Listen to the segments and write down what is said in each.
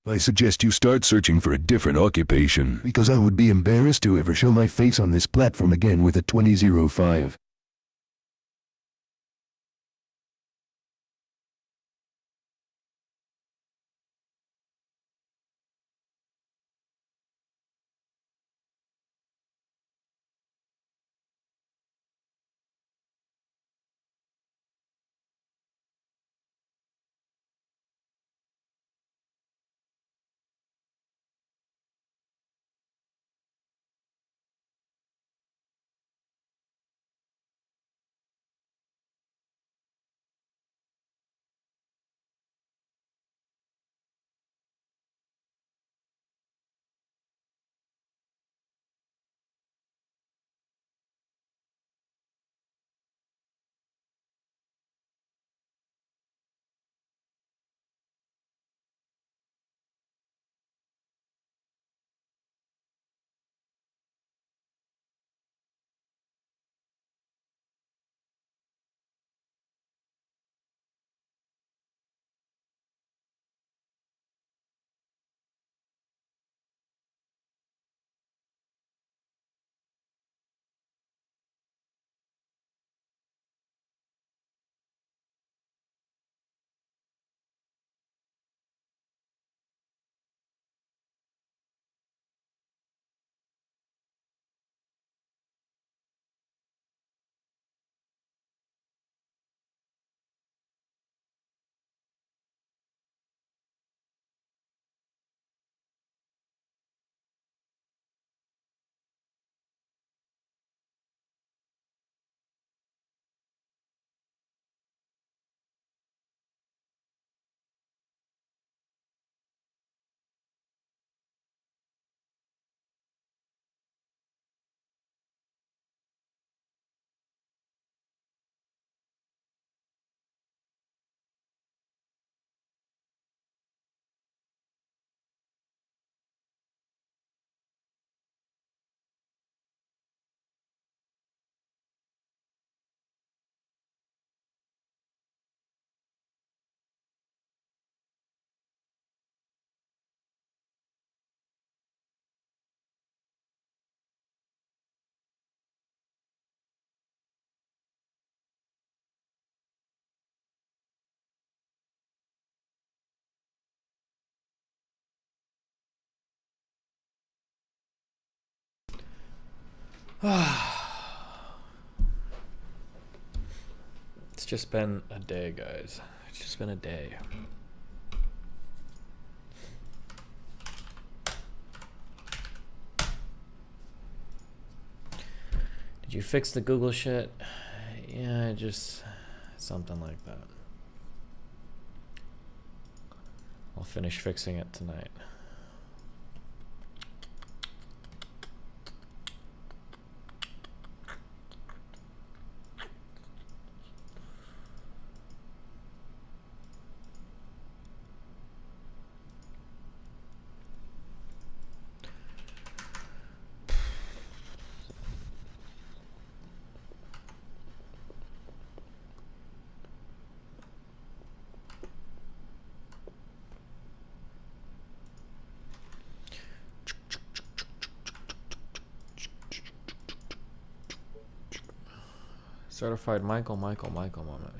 I suggest you start searching for a different occupation, because I would be embarrassed to ever show my face on this platform again with a 2005. It's just been a day, guys. It's just been a day. Did you fix the Google shit? Yeah, just something like that. I'll finish fixing it tonight. Certified Michael moment.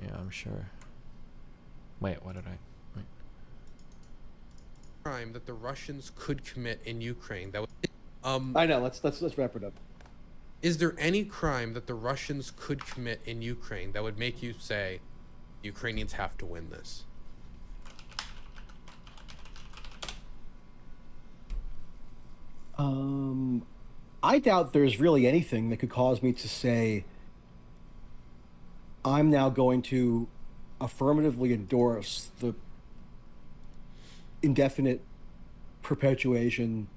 Yeah, I'm sure. Wait, what did I? Wait. Crime that the Russians could commit in Ukraine. That I know. Let's wrap it up. Is there any crime that the Russians could commit in Ukraine that would make you say, Ukrainians have to win this? I doubt there's really anything that could cause me to say I'm now going to affirmatively endorse the indefinite perpetuation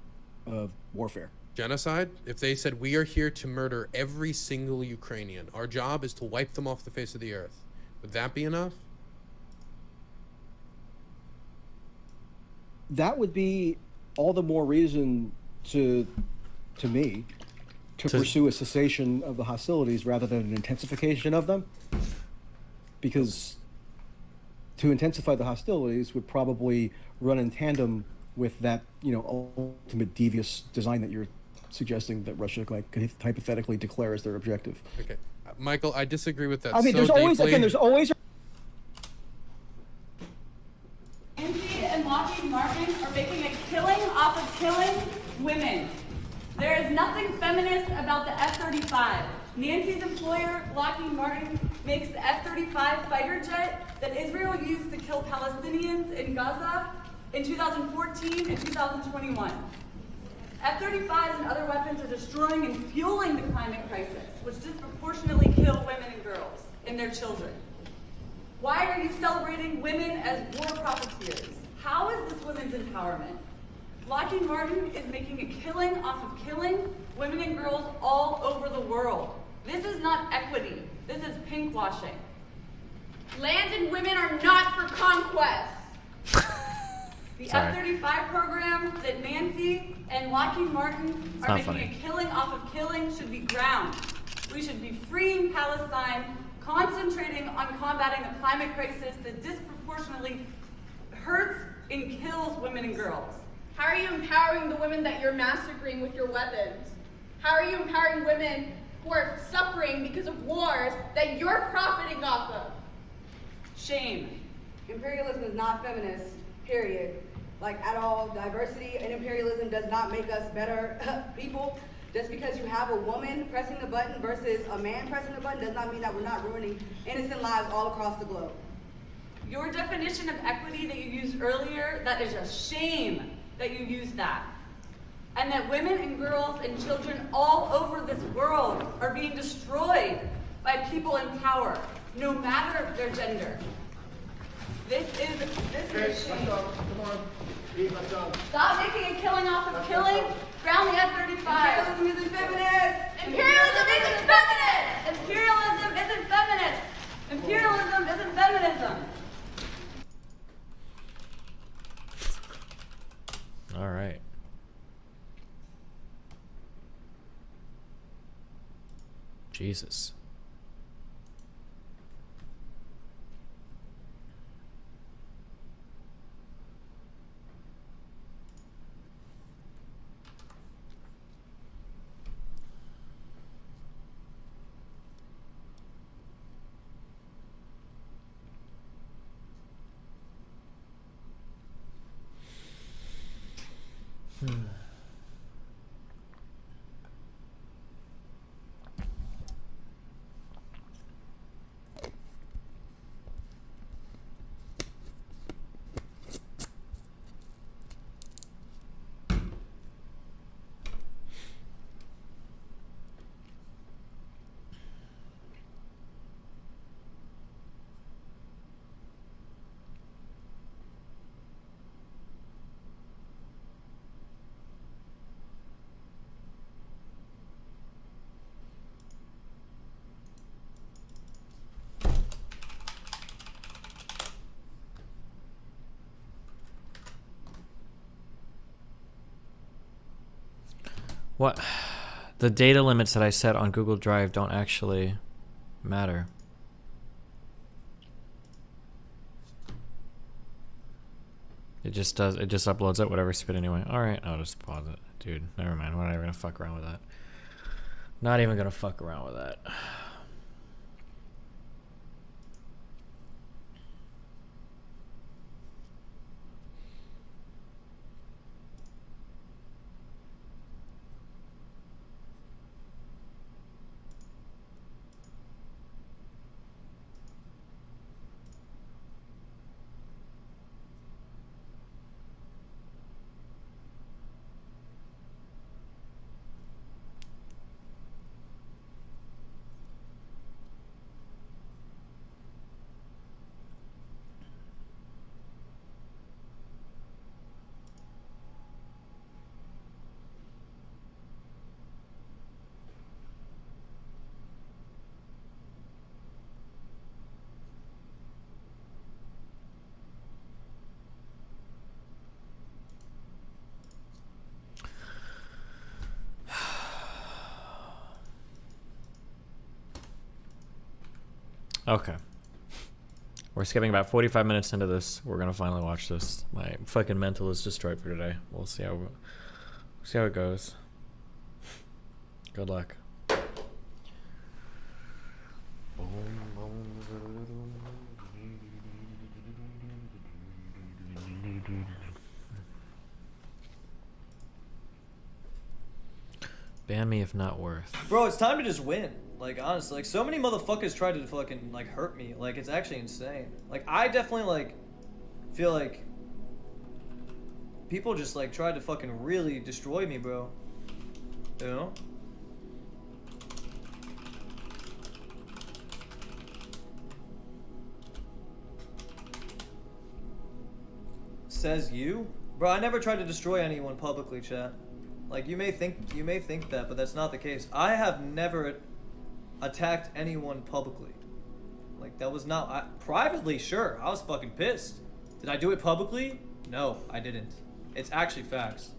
of warfare. Genocide? If they said we are here to murder every single Ukrainian, our job is to wipe them off the face of the earth, would that be enough? That would be all the more reason to me to pursue a cessation of the hostilities rather than an intensification of them, because to intensify the hostilities would probably run in tandem with that, you know, ultimate devious design that you're suggesting that Russia like could hypothetically declare as their objective. Okay, Michael, I disagree with that. I mean, so there's always deeply. again, there's always. Nancy and Lockheed Martin are making a killing off of killing women. There is nothing feminist about the F-35. Nancy's employer, Lockheed Martin, makes the F-35 fighter jet that Israel used to kill Palestinians in Gaza in 2014 and 2021. F-35s and other weapons are destroying and fueling the climate crisis, which disproportionately kill women and girls and their children. Why are you celebrating women as war profiteers? How is this women's empowerment? Lockheed Martin is making a killing off of killing women and girls all over the world. This is not equity. This is pinkwashing. Land and women are not for conquest. The Sorry. F-35 program that Nancy and Lockheed Martin are not making funny. a killing off of killing should be ground. We should be freeing Palestine, concentrating on combating the climate crisis that disproportionately hurts and kills women and girls. How are you empowering the women that you're massacring with your weapons? How are you empowering women who are suffering because of wars that you're profiting off of? Shame. Imperialism is not feminist, period. Like, at all. Diversity and imperialism does not make us better people. Just because you have a woman pressing the button versus a man pressing the button does not mean that we're not ruining innocent lives all across the globe. Your definition of equity that you used earlier, that is a shame that you used that. And that women and girls and children all over this world are being destroyed by people in power, no matter their gender. This is a shame. Come on. Leave, let's go. Stop making a killing off of killing. Ground the F-35. Imperialism isn't feminist! Imperialism isn't feminist! Imperialism isn't feminist! Imperialism isn't feminism! All right. Jesus. What? The data limits that I set on Google Drive don't actually matter. It just does, it just uploads at whatever speed anyway. Alright, I'll just pause it. Dude, never mind. We're not even gonna fuck around with that. Not even gonna fuck around with that. Okay. We're skipping about 45 minutes into this. We're gonna finally watch this. My fucking mental is destroyed for today. We'll see how it goes. Good luck. Ban me if not worth. Bro, it's time to just win. Like, honestly, like, so many motherfuckers tried to fucking, like, hurt me. Like, it's actually insane. Like, I definitely, like, feel like people just, like, tried to fucking really destroy me, bro. You know? Says you? Bro, I never tried to destroy anyone publicly, chat. Like, you may think that, but that's not the case. I have never attacked anyone publicly. Like, that was not... privately, sure. I was fucking pissed. Did I do it publicly? No, I didn't. It's actually facts.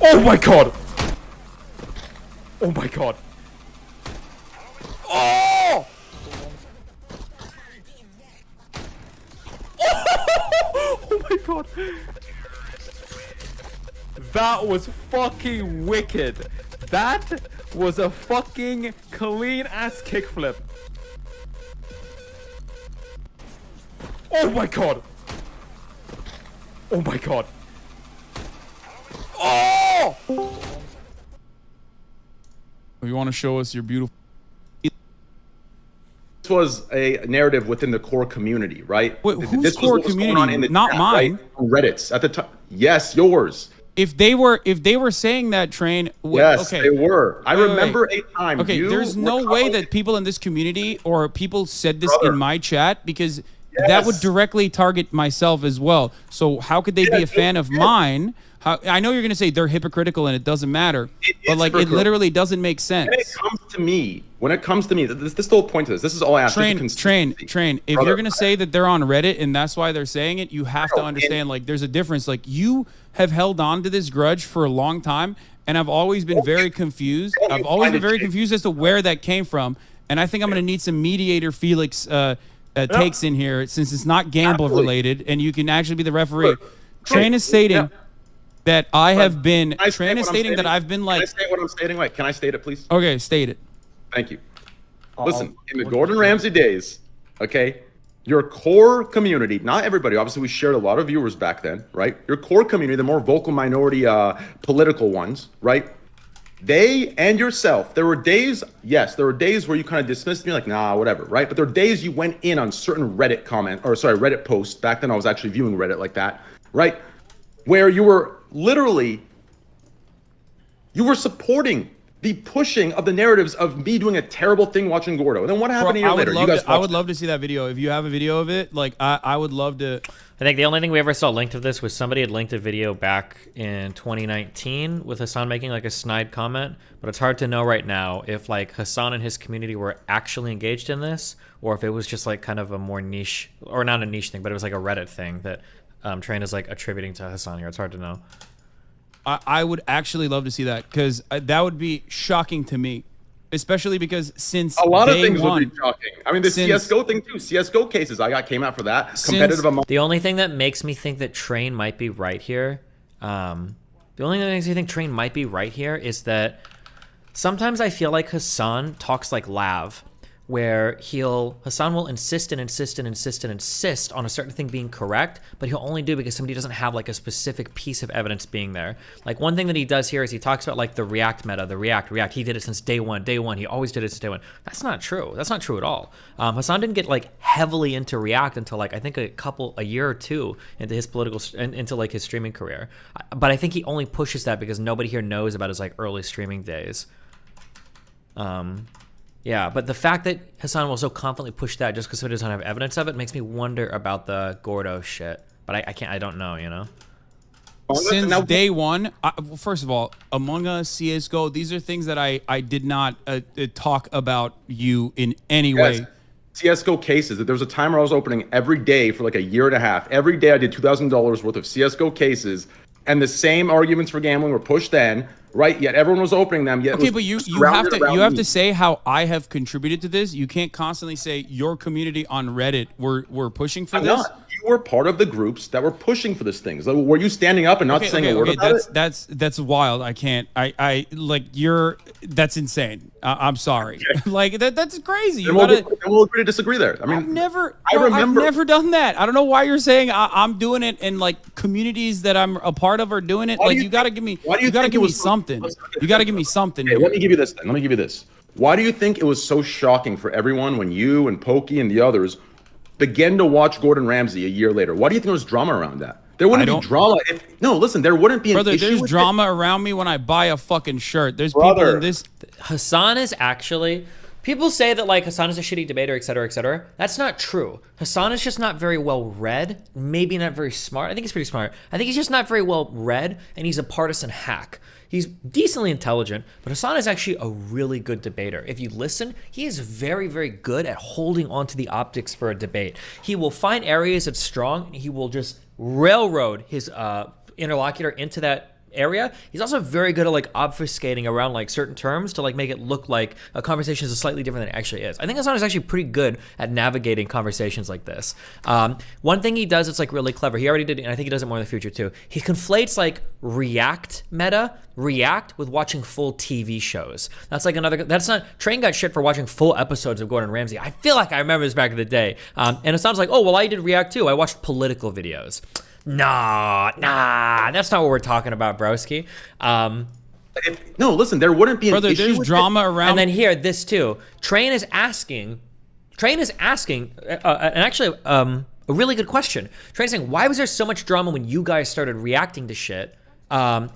Oh my god! Oh my god! Oh! Oh my god! That was fucking wicked. That was a fucking clean ass kickflip. Oh my god! Oh my god! Oh! You want to show us your beautiful... This was a narrative within the core community, right? Wait, whose this core was what's going on in community? the Not chat, mine. Right? Reddit's at the time. Yes, yours. If they were saying that, Train... Yes, okay. they were. I remember wait. a time. Okay, you there's were no way calling- that people in this community or people said this Brother. in my chat, because that would directly target myself as well. So how could they be a fan of mine? I know you're going to say they're hypocritical and it doesn't matter, but like it literally doesn't make sense. When it comes to me, this is the whole point of this. This is all I ask. Train. If Brother, you're gonna say that they're on Reddit and that's why they're saying it, you have to understand like there's a difference. Like you have held on to this grudge for a long time, and I've always been very confused. I've always been very confused as to where that came from, and I think I'm gonna need some mediator Felix takes in here since it's not gamble related, and you can actually be the referee. Train is stating that I have been. Train is stating that I've been like. Can I state what I'm stating? Wait, can I state it, please? Okay, state it. Thank you. Listen, in the Gordon Ramsay days, okay, your core community, not everybody, obviously we shared a lot of viewers back then, right? Your core community, the more vocal minority political ones, right? They and yourself, there were days, yes, there were days where you kind of dismissed me like, nah, whatever, right? But there were days you went in on certain Reddit posts. Back then I was actually viewing Reddit like that, right? Where you were literally, you were supporting the pushing of the narratives of me doing a terrible thing watching Gordo. And then what happened a year later? You guys I would love to see that video. If you have a video of it, like I would love to. I think the only thing we ever saw linked of this was somebody had linked a video back in 2019 with Hasan making like a snide comment, but it's hard to know right now if like Hasan and his community were actually engaged in this or if it was just like kind of a more niche, or not a niche thing, but it was like a Reddit thing that Train is like attributing to Hasan here. It's hard to know. I would actually love to see that because that would be shocking to me, especially because since a lot of day things one, would be shocking. I mean, the CS:GO thing too. CS:GO cases came out for that. Competitive among. The only thing that makes me think that Train might be right here, the only thing that makes me think Train might be right here is that sometimes I feel like Hasan talks like Lav, where Hasan will insist and insist and insist and insist on a certain thing being correct, but he'll only do it because somebody doesn't have like a specific piece of evidence being there. Like one thing that he does here is he talks about like the React meta, the React. He did it since day one. He always did it since day one. That's not true. That's not true at all. Hasan didn't get like heavily into React until like I think a year or two into his into like his streaming career. But I think he only pushes that because nobody here knows about his like early streaming days. Yeah, but the fact that Hasan will so confidently push that just because he doesn't have evidence of it makes me wonder about the Gordo shit. But I don't know, you know? Since day one, first of all, Among Us, CSGO, these are things that I did not talk about you in any way CSGO cases. There was a time where I was opening every day for like a year and a half. Every day I did $2,000 worth of CSGO cases, and the same arguments for gambling were pushed then, right? Yet everyone was opening them. Yet okay, but you have to say how I have contributed to this. You can't constantly say your community on Reddit were pushing for this. You were part of the groups that were pushing for this thing. So were you standing up and not saying a word about it? That's wild. I can't. I like that's insane. I'm sorry. Okay. Like that's crazy. We'll agree to disagree there. I mean, I've never done that. I don't know why you're saying I'm doing it and like communities that I'm a part of are doing it. Like you got to give me. You got to give me something. You got to give me something. Hey, let me give you this then. Let me give you this. Why do you think it was so shocking for everyone when you and Pokey and the others began to watch Gordon Ramsay a year later? Why do you think there was drama around that? There wouldn't be drama listen, there wouldn't be an issue. There's drama around me when I buy a fucking shirt. There's people in this. Hasan is actually. People say that like Hasan is a shitty debater, etc., etc. That's not true. Hasan is just not very well read, maybe not very smart. I think he's pretty smart. I think he's just not very well read, and he's a partisan hack. He's decently intelligent, but Hasan is actually a really good debater. If you listen, he is very, very good at holding on to the optics for a debate. He will find areas that's strong, and he will just railroad his interlocutor into that area. He's also very good at like obfuscating around like certain terms to like make it look like a conversation is slightly different than it actually is. I think Hasan is actually pretty good at navigating conversations like this. One thing he does that's like really clever, he already did, and I think he does it more in the future too. He conflates like React with watching full TV shows. That's like that's not, Train got shit for watching full episodes of Gordon Ramsay. I feel like I remember this back in the day. And Hasan's like, oh, well, I did React too. I watched political videos. Nah, that's not what we're talking about, broski. No, listen, there wouldn't be an issue. There's drama around. And then here, this too. Train is asking, and actually, a really good question. Train's saying, why was there so much drama when you guys started reacting to shit?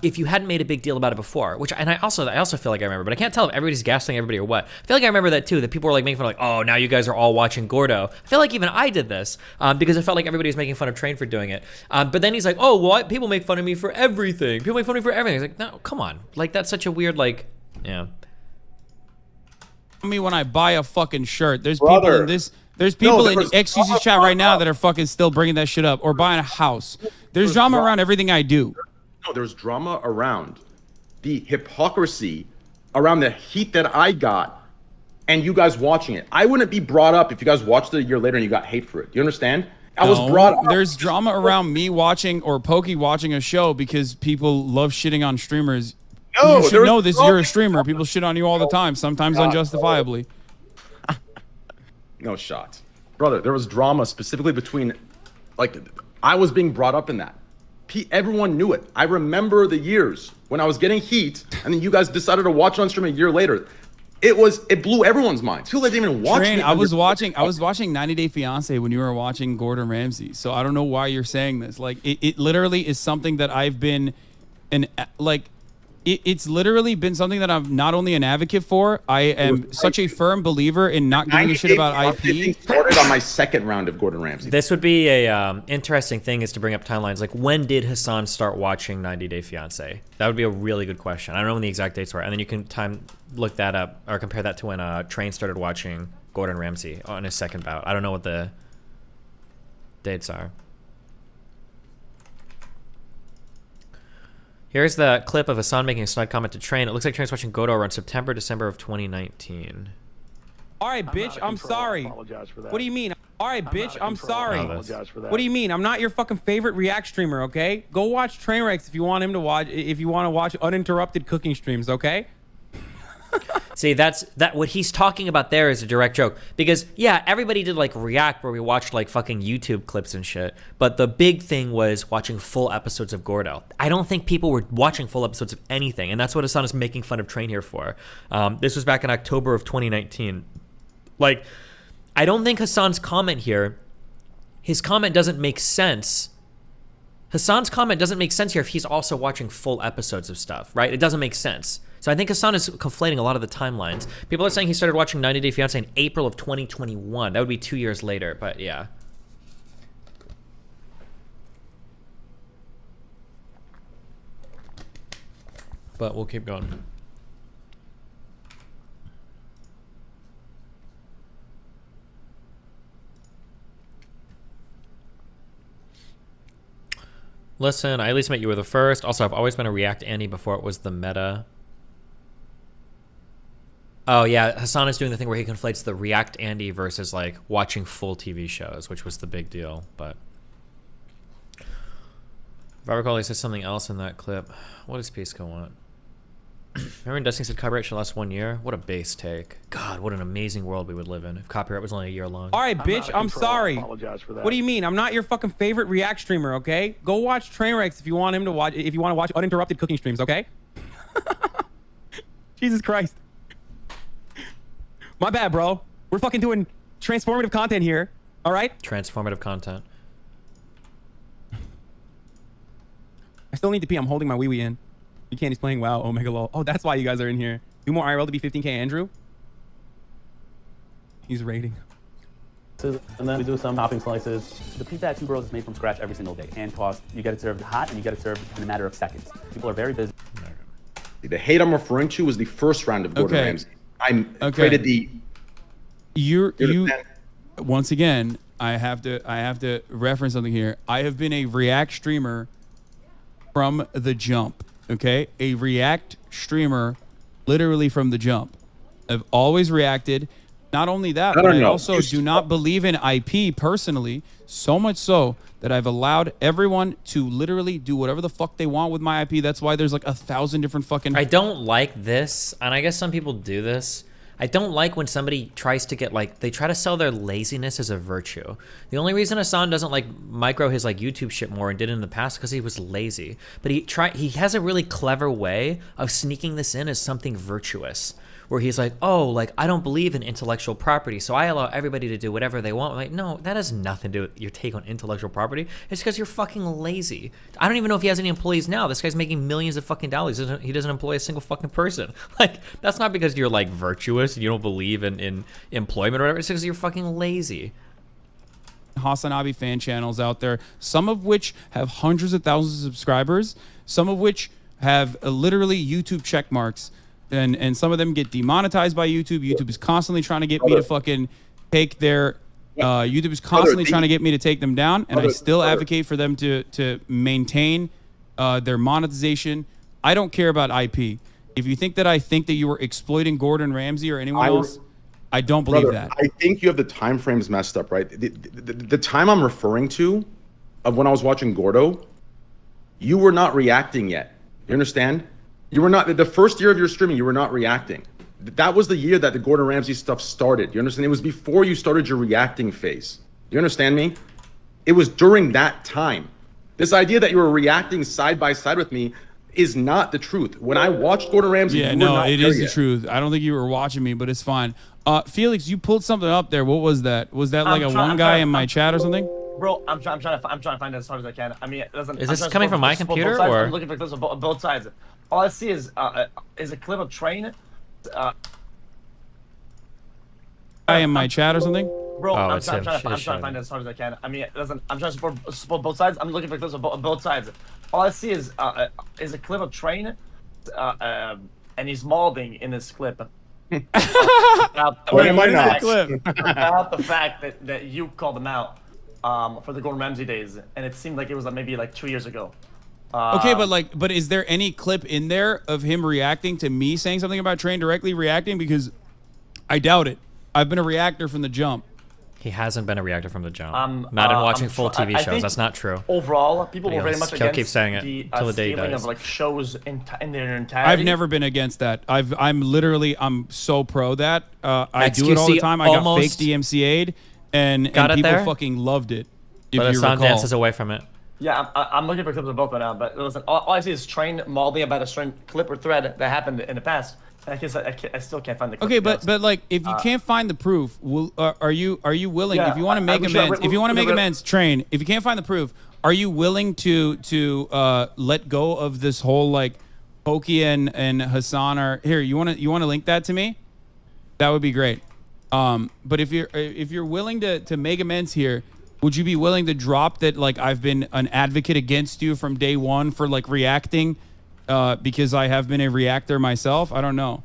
If you hadn't made a big deal about it before, I also feel like I remember, but I can't tell if everybody's gaslighting everybody or what. I feel like I remember that too, that people were like making fun of like, oh, now you guys are all watching Gordo. I feel like even I did this, because I felt like everybody was making fun of Train for doing it. But then he's like, oh, well, people make fun of me for everything. People make fun of me for everything. He's like, no, come on. Like, that's such a weird, like, yeah. Me when I buy a fucking shirt, there's people in this. There's people in EkSOHCXicjc chat right now that are fucking still bringing that shit up, or buying a house. There's drama around everything I do. No, there's drama around the hypocrisy, around the heat that I got, and you guys watching it. I wouldn't be brought up if you guys watched it a year later and you got hate for it. Do you understand? I was brought up. There's drama around me watching or Pokey watching a show because people love shitting on streamers. No, you should know this. You're a streamer. People shit on you all the time, sometimes unjustifiably. No shot. Brother, there was drama specifically between, like, I was being brought up in that. Everyone knew it. I remember the years when I was getting heat, and then you guys decided to watch on stream a year later. It blew everyone's minds. People didn't even watch me. I was watching 90 Day Fiance when you were watching Gordon Ramsay. So I don't know why you're saying this. Like, it literally is something that I've been it's literally been something that I'm not only an advocate for. I am such a firm believer in not giving a shit about IP. Started on my second round of Gordon Ramsay. This would be a interesting thing is to bring up timelines. Like, when did Hasan start watching 90 Day Fiance? That would be a really good question. I don't know when the exact dates were, and then you can look that up or compare that to when Train started watching Gordon Ramsay on his second bout. I don't know what the dates are. Here's the clip of Hasan making a snide comment to Train. It looks like Train's watching Godo around September, December of 2019. All right, bitch, I'm sorry. What do you mean? All right, bitch, I'm sorry. What do you mean? I'm not your fucking favorite React streamer, okay? Go watch Trainwrecks if you want him to watch. If you want to watch uninterrupted cooking streams, okay? See, what he's talking about there is a direct joke, because yeah, everybody did like React where we watched like fucking YouTube clips and shit, but the big thing was watching full episodes of Gordo. I don't think people were watching full episodes of anything, and that's what Hasan is making fun of Train here for. This was back in October of 2019. Like, I don't think Hasan's comment here, his comment doesn't make sense. Hasan's comment doesn't make sense here if he's also watching full episodes of stuff, right? It doesn't make sense. So I think Hasan is conflating a lot of the timelines. People are saying he started watching 90 Day Fiancé in April of 2021. That would be 2 years later, but yeah. But we'll keep going. Listen, I at least met you were the first. Also, I've always been a React Andy before it was the meta. Oh yeah, Hassan is doing the thing where he conflates the React Andy versus like watching full TV shows, which was the big deal. But if I recall, he said something else in that clip. What does Pisco want? Remember when Dustin said copyright should last 1 year? What a base take. God, what an amazing world we would live in if copyright was only a year long. All right, bitch, I'm sorry. Apologize for that. What do you mean? I'm not your fucking favorite React streamer, okay? Go watch Trainwrecks if you want him to watch. If you want to watch uninterrupted cooking streams, okay? Jesus Christ. My bad, bro. We're fucking doing transformative content here. All right? Transformative content. I still need to pee. I'm holding my wee-wee in. You can't. He's playing WoW. Omega lol. Oh, that's why you guys are in here. Do more IRL to be 15K, Andrew. He's raiding. And then we do some topping slices. The pizza at Two Bros is made from scratch every single day and tossed. You get it served hot and you get it served in a matter of seconds. People are very busy. The hate I'm referring to was the first round of Gordon Ramsay. I created the. You once again. I have to reference something here. I have been a React streamer from the jump. Okay, a React streamer, literally from the jump. I've always reacted. Not only that, but I also do not believe in IP personally, so much so that I've allowed everyone to literally do whatever the fuck they want with my IP. That's why there's like 1,000 different fucking... I don't like this, and I guess some people do this. I don't like when somebody tries to get like, they try to sell their laziness as a virtue. The only reason Hassan doesn't like micro his like YouTube shit more and did it in the past because he was lazy. But he has a really clever way of sneaking this in as something virtuous. Where he's like, oh, like, I don't believe in intellectual property, so I allow everybody to do whatever they want. I'm like, no, that has nothing to do with your take on intellectual property. It's because you're fucking lazy. I don't even know if he has any employees now. This guy's making millions of fucking dollars. He doesn't employ a single fucking person. Like, that's not because you're, like, virtuous and you don't believe in employment or whatever. It's because you're fucking lazy. Hasanabi fan channels out there, some of which have hundreds of thousands of subscribers, some of which have literally YouTube check marks. And some of them get demonetized by YouTube. YouTube is constantly trying to get me to fucking take their... YouTube is constantly trying to get me to take them down, and I still advocate for them to maintain their monetization. I don't care about IP. If you think that I think that you were exploiting Gordon Ramsay or anyone else, I don't believe that. I think you have the time frames messed up, right? The time I'm referring to of when I was watching Gordo, you were not reacting yet. You understand? You were not, the first year of your streaming, you were not reacting. That was the year that the Gordon Ramsay stuff started. You understand? It was before you started your reacting phase. You understand me? It was during that time. This idea that you were reacting side by side with me is not the truth. When I watched Gordon Ramsay, yeah, no, it is the truth. I don't think you were watching me, but it's fine. Felix, you pulled something up there. What was that? Was that like one guy in my chat or something? Bro, I'm trying to find it as hard as I can. I mean, listen, is this coming from my computer or? I'm looking for clips of both sides. All I see is a clip of Train. Guy in my chat or something? Bro, I'm trying to find it as hard as I can. I mean, listen, I'm trying to support both sides. I'm looking for clips of both sides. All I see is a clip of Train, and he's molding in this clip. About the fact that you called him out for the Gordon Ramsay days, and it seemed like it was maybe like 2 years ago. Okay, but is there any clip in there of him reacting to me saying something about Train directly reacting? Because I doubt it. I've been a reactor from the jump. He hasn't been a reactor from the jump. Not in watching full TV shows. That's not true. Overall, people were very much against keep saying it the till the day stealing dies. of like shows in their entirety. I've never been against that. I'm so pro that. I do it all the time. I got fake DMCA'd, and people fucking loved it. But Hassan dances away from it. Yeah, I'm looking for clips of both right now, but listen, all I see is Train molding about a certain clip or thread that happened in the past. And I still can't find the clip. Okay, but like, if you can't find the proof, are you willing? Yeah, if you want to make amends, Train. If you can't find the proof, are you willing to let go of this whole like, Pokey and Hassan are here? You want to link that to me? That would be great. But if you're willing to make amends here, would you be willing to drop that? Like, I've been an advocate against you from day one for like reacting, because I have been a reactor myself. I don't know.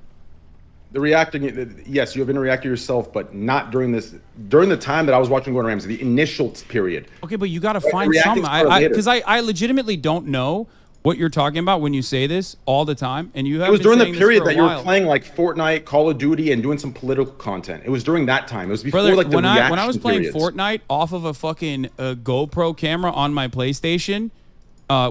The reacting, yes, you have been reacting yourself, but not during the time that I was watching Gordon Ramsay, the initial period. Okay, but you got to find some, because I legitimately don't know what you're talking about when you say this all the time, and you have. It was during the period that you were playing like Fortnite, Call of Duty, and doing some political content. It was during that time. It was before like the reaction when I was playing periods. Fortnite off of a fucking GoPro camera on my PlayStation,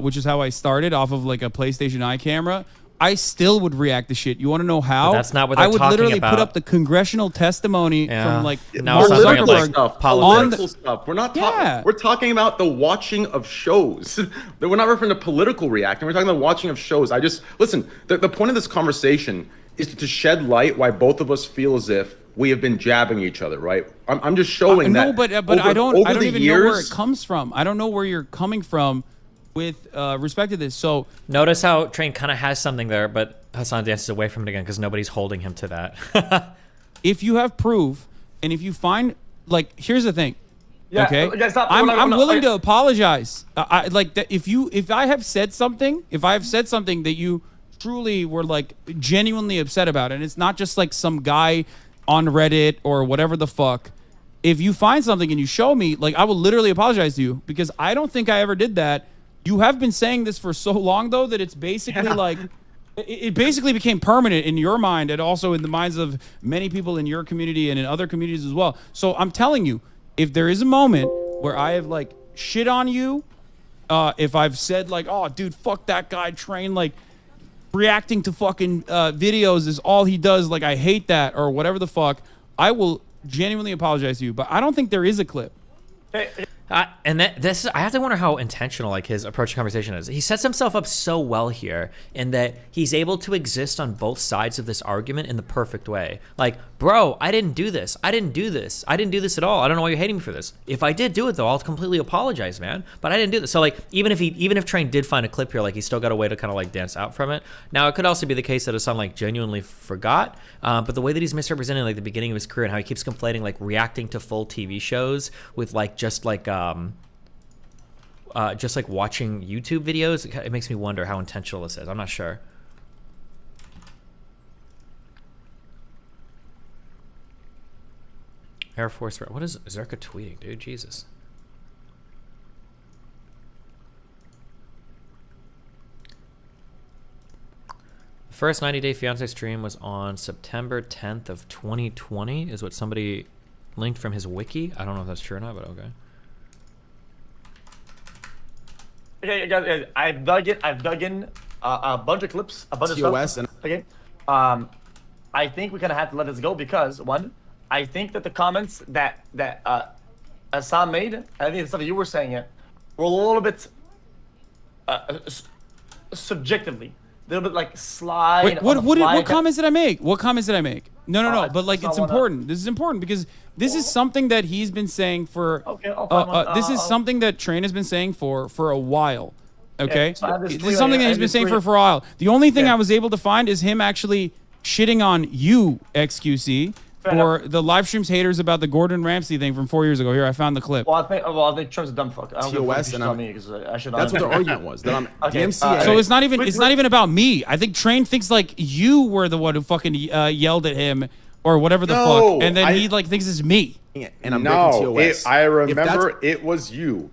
which is how I started, off of like a PlayStation Eye camera. I still would react to shit. You want to know how? But that's not what they're I would talking literally about. put up the congressional testimony from like Now political stuff. on Political stuff. We're not talking. We're talking about the watching of shows. We're not referring to political reacting. We're talking about watching of shows. I just listen. The point of this conversation is to shed light why both of us feel as if we have been jabbing each other. Right? I'm just showing that. No, but I don't even know where it comes from. I don't know where you're coming from with respect to this. So notice how Train kind of has something there, but Hassan dances away from it again because nobody's holding him to that. If you have proof, and if you find, like, here's the thing. Yeah, okay, okay, stop. I'm willing to apologize. I like that if I have said something, that you truly were like genuinely upset about, and it's not just like some guy on Reddit or whatever the fuck. If you find something and you show me, like, I will literally apologize to you, because I don't think I ever did that. You have been saying this for so long, though, that it's basically like, it basically became permanent in your mind, and also in the minds of many people in your community and in other communities as well. So I'm telling you, if there is a moment where I have like shit on you, if I've said like, oh dude, fuck that guy Train, like reacting to fucking videos is all he does, like I hate that, or whatever the fuck, I will genuinely apologize to you. But I don't think there is a clip. And this, I have to wonder how intentional like his approach to conversation is. He sets himself up so well here in that he's able to exist on both sides of this argument in the perfect way. Like, bro, I didn't do this. I didn't do this. I didn't do this at all. I don't know why you're hating me for this. If I did do it though, I'll completely apologize, man. But I didn't do this. So like, even if Train did find a clip here, like he's still got a way to kind of like dance out from it. Now it could also be the case that Hassan like genuinely forgot. But the way that he's misrepresenting like the beginning of his career and how he keeps complaining like reacting to full TV shows with like just like watching YouTube videos, it makes me wonder how intentional this is. I'm not sure. Air Force, what is Zerka tweeting, dude? Jesus. The first 90-day fiance stream was on September 10th of 2020, is what somebody linked from his wiki. I don't know if that's true or not, but okay. Okay, guys, I've dug in a bunch of clips, a bunch of stuff. Okay. I think we kind of have to let this go because one, I think that the comments that Hassan made, I think the stuff that you were saying it, were a little bit subjectively, a little bit like slide. Wait, what comments did I make? What comments did I make? No. But like, it's important. This is important because this is something that he's been saying for. Okay, I'll find one. This is something that Train has been saying for a while. Okay, this is something that he's been saying for a while. The only thing I was able to find is him actually shitting on you, XQC, for the live streams haters about the Gordon Ramsay thing from 4 years ago. Here, I found the clip. Well, I think Trump's a dumb fuck. I don't TOS know me because I should. That's what the argument was. That I'm DMCA. So it's not even about me. I think Train thinks like you were the one who fucking yelled at him or whatever the fuck, and then he like thinks it's me. And I'm TOS. I remember it was you.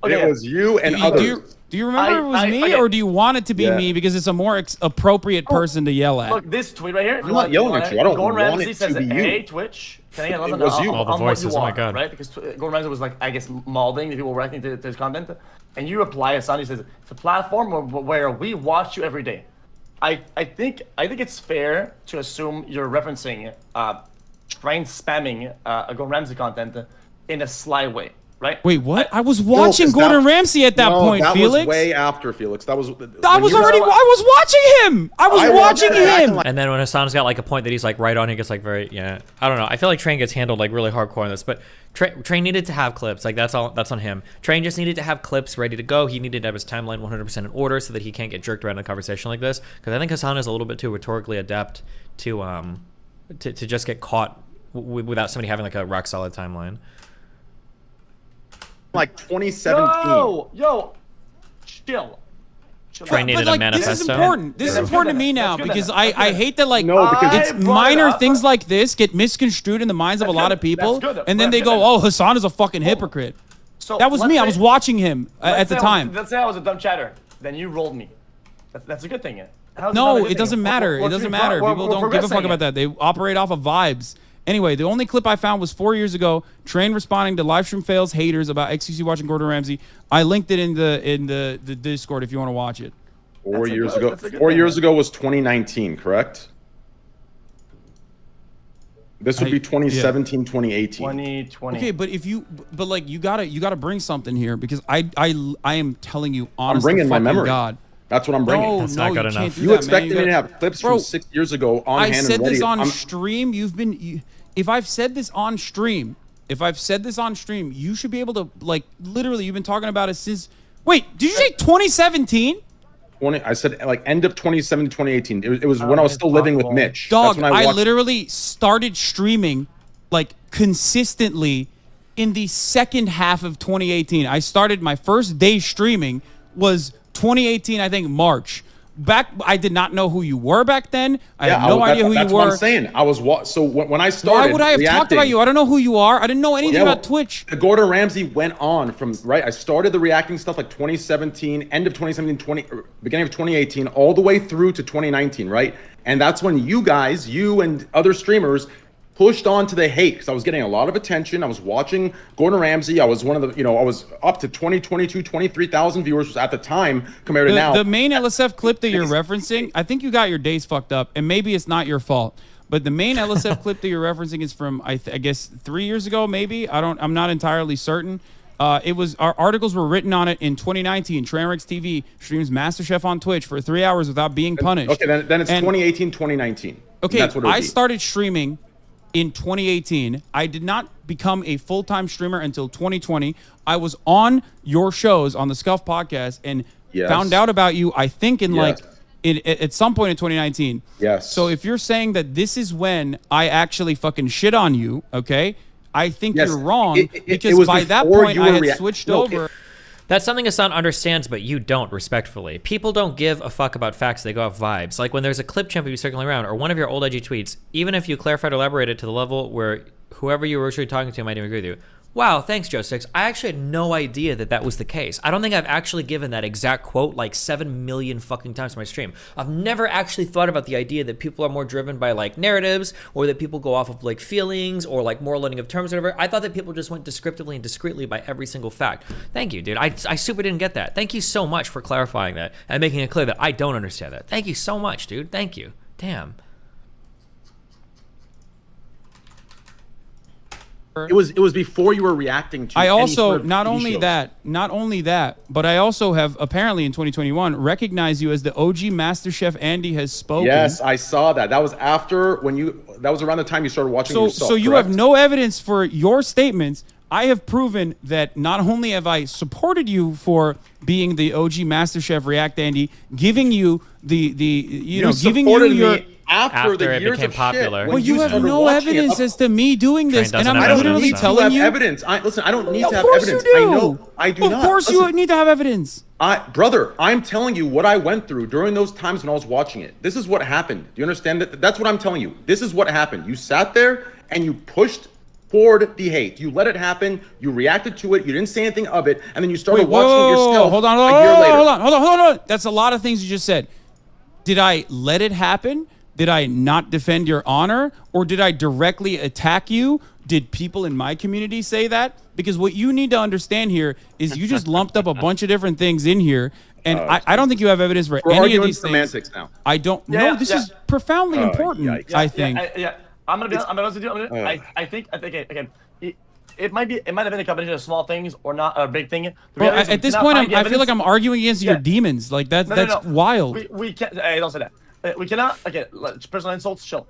It was you and others. Do you remember it was me, or do you want it to be me because it's a more appropriate person to yell at? Look, this tweet right here. I'm not yelling at you. I don't Gordon want Ramsay it says, to be you. "Hey, Twitch, can I get it was you. All the voices. Oh my god! Right? Because Gordon Ramsay was like, I guess, mauling the people reacting to his content, and you reply, Hassan, says, "It's a platform where we watch you every day." I think it's fair to assume you're referencing Train spamming Gordon Ramsay content in a sly way. Right? Wait, what? I was watching Gordon Ramsay at that point, Felix. That was way after, Felix. I was watching him. I was watching him. And then when Hassan's got like a point that he's like right on, he gets like very, I don't know. I feel like Train gets handled like really hardcore on this, but Train needed to have clips. Like that's on him. Train just needed to have clips ready to go. He needed to have his timeline 100% in order so that he can't get jerked around in a conversation like this. Because I think Hassan is a little bit too rhetorically adept to just get caught without somebody having like a rock solid timeline. Like 2017. Yo, chill. Train needed a manifesto. This is important. This is important to me now because I hate that like because it's minor things like this get misconstrued in the minds of a lot of people, and then they go, "Oh, Hassan is a fucking hypocrite." So That was me. I was watching him at the time. Let's say I was a dumb chatter. Then you rolled me. That's a good thing. No, it doesn't matter. It doesn't matter. People don't give a fuck about that. They operate off of vibes. Anyway, the only clip I found was 4 years ago. Train responding to livestream fails haters about XQC watching Gordon Ramsay. I linked it in the Discord if you want to watch it. 4 years ago. 4 years ago was 2019, correct? This would be 2017, 2018. 2020. Okay, but if you, but like you gotta bring something here because I am telling you honestly. I'm bringing my memory. God. That's what I'm bringing. No, That's no, not good you enough. can't do You that, expect man. me to have clips Bro, from 6 years ago on hand I and said ready. this on stream. If I've said this on stream, you should be able to like literally. You've been talking about it since. Wait, did you say 2017? I said like end of 2017, 2018. It was when I was still living with Mitch. Dog, That's when I watched. literally started streaming like consistently in the second half of 2018. I started my first day streaming was 2018, I think March. I did not know who you were back then. I had no idea who you were. That's what I'm saying. I was so when I started. Why would I have talked about you? I don't know who you are. I didn't know anything about Twitch. The Gordon Ramsay went on from right. I started the reacting stuff like 2017, end of 2017, beginning of 2018, all the way through to 2019, right? And that's when you and other streamers pushed on to the hate because I was getting a lot of attention. I was watching Gordon Ramsay. I was one of the, I was up to 20, 22, 23,000 viewers at the time compared to now. The main LSF clip that you're referencing, I think you got your days fucked up, and maybe it's not your fault. But the main LSF clip that you're referencing is from, I guess, 3 years ago, maybe. I'm not entirely certain. It was our articles were written on it in 2019. Trainwreckstv streams MasterChef on Twitch for 3 hours without being punished. Okay, then it's 2018, 2019. Okay, that's what I started streaming in 2018. I did not become a full-time streamer until 2020. I was on your shows on the Scuff podcast and found out about you, I think, in at some point in 2019. Yes. So if you're saying that this is when I actually fucking shit on you, okay, I think you're wrong because by that point I had switched over. That's something Hassan understands, but you don't, respectfully. People don't give a fuck about facts. They go off vibes. Like when there's a clip champ you circling around or one of your old IG tweets, even if you clarified or elaborated to the level where whoever you were originally talking to might even agree with you. Wow, thanks, Joe Six. I actually had no idea that was the case. I don't think I've actually given that exact quote like 7 million fucking times on my stream. I've never actually thought about the idea that people are more driven by like narratives or that people go off of like feelings or like moral ending of terms or whatever. I thought that people just went descriptively and discreetly by every single fact. Thank you, dude. I super didn't get that. Thank you so much for clarifying that and making it clear that I don't understand that. Thank you so much, dude. Thank you. Damn. It was before you were reacting to. I also any sort of not TV only that, but I also have apparently in 2021 recognized you as the OG MasterChef. Andy has spoken. Yes, I saw that. That was after that was around the time you started watching yourself. So you have no evidence for your statements. I have proven that not only have I supported you for being the OG MasterChef React Andy, giving you giving you your. After the it years became of popular. Shit, well, you have no evidence as to me doing this, and I'm literally telling you. Evidence. Listen, I don't need to have Of evidence. course you do. I know I do not. Of course you need to have evidence. Brother, I'm telling you what I went through during those times when I was watching it. This is what happened. Do you understand that? That's what I'm telling you. This is what happened. You sat there and you pushed forward the hate. You let it happen. You reacted to it. You didn't say anything of it, and then you started watching it yourself. Hold on. A year later. Hold on. That's a lot of things you just said. Did I let it happen? Did I not defend your honor? Or did I directly attack you? Did people in my community say that? Because what you need to understand here is you just lumped up a bunch of different things in here. And I don't think you have evidence for any of these things. Now. I don't know. This is profoundly important, I think. I'm gonna be honest with you. I think again, it might have been a combination of small things or not a big thing. Bro, at this point, I feel like I'm arguing against your demons. Like that's wild. We can't. Hey, don't say that. We cannot. Okay, personal insults. Chill.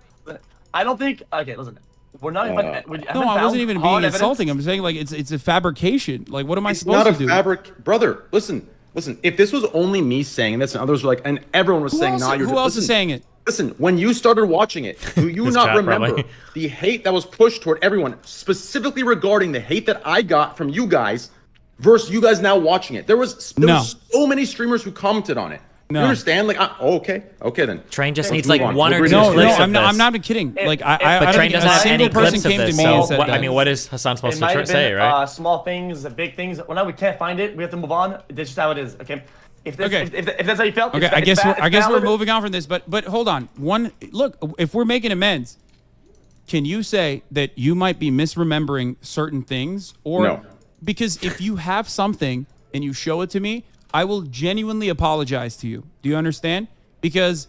I don't think. Okay, listen. We're not. No, I wasn't even being insulting. I'm saying like it's a fabrication. Like what am I supposed to do? It's not a fabric, brother. Listen. If this was only me saying this, and others were like, and everyone was saying, "Nah, you're." Who else is saying it? Listen, when you started watching it, do you not remember the hate that was pushed toward everyone, specifically regarding the hate that I got from you guys, versus you guys now watching it? There was so many streamers who commented on it. You understand? Like, okay then. Train just Let's needs move like on. one or two No, clips of I'm this. not kidding. Like, But I Train don't doesn't think a have any single person clips of came to this. me So and said what, that. I mean, what is Hassan supposed It might to have say, been right? small things, big things. Well, now we can't find it. We have to move on. That's just how it is. Okay. If that's how you felt. Okay, it's, I guess it's we're valid. moving on from this. But hold on. Look, if we're making amends, can you say that you might be misremembering certain things, or No. because if you have something and you show it to me, I will genuinely apologize to you. Do you understand? Because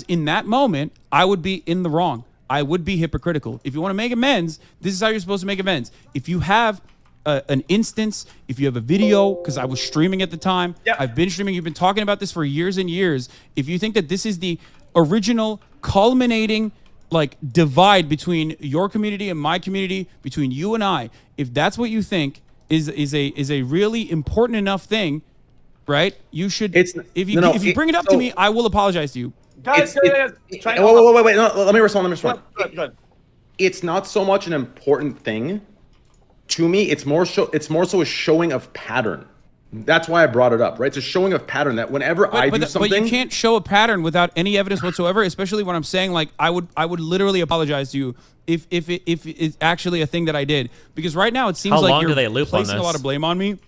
in that moment I would be in the wrong. I would be hypocritical. If you want to make amends, this is how you're supposed to make amends. If you have an instance, if you have a video, because I was streaming at the time, I've been streaming, you've been talking about this for years and years. If you think that this is the original culminating like divide between your community and my community, between you and I, if that's what you think is a really important enough thing, right? You should. If you bring it up to me, I will apologize to you. Guys, wait. No, let me respond. Good. It's not so much an important thing. To me, it's more so a showing of pattern. That's why I brought it up, right? It's a showing of pattern that whenever I do something, but you can't show a pattern without any evidence whatsoever. Especially when I'm saying like I would literally apologize to you if it's actually a thing that I did, because right now it seems How like long you're do they loop on placing a this? lot of blame on me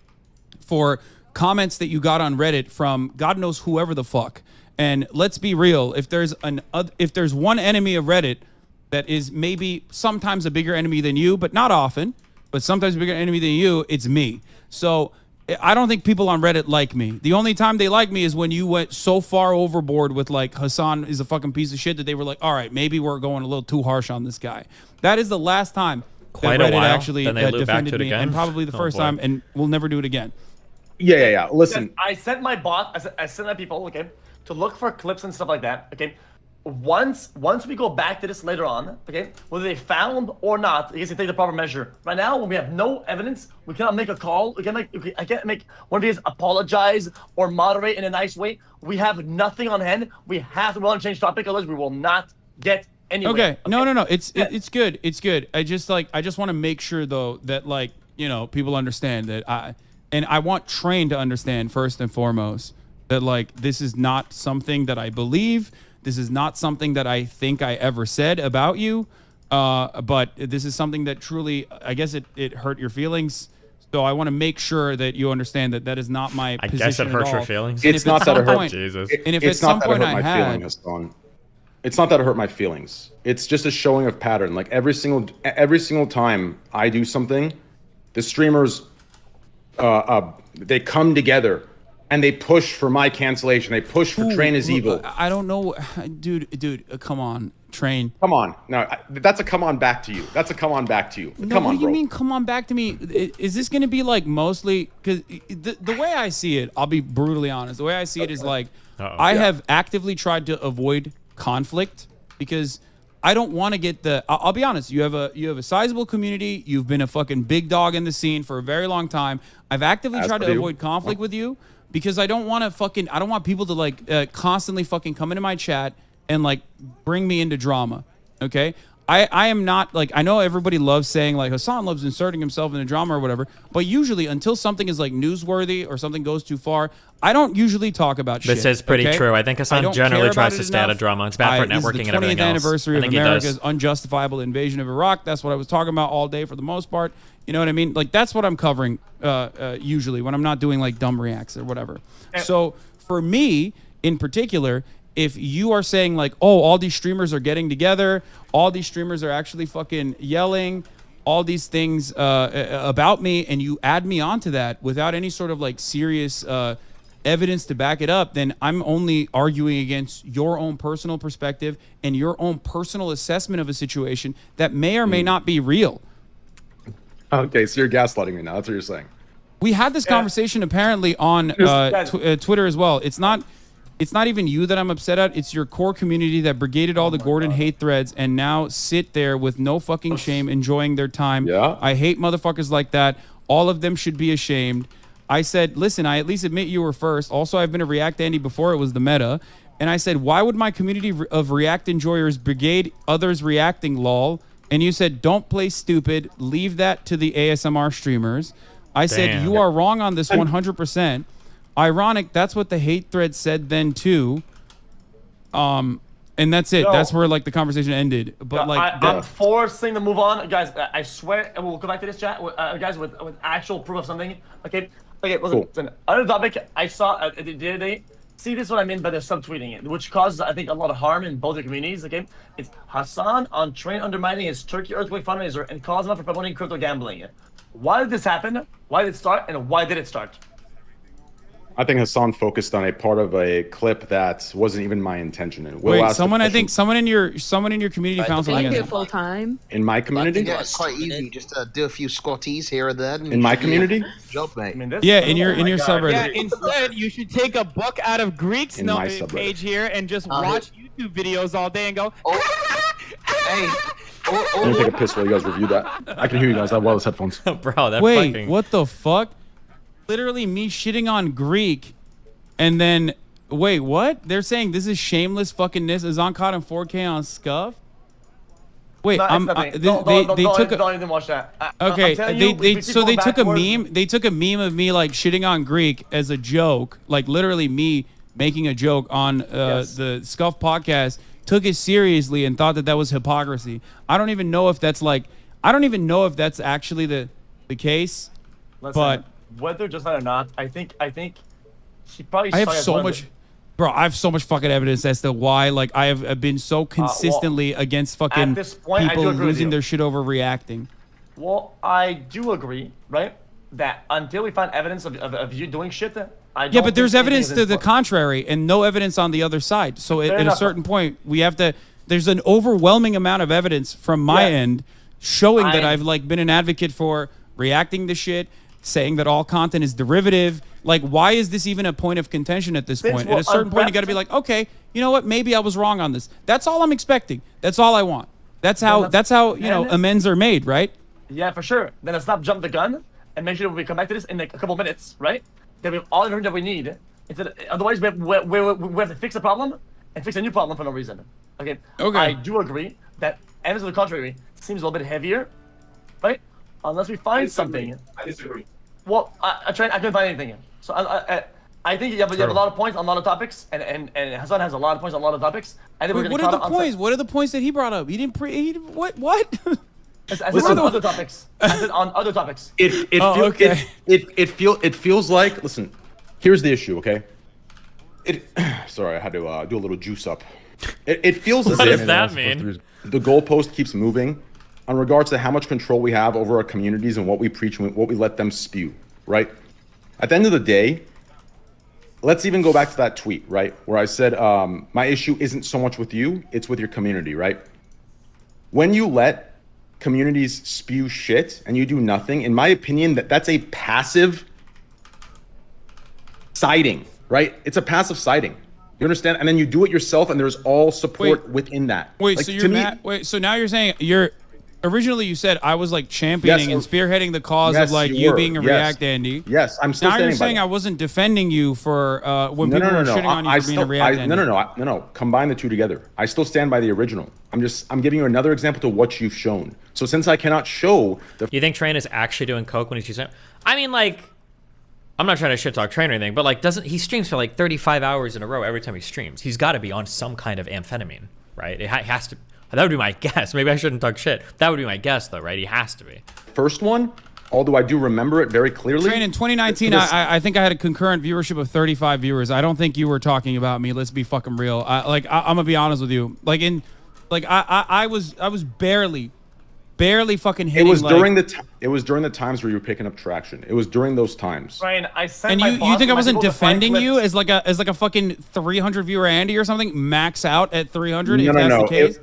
for comments that you got on Reddit from God knows whoever the fuck. And let's be real, if there's one enemy of Reddit that is maybe sometimes a bigger enemy than you, but not often, but sometimes a bigger enemy than you, it's me. So I don't think people on Reddit like me. The only time they like me is when you went so far overboard with like Hassan is a fucking piece of shit that they were like, all right, maybe we're going a little too harsh on this guy. That is the last time Quite that a Reddit while. actually Then they loop back defended to it me, again. and probably the Oh, first boy. time, and we'll never do it again. Yeah. Listen, I sent my bot. I sent my people, okay, to look for clips and stuff like that. Okay, once we go back to this later on, okay, whether they found or not, I guess they take the proper measure. Right now, when we have no evidence, we cannot make a call. I can't make one of these apologize or moderate in a nice way. We have nothing on hand. We have to change topic, otherwise we will not get anywhere. Okay. No. It's good. It's good. I just want to make sure though that like, you know, people understand that I want Train to understand first and foremost that like this is not something that I believe. This is not something that I think I ever said about you. But this is something that truly, I guess it hurt your feelings. So I want to make sure that you understand that that is not my position guess it hurts at your all. feelings. And It's if not at that it some hurt. point- Jesus. And if it's at some not that it point hurt I my had, feelings, Hassan. It's not that it hurt my feelings. It's just a showing of pattern. Like every single time I do something, the streamers, they come together and they push for my cancellation. They push for Train is evil. I don't know, dude. Come on, Train. Come on. No, that's a come on back to you. That's a come on back to you. No, Come what on, do you bro. mean? Come on back to me. Is this going to be like mostly because the way I see it? I'll be brutally honest. The way I see it is like I have actively tried to avoid conflict because I don't want to get the. I'll be honest. You have a sizable community. You've been a fucking big dog in the scene for a very long time. I've actively tried to avoid conflict with you because I don't want to I don't want people to like constantly fucking come into my chat and like bring me into drama. Okay. I am not like, I know everybody loves saying like Hassan loves inserting himself into drama or whatever, but usually until something is like newsworthy or something goes too far, I don't usually talk about shit. This is pretty okay? true. I think Hassan don't generally care tries about to it stay out enough. of drama. It's bad for networking and everything else. This is the 20th anniversary I of think he America's does. unjustifiable invasion of Iraq. That's what I was talking about all day for the most part. You know what I mean? Like that's what I'm covering usually when I'm not doing like dumb reacts or whatever. So for me in particular, if you are saying like, oh, all these streamers are getting together, all these streamers are actually fucking yelling, all these things about me, and you add me onto that without any sort of like serious evidence to back it up, then I'm only arguing against your own personal perspective and your own personal assessment of a situation that may or may not be real. Okay, so you're gaslighting me now. That's what you're saying. We had this conversation apparently on Twitter as well. It's not even you that I'm upset at. It's your core community that brigaded all the Gordon hate threads and now sit there with no fucking shame enjoying their time. Yeah. I hate motherfuckers like that. All of them should be ashamed. I said, listen, I at least admit you were first. Also, I've been a React Andy before it was the meta. And I said, why would my community of React enjoyers brigade others reacting, lol? And you said, don't play stupid. Leave that to the ASMR streamers. I said, you are wrong on this 100%. ironic. That's what the hate thread said then too. And that's it. Yo. That's where like the conversation ended. But like, I'm forcing to move on, guys. I swear, and we'll go back to this chat, guys, with actual proof of something. Okay, listen. Other topic, I saw the other day. See, this is what I mean by the subtweeting it, which causes, I think, a lot of harm in both the communities. Okay, it's Hassan on Train undermining his Turkey earthquake fundraiser and calls him out for promoting crypto gambling. Why did this happen? Why did it start? And why did it start? I think Hassan focused on a part of a clip that wasn't even my intention. And wait, someone, I think someone in your community found something. Can I do full time? In my community? Yeah, it's quite easy. Just do a few squatties here or there. In my community? Job, mate. Yeah, in your subreddit. Yeah, instead you should take a book out of Greek's In my page here and just watch YouTube videos all day and go. Hey. I'm gonna take a piss while you guys review that. I can hear you guise. I have wireless headphones. Bro, that Wait, fucking... what the fuck? Literally me shitting on Greek, and then wait, what? They're saying this is shameless fuckingness. Is on caught in 4K on Scuff? Wait, No, they took. a, Don't even watch that. okay, they took a meme. They took a meme of me like shitting on Greek as a joke, like literally me making a joke on the Scuff podcast. Took it seriously and thought that was hypocrisy. I don't even know if that's like. I don't even know if that's actually the case. Listen, but whether just that or not, I think he probably. I have so much, bro. I have so much fucking evidence as to why, like, I have been so consistently against fucking at this point, people I do agree with losing you. their shit over reacting. Well, I do agree, right? That until we find evidence of you doing shit, I don't Yeah, but there's think evidence anything to is the contrary and no evidence on the other side. So at a enough. certain point, we have to. There's an overwhelming amount of evidence from my end showing that I've like been an advocate for reacting to shit, saying that all content is derivative. Like, why is this even a point of contention at this point? At a certain point, you got to be like, okay, you know what? Maybe I was wrong on this. That's all I'm expecting. That's all I want. That's how you know amends are made, right? Yeah, for sure. Then let's not jump the gun and make sure we come back to this in like a couple minutes, right? That we have all the information that we need. Otherwise, we have to fix the problem and fix a new problem for no reason. Okay. I do agree that evidence to the contrary seems a little bit heavier, right? Unless we find something. I disagree. Well, I couldn't find anything. So I think you have a lot of points on a lot of topics, and Hassan has a lot of points on a lot of topics. I think Wait, what are the points? What are the points that he brought up? He didn't what? I said on other topics. I said on other topics. It feels like. Listen, here's the issue. Okay. Sorry, I had to do a little juice up. It feels as if. What does that mean? The goalpost keeps moving, on regards to how much control we have over our communities and what we preach and what we let them spew. Right. At the end of the day, let's even go back to that tweet, right, where I said my issue isn't so much with you, it's with your community, right? When you let communities spew shit and you do nothing, in my opinion, that's a passive siding, right? It's a passive siding. You understand? And then you do it yourself, and there's all support within that. Wait, like, so you're mad? Wait, so now you're saying originally you said I was like championing and spearheading the cause of like you being a React Andy. Yes, I'm still. Now Now you're saying I wasn't defending you for when people were shitting on you for being a React Andy. No. Combine the two together. I still stand by the original. I'm giving you another example to what you've shown. So since I cannot show the. You think Train is actually doing coke when he's using it? I mean, like, I'm not trying to shit talk Train or anything, but like, he streams for like 35 hours in a row every time he streams. He's got to be on some kind of amphetamine, right? It has to. That would be my guess. Maybe I shouldn't talk shit. That would be my guess, though, right? He has to be. First one, although I do remember it very clearly. Train, in 2019, I think I had a concurrent viewership of 35 viewers. I don't think you were talking about me. Let's be fucking real. I'm gonna be honest with you. I was barely fucking hitting. It was during the times where you were picking up traction. It was during those times. Ryan, I sent and my you think I wasn't people to find defending you clips. as like a fucking 300 viewer Andy or something, max out at 300? No. The case?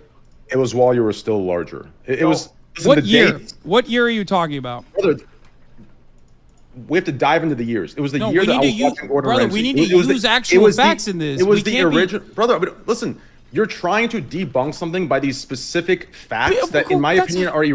It was while you were still larger. It was. What year? What year are you talking about? Brother, we have to dive into the years. It was the year that I was watching Gordon Ramsay. We need to use actual facts in this. It was the original. Brother, but listen, you're trying to debunk something by these specific facts that, in my opinion, are.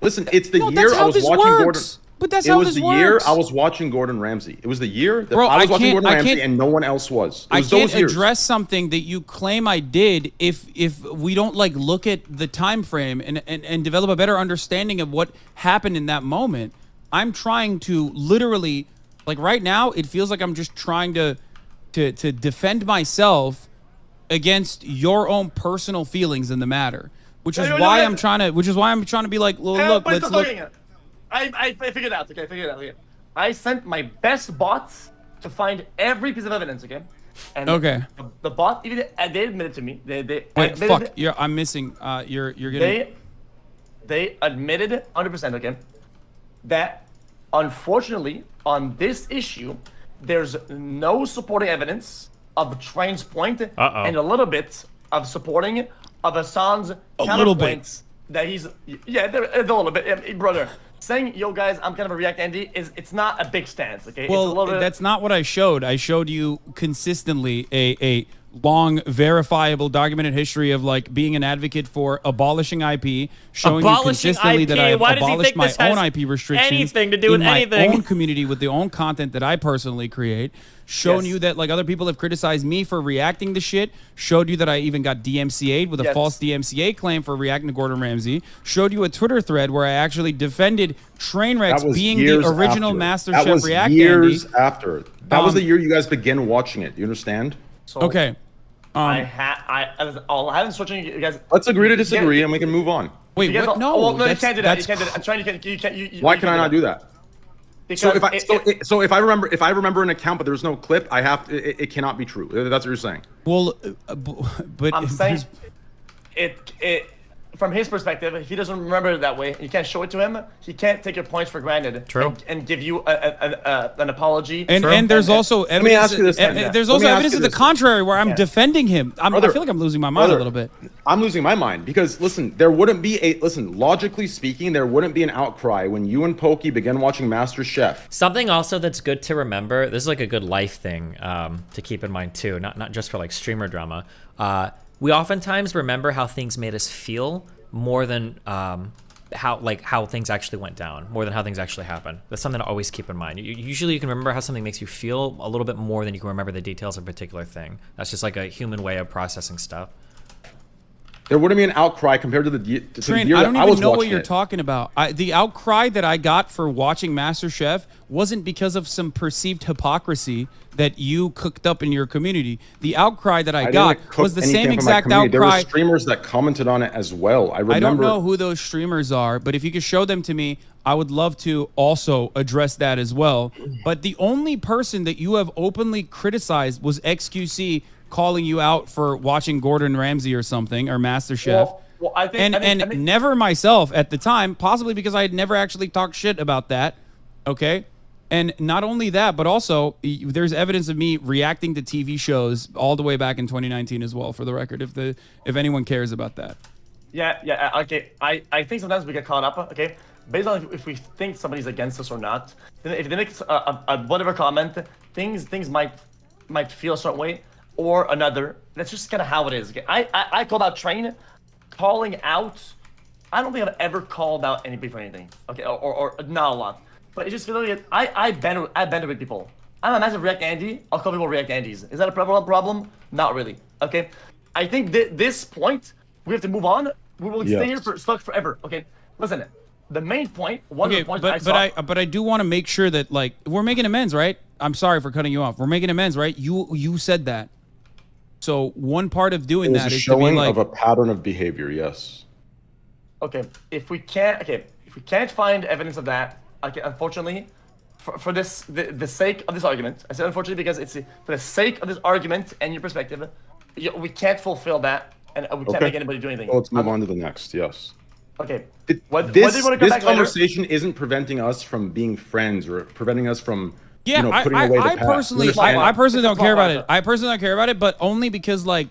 Listen, it's the year I was watching Gordon. But that's how this works. It was the year I was watching Gordon Ramsay. It was the year that I was watching Gordon Ramsay and no one else was. It was I can't those years. address something that you claim I did if we don't like look at the time frame and develop a better understanding of what happened in that moment. I'm trying to literally Like right now, it feels like I'm just trying to defend myself against your own personal feelings in the matter, which is why I'm trying to be like, well, look, let's look. I figured it out. Okay, I figured it out. Okay. I sent my best bots to find every piece of evidence. Okay. And the bot even they admitted to me. Wait, fuck. I'm missing. You're gonna. They admitted 100%. Okay. That unfortunately on this issue, there's no supporting evidence of Train's point and a little bit of supporting of Hassan's counterpoints that he's a little bit, brother. Saying, yo guys, I'm kind of a React Andy it's not a big stance, okay? Well, that's not what I showed. I showed you consistently a long, verifiable, documented history of like being an advocate for abolishing IP, showing you consistently that I have abolished my own IP restrictions anything to do with my own community with the own content that I personally create. Shown you that like other people have criticized me for reacting to shit. Showed you that I even got DMCA'd with a false DMCA claim for reacting to Gordon Ramsay. Showed you a Twitter thread where I actually defended Trainwrecks being the original Master Chef React Andy. Years after. That was the year you guys began watching it. You understand? So okay. I haven't switching you guys. Let's agree to disagree and we can move on. Wait, what? No, you can't do that. You can't do that. I'm trying to. Why can I not do that? So if I remember an account but there's no clip, it cannot be true. That's what you're saying. Well, but I'm saying it from his perspective, if he doesn't remember it that way, you can't show it to him. He can't take your points for granted. True. And give you an apology. And there's also evidence. There's also evidence to the contrary where I'm defending him. I feel like I'm losing my mind a little bit. I'm losing my mind because listen, logically speaking, there wouldn't be an outcry when you and Pokey began watching Master Chef. Something also that's good to remember. This is like a good life thing to keep in mind too, not just for like streamer drama. We oftentimes remember how things made us feel more than how things actually went down, more than how things actually happened. That's something to always keep in mind. Usually you can remember how something makes you feel a little bit more than you can remember the details of a particular thing. That's just like a human way of processing stuff. There wouldn't be an outcry compared to the year Train, I don't even know what you're talking about. The outcry that I got for watching Master Chef wasn't because of some perceived hypocrisy that you cooked up in your community. The outcry that I got was the same exact outcry. There were streamers that commented on it as well. I remember. I don't know who those streamers are, but if you could show them to me, I would love to also address that as well. But the only person that you have openly criticized was XQC calling you out for watching Gordon Ramsay or something, or Master Chef. Well, I think, never myself at the time, possibly because I had never actually talked shit about that. Okay. And not only that, but also there's evidence of me reacting to TV shows all the way back in 2019 as well, for the record, if anyone cares about that. Yeah, okay. I think sometimes we get caught up, okay? Based on if we think somebody's against us or not. If they make a whatever comment, things might feel a certain way or another. That's just kind of how it is. Okay? I called out Train, calling out. I don't think I've ever called out anybody for anything. Okay, or not a lot. But it's just feeling like I bend with people. I'm a massive React Andy. I'll call people React Andys. Is that a problem? Not really. Okay. I think this point we have to move on. We will stay here stuck forever. Okay. Listen, the main point. One of the points but I do want to make sure that like we're making amends, right? I'm sorry for cutting you off. We're making amends, right? You said that. So one part of doing that is showing to be like, of a pattern of behavior. Yes. Okay. If we can't find evidence of that. Okay, unfortunately, for the sake of this argument, I said unfortunately because it's for the sake of this argument and your perspective, we can't fulfill that, and we can't make anybody do anything. Well, let's move on to the next. Yes. Okay. This conversation isn't preventing us from being friends or preventing us from putting away the past. I personally don't care about it. I personally don't care about it, but only because like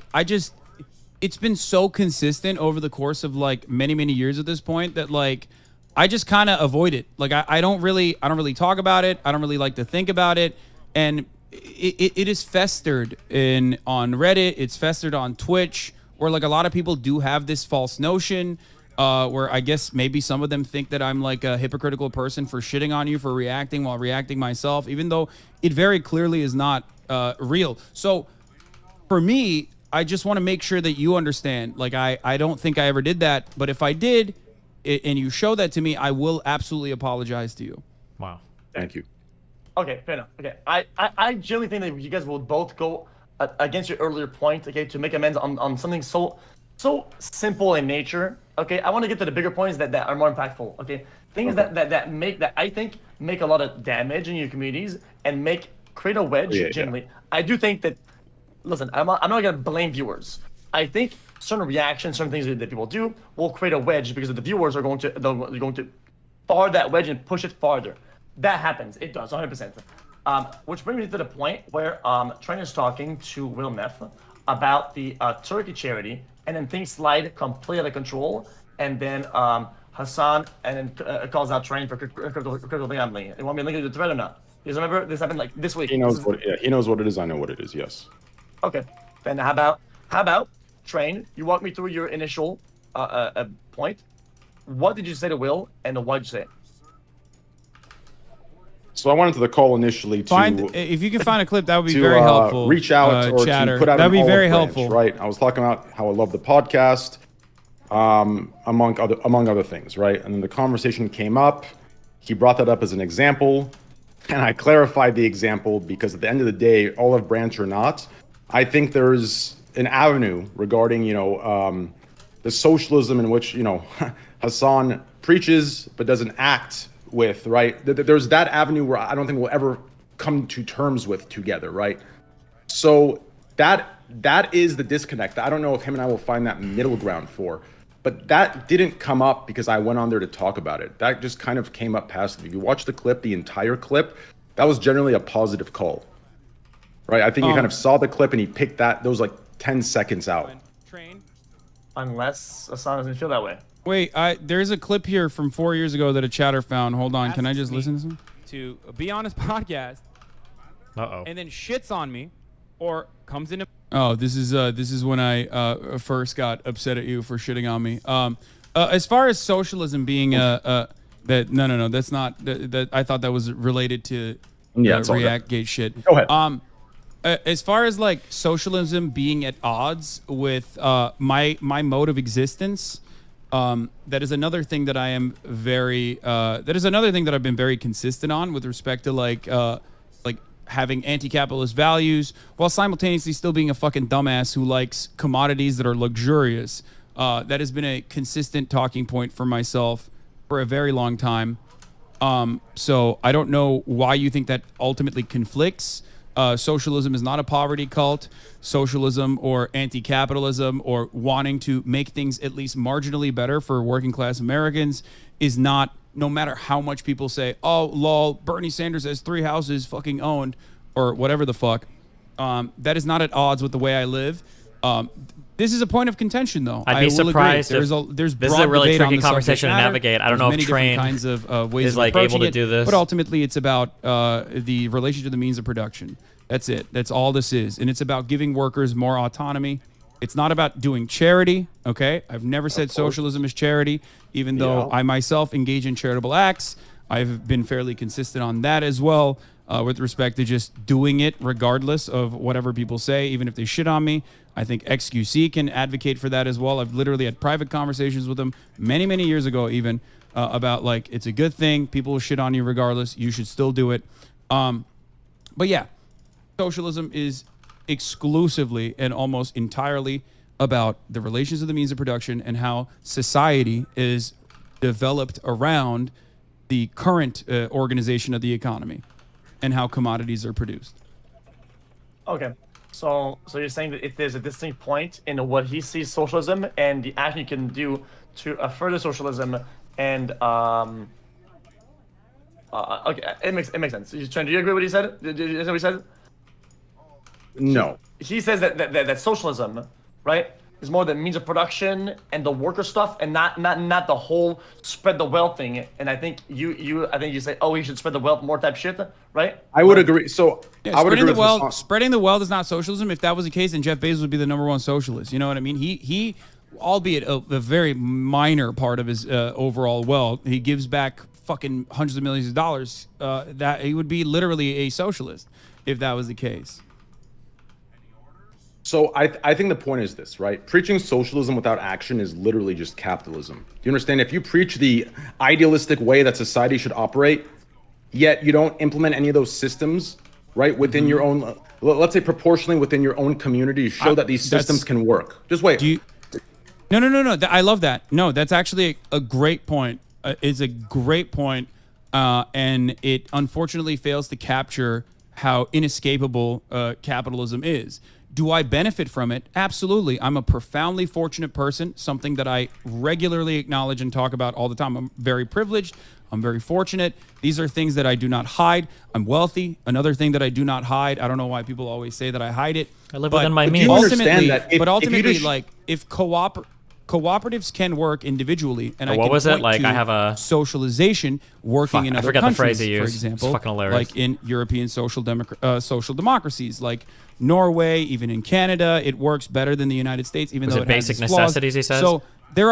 it's been so consistent over the course of like many years at this point that like. I just kind of avoid it. Like I don't really talk about it. I don't really like to think about it. And it is festered on Reddit. It's festered on Twitch, where like a lot of people do have this false notion, where I guess maybe some of them think that I'm like a hypocritical person for shitting on you for reacting while reacting myself, even though it very clearly is not real. So for me, I just want to make sure that you understand. Like I don't think I ever did that, but if I did, and you show that to me, I will absolutely apologize to you. Wow. Thank you. Okay, fair enough. Okay, I genuinely think that you guys will both go against your earlier point, okay, to make amends on something so simple in nature. Okay, I want to get to the bigger points that are more impactful. Okay, things that I think make a lot of damage in your communities and create a wedge. Generally, I do think that. Listen, I'm not gonna blame viewers. I think certain reactions, certain things that people do will create a wedge because the viewers are going to bar that wedge and push it farther. That happens. It does, 100%. Which brings me to the point where Train is talking to Will Neff about the Turkey charity, and then things slide completely out of control, and then Hassan and then calls out Train for critical gambling. You want me to link it to the thread or not? Because remember, this happened like this week. He knows he knows what it is. I know what it is. Yes. Okay. Then how about Train? You walk me through your initial point. What did you say to Will, and what did you say? So I went into the call initially to if you can find a clip, that would be very helpful. Reach out or chatter. to put out That'd an be very olive branch, helpful. right? I was talking about how I love the podcast, among other things, right? And then the conversation came up. He brought that up as an example, and I clarified the example because at the end of the day, olive branch or not, I think there's an avenue regarding the socialism in which Hassan preaches but doesn't act with, right? There's that avenue where I don't think we'll ever come to terms with together, right? So that is the disconnect. I don't know if him and I will find that middle ground for, but that didn't come up because I went on there to talk about it. That just kind of came up passively. If you watch the clip, the entire clip, that was generally a positive call, right? I think he kind of saw the clip and he picked those like 10 seconds out. Unless Hassan doesn't feel that way. Wait, there's a clip here from 4 years ago that a chatter found. Hold on, can I just listen to some? To Be Honest podcast. And then shits on me, or comes into. Oh, this is when I first got upset at you for shitting on me. As far as socialism being no, that's not that. I thought that was related to Reactgate shit. Go ahead. As far as like socialism being at odds with my mode of existence. That is another thing that I am very. That is another thing that I've been very consistent on with respect to like having anti-capitalist values while simultaneously still being a fucking dumbass who likes commodities that are luxurious. That has been a consistent talking point for myself for a very long time. So I don't know why you think that ultimately conflicts. Socialism is not a poverty cult. Socialism or anti-capitalism or wanting to make things at least marginally better for working class Americans is not, no matter how much people say, oh, lol, Bernie Sanders has 3 houses fucking owned or whatever the fuck. That is not at odds with the way I live. This is a point of contention, though. I'd be surprised if there's this is a really tricky conversation to navigate. I don't know if Train kinds of ways is like able to do this, but ultimately it's about the relation to the means of production. That's it. That's all this is, and it's about giving workers more autonomy. It's not about doing charity. Okay, I've never said socialism is charity, even though I myself engage in charitable acts. I've been fairly consistent on that as well, with respect to just doing it regardless of whatever people say, even if they shit on me. I think EkSOHCXicjc can advocate for that as well. I've literally had private conversations with them many years ago even about like, it's a good thing. People will shit on you regardless. You should still do it. But yeah, socialism is exclusively and almost entirely about the relations of the means of production and how society is developed around the current organization of the economy and how commodities are produced. Okay. So you're saying that if there's a distinct point in what he sees socialism and the action you can do to further socialism, and okay, it makes sense. Do you agree with what he said? Is that what he said? No. He says that socialism, right, is more the means of production and the worker stuff, and not the whole spread the wealth thing. And I think you say, oh, he should spread the wealth more type shit, right? I would agree. So yeah, I would agree with spreading the wealth is not socialism. If that was the case, then Jeff Bezos would be the #1 socialist. You know what I mean? He albeit a very minor part of his overall wealth, he gives back fucking hundreds of millions of dollars. That he would be literally a socialist if that was the case. So I think the point is this, right? Preaching socialism without action is literally just capitalism. Do you understand? If you preach the idealistic way that society should operate, yet you don't implement any of those systems, right, within your own, let's say proportionally within your own community to show that these systems can work. Just wait. No. I love that. No, that's actually a great point. It's a great point, and it unfortunately fails to capture how inescapable capitalism is. Do I benefit from it? Absolutely. I'm a profoundly fortunate person, something that I regularly acknowledge and talk about all the time. I'm very privileged. I'm very fortunate. These are things that I do not hide. I'm wealthy. Another thing that I do not hide. I don't know why people always say that I hide it. I live within my means. If cooperatives can work individually, and what was it like? I have a socialization working in other countries, the phrase you for used. example, it's fucking hilarious. like in European social democracies, like Norway, even in Canada, it works better than the United States, even though it has its flaws. necessities, he says? So there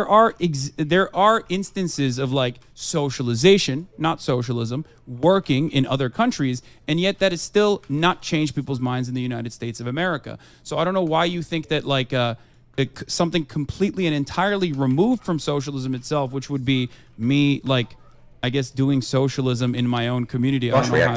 are instances of like socialization, not socialism, working in other countries, and yet that has still not changed people's minds in the United States of America. So I don't know why you think that like something completely and entirely removed from socialism itself, which would be me, like, I guess, doing socialism in my own community. I don't know how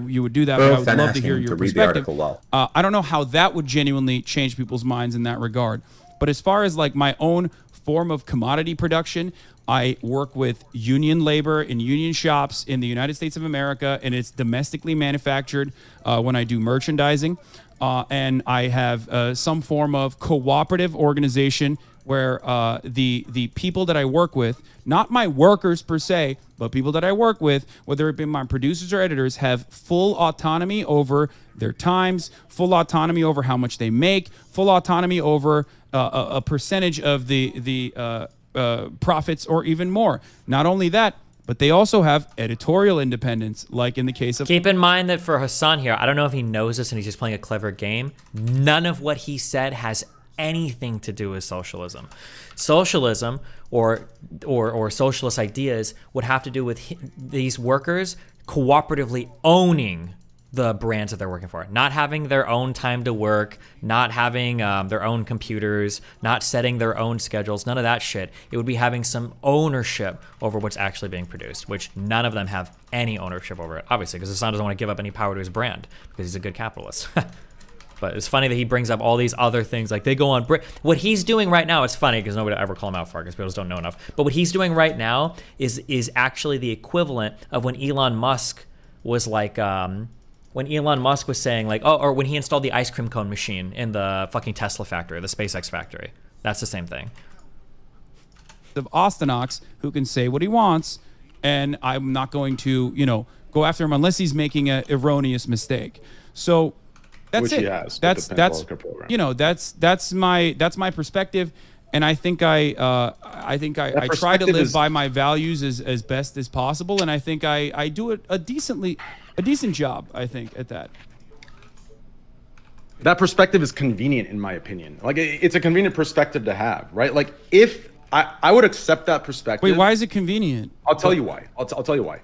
you would do that, but I would love to hear your perspective. I don't know how that would genuinely change people's minds in that regard. But as far as like my own form of commodity production, I work with union labor in union shops in the United States of America, and it's domestically manufactured when I do merchandising. And I have some form of cooperative organization where the people that I work with, not my workers per se, but people that I work with, whether it be my producers or editors, have full autonomy over their times, full autonomy over how much they make, full autonomy over a percentage of the profits or even more. Not only that, but they also have editorial independence, like in the case of... Keep in mind that for Hassan here, I don't know if he knows this and he's just playing a clever game. None of what he said has anything to do with socialism. Socialism or socialist ideas would have to do with these workers cooperatively owning the brands that they're working for, not having their own time to work, not having their own computers, not setting their own schedules, none of that shit. It would be having some ownership over what's actually being produced, which none of them have any ownership over it, obviously, because Hassan doesn't want to give up any power to his brand because he's a good capitalist. But it's funny that he brings up all these other things, like they go on. What he's doing right now, it's funny because nobody will ever call him out for it because people just don't know enough. But what he's doing right now is actually the equivalent of when Elon Musk was like, when Elon Musk was saying like, or when he installed the ice cream cone machine in the fucking Tesla factory, the SpaceX factory. That's the same thing. Of EkSOHCXicjc, who can say what he wants, and I'm not going to, go after him unless he's making an erroneous mistake. So that's Which it. He has, that's my perspective, and I think I try to live by my values as best as possible, and I think I do a decent job, I think, at that. That perspective is convenient, in my opinion. Like, it's a convenient perspective to have, right? Like, if I would accept that perspective. Wait, why is it convenient? I'll tell you why. I'll tell you why.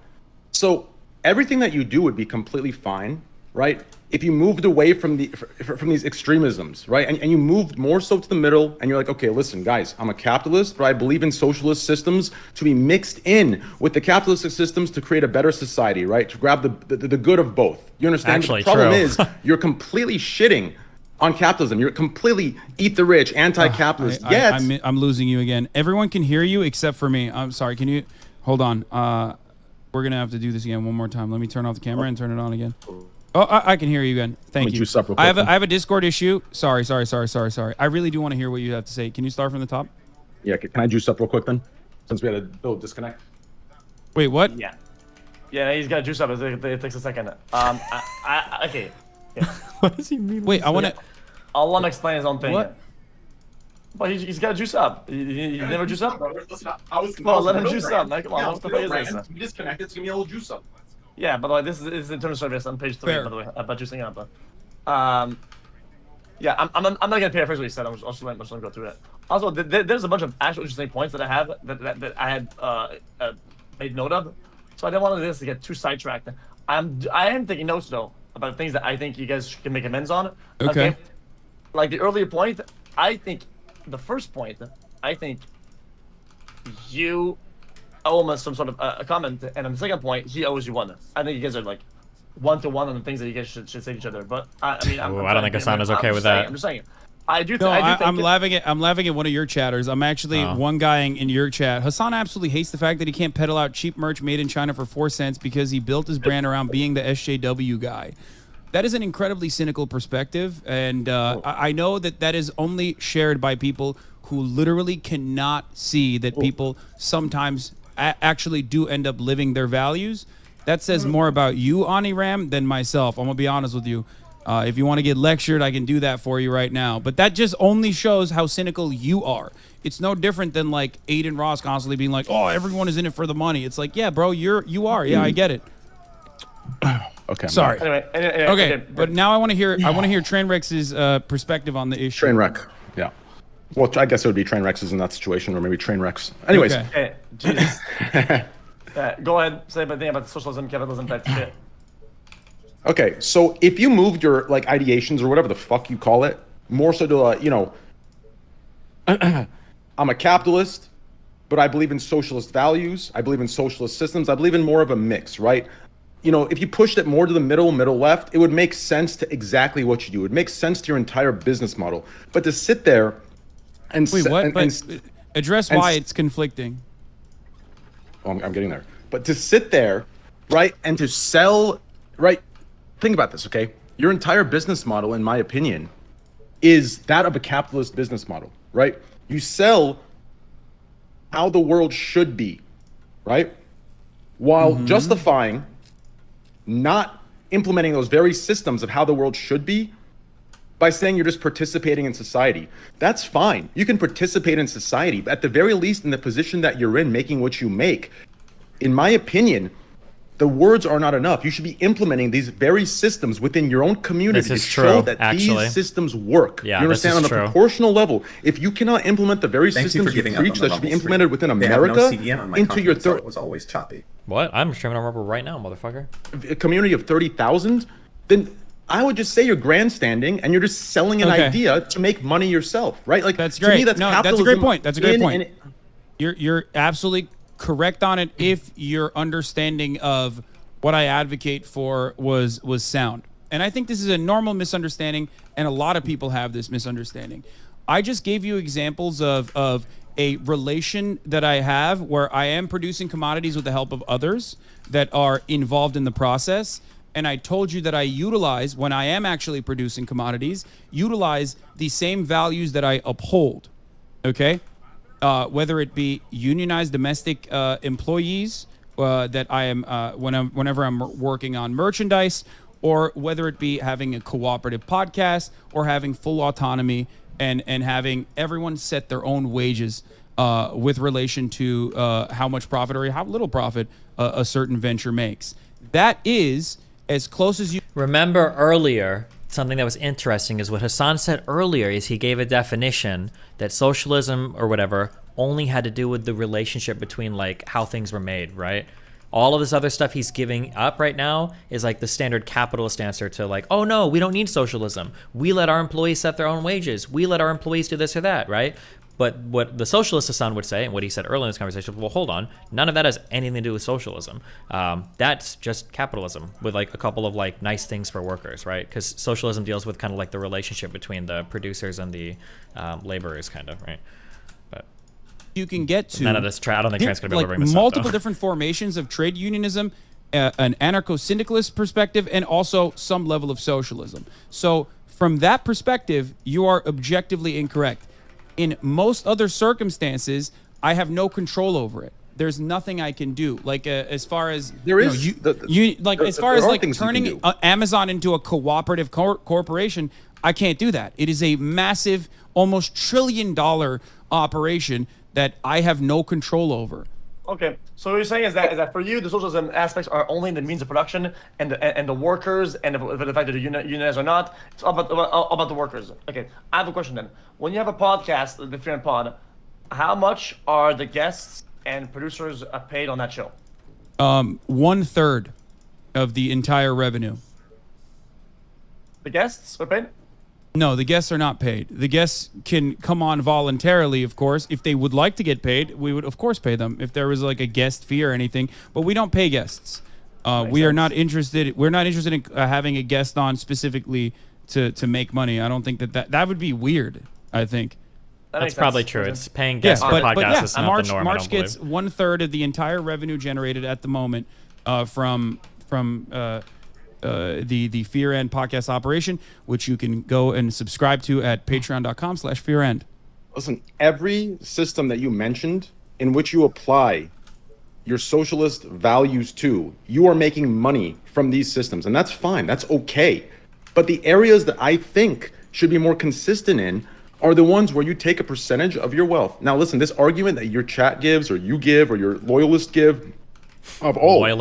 So everything that you do would be completely fine, right? If you moved away from these extremisms, right? And you moved more so to the middle, and you're like, okay, listen, guys, I'm a capitalist, but I believe in socialist systems to be mixed in with the capitalistic systems to create a better society, right? To grab the good of both. You understand? Actually, the problem true. is you're completely shitting on capitalism. You're completely eat the rich, anti-capitalist. I'm losing you again. Everyone can hear you except for me. I'm sorry. Can you hold on? We're gonna have to do this again one more time. Let me turn off the camera and turn it on again. Oh, I can hear you again. Thank you. I have a Discord issue. Sorry. I really do want to hear what you have to say. Can you start from the top? Yeah. Can I juice up real quick then? Since we had a little disconnect. Wait, what? Yeah. Yeah, he's got to juice up. It takes a second. Okay. Yeah. What does he mean? Wait, I want to. I'll let him explain his own thing. What? But he's got to juice up. You never juice up? Let him juice up. Come on, what the fuck is this? We disconnected. It's gonna be a little juice up. Yeah, by the way, this is internal service on page 3, by the way, about juicing up. Yeah, I'm not gonna paraphrase what he said. I'm just gonna go through that. Also, there's a bunch of actual interesting points that I have that I had made note of. So I didn't want this to get too sidetracked. I am taking notes though about things that I think you guys can make amends on. Okay. Like the earlier point, I think the first point, I think you almost some sort of a comment. And on the second point, he owes you one. I think you guys are like 1-to-1 on the things that you guys should say to each other. But I mean, I don't think Hassan is okay with that. I'm just saying. I do. No, I do think I'm laughing at one of your chatters. I'm actually one guy in your chat. Hassan absolutely hates the fact that he can't peddle out cheap merch made in China for 4 cents because he built his brand around being the SJW guy. That is an incredibly cynical perspective, and I know that is only shared by people who literally cannot see that people sometimes actually do end up living their values. That says more about you, Aniram, than myself. I'm gonna be honest with you. If you want to get lectured, I can do that for you right now. But that just only shows how cynical you are. It's no different than like Aiden Ross constantly being like, "Oh, everyone is in it for the money." It's like, yeah, bro, you are. Yeah, I get it. Okay. Sorry. Anyway, okay, but now I want to hear Trainwreck's perspective on the issue. Trainwreck. Yeah. Well, I guess it would be Trainwreck's in that situation, or maybe Trainwrecks. Anyways. Okay. Jesus. Go ahead. Say a thing about socialism, capitalism type shit. Okay, so if you moved your like ideations or whatever the fuck you call it, more so to I'm a capitalist, but I believe in socialist values. I believe in socialist systems. I believe in more of a mix, right? If you pushed it more to the middle left, it would make sense to exactly what you do. It would make sense to your entire business model. But to sit there and wait, what? Address why it's conflicting. Oh, I'm getting there. But to sit there, right, and to sell, right? Think about this, okay? Your entire business model, in my opinion, is that of a capitalist business model, right? You sell how the world should be, right? While justifying not implementing those very systems of how the world should be by saying you're just participating in society. That's fine. You can participate in society, but at the very least in the position that you're in, making what you make, in my opinion, the words are not enough. You should be implementing these very systems within your own community to show that these systems work. Yeah, you understand on a proportional level. If you cannot implement the very systems you preach that should be implemented within America into your it was always choppy. What? I'm streaming on Rumble right now, motherfucker. A community of 30,000, then I would just say you're grandstanding and you're just selling an idea to make money yourself, right? Like that's great. To me, that's capitalism. That's a great point. That's a great point. You're absolutely correct on it if your understanding of what I advocate for was sound. And I think this is a normal misunderstanding, and a lot of people have this misunderstanding. I just gave you examples of a relation that I have where I am producing commodities with the help of others that are involved in the process. And I told you that I utilize, when I am actually producing commodities, utilize the same values that I uphold, okay? Whether it be unionized domestic employees that I am whenever I'm working on merchandise, or whether it be having a cooperative podcast or having full autonomy and having everyone set their own wages with relation to how much profit or how little profit a certain venture makes. That is as close as you remember earlier. Something that was interesting is what Hassan said earlier is he gave a definition that socialism or whatever only had to do with the relationship between like how things were made, right? All of this other stuff he's giving up right now is like the standard capitalist answer to like, oh no, we don't need socialism. We let our employees set their own wages. We let our employees do this or that, right? But what the socialist Hassan would say, and what he said earlier in this conversation, well, hold on, none of that has anything to do with socialism. That's just capitalism with like a couple of like nice things for workers, right? Because socialism deals with kind of like the relationship between the producers and the laborers, kind of, right? But you can get to none of this. I don't think Trent's going to be able to bring this multiple up, different formations of trade unionism, an anarcho-syndicalist perspective, and also some level of socialism. So from that perspective, you are objectively incorrect. In most other circumstances, I have no control over it. There's nothing I can do. Like as far as as far as like turning Amazon into a cooperative corporation, I can't do that. It is a massive, almost $1 trillion operation that I have no control over. Okay, so what you're saying is that for you, the socialism aspects are only the means of production and the workers and the fact that they're unionized or not. It's all about the workers. Okay, I have a question then. When you have a podcast, the Freedom Pod, how much are the guests and producers paid on that show? 1/3 of the entire revenue. The guests are paid? No, the guests are not paid. The guests can come on voluntarily, of course. If they would like to get paid, we would, of course, pay them if there was like a guest fee or anything. But we don't pay guests. We are not interested. We're not interested in having a guest on specifically to make money. I don't think that would be weird. I think. That's probably true. It's paying guests for podcasts is not the norm. March gets 1/3 of the entire revenue generated at the moment from the Fear End podcast operation, which you can go and subscribe to at patreon.com/fearend. Listen, every system that you mentioned in which you apply your socialist values to, you are making money from these systems, and that's fine. That's okay. But the areas that I think should be more consistent in are the ones where you take a percentage of your wealth. Now, listen, this argument that your chat gives or you give or your loyalists give of,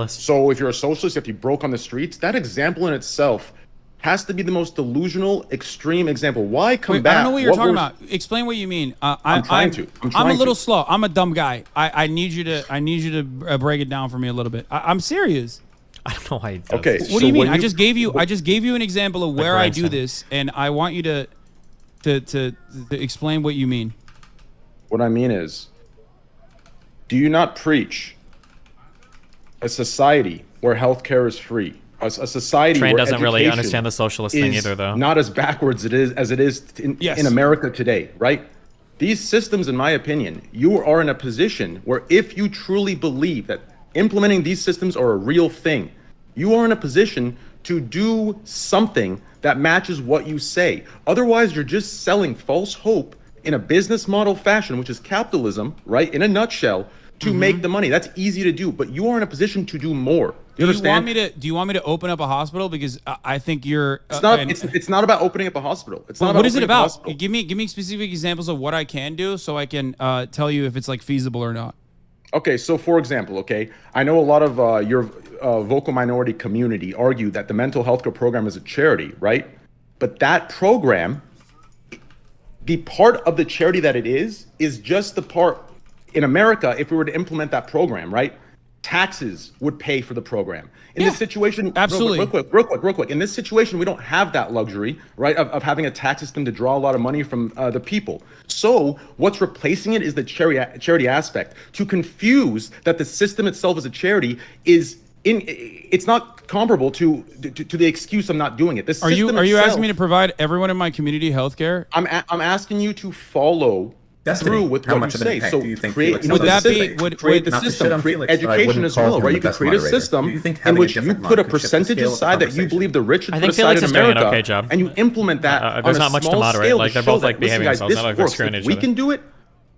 so if you're a socialist, if you broke on the streets, that example in itself has to be the most delusional, extreme example. Why combat? I don't know what you're talking about. Explain what you mean. I'm a little slow. I'm a dumb guy. I need you to break it down for me a little bit. I'm serious. I don't know why. Okay. What do you mean? I just gave you an example of where I do this, and I want you to explain what you mean. What I mean is, do you not preach a society where healthcare is free? A society Train where doesn't really education understand the socialist thing is either, though. Not as backwards as it is in America today, right? These systems, in my opinion, you are in a position where if you truly believe that implementing these systems are a real thing, you are in a position to do something that matches what you say. Otherwise, you're just selling false hope in a business model fashion, which is capitalism, right? In a nutshell, to make the money. That's easy to do, but you are in a position to do more. You understand? Do you want me to open up a hospital? Because I think you're. It's not about opening up a hospital. It's not. What is it about? Give me specific examples of what I can do, so I can tell you if it's like feasible or not. Okay, so for example, I know a lot of your vocal minority community argue that the mental health care program is a charity, right? But that program, the part of the charity that it is just the part. In America, if we were to implement that program, right, taxes would pay for the program. In this situation, absolutely. Real quick. In this situation, we don't have that luxury, right, of having a tax system to draw a lot of money from the people. So what's replacing it is the charity aspect. To confuse that the system itself as a charity it's not comparable to the excuse of not doing it. The system are you asking me to provide everyone in my community health care? I'm asking you to follow through with what you say. So create the system, create education as well, right? You can create a system in which you put a percentage aside that you believe the rich should put aside in America, and you implement that on a small scale. Like they're both like behaving themselves. Not like they're screwing each other. We can do it.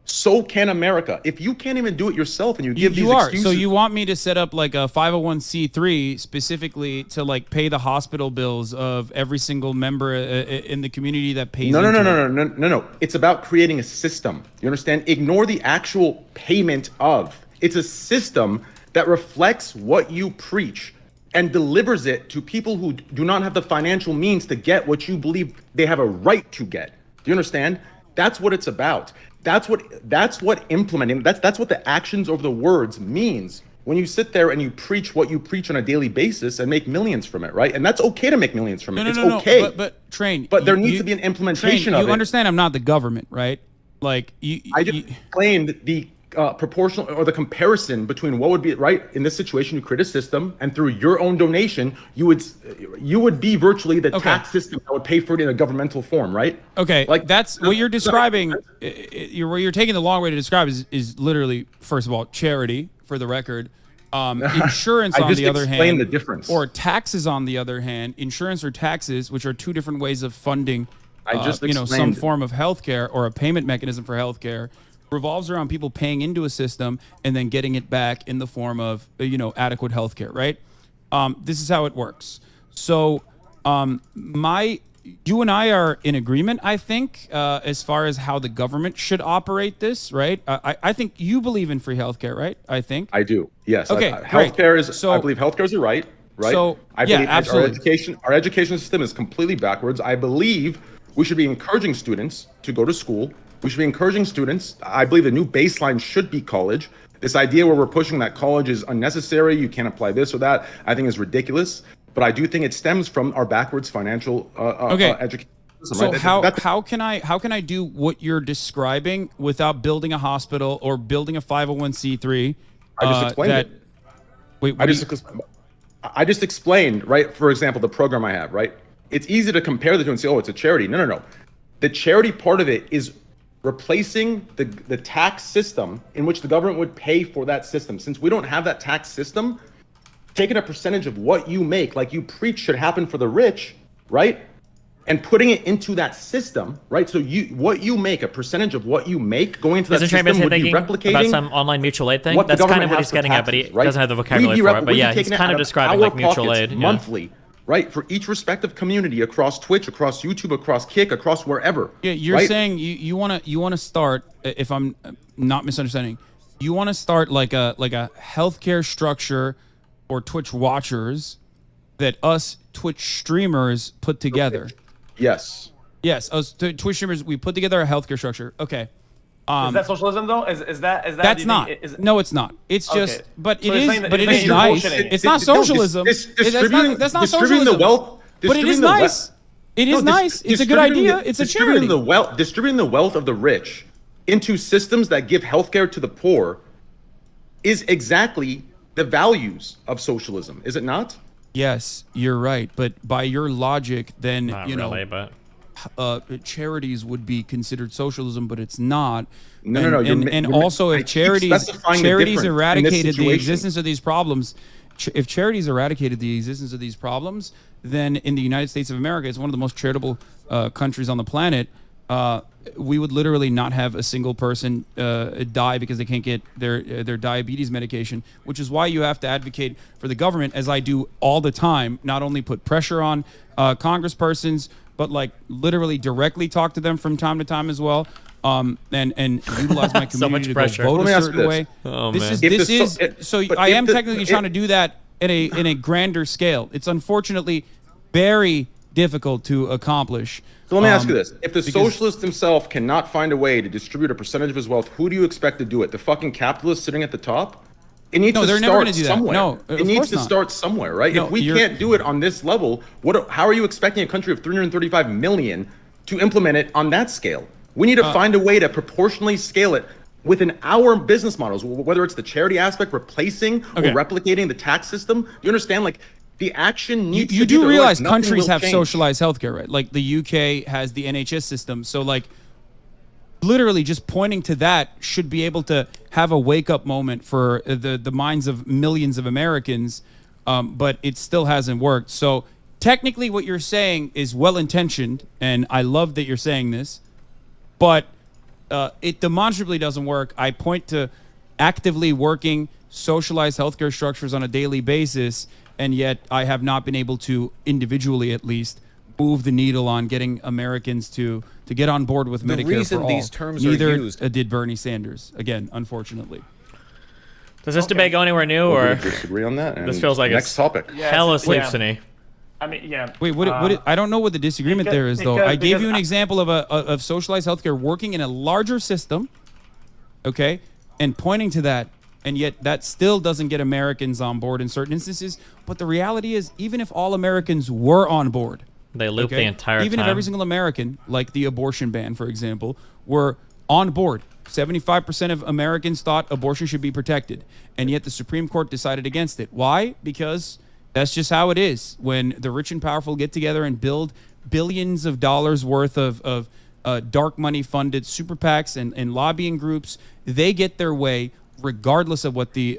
So can America. If you can't even do it yourself and you give these excuses. So you want me to set up like a 501c3 specifically to like pay the hospital bills of every single member in the community that pays? No. It's about creating a system. You understand? Ignore the actual payment of. It's a system that reflects what you preach and delivers it to people who do not have the financial means to get what you believe they have a right to get. Do you understand? That's what it's about. That's what implementing, that's what the actions over the words means when you sit there and you preach what you preach on a daily basis and make millions from it, right? And that's okay to make millions from it. It's okay. But Train. But there needs to be an implementation of it. You understand I'm not the government, right? Like I just explained the proportional or the comparison between what would be right in this situation. You create a system, and through your own donation, you would be virtually the tax system that would pay for it in a governmental form, right? Okay, like that's what you're describing. What you're taking the long way to describe is literally, first of all, charity. For the record, insurance on the other hand, the difference. Or taxes on the other hand. Insurance or taxes, which are two different ways of funding, some form of healthcare or a payment mechanism for healthcare. Revolves around people paying into a system and then getting it back in the form of adequate healthcare, right? This is how it works. So you and I are in agreement, I think, as far as how the government should operate this, right? I think you believe in free healthcare, right? I think I do. Yes. Okay. Healthcare is. So I believe healthcare is a right. Right. So I believe absolutely. Our education system is completely backwards. I believe we should be encouraging students to go to school. We should be encouraging students. I believe the new baseline should be college. This idea where we're pushing that college is unnecessary, you can't apply this or that, I think is ridiculous. But I do think it stems from our backwards financial education. So right? how can I do what you're describing without building a hospital or building a 501c3? I just explained it. Wait, I just explained, right? For example, the program I have, right? It's easy to compare the two and say, oh, it's a charity. No. The charity part of it is replacing the tax system in which the government would pay for that system. Since we don't have that tax system, taking a percentage of what you make, like you preach should happen for the rich, right? And putting it into that system, right? So what you make, a percentage of what you make going into that system would be replicating about some online mutual aid thing. That's kind of what he's getting at, but he doesn't have the vocabulary for it. But yeah, he's kind of describing like mutual aid monthly, right? For each respective community across Twitch, across YouTube, across Kick, across wherever. Yeah, you're saying you want to start. If I'm not misunderstanding, you want to start like a healthcare structure or Twitch watchers that us Twitch streamers put together. Yes. Yes, us Twitch streamers, we put together a healthcare structure. Okay. Is that socialism though? Is that? That's not. No, it's not. It's just, but it is. But it is nice. It's not socialism. That's not socialism. But it is nice. It is nice. It's a good idea. It's a charity. Distributing the wealth of the rich into systems that give healthcare to the poor is exactly the values of socialism, is it not? Yes, you're right. But by your logic, then not really, but charities would be considered socialism, but it's not. No. And also, if charities eradicated the existence of these problems, if charities eradicated the existence of these problems, then in the United States of America, it's one of the most charitable countries on the planet. We would literally not have a single person die because they can't get their diabetes medication, which is why you have to advocate for the government, as I do all the time, not only put pressure on congresspersons, but like literally directly talk to them from time to time as well, and utilize my community to go vote a certain way. I am technically trying to do that in a grander scale. It's unfortunately very difficult to accomplish. So let me ask you this. If the socialist himself cannot find a way to distribute a percentage of his wealth, who do you expect to do it? The fucking capitalist sitting at the top? It needs to start somewhere. No, it needs to start somewhere, right? If we can't do it on this level, how are you expecting a country of 335 million to implement it on that scale? We need to find a way to proportionally scale it within our business models, whether it's the charity aspect, replacing or replicating the tax system. You understand? Like, the action needs to be do there, realize like, countries have socialized healthcare, right? Like the UK has the NHS system. So like literally just pointing to that should be able to have a wake up moment for the minds of millions of Americans. But it still hasn't worked. So technically what you're saying is well intentioned. And I love that you're saying this, but it demonstrably doesn't work. I point to actively working socialized healthcare structures on a daily basis, and yet I have not been able to, individually at least, move the needle on getting Americans to get on board with Medicare for all. The reason these terms Neither are used... did Bernie Sanders, again, unfortunately. Does this debate go anywhere new, or disagree on that? This feels like next topic. Hella sleepsony. I mean, yeah. Wait, what? I don't know what the disagreement there is, though. I gave you an example of socialized healthcare working in a larger system, okay, and pointing to that. And yet that still doesn't get Americans on board in certain instances. But the reality is, even if all Americans were on board, they loop the entire time. Even if every single American, like the abortion ban, for example, were on board, 75% of Americans thought abortion should be protected. And yet the Supreme Court decided against it. Why? Because that's just how it is. When the rich and powerful get together and build billions of dollars worth of dark money funded super PACs and lobbying groups, they get their way regardless of what the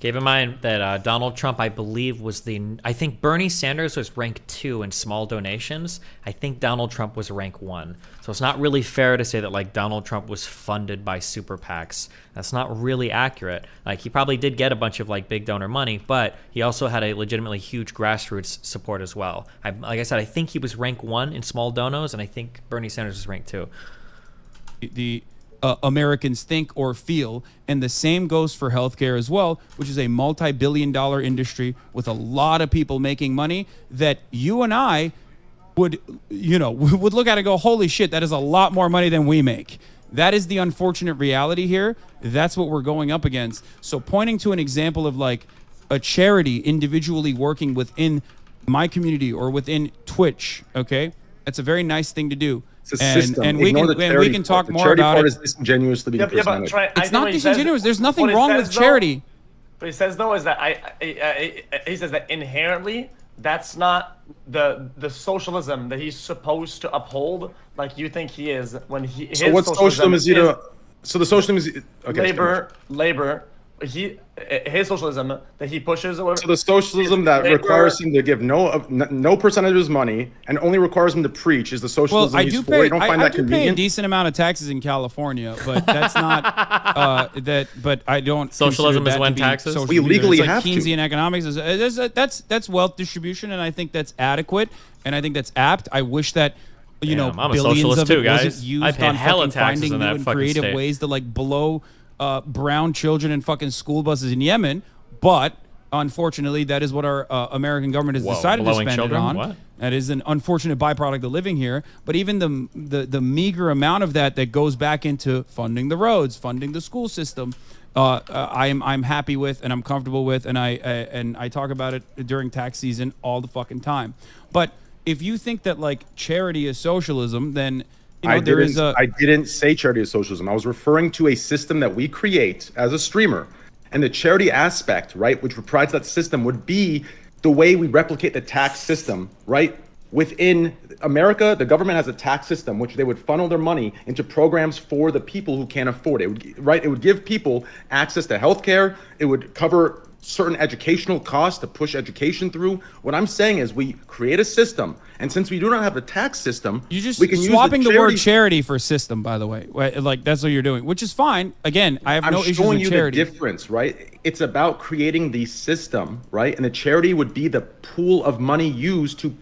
keep in mind that Donald Trump, I believe, I think Bernie Sanders was rank 2 in small donations. I think Donald Trump was rank 1. So it's not really fair to say that like Donald Trump was funded by super PACs. That's not really accurate. Like, he probably did get a bunch of like big donor money, but he also had a legitimately huge grassroots support as well. Like I said, I think he was rank 1 in small donos, and I think Bernie Sanders was rank 2. Americans think or feel, and the same goes for healthcare as well, which is a multi-billion-dollar industry with a lot of people making money that you and I would look at and go, holy shit, that is a lot more money than we make. That is the unfortunate reality here. That's what we're going up against. So pointing to an example of like a charity individually working within my community or within Twitch, okay, That's a very nice thing to do. It's a system. And we can talk more about it. The charity part is disingenuously being presented. It's not disingenuous. There's nothing wrong with charity. What he says though is that he says that inherently that's not the socialism that he's supposed to uphold, like you think he is when he. So what socialism is he to? So the socialism is okay. Labor. His socialism that he pushes. So the socialism that requires him to give no percentage of his money and only requires him to preach is the socialism well, he's for. You don't find that convenient? I do pay a decent amount of taxes in California, but that's not that. But I don't. Socialism is when taxes. We legally have Keynesian economics. That's wealth distribution, and I think that's adequate, and I think that's apt. I wish that. I'm a billions socialist of it too, guys. wasn't used I pay on hella fucking taxes finding in new that and fucking creative state. ways to blow brown children in fucking school buses in Yemen. But unfortunately, that is what our American government has decided to spend it on. What? That is an unfortunate byproduct of living here. But even the meager amount of that goes back into funding the roads, funding the school system, I'm happy with and I'm comfortable with, and I talk about it during tax season all the fucking time. But if you think that charity is socialism, then I didn't say charity is socialism. I was referring to a system that we create as a streamer, and the charity aspect, right, which provides that system, would be the way we replicate the tax system, right? Within America, the government has a tax system which they would funnel their money into programs for the people who can't afford it. It would give people access to healthcare. It would cover certain educational costs to push education through. What I'm saying is we create a system, and since we do not have the tax system, you just we can swapping use the word charity for system, by the way. That's what you're doing, which is fine. Again, I have no issues with charity. I'm showing you the difference, right? It's about creating the system, right? And the charity would be the pool of money used to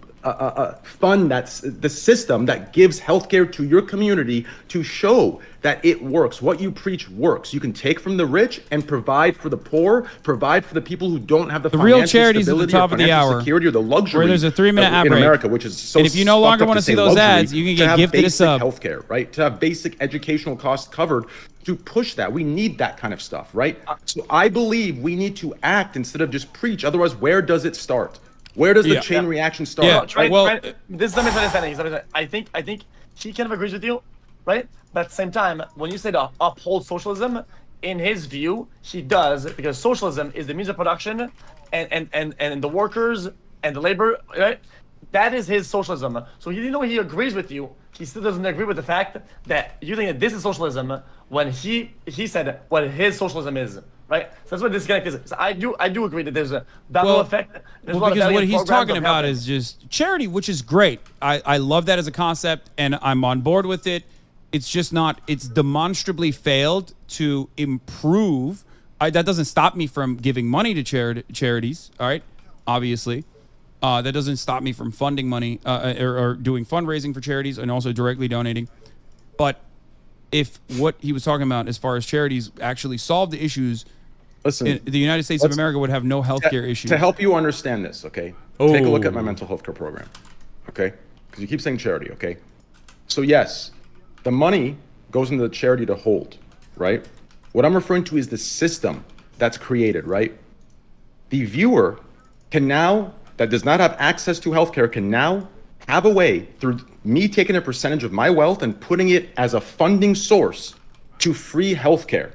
fund that's the system that gives healthcare to your community to show that it works. What you preach works. You can take from the rich and provide for the poor, provide for the people who don't have the real charities at the top of the hour, security or the luxury where there's a 3-minute ad in break. America, which is so. And if you no longer want to see those luxury, ads, you can get gifted a sub. Healthcare, right? To have basic educational costs covered. To push that, we need that kind of stuff, right? So I believe we need to act instead of just preach. Otherwise, where does it start? Where does the chain reaction start? This is a misunderstanding. I think he kind of agrees with you, right? But at the same time, when you say to uphold socialism, in his view, he does, because socialism is the means of production, and the workers and the labor, right? That is his socialism. So even though he agrees with you, he still doesn't agree with the fact that you think that this is socialism when he said what his socialism is. Right, so that's what this disconnect is. So I do agree that there's a domino effect. Because what he's talking about is just charity, which is great. I love that as a concept, and I'm on board with it. It's just not. It's demonstrably failed to improve. That doesn't stop me from giving money to charities. All right, obviously, that doesn't stop me from funding money or doing fundraising for charities and also directly donating. But if what he was talking about as far as charities actually solve the issues. Listen, the United States of America would have no healthcare issues. To help you understand this, okay? Take a look at my mental health care program, okay? Because you keep saying charity, okay? So yes, the money goes into the charity to hold, right? What I'm referring to is the system that's created, right? The viewer can now, that does not have access to healthcare, can now have a way through me taking a percentage of my wealth and putting it as a funding source to free healthcare.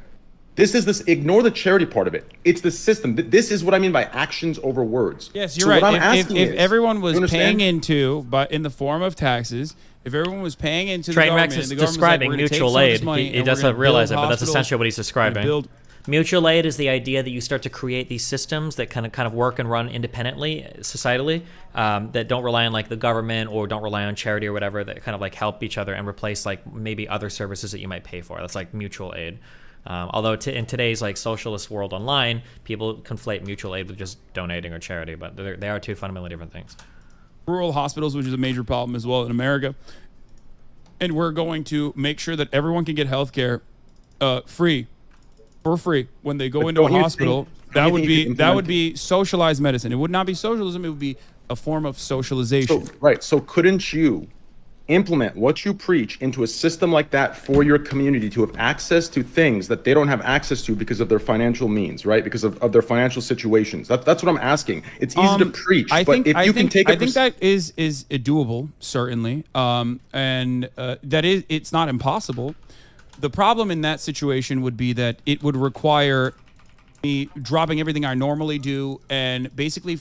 Ignore the charity part of it. It's the system. This is what I mean by actions over words. Yes, you're right. If everyone was paying into, but in the form of taxes, if everyone was paying into the government, is describing mutual aid. He doesn't realize it, but that's essentially what he's describing. Mutual aid is the idea that you start to create these systems that kind of work and run independently, societally, that don't rely on the government or don't rely on charity or whatever, that kind of help each other and replace maybe other services that you might pay for. That's like mutual aid. Although in today's socialist world online, people conflate mutual aid with just donating or charity, but they are two fundamentally different things. Rural hospitals, which is a major problem as well in America, and we're going to make sure that everyone can get health care for free when they go into a hospital. That would be socialized medicine. It would not be socialism. It would be a form of socialization. So couldn't you implement what you preach into a system like that for your community to have access to things that they don't have access to because of their financial means, right? Because of their financial situations. That's what I'm asking. It's easy to preach, but if you can take I think that is doable, certainly. It's not impossible. The problem in that situation would be that it would require me dropping everything I normally do and basically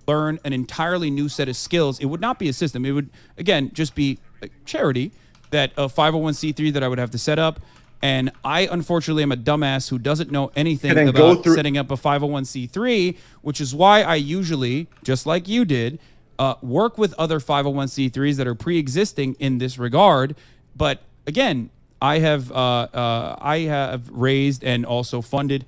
learn an entirely new set of skills. It would not be a system. It would, again, just be a charity, that a 501c3 that I would have to set up. And I, unfortunately, am a dumbass who doesn't know anything about setting up a 501c3, which is why I usually, just like you did, work with other 501c3s that are pre-existing in this regard. But again, I have raised and also funded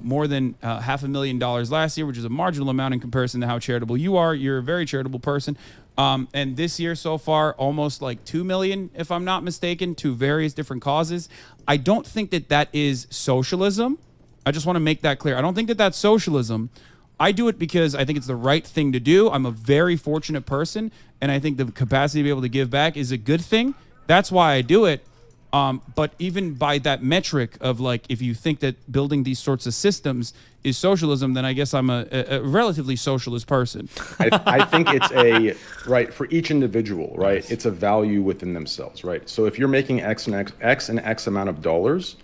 more than $500,000 last year, which is a marginal amount in comparison to how charitable you are. You're a very charitable person. And this year so far, almost like 2 million, if I'm not mistaken, to various different causes. I don't think that that is socialism. I just want to make that clear. I don't think that that's socialism. I do it because I think it's the right thing to do. I'm a very fortunate person, and I think the capacity to be able to give back is a good thing. That's why I do it. But even by that metric of like, if you think that building these sorts of systems is socialism, then I guess I'm a relatively socialist person. I think it's right, for each individual, right? It's a value within themselves, right? So if you're making X and X amount of dollars,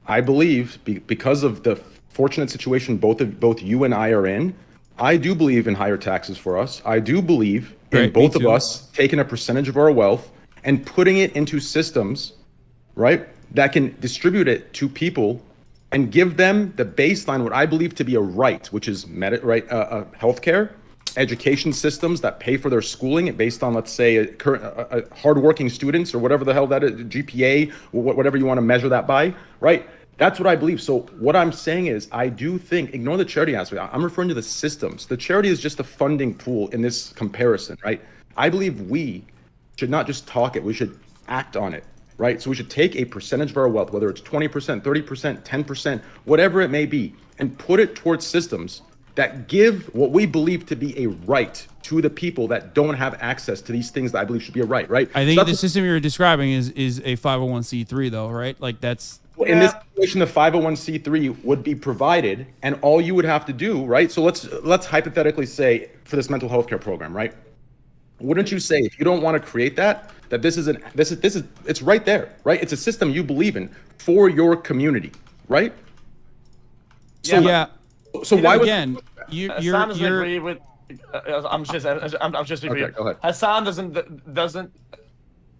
I believe because of the fortunate situation both you and I are in, I do believe in higher taxes for us. I do believe in both of us taking a percentage of our wealth and putting it into systems, right, that can distribute it to people and give them the baseline, what I believe to be a right, which is healthcare, education systems that pay for their schooling based on, let's say, a hardworking students or whatever the hell that is, GPA, whatever you want to measure that by, right? That's what I believe. So what I'm saying is, I do think, ignore the charity aspect. I'm referring to the systems. The charity is just a funding pool in this comparison, right? I believe we should not just talk it, we should act on it. Right? So we should take a percentage of our wealth, whether it's 20%, 30%, 10%, whatever it may be, and put it towards systems that give what we believe to be a right to the people that don't have access to these things that I believe should be a right, right? I think the system you're describing is a 501c3 though, right? Like that's... In this situation, the 501c3 would be provided, and all you would have to do, right? So let's hypothetically say for this mental health care program, right? Wouldn't you say, if you don't want to create that this is it's right there, right? It's a system you believe in for your community, right? So yeah. So why again? Hassan doesn't agree with. I'm just okay, go ahead. Hassan doesn't.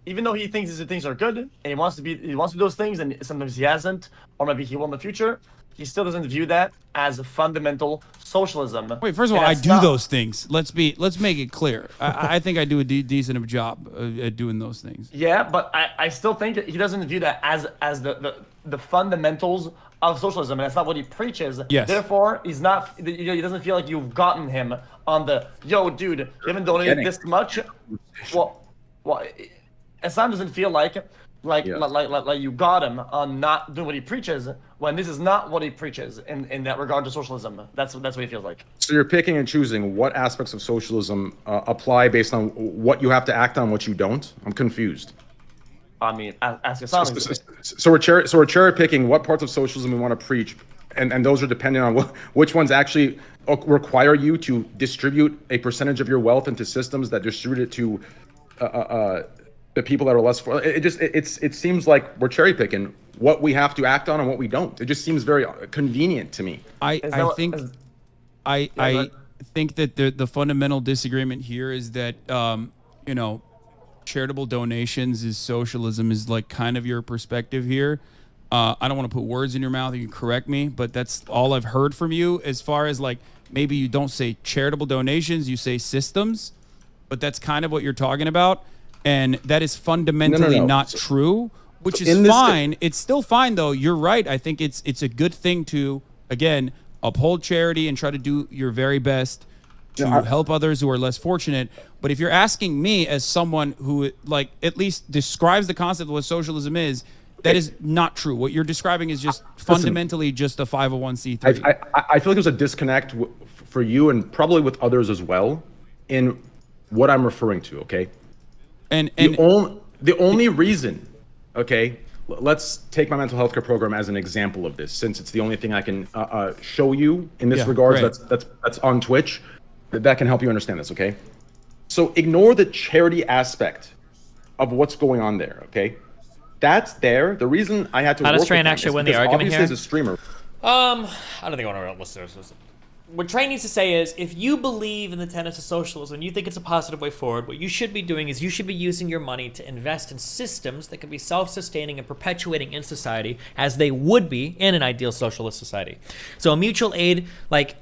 Even though he thinks these things are good and he wants to do those things, and sometimes he hasn't, or maybe he will in the future, he still doesn't view that as a fundamental socialism. Wait, first of all, I do those things. Let's make it clear. I think I do a decent of a job at doing those things. Yeah, but I still think he doesn't view that as the fundamentals of socialism, and that's not what he preaches. Yes. Therefore, he doesn't feel like you've gotten him on the dude, you haven't donated this much. Well, Hassan doesn't feel like you got him on not doing what he preaches, when this is not what he preaches in that regard to socialism. That's what he feels like. So you're picking and choosing what aspects of socialism apply based on what you have to act on, what you don't? I'm confused. I mean, ask Hassan. So we're cherry picking what parts of socialism we want to preach, and those are dependent on which ones actually require you to distribute a percentage of your wealth into systems that distribute it to the people that are less. It seems like we're cherry picking what we have to act on and what we don't. It just seems very convenient to me. I think that the fundamental disagreement here is that charitable donations is socialism, is like kind of your perspective here. I don't want to put words in your mouth. You can correct me, but that's all I've heard from you. As far as like, maybe you don't say charitable donations, you say systems, but that's kind of what you're talking about. And that is fundamentally not true, which is fine. It's still fine though. You're right. I think it's a good thing to, again, uphold charity and try to do your very best to help others who are less fortunate. But if you're asking me as someone who like at least describes the concept of what socialism is, that is not true. What you're describing is just fundamentally just a 501c3. I feel like there's a disconnect for you and probably with others as well in what I'm referring to. Okay. And The only reason, okay, let's take my mental health care program as an example of this, since it's the only thing I can show you in this regards. Right. That's on Twitch. That can help you understand this, okay? So ignore the charity aspect of what's going on there, okay? That's there. The reason I had to. How does work Train with them actually is win the because argument obviously here? as a streamer. I don't think I want to listen to this. What Train needs to say is, if you believe in the tenets of socialism and you think it's a positive way forward, what you should be doing is you should be using your money to invest in systems that can be self-sustaining and perpetuating in society as they would be in an ideal socialist society. So a mutual aid, like,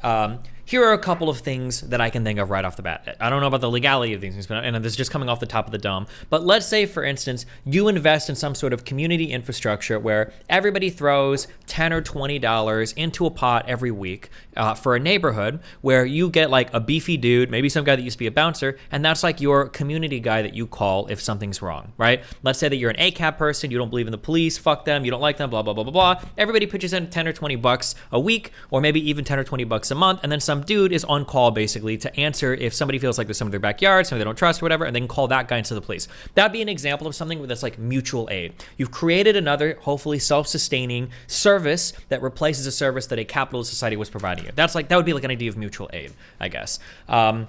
here are a couple of things that I can think of right off the bat. I don't know about the legality of these things, and this is just coming off the top of the dome. But let's say, for instance, you invest in some sort of community infrastructure where everybody throws $10 or $20 into a pot every week for a neighborhood where you get like a beefy dude, maybe some guy that used to be a bouncer, and that's like your community guy that you call if something's wrong, right? Let's say that you're an ACAB person, you don't believe in the police, fuck them, you don't like them, blah, blah, blah, blah, blah. Everybody pitches in 10 or 20 bucks a week, or maybe even 10 or 20 bucks a month, and then some dude is on call basically to answer if somebody feels like there's someone in their backyard, somebody they don't trust or whatever, and they can call that guy into the police. That'd be an example of something that's like mutual aid. You've created another, hopefully self-sustaining service that replaces a service that a capitalist society was providing you. That would be like an idea of mutual aid, I guess. Or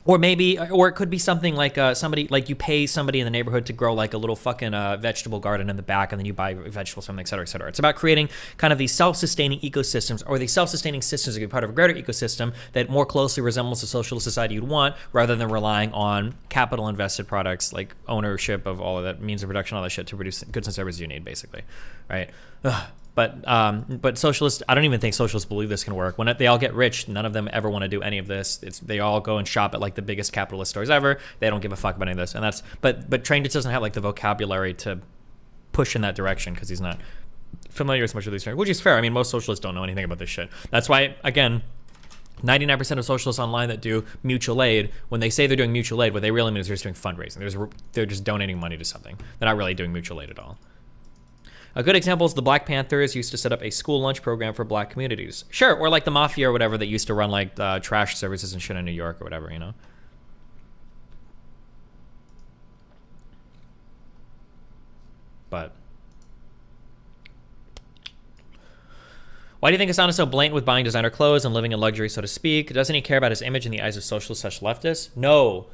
it could be something like somebody, like you pay somebody in the neighborhood to grow like a little fucking vegetable garden in the back, and then you buy vegetables from them, et cetera, et cetera. It's about creating kind of these self-sustaining ecosystems, or these self-sustaining systems that can be part of a greater ecosystem that more closely resembles the socialist society you'd want, rather than relying on capital invested products like ownership of all of that, means of production, all that shit to produce goods and services you need, basically, right? Ugh. But socialists, I don't even think socialists believe this can work. When they all get rich, none of them ever want to do any of this. They all go and shop at like the biggest capitalist stores ever. They don't give a fuck about any of this. And but Train just doesn't have like the vocabulary to push in that direction because he's not familiar as much with these things, which is fair. I mean, most socialists don't know anything about this shit. That's why, again, 99% of socialists online that do mutual aid, when they say they're doing mutual aid, what they really mean is they're just doing fundraising. They're just donating money to something. They're not really doing mutual aid at all. A good example is the Black Panthers used to set up a school lunch program for black communities. Sure, or like the Mafia or whatever that used to run like trash services and shit in New York or whatever, you know? But why do you think Hassan is so blatant with buying designer clothes and living in luxury, so to speak? Doesn't he care about his image in the eyes of socialists/leftists? No.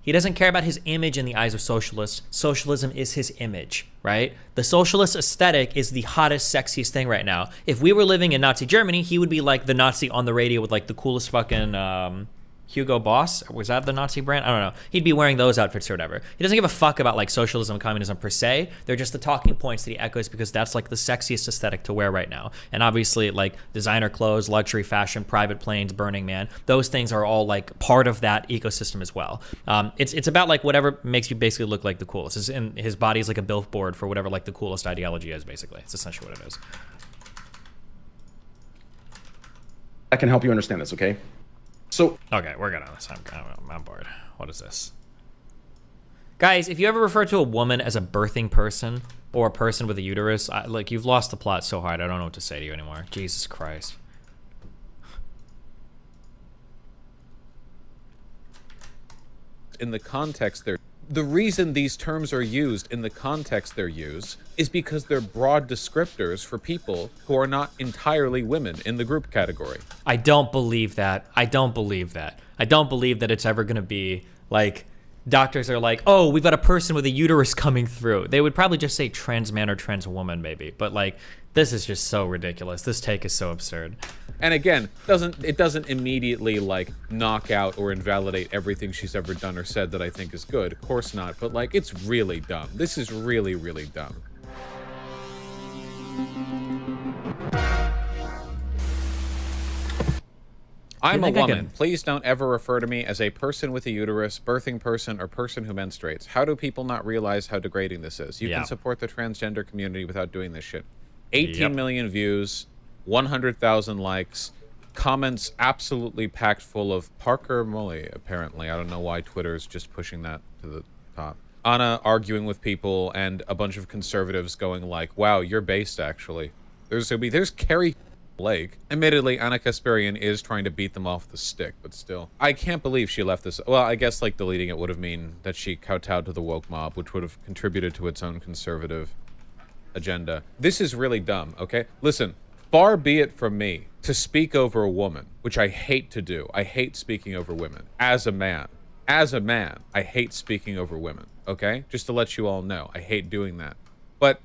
He doesn't care about his image in the eyes of socialists. Socialism is his image, right? The socialist aesthetic is the hottest, sexiest thing right now. If we were living in Nazi Germany, he would be like the Nazi on the radio with like the coolest fucking Hugo Boss. Was that the Nazi brand? I don't know. He'd be wearing those outfits or whatever. He doesn't give a fuck about like socialism and communism per se. They're just the talking points that he echoes because that's like the sexiest aesthetic to wear right now. And obviously like designer clothes, luxury fashion, private planes, Burning Man, those things are all like part of that ecosystem as well. It's about like whatever makes you basically look like the coolest. And his body is like a billboard for whatever like the coolest ideology is, basically. It's essentially what it is. I can help you understand this, okay? So okay, we're good on this. I'm bored. What is this? Guys, if you ever refer to a woman as a birthing person or a person with a uterus, like you've lost the plot so hard, I don't know what to say to you anymore. Jesus Christ. In the context the reason these terms are used in the context they're used is because they're broad descriptors for people who are not entirely women in the group category. I don't believe that. I don't believe that. I don't believe that it's ever going to be like doctors are like, oh, we've got a person with a uterus coming through. They would probably just say trans man or trans woman maybe. But like, this is just so ridiculous. This take is so absurd. And again, it doesn't immediately like knock out or invalidate everything she's ever done or said that I think is good. Of course not. But like, it's really dumb. This is really, really dumb. I'm a woman. Please don't ever refer to me as a person with a uterus, birthing person, or person who menstruates. How do people not realize how degrading this is? You can support the transgender community without doing this shit. 18 million views, 100,000 likes, comments absolutely packed full of Parker Mully, apparently. I don't know why Twitter's just pushing that to the top. Anna arguing with people and a bunch of conservatives going like, wow, you're based actually. There's Carrie lake. Admittedly, Anna Kasparian is trying to beat them off the stick, but still. I can't believe she left this. Well, I guess like deleting it would have mean that she kowtowed to the woke mob, which would have contributed to its own conservative agenda. This is really dumb, okay? Listen, far be it from me to speak over a woman, which I hate to do. I hate speaking over women. As a man, I hate speaking over women, okay? Just to let you all know, I hate doing that. But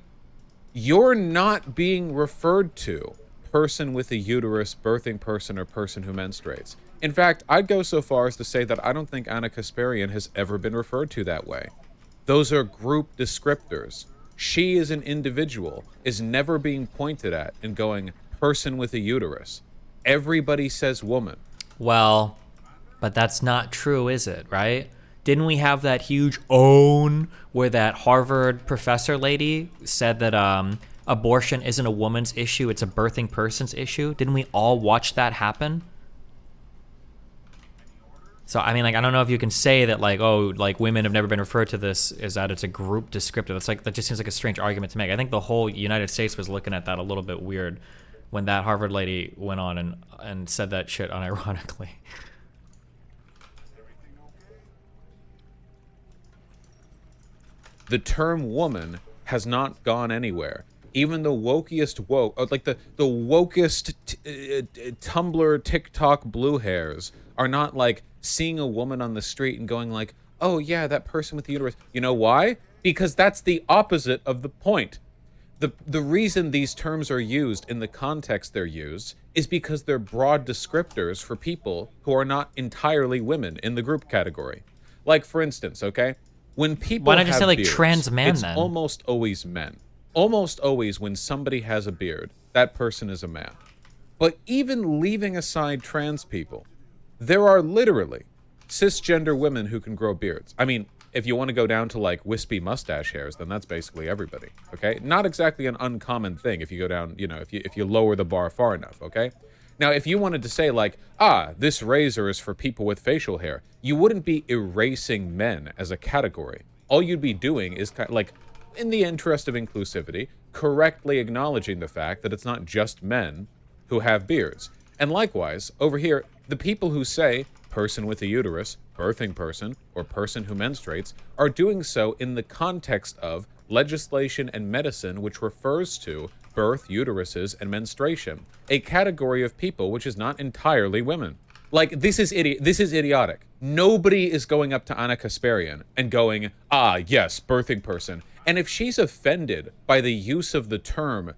you're not being referred to person with a uterus, birthing person, or person who menstruates. In fact, I'd go so far as to say that I don't think Anna Kasparian has ever been referred to that way. Those are group descriptors. She as an individual is never being pointed at and going, person with a uterus. Everybody says woman. Well, but that's not true, is it, right? Didn't we have that huge own where that Harvard professor lady said that abortion isn't a woman's issue, it's a birthing person's issue? Didn't we all watch that happen? So, I mean, like, I don't know if you can say that, like, oh, like, women have never been referred to this, is that it's a group descriptive. It's like, that just seems like a strange argument to make. I think the whole United States was looking at that a little bit weird when that Harvard lady went on and said that shit unironically. The term woman has not gone anywhere. Even the wokiest woke, like the wokest Tumblr, TikTok blue hairs are not like seeing a woman on the street and going like, oh yeah, that person with the uterus. You know why? Because that's the opposite of the point. The reason these terms are used in the context they're used is because they're broad descriptors for people who are not entirely women in the group category. Like, for instance, okay? When people Why not just have say, like, beards, trans man, it's then? almost always men. Almost always when somebody has a beard, that person is a man. But even leaving aside trans people, there are literally cisgender women who can grow beards. I mean, if you want to go down to like wispy mustache hairs, then that's basically everybody, okay? Not exactly an uncommon thing if you go down, you know, if you lower the bar far enough, okay? Now, if you wanted to say like, this razor is for people with facial hair, you wouldn't be erasing men as a category. All you'd be doing is kind of like, in the interest of inclusivity, correctly acknowledging the fact that it's not just men who have beards. And likewise, over here, the people who say person with a uterus, birthing person, or person who menstruates are doing so in the context of legislation and medicine which refers to birth, uteruses, and menstruation, a category of people which is not entirely women. Like, this is idiotic. Nobody is going up to Anna Kasparian and going, yes, birthing person. And if she's offended by the use of the term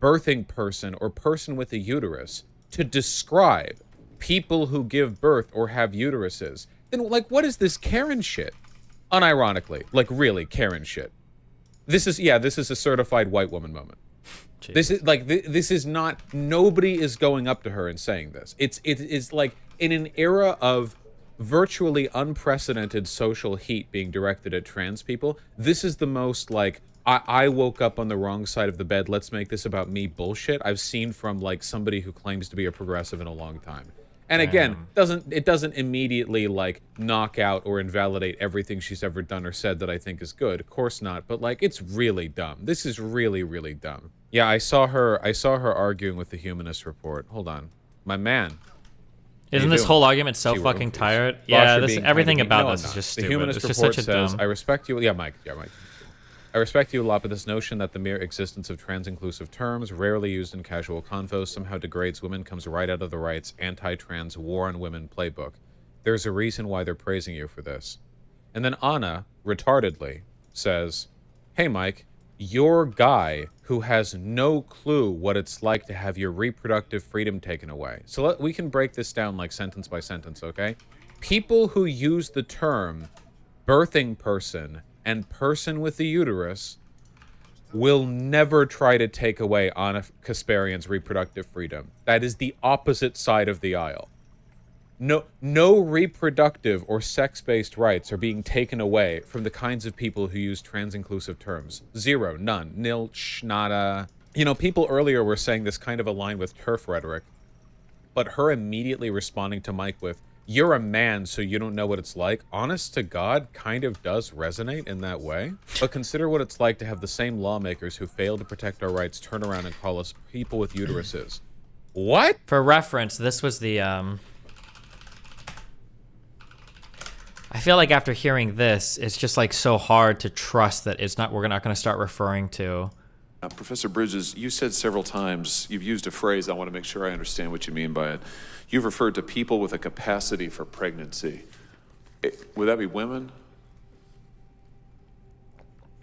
birthing person or person with a uterus to describe people who give birth or have uteruses, then, like, what is this Karen shit? Unironically, like, really Karen shit. This is a certified white woman moment. Jesus. This is like, this is not, nobody is going up to her and saying this. It is like, in an era of virtually unprecedented social heat being directed at trans people, this is the most like, I woke up on the wrong side of the bed, let's make this about me bullshit I've seen from like somebody who claims to be a progressive in a long time. And again, it doesn't immediately like knock out or invalidate everything she's ever done or said that I think is good. Of course not, but like, it's really dumb. This is really, really dumb. Yeah, I saw her arguing with the Humanist Report. Hold on. My man. Isn't this whole argument so fucking tired? Yeah, everything about this is just stupid. The Humanist It's just Report such a says, dumb... I respect you. Yeah, Mike. I respect you a lot, but this notion that the mere existence of trans-inclusive terms, rarely used in casual convos, somehow degrades women comes right out of the right's anti-trans war on women playbook. There's a reason why they're praising you for this. And then Anna, retardedly, says, hey, Mike, you're a guy who has no clue what it's like to have your reproductive freedom taken away. So we can break this down like sentence by sentence, okay? People who use the term birthing person and person with a uterus will never try to take away Anna Kasparian's reproductive freedom. That is the opposite side of the aisle. No reproductive or sex-based rights are being taken away from the kinds of people who use trans-inclusive terms. Zero, none, nil, nada. You know, people earlier were saying this kind of aligned with TERF rhetoric, but her immediately responding to Mike with, you're a man, so you don't know what it's like, honest to God, kind of does resonate in that way. But consider what it's like to have the same lawmakers who fail to protect our rights turn around and call us people with uteruses. What? For reference, this was the I feel like after hearing this, it's just like so hard to trust that we're not going to start referring to. Professor Bridges, you said several times, you've used a phrase, I want to make sure I understand what you mean by it. You've referred to people with a capacity for pregnancy. Would that be women?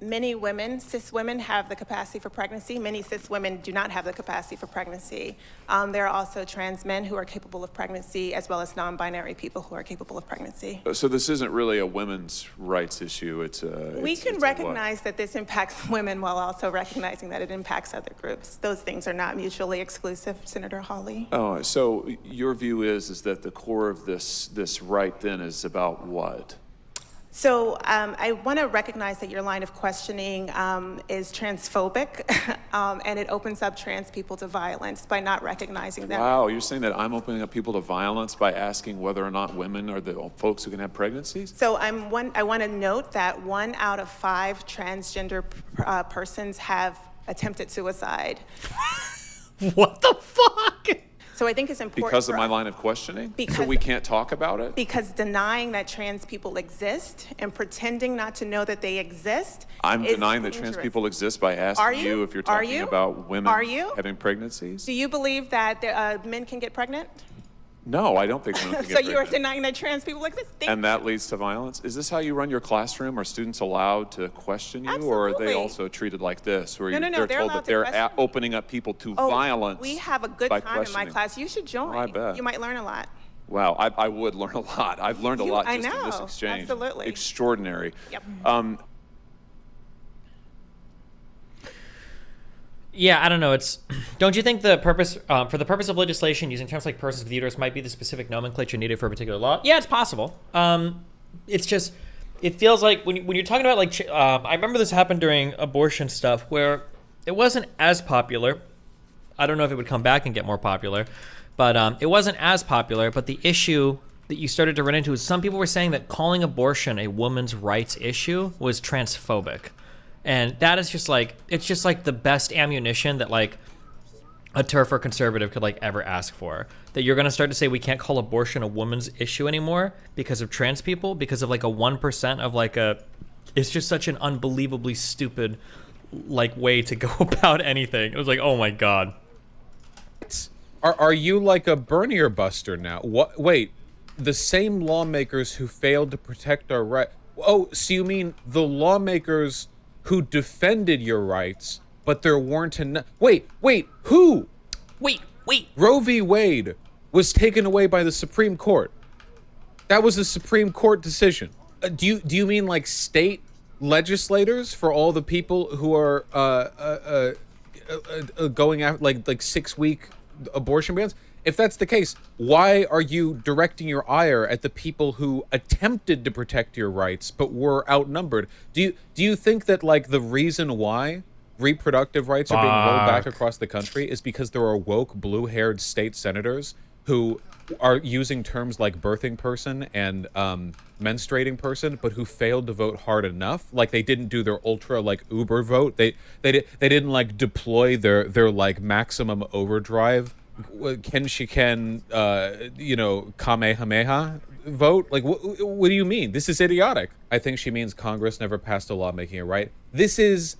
Many women, cis women, have the capacity for pregnancy. Many cis women do not have the capacity for pregnancy. There are also trans men who are capable of pregnancy, as well as non-binary people who are capable of pregnancy. So this isn't really a women's rights issue. We can recognize that this impacts women while also recognizing that it impacts other groups. Those things are not mutually exclusive, Senator Hawley. Oh, so your view is that the core of this right then is about what? So I want to recognize that your line of questioning is transphobic, and it opens up trans people to violence by not recognizing them. Wow, you're saying that I'm opening up people to violence by asking whether or not women are the folks who can have pregnancies? So I want to note that 1 out of 5 transgender persons have attempted suicide. What the fuck? So I think it's important because of my line of questioning? So we can't talk about it? Because denying that trans people exist and pretending not to know that they exist I'm is denying that dangerous. trans people exist by asking you if you're talking about women having pregnancies? Do you believe that men can get pregnant? No, I don't think women can get So you are pregnant. denying that trans people exist? And that leads to violence? Is this how you run your classroom? Are students allowed to question you? Or are they Absolutely. also treated like this, where No, they're they're told allowed that to they're question. opening up people to Oh, violence? we have a good by time in my questioning? class. You should join. Oh, I bet. You might learn a lot. Wow, I would learn a lot. I've learned a lot I just in this know, exchange. absolutely. Extraordinary. Yep. Yeah, I don't know. Don't you think the purpose, for the purpose of legislation, using terms like persons with uterus might be the specific nomenclature needed for a particular law? Yeah, it's possible. It's just, it feels like when you're talking about like, I remember this happened during abortion stuff where it wasn't as popular. I don't know if it would come back and get more popular, but it wasn't as popular. But the issue that you started to run into is some people were saying that calling abortion a woman's rights issue was transphobic. And that is just like, it's just like the best ammunition that like a TERF or conservative could like ever ask for. That you're going to start to say we can't call abortion a woman's issue anymore because of trans people, because of like a 1% of like it's just such an unbelievably stupid like way to go about anything. It was like, oh my God. Are you like a Bernier buster now? What? Wait, the same lawmakers who failed to protect our right. Oh, so you mean the lawmakers who defended your rights, but there weren't enough. Wait, who? Wait. Roe v. Wade was taken away by the Supreme Court. That was a Supreme Court decision. Do you mean like state legislators for all the people who are going after like 6-week abortion bans? If that's the case, why are you directing your ire at the people who attempted to protect your rights but were outnumbered? Do you think that like the reason why reproductive rights are being rolled back across the country is because there are woke blue-haired state senators who are using terms like birthing person and menstruating person, but who failed to vote hard enough? Like they didn't do their ultra like Uber vote. They didn't like deploy their like maximum overdrive Kamehameha vote? Like, what do you mean? This is idiotic. I think she means Congress never passed a law making it right. This is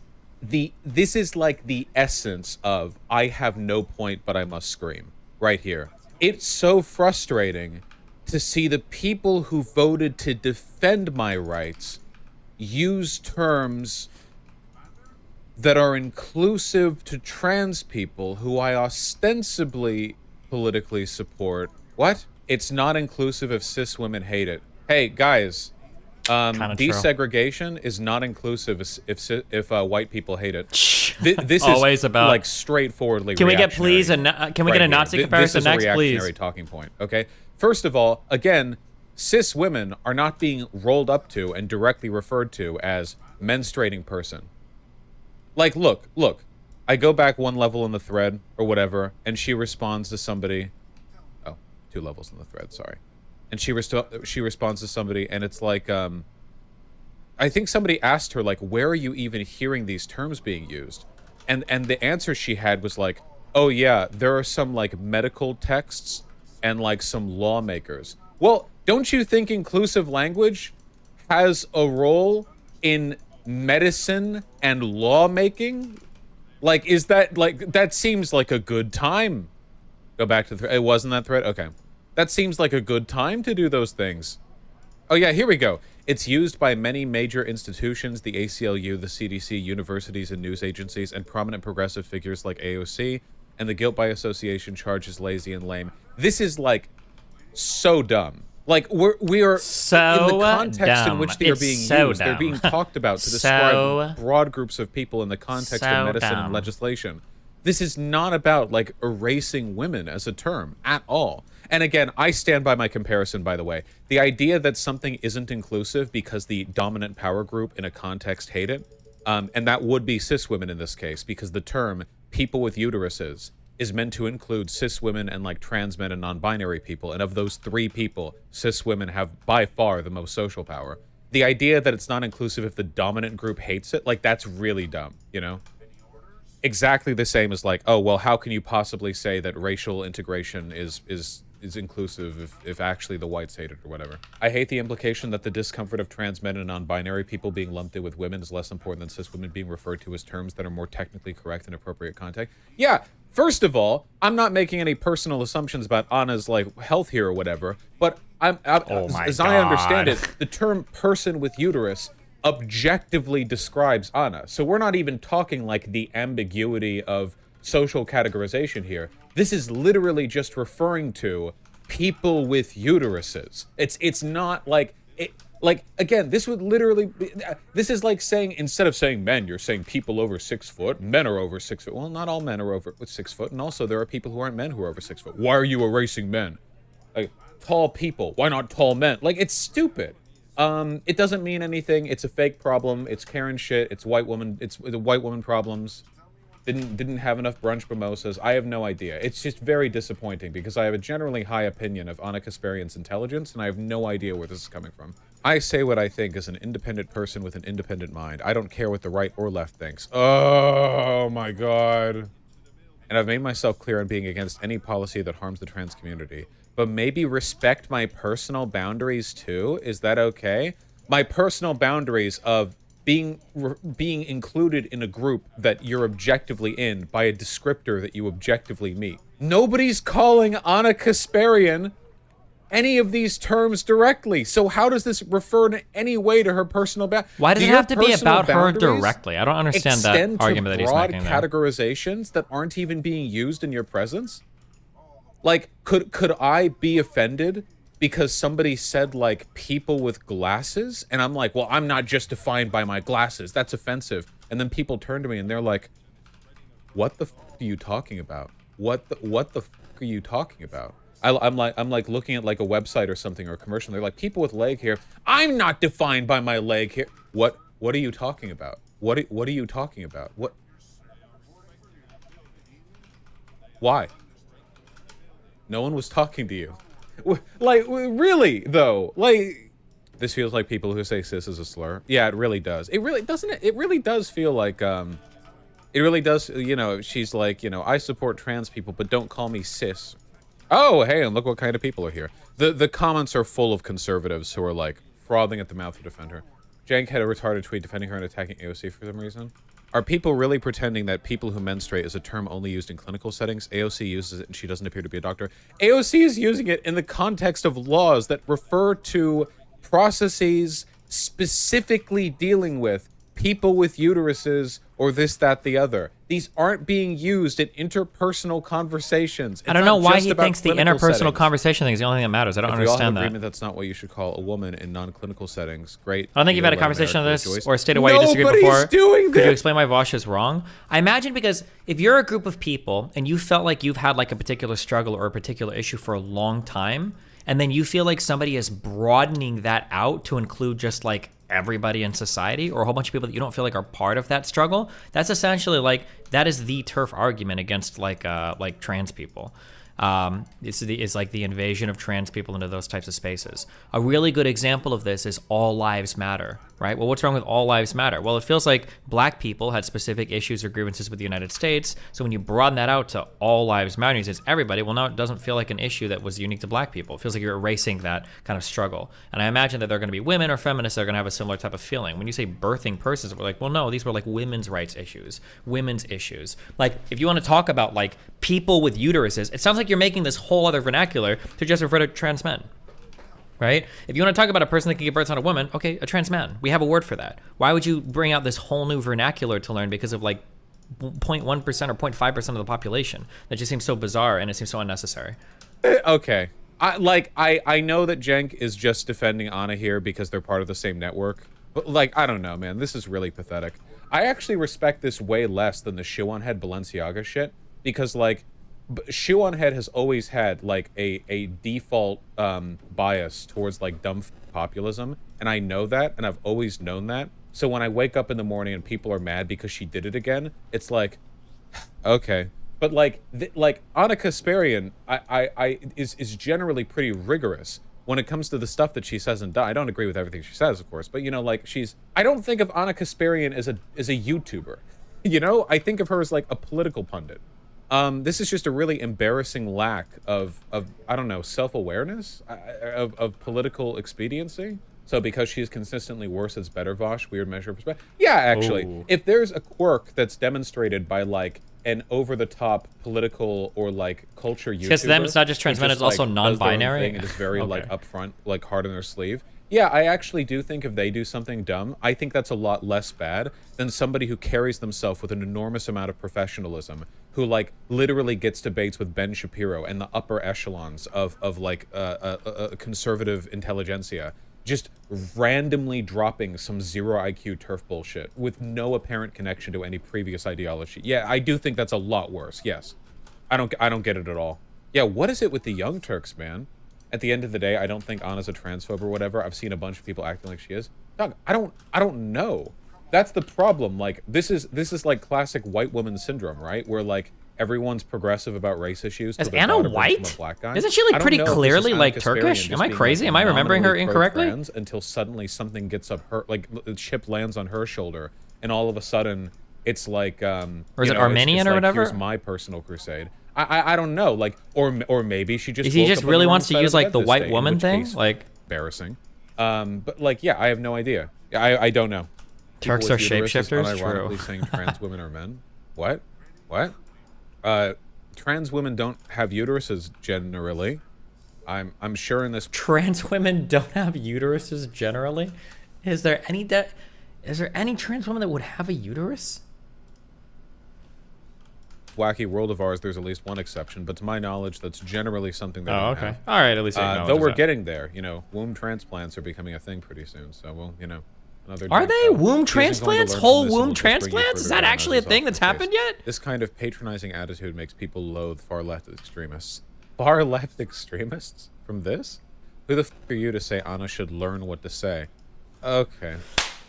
like the essence of I have no point, but I must scream right here. It's so frustrating to see the people who voted to defend my rights use terms that are inclusive to trans people who I ostensibly politically support. What? It's not inclusive if cis women hate it. Hey, guys, desegregation is not inclusive if white people hate it. This always is about like straightforwardly Can we get reactionary please can we get a Nazi comparison this is next, a reactionary please? talking point, okay? First of all, again, cis women are not being rolled up to and directly referred to as menstruating person. Like, look, I go back one level in the thread or whatever, and she responds to somebody. Oh, 2 levels in the thread, sorry. And she responds to somebody, and it's like, I think somebody asked her, like, where are you even hearing these terms being used? And the answer she had was like, oh yeah, there are some like medical texts and like some lawmakers. Well, don't you think inclusive language has a role in medicine and lawmaking? Like, is that like, that seems like a good time. Go back to the it wasn't that thread? Okay. That seems like a good time to do those things. Oh yeah, here we go. It's used by many major institutions, the ACLU, the CDC, universities and news agencies, and prominent progressive figures like AOC, and the guilt by association charge is lazy and lame. This is like so dumb. Like we are so in the context dumb. in which they are being so used. Dumb. They're being talked about to describe broad groups of people in the context of medicine and legislation. This is not about like erasing women as a term at all. And again, I stand by my comparison, by the way. The idea that something isn't inclusive because the dominant power group in a context hate it, and that would be cis women in this case, because the term people with uteruses is meant to include cis women and like trans men and non-binary people. And of those three people, cis women have by far the most social power. The idea that it's not inclusive if the dominant group hates it, like that's really dumb, you know? Exactly the same as like, oh, well, how can you possibly say that racial integration is inclusive if actually the whites hate it or whatever. I hate the implication that the discomfort of trans men and non-binary people being lumped in with women is less important than cis women being referred to as terms that are more technically correct in appropriate context. Yeah, first of all, I'm not making any personal assumptions about Anna's like health here or whatever, but as I understand it, the term person with uterus objectively describes Anna. So we're not even talking like the ambiguity of social categorization here. This is literally just referring to people with uteruses. It's not like again, this would literally be, this is like saying, instead of saying men, you're saying people over 6 foot. Men are over 6 foot. Well, not all men are over 6 foot, and also there are people who aren't men who are over 6 foot. Why are you erasing men? Like tall people. Why not tall men? Like it's stupid. It doesn't mean anything. It's a fake problem. It's Karen shit. It's white woman. It's the white woman problems. Didn't have enough brunch mimosas. I have no idea. It's just very disappointing because I have a generally high opinion of Anna Kasparian's intelligence, and I have no idea where this is coming from. I say what I think as an independent person with an independent mind. I don't care what the right or left thinks. Oh my god. And I've made myself clear on being against any policy that harms the trans community. But maybe respect my personal boundaries too? Is that okay? My personal boundaries of being included in a group that you're objectively in by a descriptor that you objectively meet. Nobody's calling Anna Kasparian any of these terms directly. So how does this refer in any way to her personal boundaries? Why does it have to be about her directly? I don't understand that argument that he's making there. Categorizations that aren't even being used in your presence? Like, could I be offended because somebody said, like, people with glasses? And I'm like, well, I'm not just defined by my glasses. That's offensive. And then people turn to me and they're like, what the f*** are you talking about? What the f*** are you talking about? I'm like looking at like a website or something or a commercial. And they're like, people with leg hair. I'm not defined by my leg hair. What are you talking about? What are you talking about? What? Why? No one was talking to you. Like, really, though? Like, this feels like people who say cis is a slur. Yeah, it really does. It really, doesn't it? It really does feel like, it really does, you know, she's like, you know, I support trans people, but don't call me cis. Oh, hey, and look what kind of people are here. The comments are full of conservatives who are, like, frothing at the mouth to defend her. Jank had a retarded tweet defending her and attacking AOC for some reason. Are people really pretending that people who menstruate is a term only used in clinical settings? AOC uses it and she doesn't appear to be a doctor. AOC is using it in the context of laws that refer to processes specifically dealing with people with uteruses or this, that, the other. These aren't being used in interpersonal conversations. I don't know why he thinks the interpersonal conversation thing is the only thing that matters. I don't understand that. If we all have that. agreement that's not what you should call a woman in non-clinical settings, great. I don't think you've had a conversation on this or stated why you disagree before. Doing Could you explain why Vosh is wrong? I imagine because if you're a group of people and you felt like you've had like a particular struggle or a particular issue for a long time, and then you feel like somebody is broadening that out to include just like everybody in society or a whole bunch of people that you don't feel like are part of that struggle, that's essentially like, that is the turf argument against like trans people. This is like the invasion of trans people into those types of spaces. A really good example of this is All Lives Matter, right? Well, what's wrong with All Lives Matter? Well, it feels like black people had specific issues or grievances with the United States. So when you broaden that out to All Lives Matter, it's everybody. Well, now it doesn't feel like an issue that was unique to black people. It feels like you're erasing that kind of struggle. And I imagine that there are going to be women or feminists that are going to have a similar type of feeling. When you say birthing persons, we're like, well, no, these were like women's rights issues, women's issues. Like, if you want to talk about like people with uteruses, it sounds like you're making this whole other vernacular to just refer to trans men, right? If you want to talk about a person that can give birth on a woman, okay, a trans man. We have a word for that. Why would you bring out this whole new vernacular to learn because of like 0.1% or 0.5% of the population? That just seems so bizarre and it seems so unnecessary. Okay. I know that Jenk is just defending Anna here because they're part of the same network. But like, I don't know, man. This is really pathetic. I actually respect this way less than the shoe on head Balenciaga shit because like shoe on head has always had like a default bias towards like dumb populism, and I know that, and I've always known that. So when I wake up in the morning and people are mad because she did it again, it's like, okay. But like Anna Kasparian, is generally pretty rigorous when it comes to the stuff that she says and does. I don't agree with everything she says, of course, but you know, like I don't think of Anna Kasparian as a YouTuber. You know, I think of her as like a political pundit. This is just a really embarrassing lack of I don't know, self-awareness, of political expediency. So because she's consistently worse, it's better, Vosh, weird measure of perspective. Yeah, actually, if there's a quirk that's demonstrated by like an over-the-top political or like culture YouTuber, because to them it's not just trans men, it's also non-binary. And it's very like upfront, like hard on their sleeve. Yeah, I actually do think if they do something dumb, I think that's a lot less bad than somebody who carries themselves with an enormous amount of professionalism, who like literally gets debates with Ben Shapiro and the upper echelons of like a conservative intelligentsia, just randomly dropping some zero IQ turf bullshit with no apparent connection to any previous ideology. Yeah, I do think that's a lot worse. Yes, I don't get it at all. Yeah, what is it with the Young Turks, man? At the end of the day, I don't think Anna's a transphobe or whatever. I've seen a bunch of people acting like she is. Dog, I don't know. That's the problem. Like this is like classic white woman syndrome, right? Where like everyone's progressive about race issues. Is Anna white? Black guy. Isn't she like pretty clearly like Turkish? Am I crazy? Am I remembering her incorrectly? Until suddenly something gets up her, like the chip lands on her shoulder, and all of a sudden it's like or is it Armenian or whatever? Here's my personal crusade. I don't know, like, or maybe she just. He just really wants to use like the white woman thing, like embarrassing. But like, yeah, I have no idea. I don't know. Turks are shapeshifters. Unironically saying trans women are men. What? Trans women don't have uteruses generally. I'm sure in this. Trans women don't have uteruses generally. Is there any trans woman that would have a uterus? Wacky world of ours, there's at least one exception, but to my knowledge, that's generally something that we have. All right, at least though we're getting there. You know, womb transplants are becoming a thing pretty soon, so we'll, you know, another. Are they womb transplants? Whole womb transplants? Is that actually a thing that's happened yet? This kind of patronizing attitude makes people loathe far left extremists. Far left extremists from this? Who the f are you to say Anna should learn what to say? Okay.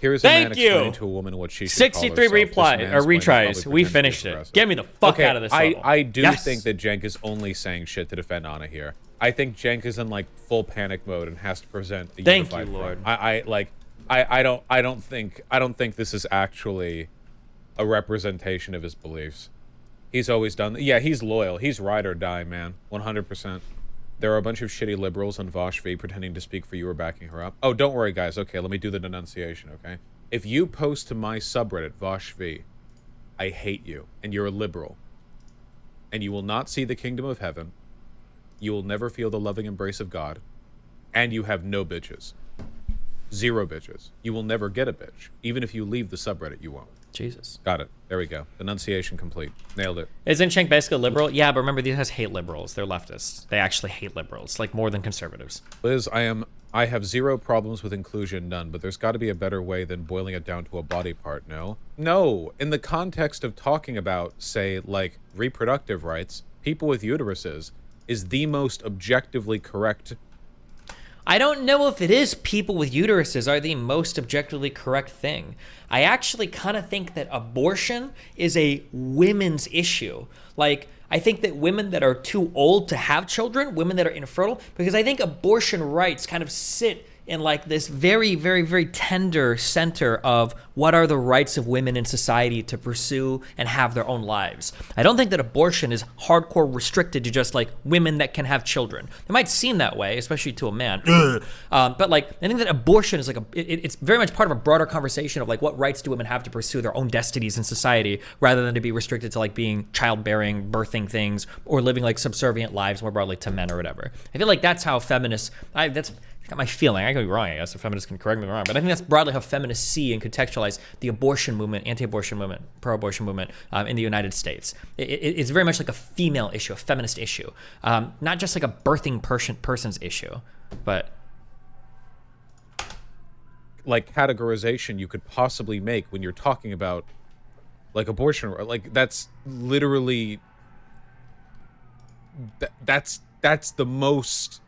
Here's a man explaining to a woman what she should 63 retries. We finished it. Get me the fuck out of this level. I do think that Jenk is only saying shit to defend Anna here. I think Jenk is in like full panic mode and has to present a unified Lord. I don't think this is actually a representation of his beliefs. He's always done. Yeah, he's loyal. He's ride or die, man. 100%. There are a bunch of shitty liberals on Vosh V pretending to speak for you or backing her up. Oh, don't worry, guys. Okay, let me do the denunciation, okay? If you post to my subreddit, Vosh V, I hate you, and you're a liberal, and you will not see the kingdom of heaven, you will never feel the loving embrace of God, and you have no bitches. 0 bitches. You will never get a bitch. Even if you leave the subreddit, you won't. Jesus. Got it. There we go. Denunciation complete. Nailed it. Isn't Shank basically a liberal? Yeah, but remember, these guys hate liberals. They're leftists. They actually hate liberals, like more than conservatives. Liz, I have 0 problems with inclusion, none, but there's got to be a better way than boiling it down to a body part, no? No. In the context of talking about, say, like, reproductive rights, people with uteruses is the most objectively correct. I don't know if it is people with uteruses are the most objectively correct thing. I actually kind of think that abortion is a women's issue. Like, I think that women that are too old to have children, women that are infertile, because I think abortion rights kind of sit in like this very, very, very tender center of what are the rights of women in society to pursue and have their own lives. I don't think that abortion is hardcore restricted to just like women that can have children. It might seem that way, especially to a man. But like, I think that abortion is like it's very much part of a broader conversation of like what rights do women have to pursue their own destinies in society, rather than to be restricted to like being childbearing, birthing things, or living like subservient lives more broadly to men or whatever. I feel like that's how feminists, that's got my feeling. I could be wrong, I guess. The feminists can correct me wrong. But I think that's broadly how feminists see and contextualize the abortion movement, anti-abortion movement, pro-abortion movement in the United States. It's very much like a female issue, a feminist issue. Not just like a birthing person's issue, but... like categorization you could possibly make when you're talking about like abortion. Like that's literally... That's the most...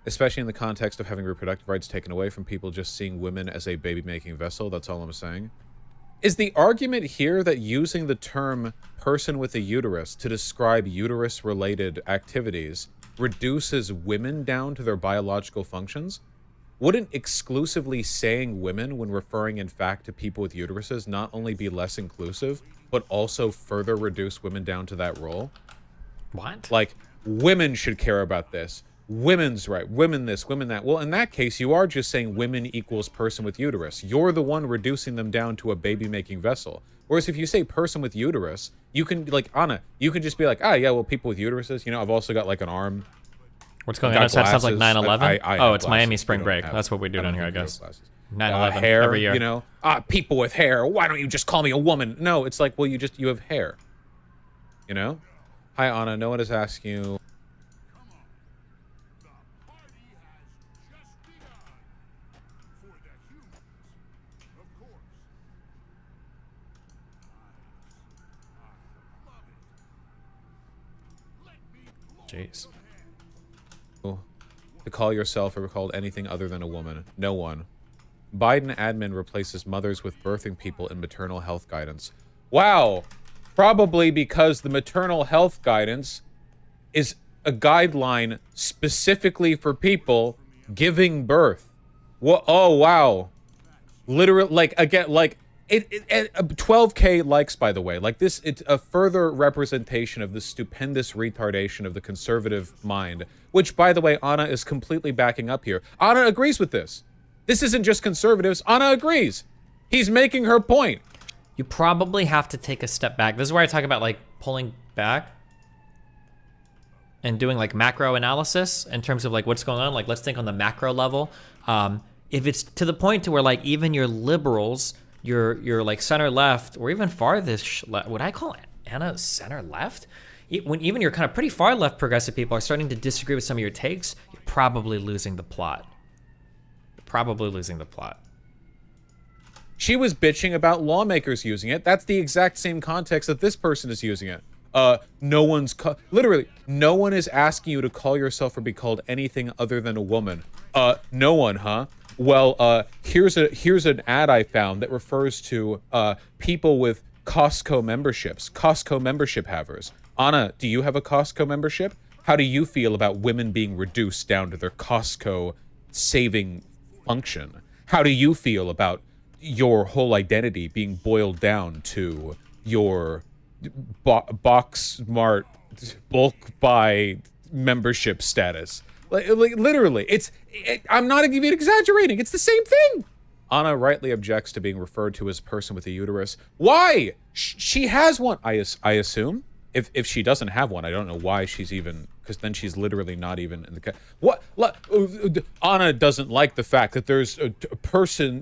especially in the context of having reproductive rights taken away from people just seeing women as a baby-making vessel, that's all I'm saying. Is the argument here that using the term person with a uterus to describe uterus-related activities reduces women down to their biological functions? Wouldn't exclusively saying women when referring in fact to people with uteruses not only be less inclusive, but also further reduce women down to that role? What? Like, women should care about this. Women's right, women this, women that. Well, in that case, you are just saying women equals person with uterus. You're the one reducing them down to a baby-making vessel. Whereas if you say person with uterus, you can, like, Anna, you can just be like, ah, yeah, well, people with uteruses, you know, I've also got, like, an arm. What's going on? That sounds like 9/11? Oh, it's Miami spring break. Have, That's what we do down here, I guess. 9/11 hair, every year. You know, people with hair, why don't you just call me a woman? No, it's like, well, you have hair. You know? Hi, Anna, no one is asking you. Jeez. To call yourself or called anything other than a woman. No one. Biden admin replaces mothers with birthing people in maternal health guidance. Wow. Probably because the maternal health guidance is a guideline specifically for people giving birth. Oh, wow. Literally, like, again, like, 12K likes, by the way. Like, this, it's a further representation of the stupendous retardation of the conservative mind, which, by the way, Anna is completely backing up here. Anna agrees with this. This isn't just conservatives. Anna agrees. He's making her point. You probably have to take a step back. This is where I talk about, like, pulling back and doing, like, macro analysis in terms of, like, what's going on. Like, let's think on the macro level. If it's to the point to where, like, even your liberals... Your like center left or even farthest left, would I call Anna center left? When even your kind of pretty far left progressive people are starting to disagree with some of your takes, you're probably losing the plot. She was bitching about lawmakers using it. That's the exact same context that this person is using it. Literally, no one is asking you to call yourself or be called anything other than a woman. No one, huh? Well, here's an ad I found that refers to people with Costco memberships, Costco membership havers. Anna, do you have a Costco membership? How do you feel about women being reduced down to their Costco saving function? How do you feel about your whole identity being boiled down to your box smart bulk buy membership status? Like literally, I'm not even exaggerating. It's the same thing. Anna rightly objects to being referred to as a person with a uterus. Why? She has one, I assume. If she doesn't have one, I don't know why she's even, because then she's literally not even in the... What? Anna doesn't like the fact that there's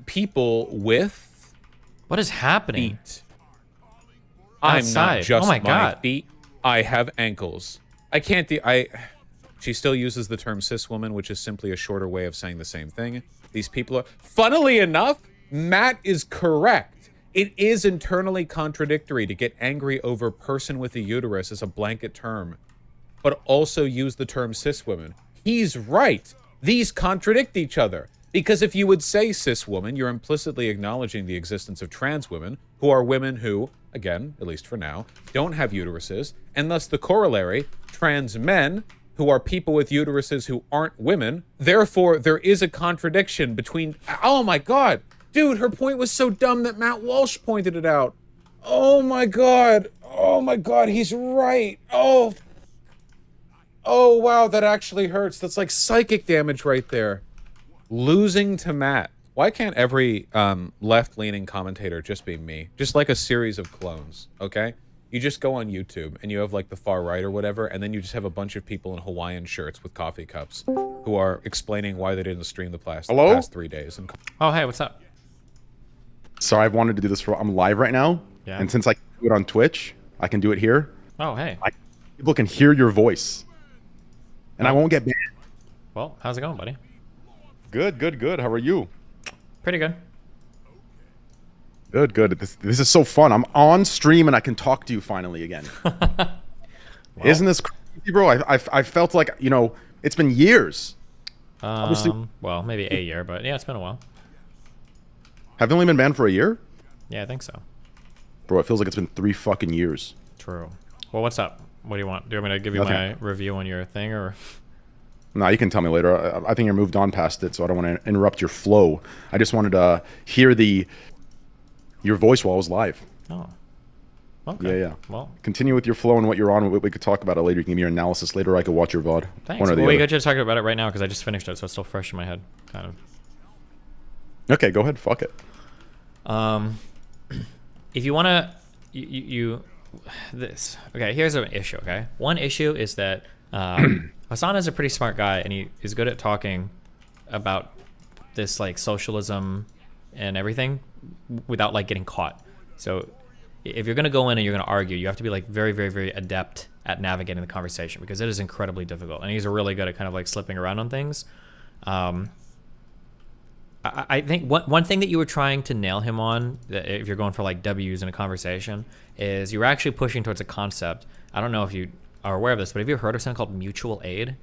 people with... What is happening? Feet. I'm Outside. not just my God. feet. I have ankles. I can't... She still uses the term cis woman, which is simply a shorter way of saying the same thing. These people are... Funnily enough, Matt is correct. It is internally contradictory to get angry over person with a uterus as a blanket term, but also use the term cis women. He's right. These contradict each other. Because if you would say cis woman, you're implicitly acknowledging the existence of trans women, who are women who, again, at least for now, don't have uteruses, and thus the corollary, trans men, who are people with uteruses who aren't women. Therefore, there is a contradiction between... Oh my God! Dude, her point was so dumb that Matt Walsh pointed it out. Oh my God! Oh my God, he's right! Oh wow, that actually hurts. That's like psychic damage right there. Losing to Matt. Why can't every left-leaning commentator just be me? Just like a series of clones, okay? You just go on YouTube and you have like the far right or whatever, and then you just have a bunch of people in Hawaiian shirts with coffee cups who are explaining why they didn't stream the past 3 days. And Oh, hey, what's up? Sorry, I've wanted to do this for... I'm live right now, Yeah. and since I can do it on Twitch, I can do it here. Oh, hey. People can hear your voice, and I won't get banned. Well, how's it going, buddy? Good, good, good. How are you? Pretty good. Good, good. This is so fun. I'm on stream and I can talk to you finally again. Isn't this crazy, bro? I felt like, you know, it's been years. Obviously, well, maybe a year, but yeah, it's been a while. Have you only been banned for a year? Yeah, I think so. Bro, it feels like it's been 3 fucking years. True. Well, what's up? What do you want? Do you want me to give you my review on your thing, or...? No, you can tell me later. I think you're moved on past it, so I don't want to interrupt your flow. I just wanted to hear your voice while I was live. Oh. Okay. Yeah. Well, continue with your flow and what you're on. We could talk about it later. You can give me your analysis later. Or I could watch your VOD. Thanks. One or the well, we other. could just talk about it right now because I just finished it, so it's still fresh in my head, kind of. Okay, go ahead. Fuck it. If you want to, this. Okay, here's an issue, okay? One issue is that Hassan is a pretty smart guy, and he is good at talking about this, like, socialism and everything without, like, getting caught. So if you're going to go in and you're going to argue, you have to be, like, very, very, very adept at navigating the conversation because it is incredibly difficult. And he's really good at kind of, like, slipping around on things. I think one thing that you were trying to nail him on, if you're going for like W's in a conversation, is you were actually pushing towards a concept. I don't know if you are aware of this, but have you heard of something called mutual aid?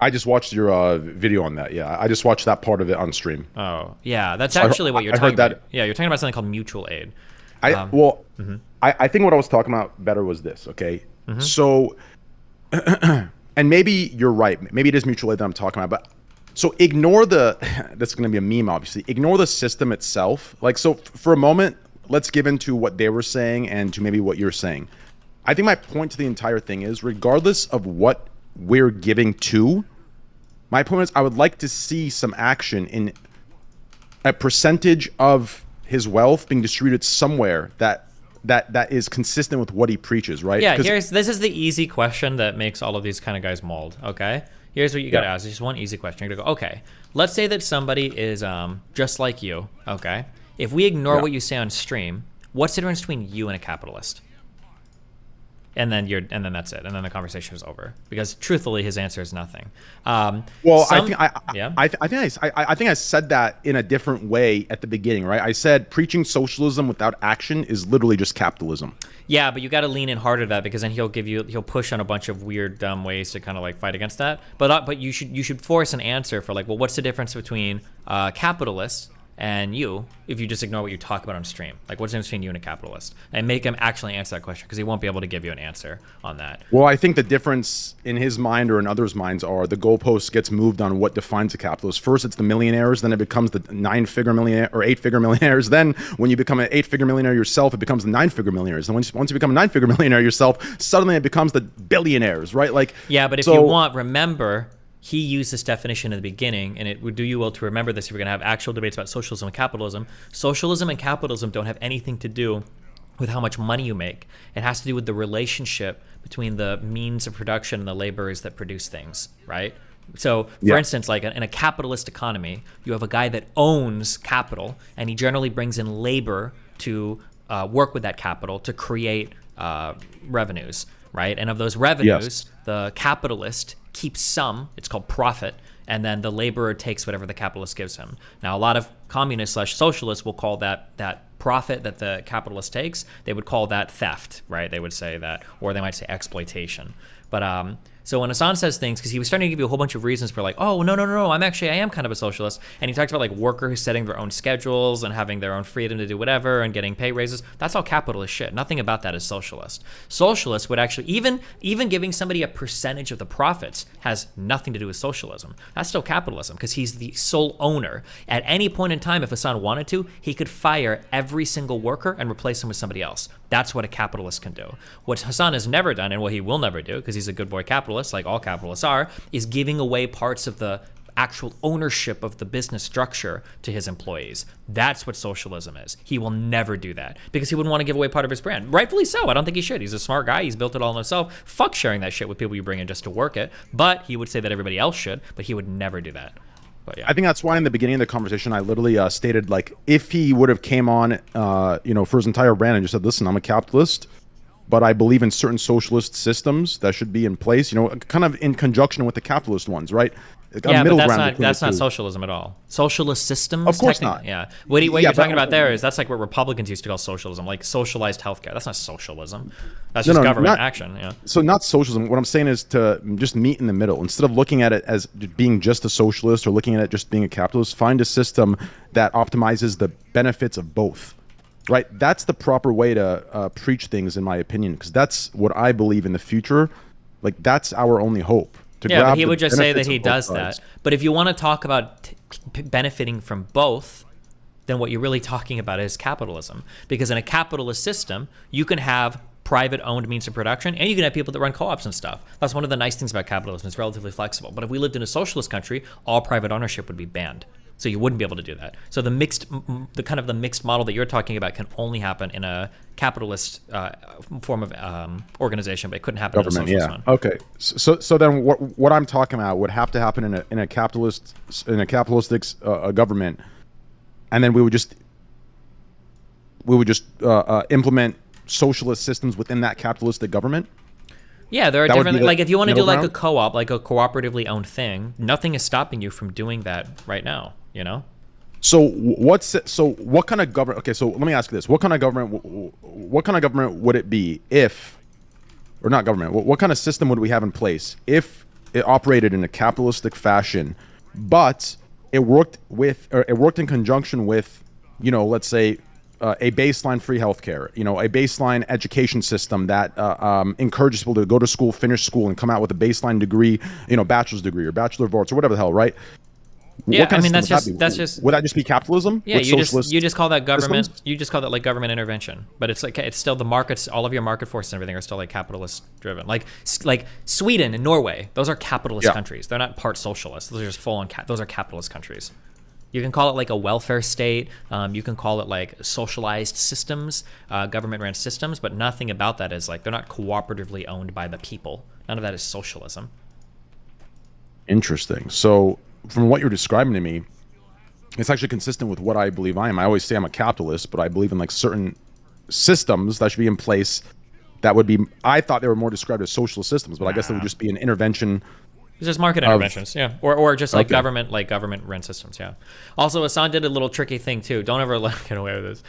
I just watched your video on that. Yeah, I just watched that part of it on stream. Oh, yeah, that's actually what you're talking about. Yeah, you're talking about something called mutual aid. I think what I was talking about better was this. Okay, so, and maybe you're right. Maybe it is mutual aid that I'm talking about, but. So ignore that's going to be a meme, obviously. Ignore the system itself. Like, so for a moment, let's give into what they were saying and to maybe what you're saying. I think my point to the entire thing is, regardless of what we're giving to, my point is I would like to see some action in a percentage of his wealth being distributed somewhere that is consistent with what he preaches, right? Yeah, this is the easy question that makes all of these kind of guys mauled, okay? Here's what you got to ask. It's just one easy question. You're going to go, okay, let's say that somebody is just like you, okay? If we ignore what you say on stream, what's the difference between you and a capitalist? And then that's it. And then the conversation is over. Because truthfully, his answer is nothing. I think I said that in a different way at the beginning, right? I said preaching socialism without action is literally just capitalism. Yeah, but you got to lean in harder to that because then he'll push on a bunch of weird, dumb ways to kind of like fight against that. But you should force an answer for like, well, what's the difference between capitalists and you if you just ignore what you talk about on stream? Like, what's the difference between you and a capitalist? And make him actually answer that question because he won't be able to give you an answer on that. Well, I think the difference in his mind or in others' minds are the goalpost gets moved on what defines a capitalist. First, it's the millionaires. Then it becomes the 9-figure millionaire or 8-figure millionaires. Then when you become an 8-figure millionaire yourself, it becomes the 9-figure millionaires. And once you become a 9-figure millionaire yourself, suddenly it becomes the billionaires, right? Like, yeah, but if you want, remember, he used this definition in the beginning, and it would do you well to remember this if you're going to have actual debates about socialism and capitalism. Socialism and capitalism don't have anything to do with how much money you make. It has to do with the relationship between the means of production and the laborers that produce things, right? So, for instance, like in a capitalist economy, you have a guy that owns capital, and he generally brings in labor to work with that capital to create revenues, right? And of those revenues, the capitalist keeps some, it's called profit, and then the laborer takes whatever the capitalist gives him. Now, a lot of communists/socialists will call that profit that the capitalist takes, they would call that theft, right? They would say that, or they might say exploitation. But So when Hassan says things, because he was starting to give you a whole bunch of reasons for like, oh, no, I am kind of a socialist. And he talks about like workers setting their own schedules and having their own freedom to do whatever and getting pay raises. That's all capitalist shit. Nothing about that is socialist. Socialist would actually, even giving somebody a percentage of the profits has nothing to do with socialism. That's still capitalism because he's the sole owner. At any point in time, if Hassan wanted to, he could fire every single worker and replace him with somebody else. That's what a capitalist can do. What Hassan has never done, and what he will never do, because he's a good boy capitalist, like all capitalists are, is giving away parts of the actual ownership of the business structure to his employees. That's what socialism is. He will never do that because he wouldn't want to give away part of his brand. Rightfully so. I don't think he should. He's a smart guy. He's built it all himself. Fuck sharing that shit with people you bring in just to work it. But he would say that everybody else should, but he would never do that. But yeah. I think that's why in the beginning of the conversation, I literally stated, like, if he would have came on, for his entire brand and just said, listen, I'm a capitalist, but I believe in certain socialist systems that should be in place, kind of in conjunction with the capitalist ones, right? Yeah, but that's not socialism at all. Socialist systems? Of course not. Yeah. What you're talking about there is that's like what Republicans used to call socialism, like socialized healthcare. That's not socialism. That's just government action. Yeah. So not socialism. What I'm saying is to just meet in the middle. Instead of looking at it as being just a socialist or looking at it just being a capitalist, find a system that optimizes the benefits of both. Right? That's the proper way to preach things, in my opinion, because that's what I believe in the future. Like, that's our only hope. Yeah, but he would just say that he does that. But if you want to talk about benefiting from both, then what you're really talking about is capitalism. Because in a capitalist system, you can have private-owned means of production, and you can have people that run co-ops and stuff. That's one of the nice things about capitalism. It's relatively flexible. But if we lived in a socialist country, all private ownership would be banned. So you wouldn't be able to do that. So the mixed model that you're talking about can only happen in a capitalist form of organization, but it couldn't happen in a socialist one. Okay. So then what I'm talking about would have to happen in a capitalistic government, and then we would just implement socialist systems within that capitalistic government. Yeah, there are different, like if you want to do like a co-op, like a cooperatively owned thing, nothing is stopping you from doing that right now, So what kind of government, okay, so let me ask you this. What kind of government would it be if, or not government, what kind of system would we have in place if it operated in a capitalistic fashion, but it worked in conjunction with, let's say, a baseline free healthcare, a baseline education system that encourages people to go to school, finish school, and come out with a baseline degree, bachelor's degree or bachelor of arts or whatever the hell, right? Yeah, I mean that's just. Would that just be capitalism? Yeah, you just call that government. Systems? You just call that like government intervention, but it's still the markets. All of your market forces and everything are still like capitalist driven. Like Sweden and Norway, those are capitalist countries. They're not part socialist. Those are just full on. Those are capitalist countries. You can call it like a welfare state. You can call it like socialized systems, government-run systems, but nothing about that is like they're not cooperatively owned by the people. None of that is socialism. Interesting. So from what you're describing to me, it's actually consistent with what I believe I am. I always say I'm a capitalist, but I believe in like certain systems that should be in place that would be, I thought they were more described as socialist systems, but I guess they would just be an intervention. It's just market interventions, yeah, or just like government run systems, yeah. Also, Hassan did a little tricky thing too. Don't ever let him get away with this.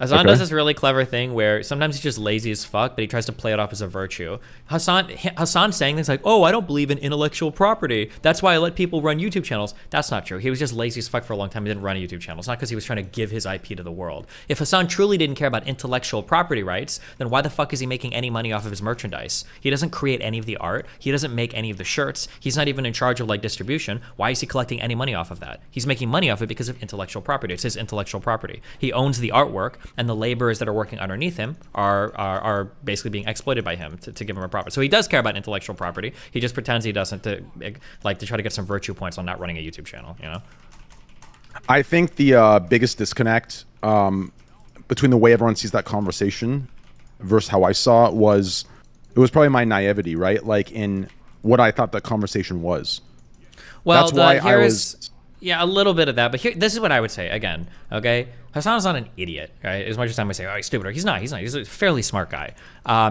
Hassan does this really clever thing where sometimes he's just lazy as fuck, but he tries to play it off as a virtue. Hassan saying things like, oh, I don't believe in intellectual property. That's why I let people run YouTube channels. That's not true. He was just lazy as fuck for a long time. He didn't run a YouTube channel. It's not because he was trying to give his IP to the world. If Hassan truly didn't care about intellectual property rights, then why the fuck is he making any money off of his merchandise? He doesn't create any of the art. He doesn't make any of the shirts. He's not even in charge of like distribution. Why is he collecting any money off of that? He's making money off it because of intellectual property. It's his intellectual property. He owns the artwork, and the laborers that are working underneath him are basically being exploited by him to give him a profit. So he does care about intellectual property. He just pretends he doesn't to try to get some virtue points on not running a YouTube channel, I think the biggest disconnect between the way everyone sees that conversation versus how I saw it was probably my naivety, right? Like in what I thought that conversation was. Well, that's why I was... Yeah, a little bit of that, but this is what I would say again, okay? Hassan's not an idiot, right? As much as I might say, oh, he's stupid, or he's not. He's a fairly smart guy.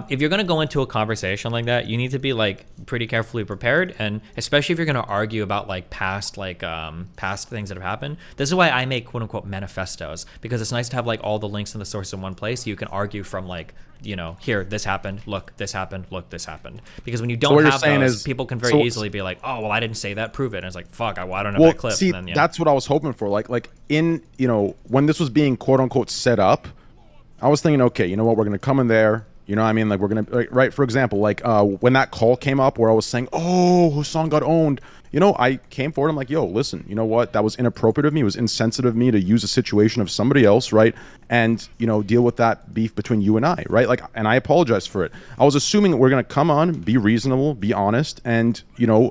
If you're gonna go into a conversation like that, you need to be like pretty carefully prepared, and especially if you're gonna argue about like past things that have happened. This is why I make quote unquote manifestos, because it's nice to have like all the links and the sources in one place, so you can argue from like, you know, here, this happened, look, this happened, look, this happened. Because when you don't have those, people can very easily be like, oh, well, I didn't say that, prove it. And it's like, fuck, I don't know that clip. See, and then, that's what I was hoping for. Like in, you know, when this was being quote unquote set up, I was thinking, okay, you know what, we're going to come in there. You know what I mean? Like, we're going to, right, for example, like when that call came up where I was saying, oh, Hassan got owned. You know, I came forward. I'm like, yo, listen, you know what? That was inappropriate of me. It was insensitive of me to use a situation of somebody else, right? And, you know, deal with that beef between you and I, right? Like, and I apologize for it. I was assuming we're going to come on, be reasonable, be honest, and, you know,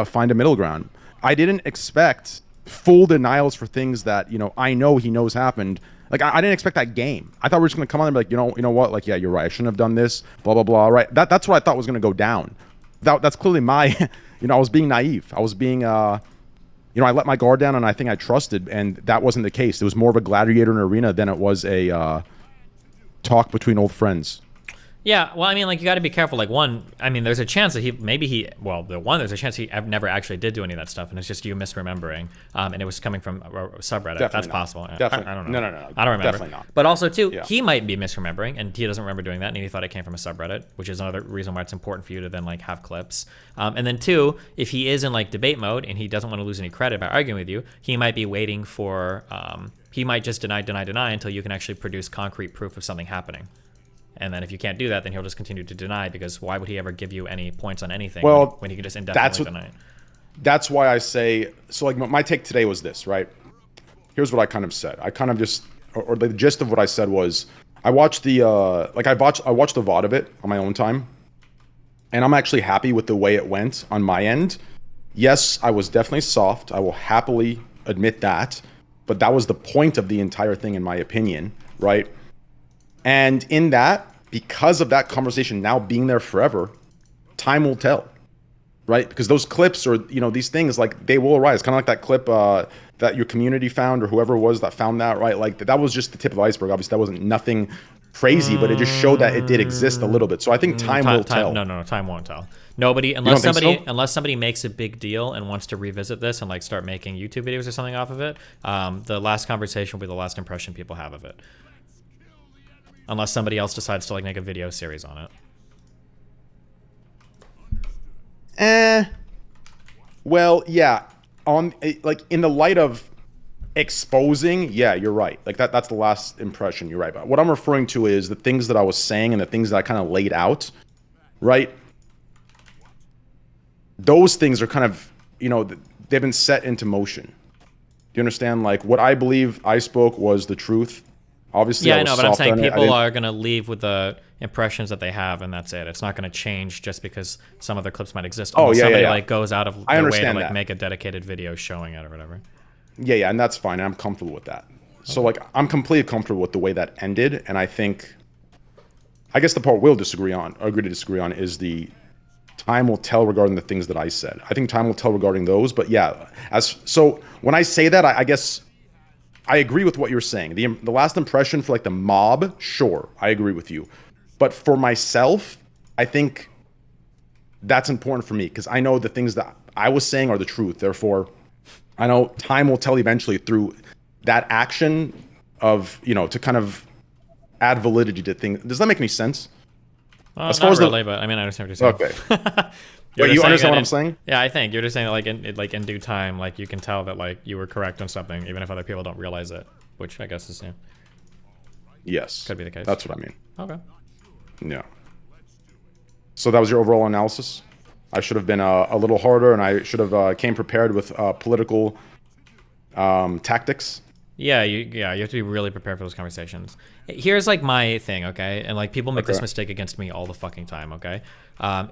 find a middle ground. I didn't expect full denials for things that, you know, I know he knows happened. Like, I didn't expect that game. I thought we were just going to come on and be like, you know what? Like, yeah, you're right. I shouldn't have done this, blah, blah, blah, right? That's what I thought was going to go down. That's clearly my, you know, I was being naive. I was being, you know, I let my guard down and I think I trusted, and that wasn't the case. It was more of a gladiator in an arena than it was a talk between old friends. Yeah, well, I mean, like, you got to be careful. Like, one, I mean, there's a chance that there's a chance he never actually did do any of that stuff, and it's just you misremembering, and it was coming from a subreddit. Definitely That's not. possible. Definitely. I don't know. No. I don't remember. Definitely not. But also, too, Yeah. he might be misremembering, and he doesn't remember doing that, and he thought it came from a subreddit, which is another reason why it's important for you to then, like, have clips. And then, two, if he is in, like, debate mode, and he doesn't want to lose any credit by arguing with you, he might be waiting for, he might just deny until you can actually produce concrete proof of something happening. And then if you can't do that, then he'll just continue to deny, because why would he ever give you any points on anything when he can just indefinitely deny it? That's why I say, so like my take today was this, right? Here's what I kind of said. I kind of just, or the gist of what I said was, I watched the, I watched the VOD of it on my own time, and I'm actually happy with the way it went on my end. Yes, I was definitely soft. I will happily admit that, but that was the point of the entire thing, in my opinion, right? And in that, because of that conversation now being there forever, time will tell, right? Because those clips, or, you know, these things, like, they will arise. Kind of like that clip that your community found, or whoever it was that found that, right? Like, that was just the tip of the iceberg. Obviously, that wasn't nothing crazy, but it just showed that it did exist a little bit. So I think time will tell. No, time won't tell. Nobody, unless somebody makes a big deal and wants to revisit this and, like, start making YouTube videos or something off of it, the last conversation will be the last impression people have of it. Unless somebody else decides to, like, make a video series on it. Well, yeah. Like, in the light of exposing, yeah, you're right. Like, that's the last impression. You're right. But what I'm referring to is the things that I was saying and the things that I kind of laid out, right? Those things are kind of, you know, they've been set into motion. Do you understand? Like, what I believe I spoke was the truth. Obviously, yeah, I know, but I'm saying people are going to leave with the impressions that they have, and that's it. It's not going to change just because some other clips might exist. Somebody like goes out of their way to, like, make a dedicated video showing it or whatever. Yeah, and that's fine. I'm comfortable with that. So, like, I'm completely comfortable with the way that ended, and I guess the part we'll agree to disagree on is the time will tell regarding the things that I said. I think time will tell regarding those, but yeah, so when I say that, I guess I agree with what you're saying. The last impression for, like, the mob, sure, I agree with you. But for myself, I think that's important for me, because I know the things that I was saying are the truth. Therefore, I know time will tell eventually through that action of, you know, to kind of add validity to things. Does that make any sense? Well, as far as really, but I mean, I understand what you're saying. Okay. But you understand what I'm saying? Yeah, I think you're just saying that, like in due time, like, you can tell that, like, you were correct on something, even if other people don't realize it, which I guess is, yeah. Yes. Could be the case. That's what I mean. Okay. Yeah. So that was your overall analysis? I should have been a little harder, and I should have came prepared with political tactics. Yeah, you have to be really prepared for those conversations. Here's, like, my thing, okay? And, like, people make this mistake against me all the fucking time, okay?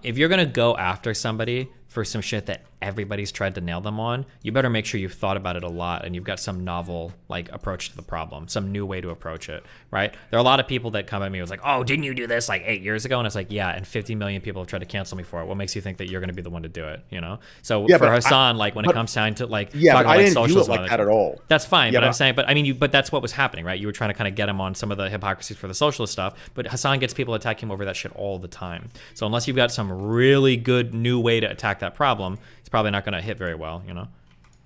If you're gonna go after somebody for some shit that everybody's tried to nail them on, you better make sure you've thought about it a lot and you've got some novel like approach to the problem, some new way to approach it, right? There are a lot of people that come at me with like, oh, didn't you do this like 8 years ago? And it's like, yeah, and 50 million people have tried to cancel me for it. What makes you think that you're going to be the one to do it, you know? So for Hasan, like when it comes time to like yeah, talk but I about didn't view it like that at all. That's fine, Yeah, but I'm saying, but I mean, but that's what was happening, right? You were trying to kind of get him on some of the hypocrisies for the socialist stuff, but Hasan gets people attacking him over that shit all the time. So unless you've got some really good new way to attack that problem, it's probably not going to hit very well, you know?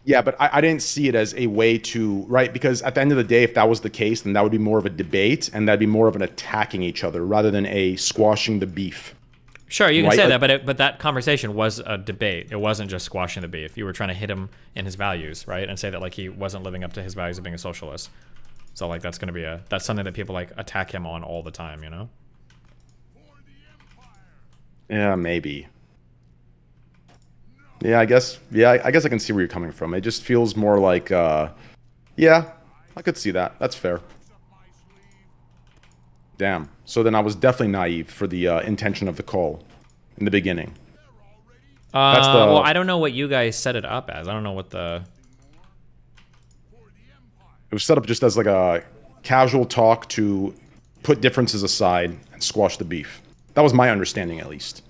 Yeah, but I didn't see it as a way to, right? Because at the end of the day, if that was the case, then that would be more of a debate, and that'd be more of an attacking each other rather than a squashing the beef. Sure, you can say that, but that conversation was a debate. It wasn't just squashing the beef. You were trying to hit him in his values, right? And say that like he wasn't living up to his values of being a socialist. So like that's gonna be that's something that people like attack him on all the time, you know? Yeah, maybe. Yeah, I guess I can see where you're coming from. It just feels more like yeah, I could see that. That's fair. Damn. So then I was definitely naive for the intention of the call in the beginning. Well, I don't know what you guys set it up as. I don't know what the... It was set up just as like a casual talk to put differences aside and squash the beef. That was my understanding, at least.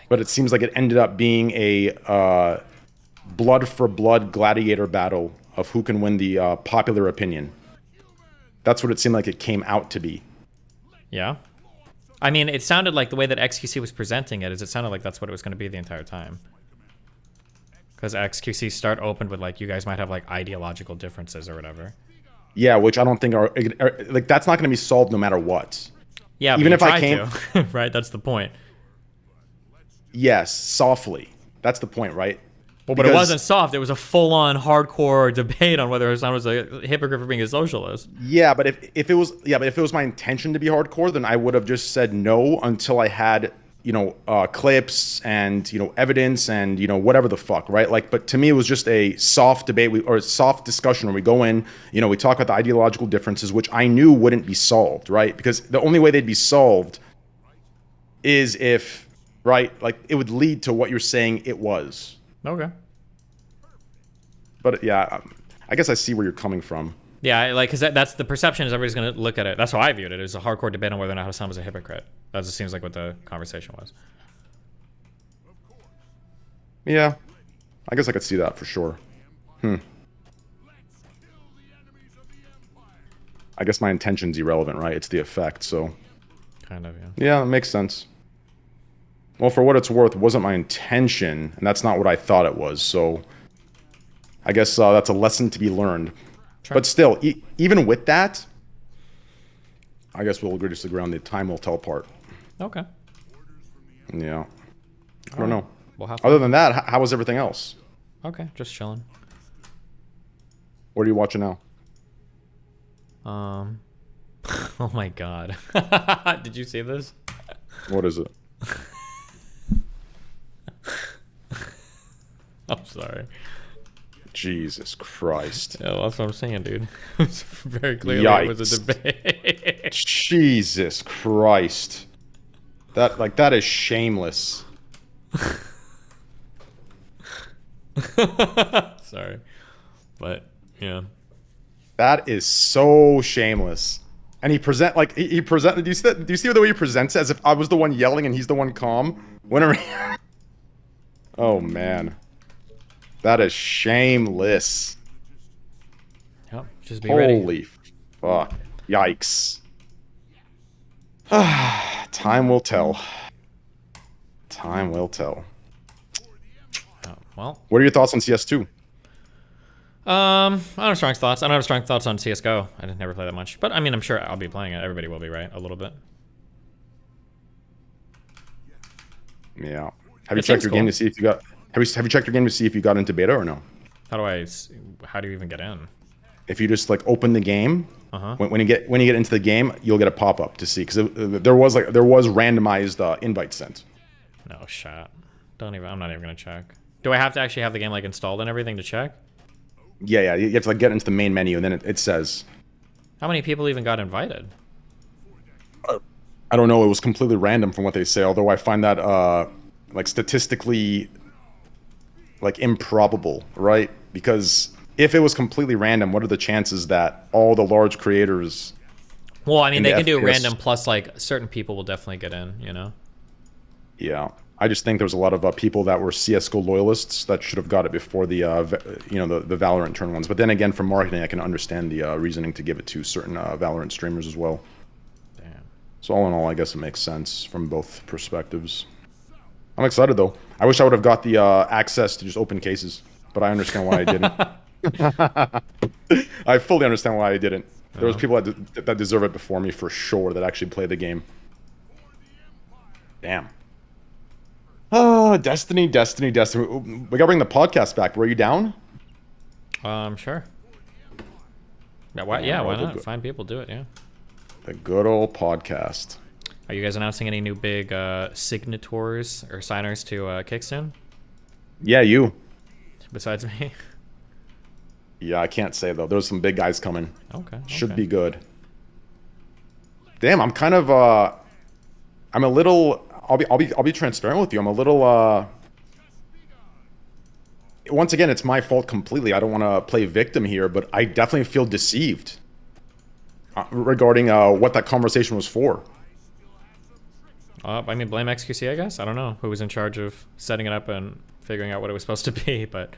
But it seems like it ended up being a blood-for-blood gladiator battle of who can win the popular opinion. That's what it seemed like it came out to be. Yeah. I mean, it sounded like the way that XQC was presenting it, is it sounded like that's what it was going to be the entire time. Because XQC start opened with like, you guys might have like ideological differences or whatever. Yeah, which I don't think are like, that's not going to be solved no matter what. Yeah, even if I came to, right? That's the point. Yes, softly. That's the point, right? Well, but it wasn't soft. It was a full-on hardcore debate on whether Hasan was a hypocrite for being a socialist. Yeah, but if it was my intention to be hardcore, then I would have just said no until I had, you know, clips and, you know, evidence and, you know, whatever the fuck, right? Like, but to me, it was just a soft debate or a soft discussion where we go in, you know, we talk about the ideological differences, which I knew wouldn't be solved, right? Because the only way they'd be solved is if, right, like it would lead to what you're saying it was. Okay. But yeah, I guess I see where you're coming from. Yeah, like, because that's the perception is everybody's going to look at it. That's how I viewed it. It was a hardcore debate on whether or not Hasan was a hypocrite. That just seems like what the conversation was. Yeah, I guess I could see that for sure. I guess my intention's irrelevant, right? It's the effect, so. Kind of, yeah. Yeah, that makes sense. Well, for what it's worth, it wasn't my intention, and that's not what I thought it was, so I guess that's a lesson to be learned. Sure. But still, even with that, I guess we'll agree to disagree on the time will tell part. Okay. Yeah. I don't know. We'll have Other than that, how was everything else? Okay, just chilling. What are you watching now? Oh my god. Did you see this? What is it? I'm sorry. Jesus Christ. Yeah, well, that's what I'm saying, dude. It's very clearly it was a debate. Jesus Christ. That is shameless. Sorry. But, yeah. That is so shameless. And he presented, do you see the way he presents it? As if I was the one yelling and he's the one calm? Whenever oh, man. That is shameless. Yep, just be ready. Holy fuck. Yikes. Time will tell. Time will tell. Oh, well. What are your thoughts on CS2? I don't have strong thoughts. I don't have strong thoughts on CSGO. I never play that much. But, I mean, I'm sure I'll be playing it. Everybody will be, right? A little bit. Yeah. Have you checked your game to see if you got... Have you checked your game to see if you got into beta or no? How do you even get in? If you just like open the game, when you get into the game, you'll get a pop up to see because there was randomized invites sent. No shot. I'm not even gonna check. Do I have to actually have the game like installed and everything to check? Yeah. You have to like get into the main menu and then it says. How many people even got invited? I don't know. It was completely random from what they say. Although I find that like statistically like improbable, right? Because if it was completely random, what are the chances that all the large creators? Well, I mean, they can do FPS random plus like certain people will definitely get in, you know? Yeah, I just think there's a lot of people that were CS:GO loyalists that should have got it before the the Valorant turn ones. But then again, from marketing, I can understand the reasoning to give it to certain Valorant streamers as well. Damn. So all in all, I guess it makes sense from both perspectives. I'm excited though. I wish I would have got the access to just open cases, but I understand why I didn't. I fully understand why I didn't. There was people that deserve it before me for sure that actually played the game. Damn. Oh, Destiny. We gotta bring the podcast back. Were you down? Sure. Yeah, why not? Find people, do it, yeah. The good old podcast. Are you guys announcing any new big signatories or signers to Kick soon? Yeah, you. Besides me? Yeah, I can't say though. There's some big guys coming. Okay. Should be good. Damn, I'm kind of I'm a little I'll be transparent with you. I'm a little once again, it's my fault completely. I don't want to play victim here, but I definitely feel deceived regarding what that conversation was for. I mean, blame XQC, I guess. I don't know who was in charge of setting it up and figuring out what it was supposed to be, but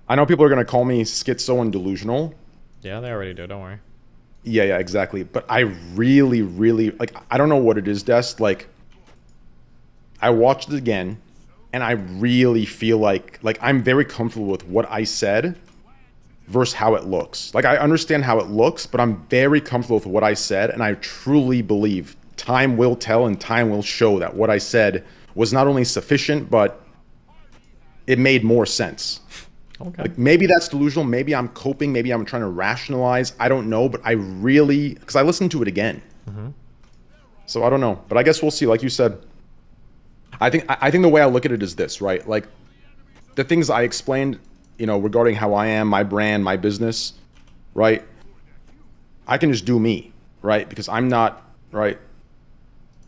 I know people are gonna call me schizo and delusional. Yeah, they already do. Don't worry. Yeah, exactly. But I really, like, I don't know what it is, Des. Like, I watched it again, and I really feel like I'm very comfortable with what I said versus how it looks. Like, I understand how it looks, but I'm very comfortable with what I said, and I truly believe time will tell and time will show that what I said was not only sufficient, but it made more sense. Okay. Like, maybe that's delusional, maybe I'm coping, maybe I'm trying to rationalize, I don't know, but I really, because I listened to it again. So I don't know, but I guess we'll see. Like you said, I think the way I look at it is this, right? Like, the things I explained, you know, regarding how I am, my brand, my business, right? I can just do me, right? Because I'm not, right?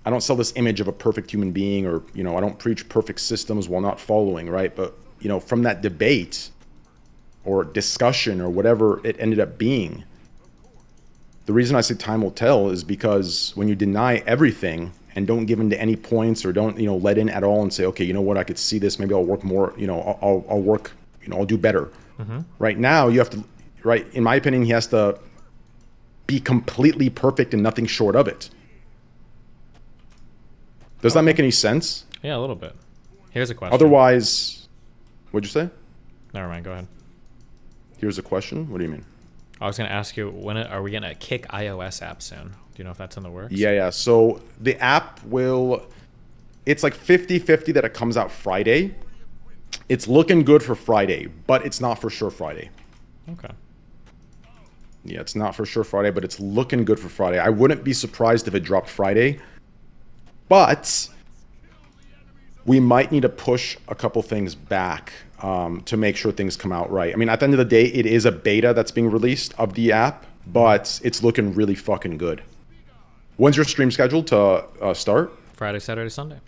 I don't sell this image of a perfect human being, or, you know, I don't preach perfect systems while not following, right? But, you know, from that debate or discussion or whatever it ended up being, the reason I say time will tell is because when you deny everything and don't give into any points, or don't, you know, let in at all and say, okay, you know what, I could see this, maybe I'll work more, you know, I'll work, you know, I'll do better. Right now, you have to, right, in my opinion, he has to be completely perfect and nothing short of it. Does that make any sense? Yeah, a little bit. Here's a question. Otherwise, what'd you say? Never mind, go ahead. Here's a question. What do you mean? I was going to ask you, when are we getting a Kick iOS app soon? Do you know if that's in the works? Yeah. So the app it's like 50-50 that it comes out Friday. It's looking good for Friday, but it's not for sure Friday. Okay. Yeah, it's not for sure Friday, but it's looking good for Friday. I wouldn't be surprised if it dropped Friday, but we might need to push a couple things back to make sure things come out right. I mean, at the end of the day, it is a beta that's being released of the app, but it's looking really fucking good. When's your stream scheduled to start? Friday, Saturday, Sunday.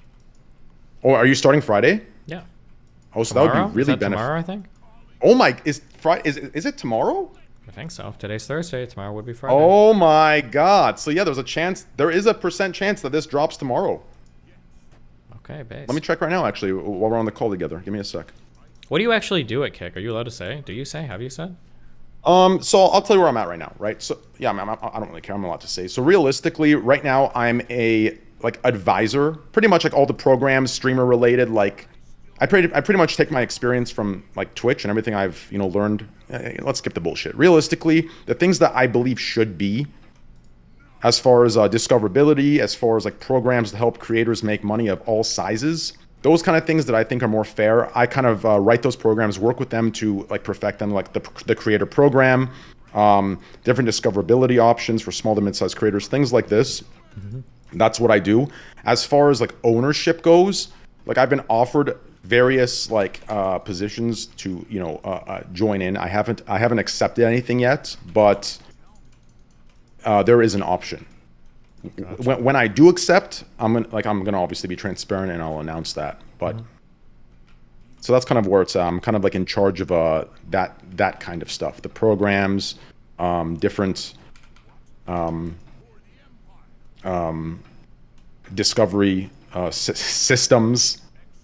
Oh, are you starting Friday? Yeah. Oh, so Tomorrow? that would be really beneficial. Tomorrow, I think. Oh my, is it tomorrow? I think so. Today's Thursday. Tomorrow would be Friday. Oh my God. So yeah, there is a % chance that this drops tomorrow. Okay, base. Let me check right now, actually, while we're on the call together. Give me a sec. What do you actually do at Kick? Are you allowed to say? Do you say? Have you said? So I'll tell you where I'm at right now, right? So yeah, I don't really care. I'm allowed to say. So realistically, right now I'm a advisor, pretty much like all the programs, streamer related. Like I pretty much take my experience from like Twitch and everything I've learned. Let's skip the bullshit. Realistically, the things that I believe should be, as far as discoverability, as far as like programs to help creators make money of all sizes, those kind of things that I think are more fair, I kind of write those programs, work with them to like perfect them, like the creator program, different discoverability options for small to mid-sized creators, things like this. That's what I do. As far as like ownership goes, like I've been offered various like positions to join in. I haven't accepted anything yet, but there is an option. when I do accept, I'm gonna obviously be transparent and I'll announce that. But so that's kind of where it's. I'm kind of like in charge of that kind of stuff, the programs, different discovery systems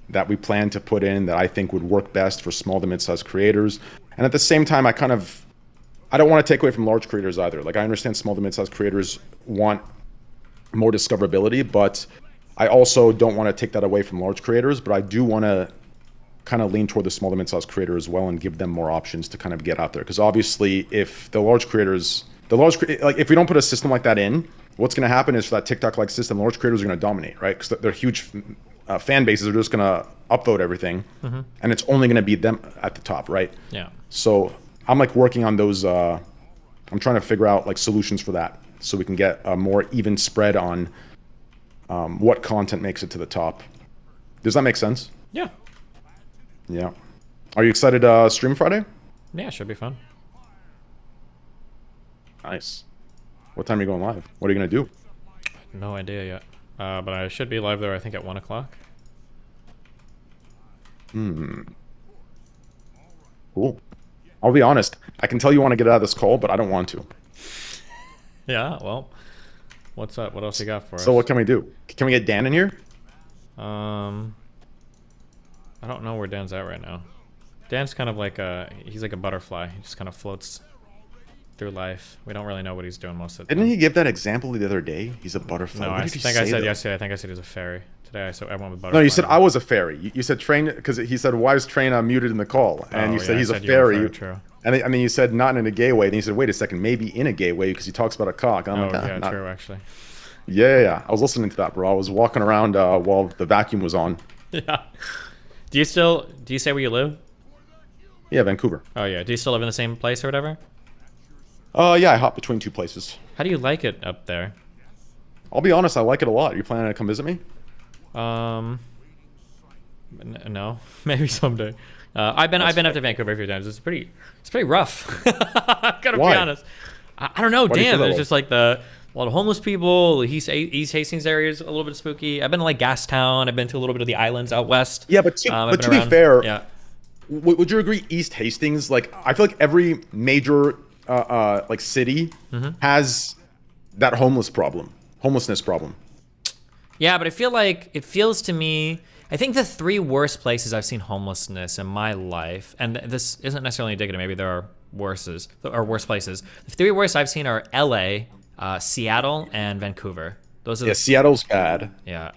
that we plan to put in that I think would work best for small to mid-sized creators. And at the same time, I don't want to take away from large creators either. Like, I understand small to mid-sized creators want more discoverability, but I also don't want to take that away from large creators. But I do want to kind of lean toward the small to mid-sized creator as well and give them more options to kind of get out there. Because obviously, if the large creators, like if we don't put a system like that in, what's going to happen is for that TikTok-like system, large creators are going to dominate, right? Because they're huge fan bases are just going to upvote everything, and it's only going to be them at the top, right? Yeah. So I'm like working on those. I'm trying to figure out like solutions for that, so we can get a more even spread on what content makes it to the top. Does that make sense? Yeah. Yeah. Are you excited to stream Friday? Yeah, should be fun. Nice. What time are you going live? What are you gonna do? No idea yet. But I should be live there, I think, at 1 o'clock. Cool. I'll be honest. I can tell you want to get out of this call, but I don't want to. Yeah, well, what's up? What else you got for us? So what can we do? Can we get Dan in here? I don't know where Dan's at right now. Dan's kind of like he's like a butterfly. He just kind of floats through life. We don't really know what he's doing most of the time. Didn't he give that example the other day? He's a butterfly. No, I think I said yesterday. I think I said he was a fairy. Today I went with butterfly. No, you said I was a fairy. You said Train, because he said, why is Train muted in the call? And you said he's a fairy. True. And then you said not in a gay way. Then you said, wait a second, maybe in a gay way because he talks about a cock. And I'm like, yeah, not. true, actually. Yeah. I was listening to that, bro. I was walking around while the vacuum was on. Yeah. Do you say where you live? Yeah, Vancouver. Oh yeah. Do you still live in the same place or whatever? Yeah, I hop between two places. How do you like it up there? I'll be honest, I like it a lot. Are you planning to come visit me? No, maybe someday. I've been up to Vancouver a few times. It's pretty rough. I gotta be honest. I don't know. Damn, there's just like a lot of homeless people. East Hastings area is a little bit spooky. I've been to like Gastown. I've been to a little bit of the islands out west. Yeah, but to be fair, would you agree? East Hastings, like I feel like every major like city has that homelessness problem. Yeah, but I feel like it feels to me. I think the 3 worst places I've seen homelessness in my life, and this isn't necessarily indicative. Maybe there are worse places. The 3 worst I've seen are L.A., Seattle, and Vancouver. Those are Seattle's bad. Yeah.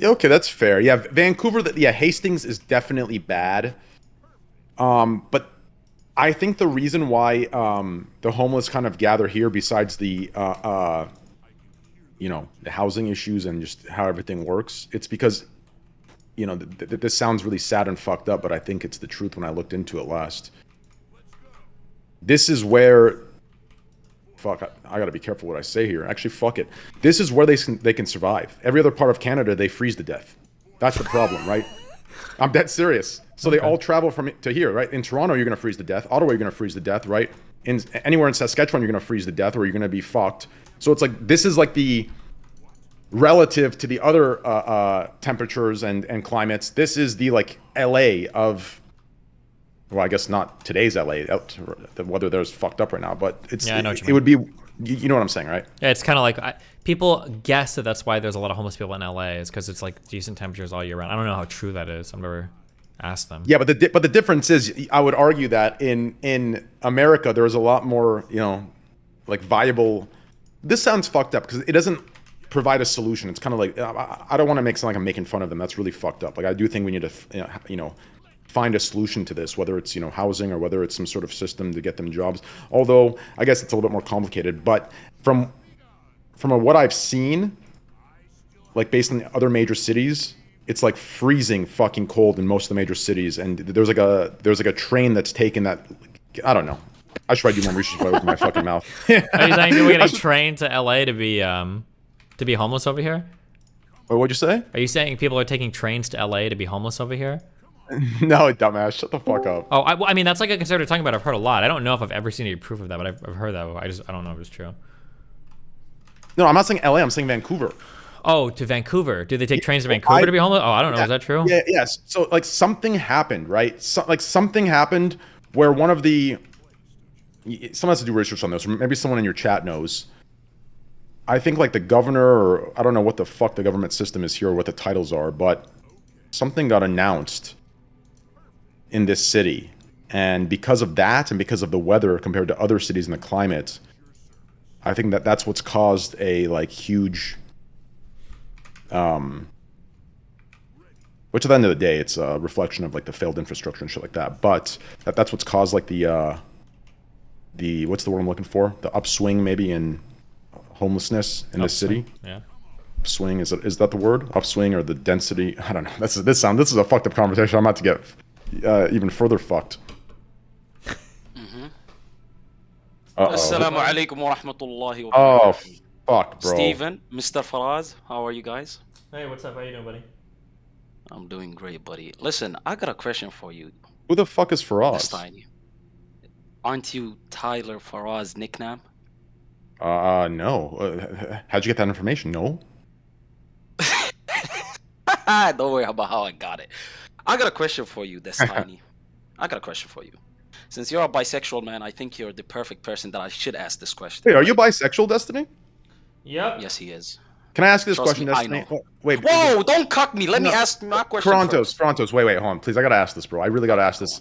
Okay, that's fair. Yeah, Vancouver. Hastings is definitely bad. But I think the reason why the homeless kind of gather here, besides the the housing issues and just how everything works, it's because this sounds really sad and fucked up, but I think it's the truth when I looked into it last. This is where I gotta be careful what I say here. Actually, fuck it. This is where they can survive. Every other part of Canada, they freeze to death. That's the problem, right? I'm dead serious. So they all travel to here, right? In Toronto, you're gonna freeze to death. Ottawa, you're gonna freeze to death, right? Anywhere in Saskatchewan, you're gonna freeze to death, or you're gonna be fucked. So it's like this is like the relative to the other temperatures and climates. This is the like LA of. Well, I guess not today's LA. The weather there's fucked up right now, but it would be. You know what I'm saying, right? Yeah, it's kind of like people guess that's why there's a lot of homeless people in LA is because it's like decent temperatures all year round. I don't know how true that is. I've never asked them. Yeah, but the difference is, I would argue that in America there is a lot more, like viable. This sounds fucked up because it doesn't provide a solution. It's kind of like I don't want to make it sound like I'm making fun of them. That's really fucked up. Like I do think we need to find a solution to this, whether it's housing or whether it's some sort of system to get them jobs. Although I guess it's a little bit more complicated. But from what I've seen, like based on other major cities, it's like freezing fucking cold in most of the major cities. And there's like a train that's taken that. I don't know. I should probably do more research with my fucking mouth. Are you saying people getting trained to LA to be homeless over here? What'd you say? Are you saying people are taking trains to LA to be homeless over here? No, dumbass. Shut the fuck up. Oh, I mean, that's like a conservative talking about. I've heard a lot. I don't know if I've ever seen any proof of that, but I've heard that. I don't know if it's true. No, I'm not saying LA. I'm saying Vancouver. Oh, to Vancouver. Do they take trains to Vancouver to be homeless? Oh, I don't know. Is that true? Yeah, yes. So like something happened, right? Something happened where one of the someone has to do research on this, or maybe someone in your chat knows. I think like the governor, or I don't know what the fuck the government system is here, or what the titles are, but something got announced in this city, and because of that, and because of the weather compared to other cities in the climate, I think that's what's caused a like huge. Which at the end of the day, it's a reflection of like the failed infrastructure and shit like that. But that's what's caused like the what's the word I'm looking for? The upswing maybe in homelessness in this city. Yeah. Upswing is that the word? Upswing or the density? I don't know. This is a fucked up conversation. I'm about to get even further fucked. Assalamu alaikum wa rahmatullahi wa Oh, barakatuh. fuck, bro. Steven, Mr. Faraz, how are you guys? Hey, what's up? How you doing, buddy? I'm doing great, buddy. Listen, I got a question for you. Who the fuck is Faraz? Tiny. Aren't you Tyler Faraz nickname? No. How'd you get that information? No. Don't worry about how I got it. I got a question for you, this Tiny. I got a question for you. Since you're a bisexual man, I think you're the perfect person that I should ask this question. Wait, are you bisexual, Destiny? Yep. Yes, he is. Can I ask you this Trust question, me, I Destiny? know. Wait. Whoa, don't cuck me. Let me ask my question first. Frontos, wait, hold on, please. I gotta ask this, bro. I really gotta ask this.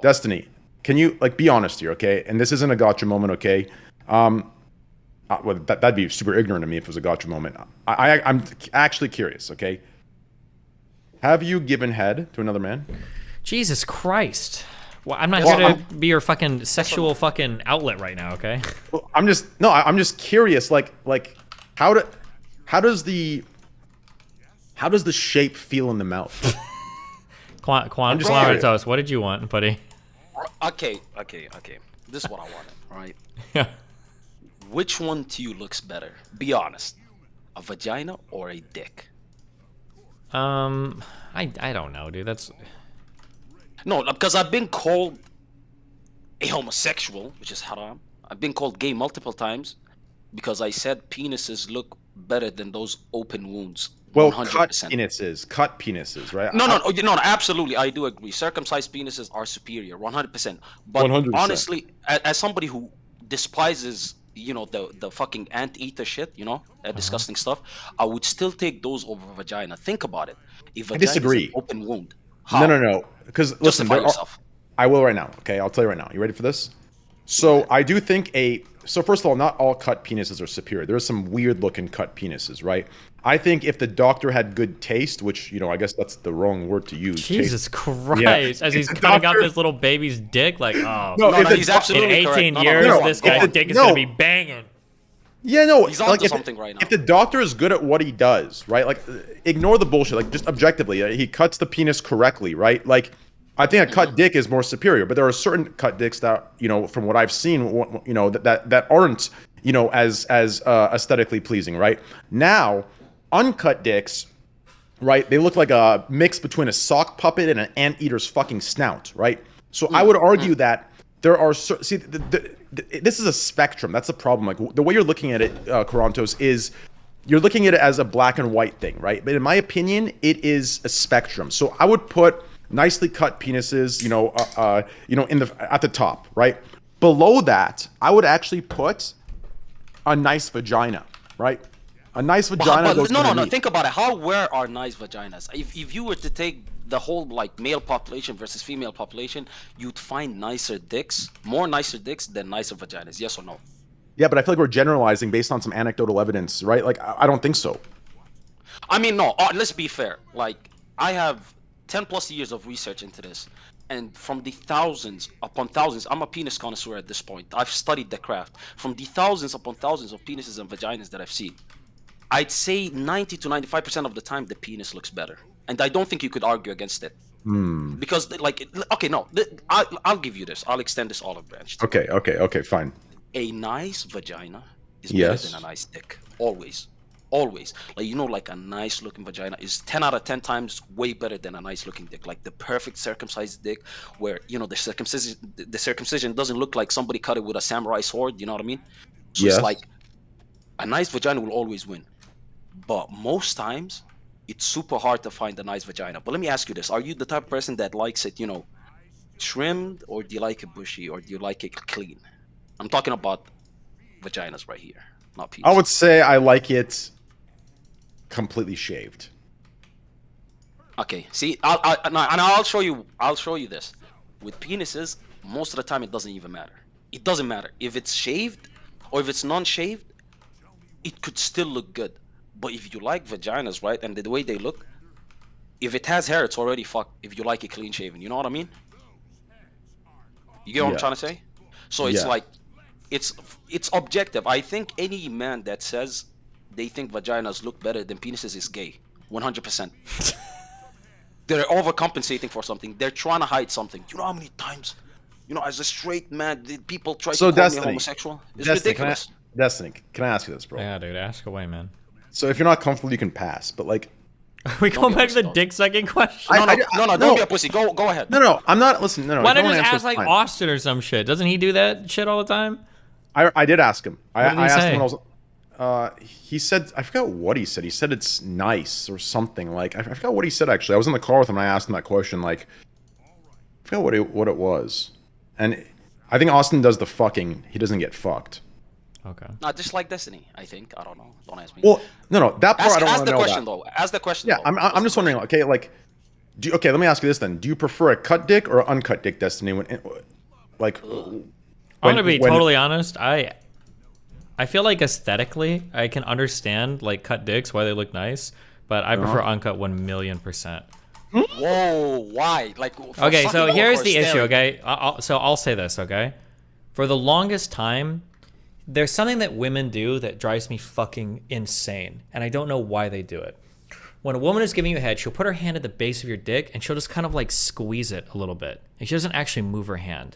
Destiny, can you like be honest here, okay? And this isn't a gotcha moment, okay? Well, that'd be super ignorant of me if it was a gotcha moment. I'm actually curious, okay? Have you given head to another man? Jesus Christ. Well, I'm not here to be your fucking sexual fucking outlet right now, okay? Well, I'm just curious, like how does the shape feel in the mouth? Quantos, what did you want, buddy? Okay. This is what I wanted, right? Yeah. Which one to you looks better? Be honest. A vagina or a dick? I don't know, dude. That's... No, because I've been called a homosexual, which is haram. I've been called gay multiple times because I said penises look better than those open wounds. Well, 100%. cut penises, right? No, absolutely, I do agree. Circumcised penises are superior, 100%. But 100%. honestly, as somebody who despises, the fucking anteater shit, that disgusting stuff, I would still take those over vagina. Think about it. If I vagina disagree. is an open wound. How? No. Because listen, I will right now. Okay, I'll tell you right now. You ready for this? So I do think so first of all, not all cut penises are superior. There are some weird looking cut penises, right? I think if the doctor had good taste, which, I guess that's the wrong word to use. Jesus taste. Christ. Yeah. As he's cutting up his little baby's dick, like, oh. No, he's absolutely correct. In 18 years, this guy's dick is going to be banging. Yeah, no. He's onto something right now. If the doctor is good at what he does, right? Like, ignore the bullshit. Like, just objectively, he cuts the penis correctly, right? Like, I think a cut dick is more superior, but there are certain cut dicks that, from what I've seen, that aren't, as aesthetically pleasing, right? Now, uncut dicks, right? They look like a mix between a sock puppet and an anteater's fucking snout, right? So I would argue that there are this is a spectrum. That's the problem. Like the way you're looking at it, Corantos, is you're looking at it as a black and white thing, right? But in my opinion, it is a spectrum. So I would put nicely cut penises, at the top, right? Below that, I would actually put a nice vagina, right? A nice vagina. No. Think about it. Where are nice vaginas? If you were to take the whole male population versus female population, you'd find more nicer dicks than nicer vaginas. Yes or no? Yeah, but I feel like we're generalizing based on some anecdotal evidence, right? Like, I don't think so. I mean, no. Let's be fair. Like, I have 10 plus years of research into this, and from the thousands upon thousands, I'm a penis connoisseur at this point. I've studied the craft. From the thousands upon thousands of penises and vaginas that I've seen, I'd say 90 to 95% of the time the penis looks better, and I don't think you could argue against it. Because I'll give you this. I'll extend this olive branch. Okay, fine. A nice vagina is better than a nice dick. Always. Like a nice looking vagina is 10 out of 10 times way better than a nice looking dick. Like the perfect circumcised dick where, the circumcision doesn't look like somebody cut it with a samurai sword. You know what I mean? So it's like A nice vagina will always win. But most times, it's super hard to find a nice vagina. But let me ask you this. Are you the type of person that likes it, trimmed, or do you like it bushy, or do you like it clean? I'm talking about vaginas right here, not penises. I would say I like it completely shaved. Okay, see, I'll show you. I'll show you this. With penises, most of the time it doesn't even matter. It doesn't matter if it's shaved or if it's non-shaved. It could still look good. But if you like vaginas, right, and the way they look, if it has hair, it's already fucked. If you like it clean shaven, you know what I mean? You get what I'm trying to say? So it's like, it's objective. I think any man that says they think vaginas look better than penises is gay, 100%. They're overcompensating for something. They're trying to hide something. You know how many times, as a straight man, did people try to call me homosexual? It's ridiculous. Destiny, can I ask you this, bro? Yeah, dude, ask away, man. So if you're not comfortable, you can pass. But like, we go back to the dick sucking question. No, don't be a pussy. Go ahead. No, I'm not. Listen, no. Why don't you just ask like Austin or some shit? Doesn't he do that shit all the time? I did ask him. I asked him when I was. He said, I forgot what he said. He said it's nice or something. Like I forgot what he said actually. I was in the car with him and I asked him that question. Like, I forgot what it was. And I think Austin does the fucking. He doesn't get fucked. Okay. Not just like Destiny, I think. I don't know. Don't ask me. Well, no. That part I don't want to know. Ask the question. Yeah, I'm just wondering. Okay, like, okay, let me ask you this then. Do you prefer a cut dick or uncut dick, Destiny? I'm gonna be totally honest. I feel like aesthetically, I can understand like cut dicks why they look nice, but I prefer uncut 1,000,000%. Whoa, why? Like. Okay, so here's the issue. Okay, I'll say this. Okay, for the longest time. There's something that women do that drives me fucking insane, and I don't know why they do it. When a woman is giving you a head, she'll put her hand at the base of your dick, and she'll just kind of like squeeze it a little bit, and she doesn't actually move her hand.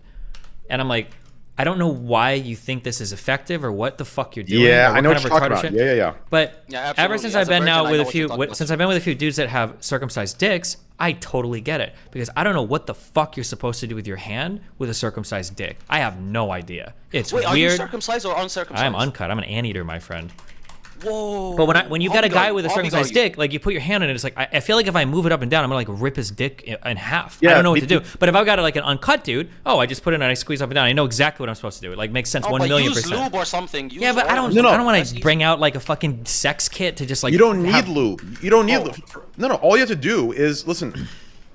And I'm like, I don't know why you think this is effective or what the fuck you're doing. Yeah, I know what you're talking about. Yeah. But ever since I've been with a few dudes that have circumcised dicks, I totally get it because I don't know what the fuck you're supposed to do with your hand with a circumcised dick. I have no idea. It's weird. Are you circumcised or uncircumcised? I'm uncut. I'm an anteater, my friend. Whoa. But when you've got a guy with a circumcised dick, like you put your hand in it, it's like I feel like if I move it up and down, I'm gonna like rip his dick in half. I don't know what to do. But if I've got like an uncut dude, I just put it in and I squeeze up and down. I know exactly what I'm supposed to do. It like makes sense 1,000,000%. Use lube or something. Yeah, but I don't want to bring out like a fucking sex kit to just like. You don't need lube. You don't need lube. No. All you have to do is listen.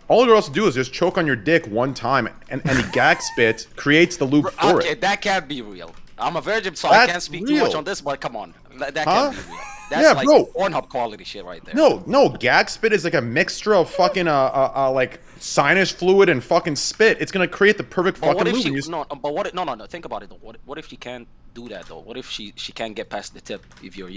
All you're supposed to do is just choke on your dick one time, and the gag spit creates the lube for it. Okay, that can't be real. I'm a virgin, so I can't speak too much on this. But come on, that can't be real. That's like Pornhub quality shit right there. No, gag spit is like a mixture of fucking like sinus fluid and fucking spit. It's gonna create the perfect fucking lube. No. Think about it though. What if she can't do that though? What if she can't get past the tip if you're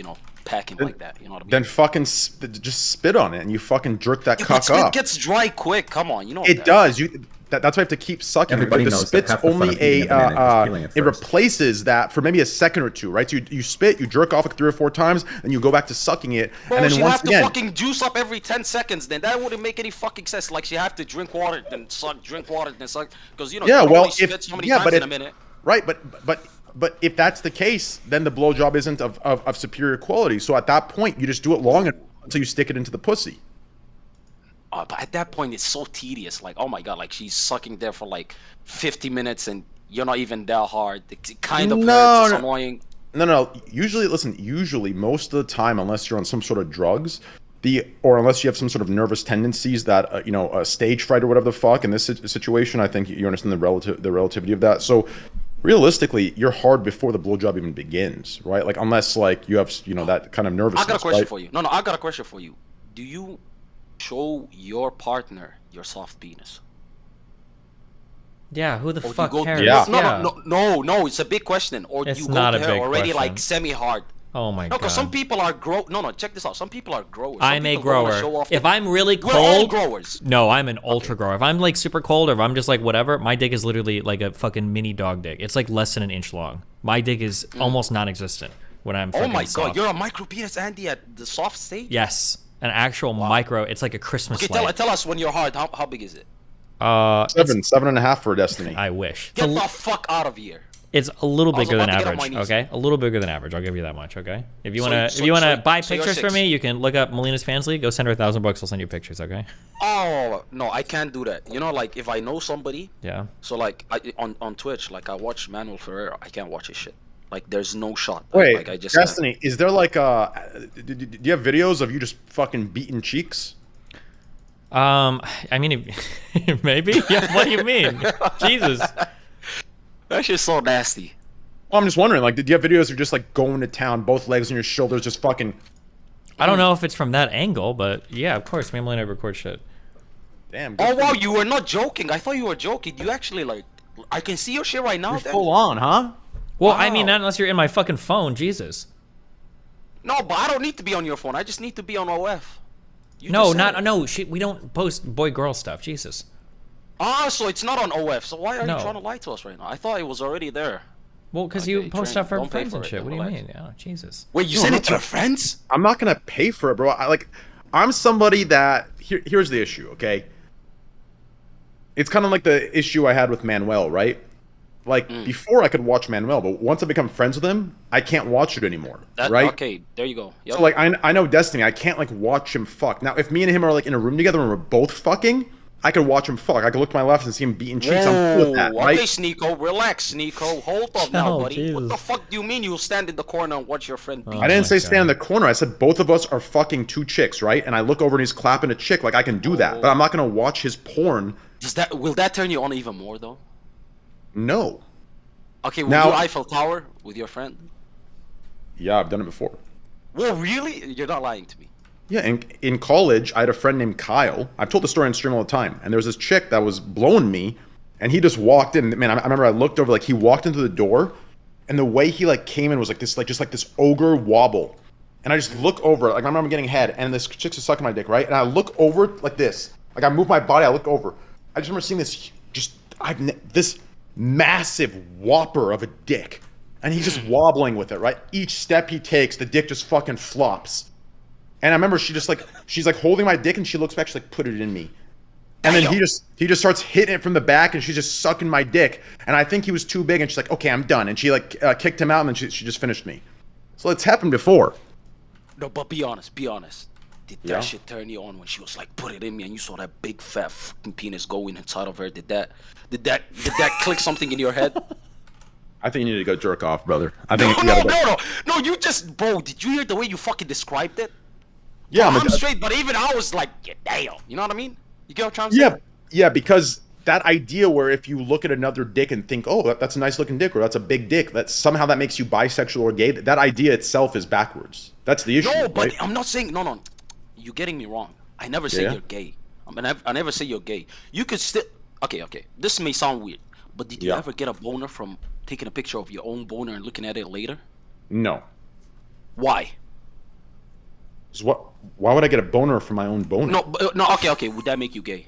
packing like that? You know what I mean? Then fucking just spit on it and you fucking jerk that cock up. It gets dry quick. Come on, it does. That's why I have to keep sucking. Everybody the knows spit's only it replaces that for maybe a second or two, right? So you spit, you jerk off like 3 or 4 times, and you go back to sucking it, Bro, and then once again, she have to fucking juice up every 10 seconds. Then that wouldn't make any fucking sense. Like she have to drink water, then suck, drink water, then suck, because you only spit so many times in a minute. Right, but if that's the case, then the blowjob isn't of superior quality. So at that point, you just do it long enough until you stick it into the pussy. But at that point, it's so tedious. Like, oh my god, like she's sucking there for like 50 minutes, and you're not even that hard. It kind of hurts. It's annoying. No. Usually, most of the time, unless you're on some sort of drugs, or unless you have some sort of nervous tendencies that a stage fright or whatever the fuck. In this situation, I think you understand the relativity of that. So. Realistically, you're hard before the blowjob even begins, right? Like unless like you have that kind of nervousness. I got a question for you. No, I got a question for you. Do you show your partner your soft penis? Yeah, who the fuck cares? No, it's a big question. Or do you go to her already like semi-hard? Oh my god. No, because some people are check this out. Some people are growers. I'm a grower. If I'm really cold, we're all growers. No, I'm an ultra grower. If I'm like super cold, or if I'm just like whatever, my dick is literally like a fucking mini dog dick. It's like less than an inch long. My dick is almost non-existent when I'm fucking soft. God, you're a micro penis, Andy, at the soft stage? Yes, an actual micro. It's like a Christmas light. Tell us when you're hard. How big is it? 7.5 for Destiny. I wish. Get the fuck out of here. It's a little I was bigger than about to get on average. my knees. Okay, a little bigger than average. I'll give you that much. Okay. If you So- wanna, so- if you wanna so- buy so you're pictures for 6. me, you can look up Melina's Fansly. Go send her $1,000. I'll send you pictures. Okay. Oh no, I can't do that. You know, like if I know somebody. Yeah. So like on Twitch, like I watch Manuel Ferreira, I can't watch his shit. Like there's no shot. Wait, like I just Destiny, is there like do you have videos of you just fucking beating cheeks? I mean, maybe. Yeah. What do you mean? Jesus. That shit's so nasty. Well, I'm just wondering, like, did you have videos of just like going to town, both legs on your shoulders, just fucking? I don't know if it's from that angle, but yeah, of course, me and Melina record shit. Damn. Oh wow, you were not joking. I thought you were joking. You actually like, I can see your shit right now. You're full on, huh? Well, I mean, not unless you're in my fucking phone, Jesus. No, but I don't need to be on your phone. I just need to be on OF. No, we don't post boy-girl stuff, Jesus. Ah, so it's not on OF. So why are No. you trying to lie to us right now? I thought it was already there. Well, because Okay, you post stuff for don't pay friends for and it, shit. then What do you relax. mean? Yeah, Jesus. Wait, you No, sent I'm it to not your friends? I'm not gonna pay for it, bro. I'm somebody that here's the issue, okay? It's kind of like the issue I had with Manuel, right? Like before I could watch Manuel, but once I become friends with him, I can't watch it anymore, right? Okay, there you go. Yep. So like I know Destiny, I can't like watch him fuck. Now if me and him are like in a room together and we're both fucking, I could watch him fuck. I could look to my left and see him beating cheeks. I'm cool with that, right? Okay, Sneeko, relax, Sneeko. Hold up now, Oh, buddy. Jesus. What the fuck do you mean you'll stand in the corner and watch your friend beat? I didn't say stand in the corner. I said both of us are fucking two chicks, right? And I look over and he's clapping a chick. Like I can do that, but I'm not gonna watch his porn. Will that turn you on even more though? No. Okay, will Now- you Eiffel Tower with your friend? Yeah, I've done it before. Whoa, really? You're not lying to me. Yeah, in college, I had a friend named Kyle. I've told the story on stream all the time. And there was this chick that was blowing me, and he just walked in. Man, I remember I looked over, like he walked into the door, and the way he like came in was like this, like just like this ogre wobble. And I just look over, like I remember getting head, and this chick's just sucking my dick, right? And I look over like this, like I move my body, I look over. I just remember seeing this, this massive whopper of a dick, and he's just wobbling with it, right? Each step he takes, the dick just fucking flops. And I remember she's like holding my dick, and she looks back, she's like, put it in me. And then he just starts hitting it from the back, and she's just sucking my dick. And I think he was too big, and she's like, okay, I'm done. And she like kicked him out, and then she just finished me. So it's happened before. No, but be honest. Did Yeah. that shit turn you on when she was like, put it in me, and you saw that big fat fucking penis going inside of her? Did that click something in your head? I think you need to go jerk off, brother. I think No, you just, bro, did you hear the way you fucking described it? Yeah, I'm straight, but even I was like, yeah, damn. You know what I mean? You get what I'm trying to say? Yeah, because that idea where if you look at another dick and think, oh, that's a nice looking dick, or that's a big dick, that somehow that makes you bisexual or gay, that idea itself is backwards. That's the issue. No, but right? I'm not saying, no. You're getting me wrong. I never say Yeah. you're gay. I never say you're gay. You could still, okay. This may sound weird, but did you ever get a boner from taking a picture of your own boner and looking at it later? No. Why? Why would I get a boner from my own boner? No, okay. Would that make you gay?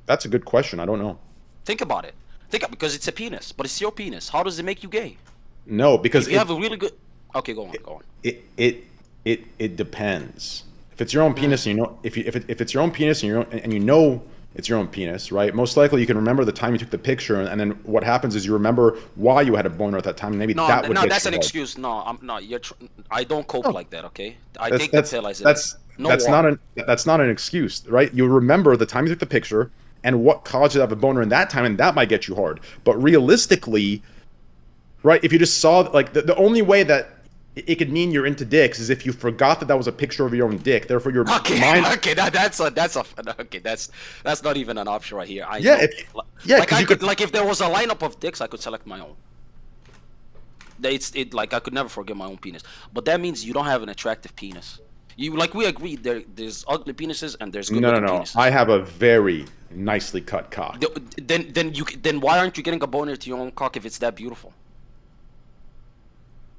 That's a good question. I don't know. Think about it. Because it's a penis, but it's your penis. How does it make you gay? No, because If you have a really good, okay, go on. It depends. If it's your own penis, and you know, if it's your own penis and you know it's your own penis, right? Most likely you can remember the time you took the picture, and then what happens is you remember why you had a boner at that time. Maybe No, that would get that's you an hard. excuse. No, I'm not. I don't cope like that. Okay, I That's- take the pill as it that's is. No that's water. not an excuse, right? You remember the time you took the picture and what caused you to have a boner in that time, and that might get you hard. But realistically, right? If you just saw like the only way that it could mean you're into dicks is if you forgot that was a picture of your own dick. Therefore, your mind. Okay, that's not even an option right here. Yeah, Like if there was a lineup of dicks, I could select my own. Like I could never forget my own penis, but that means you don't have an attractive penis. We agreed there's ugly penises and there's good No. penises. I have a very nicely cut cock. Then why aren't you getting a boner to your own cock if it's that beautiful?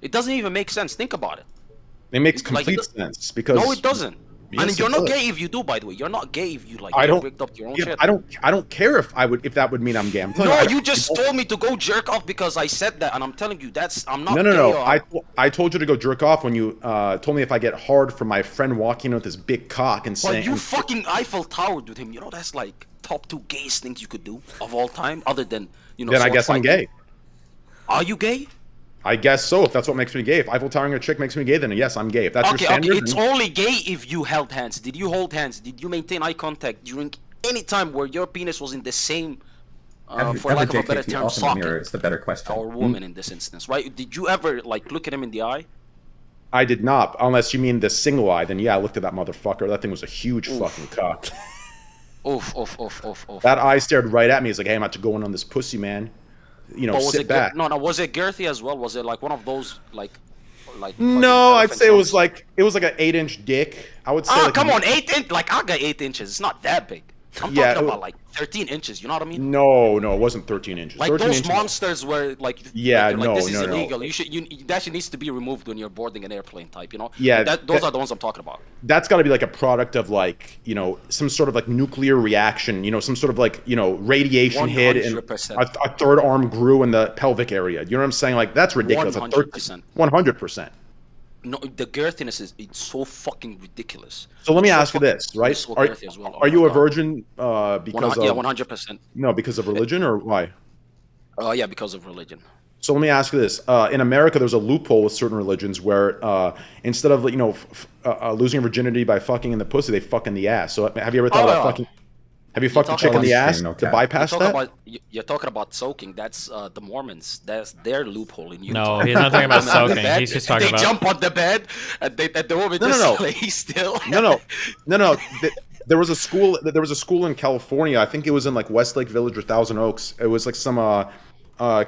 It doesn't even make sense. Think about it. It makes complete sense because no, it doesn't. Yes, And you're it not does. gay if you do. By the way, you're not gay if you I don't. rigged up your own Yeah, shit. I don't care if that would mean I'm gay. I'm telling No, you, you just told me to go jerk off because I said that, and I'm telling you I'm not. No. gay I told you to go jerk off when you told me if I get hard from my friend walking in with his big cock and But saying. you fucking Eiffel Towered with him. You know that's like. top 2 gayest things you could do of all time, other than Then I guess I'm gay. Are you gay? I guess so. If that's what makes me gay, if Eiffel Towering a chick makes me gay, then yes, I'm gay. If that's your standard, okay. It's only gay if you held hands. Did you hold hands? Did you maintain eye contact during any time where your penis was in the same, for lack of a better term, socket? It's the better question. Or woman in this instance, right? Did you ever like look at him in the eye? I did not, unless you mean the single eye. Then yeah, I looked at that motherfucker. That thing was a huge fucking cock. Oof. That eye stared right at me. He's like, hey, I'm about to go in on this pussy, man. Sit back. No, was it girthy as well? Was it like one of those like? No, I'd say it was like an 8-inch dick. I would say. Come on, 8 inch. Like I got 8 inches. It's not that big. I'm talking about like 13 inches. You know what I mean? No, it wasn't 13 inches. Like 13 those inches. monsters where like this is illegal. You should that shit needs to be removed when you're boarding an airplane type. Yeah, those are the ones I'm talking about. That's got to be like a product of like some sort of like nuclear reaction. Some sort of like radiation 100%. Hit and a third arm grew in the pelvic area. You know what I'm saying? Like that's ridiculous. 100%. 100%. No, the girthiness it's so fucking ridiculous. So let me ask you this, right? Are you a virgin because of 100%. No, because of religion or why? Yeah, because of religion. So let me ask you this: in America, there's a loophole with certain religions where instead of losing virginity by fucking in the pussy, they fuck in the ass. So have you ever thought about fucking? Have you fucked a chick in the ass to bypass that? You're talking about soaking. That's the Mormons. That's their loophole in Utah. No, he's not talking about soaking. He's just talking about... They jump on the bed, and the woman just lay still. No. There was a school. There was a school in California. I think it was in like Westlake Village or Thousand Oaks. It was like some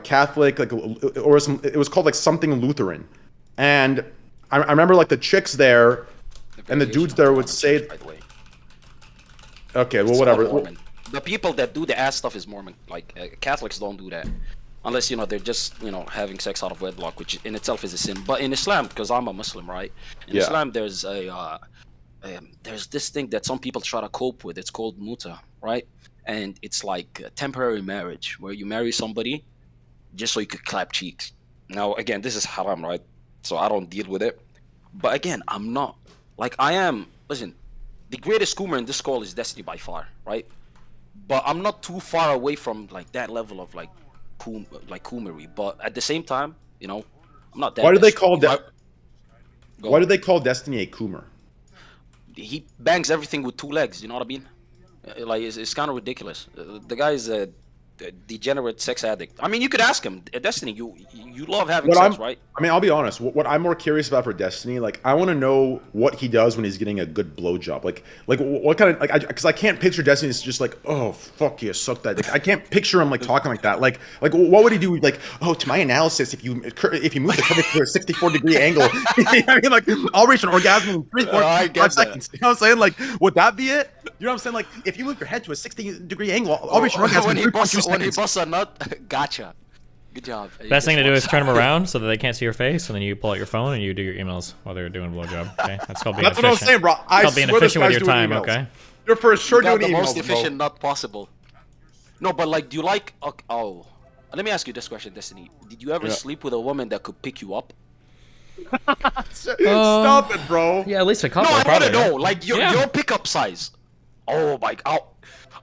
Catholic, it was called like something Lutheran, and I remember like the chicks there, and the dudes there would say. Okay, well, whatever. The people that do the ass stuff is Mormon. Like Catholics don't do that, unless they're just having sex out of wedlock, which in itself is a sin. But in Islam, because I'm a Muslim, right? In Islam, there's there's this thing that some people try to cope with. It's called muta, right? And it's like a temporary marriage where you marry somebody just so you could clap cheeks. Now, again, this is haram, right? So I don't deal with it. But again, I'm not like I am. Listen. The greatest coomer in this call is Destiny by far, right? But I'm not too far away from like that level of like coomery. But at the same time, I'm not that. Why do they call Why do they call Destiny a coomer? He bangs everything with 2 legs. You know what I mean? Like it's kind of ridiculous. The guy is a degenerate sex addict. I mean, you could ask him, Destiny. You love having sex, right? I mean, I'll be honest. What I'm more curious about for Destiny, like, I want to know what he does when he's getting a good blowjob. Like what kind of because I can't picture Destiny as just like, oh fuck yeah, suck that dick. I can't picture him like talking like that. Like what would he do? Like, oh, to my analysis, if you move the curvature to a 64-degree angle, I mean, like, I'll reach an orgasm in 3.5 seconds. You know what I'm saying? Like, would that be it? You know what I'm saying? Like, if you move your head to a 60-degree angle, I'll reach an orgasm in 3.2 seconds. When he busts a nut, gotcha. Good job. Best thing to do is turn them around so that they can't see your face, and then you pull out your phone and you do your emails while they're doing a blowjob. Okay, that's called being efficient. That's what I was saying, bro. It's called being efficient with your time. Okay. You're for sure doing the emails, most efficient nut possible. No, but like, do you like? Oh, let me ask you this question, Destiny. Did you ever sleep with a woman that could pick you up? Stop it, bro. Yeah, at least a couple. No, I want to know, like your pickup size. Oh my god.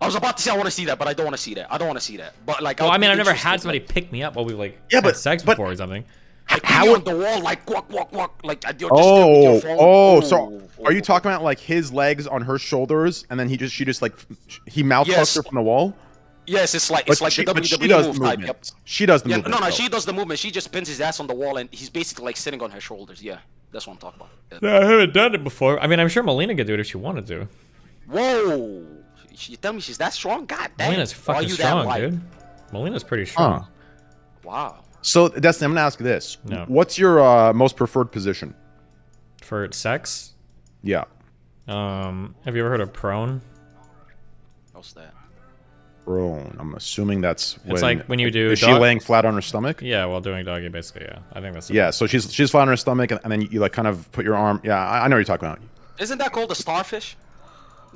I was about to say I want to see that, but I don't want to see that. I don't want to see that. But like, well, I mean, I've never had somebody pick me up while we had sex before or something. Like, how on the wall, like walk, like you're just so are you talking about like his legs on her shoulders, and then he mouth fucks her from the wall? Yes, it's like the WWE move type. Yep. She does the movement. No, she does the movement. She just pins his ass on the wall, and he's basically like sitting on her shoulders. Yeah, that's what I'm talking about. Yeah, I haven't done it before. I mean, I'm sure Melina could do it if she wanted to. Whoa. You tell me she's that strong? God damn. Melina's fucking strong, dude. Melina's pretty strong. Huh. Wow. So, Destiny, I'm going to ask you this. No. What's your most preferred position? For sex? Yeah. Have you ever heard of prone? What's that? Prone. I'm assuming that's it's like when you do... Is she laying flat on her stomach? Yeah, while doing doggy, basically, yeah. I think that's... Yeah, so she's flat on her stomach, and then you like kind of put your arm... Yeah, I know what you're talking about. Isn't that called a starfish?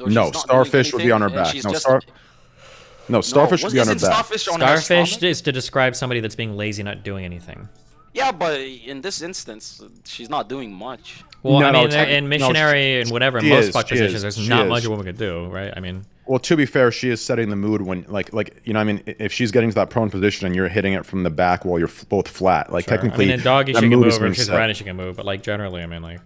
No, starfish would be on her back. No, starfish would be on her back. Starfish is to describe somebody that's being lazy, not doing anything. Yeah, but in this instance, she's not doing much. Well, I mean, in missionary and whatever, in most fuck positions, there's not much a woman could do, right? I mean, Well, to be fair, she is setting the mood when, like you know, I mean, if she's getting to that prone position and you're hitting it from the back while you're both flat, like technically, I mean, in doggy that she can mood is move, or being if she's set. running she can move, but like generally, I mean, like,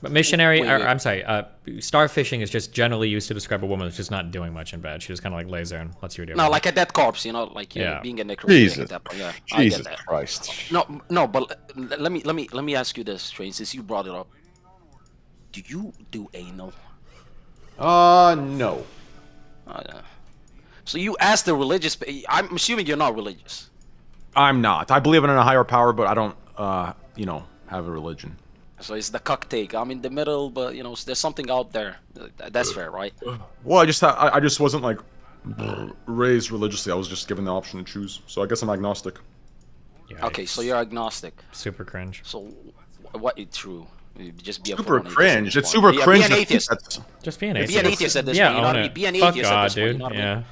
but missionary, Wait. I'm sorry, starfishing is just generally used to describe a woman that's just not doing much in bed. She just kind of like lays there and lets you do. No, like a dead corpse, you know, like being a necrophiliac Jesus, at that point. Yeah, Jesus I get that. Christ. No, but let me ask you this, Train, since you brought it up. Do you do anal? No. Yeah. So you asked the religious. I'm assuming you're not religious. I'm not. I believe in a higher power, but I don't, you know, have a religion. So it's the cuck take. I'm in the middle, but you know, there's something out there. That's fair, right? Well, I just wasn't like raised religiously. I was just given the option to choose. So I guess I'm agnostic. Okay, so you're agnostic. Super cringe. So what is true? Just be a Super full cringe. atheist It's super at this point. cringe. Be an atheist. Just be an Be atheist. an atheist at this Yeah, point. You know own what I mean? it. Be an Fuck atheist God, at this point. dude. You know what I Yeah. mean?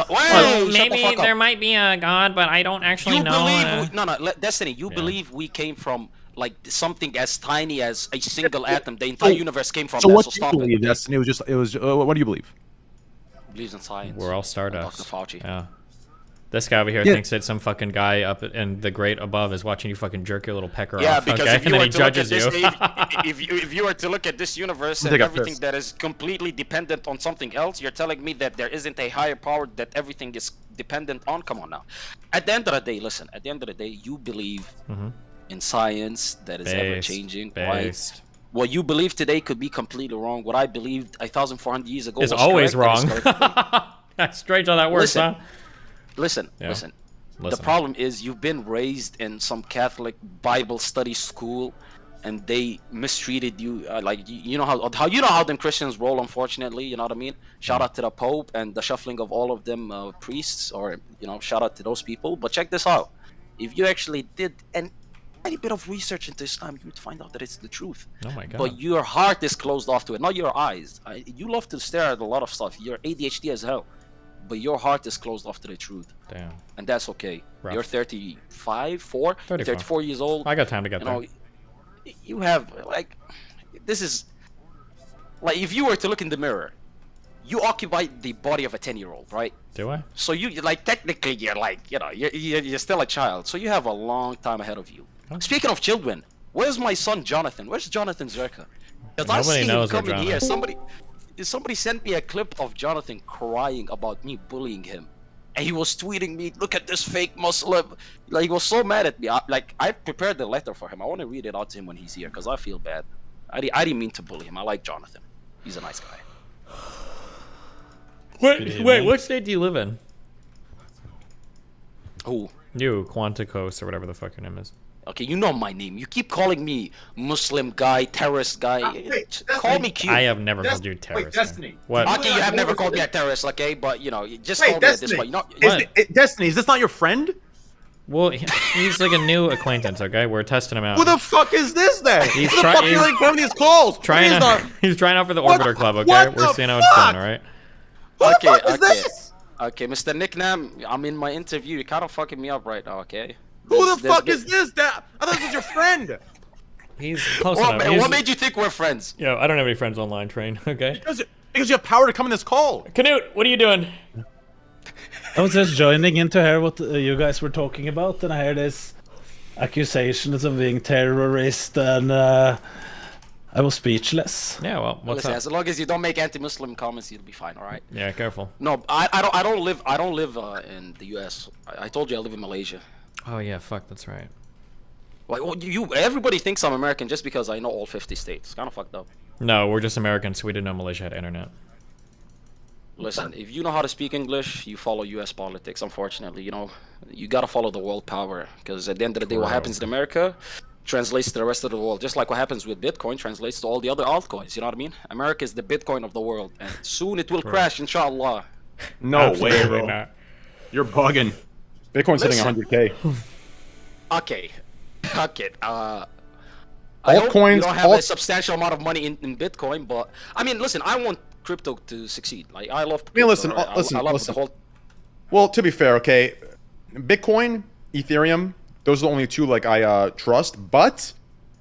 Well, Shut the maybe fuck up. there might be a God, but I don't actually You know. believe Destiny, you believe we came from like something as tiny as a single atom. The entire universe came from So that. what So do you stop believe? it. Destiny was just. It was. What do you believe? Believes in science. We're all stardust. Dr. Fauci. Yeah. This guy over here Yeah. thinks that some fucking guy up in the grate above is watching you fucking jerk your little pecker Yeah, off. because Okay? if you And then were he to look at judges this, you. if you were to look at this universe Take and a everything piss. that is completely dependent on something else, you're telling me that there isn't a higher power that everything is dependent on? Come on now. At the end of the day, listen. At the end of the day, you believe in science that is ever changing, right? Based. What you believe today could be completely wrong. What I believed 1,400 years ago It's was always correct, and wrong. it's correct. That's strange how that works, Listen. huh? Listen. The problem is you've been raised in some Catholic Bible study school, and they mistreated you. Like you know how them Christians roll. Unfortunately, you know what I mean. Shout out to the Pope and the shuffling of all of them priests, or you know, shout out to those people. But check this out: if you actually did any bit of research into Islam, you would find out that it's the truth. Oh my God. But your heart is closed off to it, not your eyes. You love to stare at a lot of stuff. You're ADHD as hell. But your heart is closed off to the truth. Damn. And that's okay. Rough. You're 35, 4, 34 years old. I got time to get there. You have, like, this is, like, if you were to look in the mirror, you occupy the body of a 10-year-old, right? Do I? So you, like, technically, you're like, you know, you're still a child. So you have a long time ahead of you. Speaking of children, where's my son Jonathan? Where's Jonathan Zerka? Because I see him coming here. Somebody sent me a clip of Jonathan crying about me bullying him, and he was tweeting me, "Look at this fake Muslim." Like, he was so mad at me. I prepared the letter for him. I want to read it out to him when he's here because I feel bad. I didn't mean to bully him. I like Jonathan. He's a nice guy. Wait, what state do you live in? Who? You, Quanticos, or whatever the fuck your name is. Okay, you know my name. You keep calling me Muslim guy, terrorist guy. Call me cute. I have never called you a terrorist. Wait, Destiny. What? Okay, you have never called me a terrorist, okay? But, you know, you just call me at this point. You know, Destiny, is this not your friend? Well, he's like a new acquaintance, okay? We're testing him out. Who the fuck is this then? He's Who the fuck are you like having these calls? He's trying out for the Orbiter Club, okay? We're seeing how it's going, alright? Okay, Mr. Nicknam, I'm in my interview. You're kind of fucking me up right now, okay? Who the fuck is this? I thought this was your friend. He's close enough. What made you think we're friends? Yo, I don't have any friends online, Train, okay? Because you have power to come in this call. Canute, what are you doing? I was just joining in to hear what you guys were talking about, and I heard this accusations of being terrorist, and I was speechless. Yeah, well, what's Listen, up? as long as you don't make anti-Muslim comments, you'll be fine, all right? Yeah, careful. No, I don't live in the U.S. I told you I live in Malaysia. Oh yeah, fuck, that's right. Like, well, everybody thinks I'm American just because I know all 50 states. It's kind of fucked up. No, we're just Americans, so we didn't know Malaysia had internet. Listen, if you know how to speak English, you follow U.S. politics. Unfortunately, you know, you gotta follow the world power, because at the end of the day, what happens in America translates to the rest of the world. Just like what happens with Bitcoin translates to all the other altcoins. You know what I mean? America is the Bitcoin of the world, and soon it will crash, inshallah. No way, bro. Not. You're bugging. Bitcoin's hitting 100K. Okay. I Altcoins, hope you don't have a substantial amount of money in Bitcoin, but I mean, listen, I want crypto to succeed. Like, I love crypto. I mean, listen, right? listen, I love listen. the whole. Well, to be fair, okay, Bitcoin, Ethereum, those are the only two like I trust. But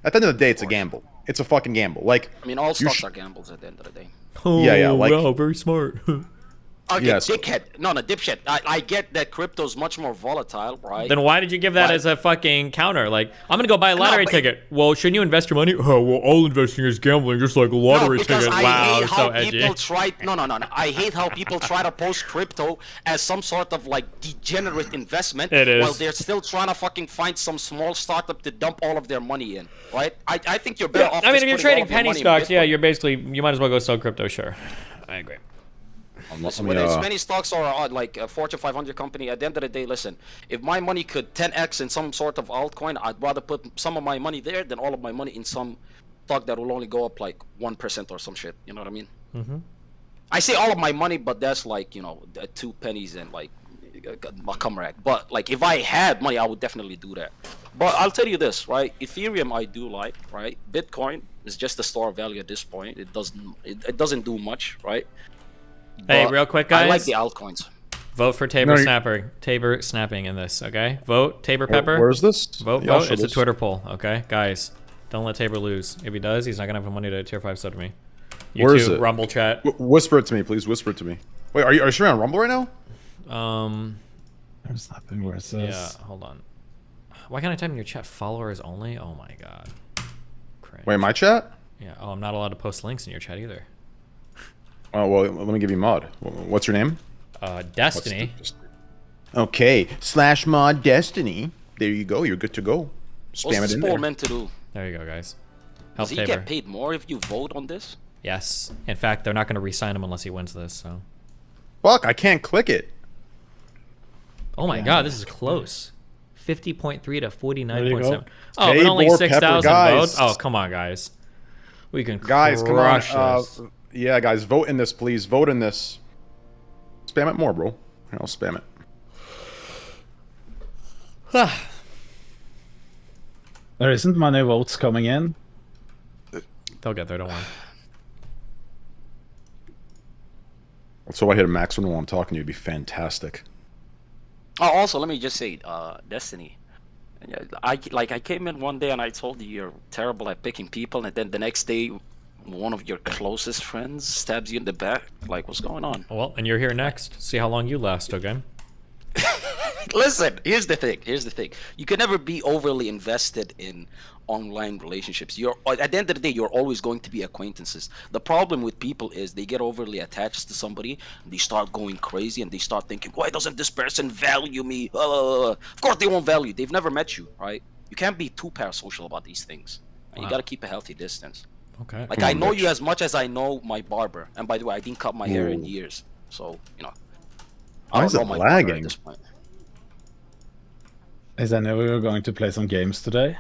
at the end of the day, it's a gamble. It's a fucking gamble. Like, I mean, all stocks are gambles at the end of the day. Oh, yeah, like, wow, very smart. Okay, Yes. dickhead. No, dipshit. I get that crypto's much more volatile, right? Then why did you give that as a fucking counter? Like, I'm gonna go buy a lottery ticket. Well, shouldn't you invest your money? Oh, well, all investing is gambling, just like a lottery ticket. Wow, so edgy. No. I hate how people try to post crypto as some sort of like degenerate investment. It is. While they're still trying to fucking find some small startup to dump all of their money in, right? I think you're better off. I mean, just if you're putting all trading of your penny money in stocks, Bitcoin. yeah, you're basically, you might as well go sell crypto, sure. I agree. Listen, whether it's many stocks or like a Fortune 500 company, at the end of the day, listen, if my money could 10x in some sort of altcoin, I'd rather put some of my money there than all of my money in some stock that will only go up like 1% or some shit. You know what I mean? Mm-hmm. I say all of my money, but that's like, you know, 2 pennies and like a cum rag. But like if I had money, I would definitely do that. But I'll tell you this, right? Ethereum I do like, right? Bitcoin is just a store of value at this point. It doesn't do much, right? Hey, But real quick, guys. I like the altcoins. Vote for Tabor Snapper. Tabor snapping in this, okay? Vote Tabor Pepper. Where's this? Vote. Yeah, I'll Vote. show It's a this. Twitter poll, okay? Guys, don't let Tabor lose. If he does, he's not gonna have the money to tier 5 sub to me. YouTube, Where is it? Rumble chat. Whisper it to me, please. Whisper it to me. Wait, are you sure on Rumble right now? I'm snapping. Where's this? Yeah, hold on. Why can't I type in your chat followers only? Oh my god. Cringe. Wait, my chat? Yeah. Oh, I'm not allowed to post links in your chat either. Oh well, let me give you mod. What's your name? Destiny. Okay, /mod Destiny. There you go. You're good to go. Spam What's it this in poll there. meant to do? There you go, guys. Does Help he Tabor. get paid more if you vote on this? Yes. In fact, they're not going to re-sign him unless he wins this. So. Fuck! I can't click it. Oh my god, this is close. 50.3 to 49.7. Oh, but Tabor only Pepper, 6,000 guys. votes. Oh, come on, guys. We can Guys, come on. crush this. Yeah, guys, vote in this, please. Vote in this. Spam it more, bro. Here, I'll spam it. There isn't many votes coming in. They'll get there, don't worry. So I hit a maximum while I'm talking to you. It'd be fantastic. Oh, also, let me just say, Destiny. I came in one day and I told you you're terrible at picking people, and then the next day, one of your closest friends stabs you in the back. Like, what's going on? Well, and you're here next. See how long you last, okay? Listen, here's the thing. You can never be overly invested in online relationships. At the end of the day, you're always going to be acquaintances. The problem with people is they get overly attached to somebody, and they start going crazy, and they start thinking, why doesn't this person value me? Of course they won't value you. They've never met you, right? You can't be too parasocial about these things. And you got to keep a healthy distance. Okay. Like, I know you as much as I know my barber. And by the way, I didn't cut my hair in years. So, you know. Why is it lagging? Is any of you going to play some games today?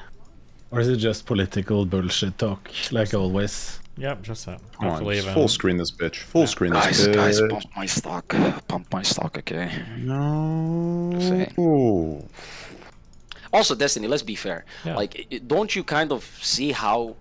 Or is it just political bullshit talk, like always? Yep, just that. Come on, just full screen this bitch. Full screen this bitch. Guys, pump my stock. Pump my stock, okay? No. Also, Destiny, let's be fair. Yeah. Like, don't you kind of see how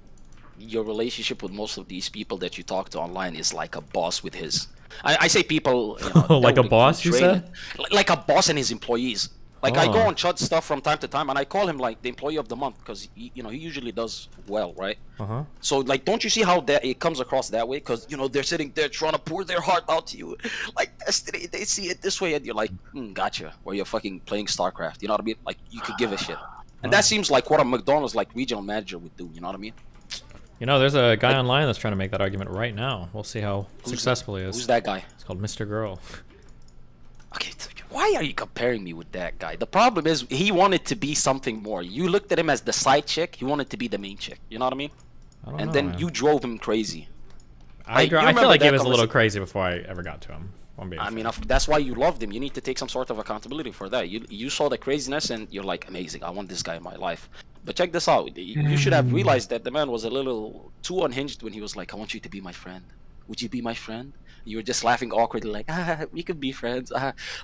your relationship with most of these people that you talk to online is like a boss with his... I say people... You know, like a boss, you said? Like a boss and his employees. Like, I go on Chud stuff from time to time, and I call him, like, the employee of the month, because, he usually does well, right? Uh-huh. So, like, don't you see how that it comes across that way? Because, they're sitting there trying to pour their heart out to you. Like, Destiny, they see it this way, and you're like, gotcha. Or you're fucking playing StarCraft, you know what I mean? Like, you could give a shit. And that seems like what a McDonald's, like, regional manager would do, you know what I mean? There's a guy online that's trying to make that argument right now. We'll see how successful he is. Who's that guy? It's called Mr. Girl. Okay, why are you comparing me with that guy? The problem is he wanted to be something more. You looked at him as the side chick. He wanted to be the main chick. You know what I mean? And then you drove him crazy. I feel like he was a little crazy before I ever got to him. I mean, that's why you loved him. You need to take some sort of accountability for that. You saw the craziness and you're like, amazing. I want this guy in my life. But check this out. You should have realized that the man was a little too unhinged when he was like, I want you to be my friend. Would you be my friend? You were just laughing awkwardly like, we could be friends.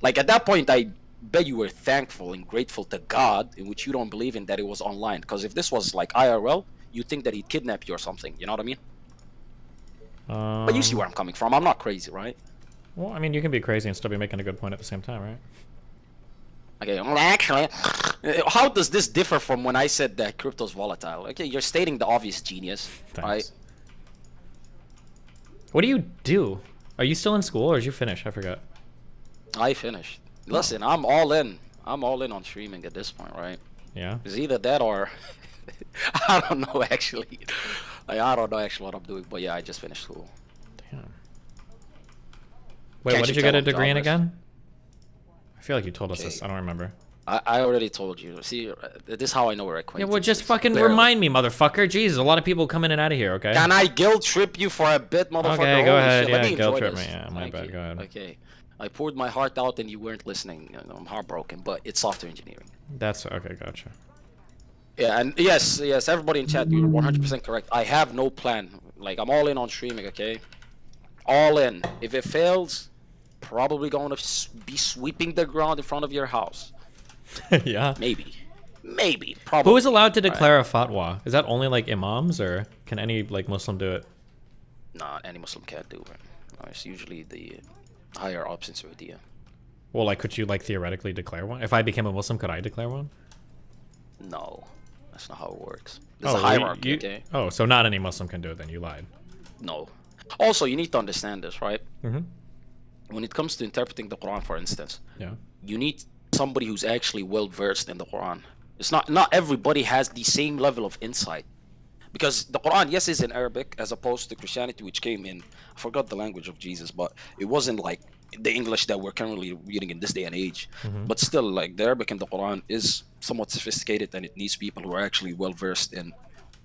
Like, at that point, I bet you were thankful and grateful to God, in which you don't believe in that it was online. Because if this was like IRL, you'd think that he'd kidnap you or something. You know what I mean? But you see where I'm coming from. I'm not crazy, right? Well, I mean, you can be crazy and still be making a good point at the same time, right? Okay, well, actually, how does this differ from when I said that crypto's volatile? Okay, you're stating the obvious, genius, right? What do you do? Are you still in school or did you finish? I forgot. I finished. Listen, I'm all in. I'm all in on streaming at this point, right? Yeah. It's either that or I don't know actually. Like, I don't know actually what I'm doing, but yeah, I just finished school. Damn. Wait, what did you get a degree in again? I feel like you told us this. I don't remember. I already told you. See, this is how I know we're acquainted. Yeah, well, just fucking remind me, motherfucker. Jesus, a lot of people come in and out of here, okay? Can I guilt trip you for a bit, motherfucker? Okay, go ahead. Let me Yeah, guilt enjoy trip this. me. Yeah, my bad. Go ahead. Okay. I poured my heart out and you weren't listening. You know, I'm heartbroken, but it's software engineering. That's okay. Gotcha. Yeah, and yes, everybody in chat, you're 100% correct. I have no plan. Like, I'm all in on streaming, okay? All in. If it fails, probably going to be sweeping the ground in front of your house. Yeah. Maybe. Probably. Who is allowed to declare a fatwa? Is that only like imams, or can any like Muslim do it? Nah, any Muslim can't do it. No, it's usually the higher ups in Saudi. Well, like, could you like theoretically declare one? If I became a Muslim, could I declare one? No, that's not how it works. There's a hierarchy, okay? Oh, so not any Muslim can do it then, you lied. No. Also, you need to understand this, right? Mm-hmm. When it comes to interpreting the Quran, for instance, yeah, you need somebody who's actually well versed in the Quran. It's not everybody has the same level of insight. Because the Quran, yes, is in Arabic, as opposed to Christianity, which came in, I forgot the language of Jesus, but it wasn't like the English that we're currently reading in this day and age. Mm-hmm. But still, like, the Arabic in the Quran is somewhat sophisticated, and it needs people who are actually well versed in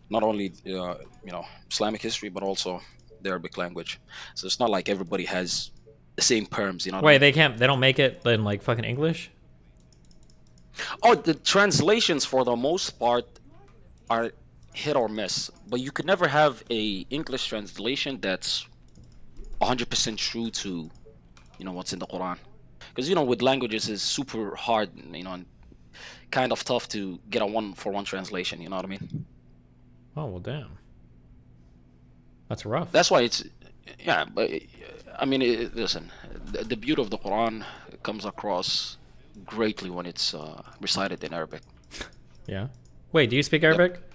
not only Islamic history, but also the Arabic language. So it's not like everybody has the same terms, you know. Wait, they don't make it in like fucking English? Oh, the translations for the most part are hit or miss, but you could never have a English translation that's 100% true to, what's in the Quran. Because, with languages it's super hard, and kind of tough to get a one-for-one translation, you know what I mean? Oh, well, damn. That's rough. That's why it's, yeah, but, I mean, listen, the beauty of the Quran comes across greatly when it's recited in Arabic. Yeah. Wait, do you speak Arabic? Yep.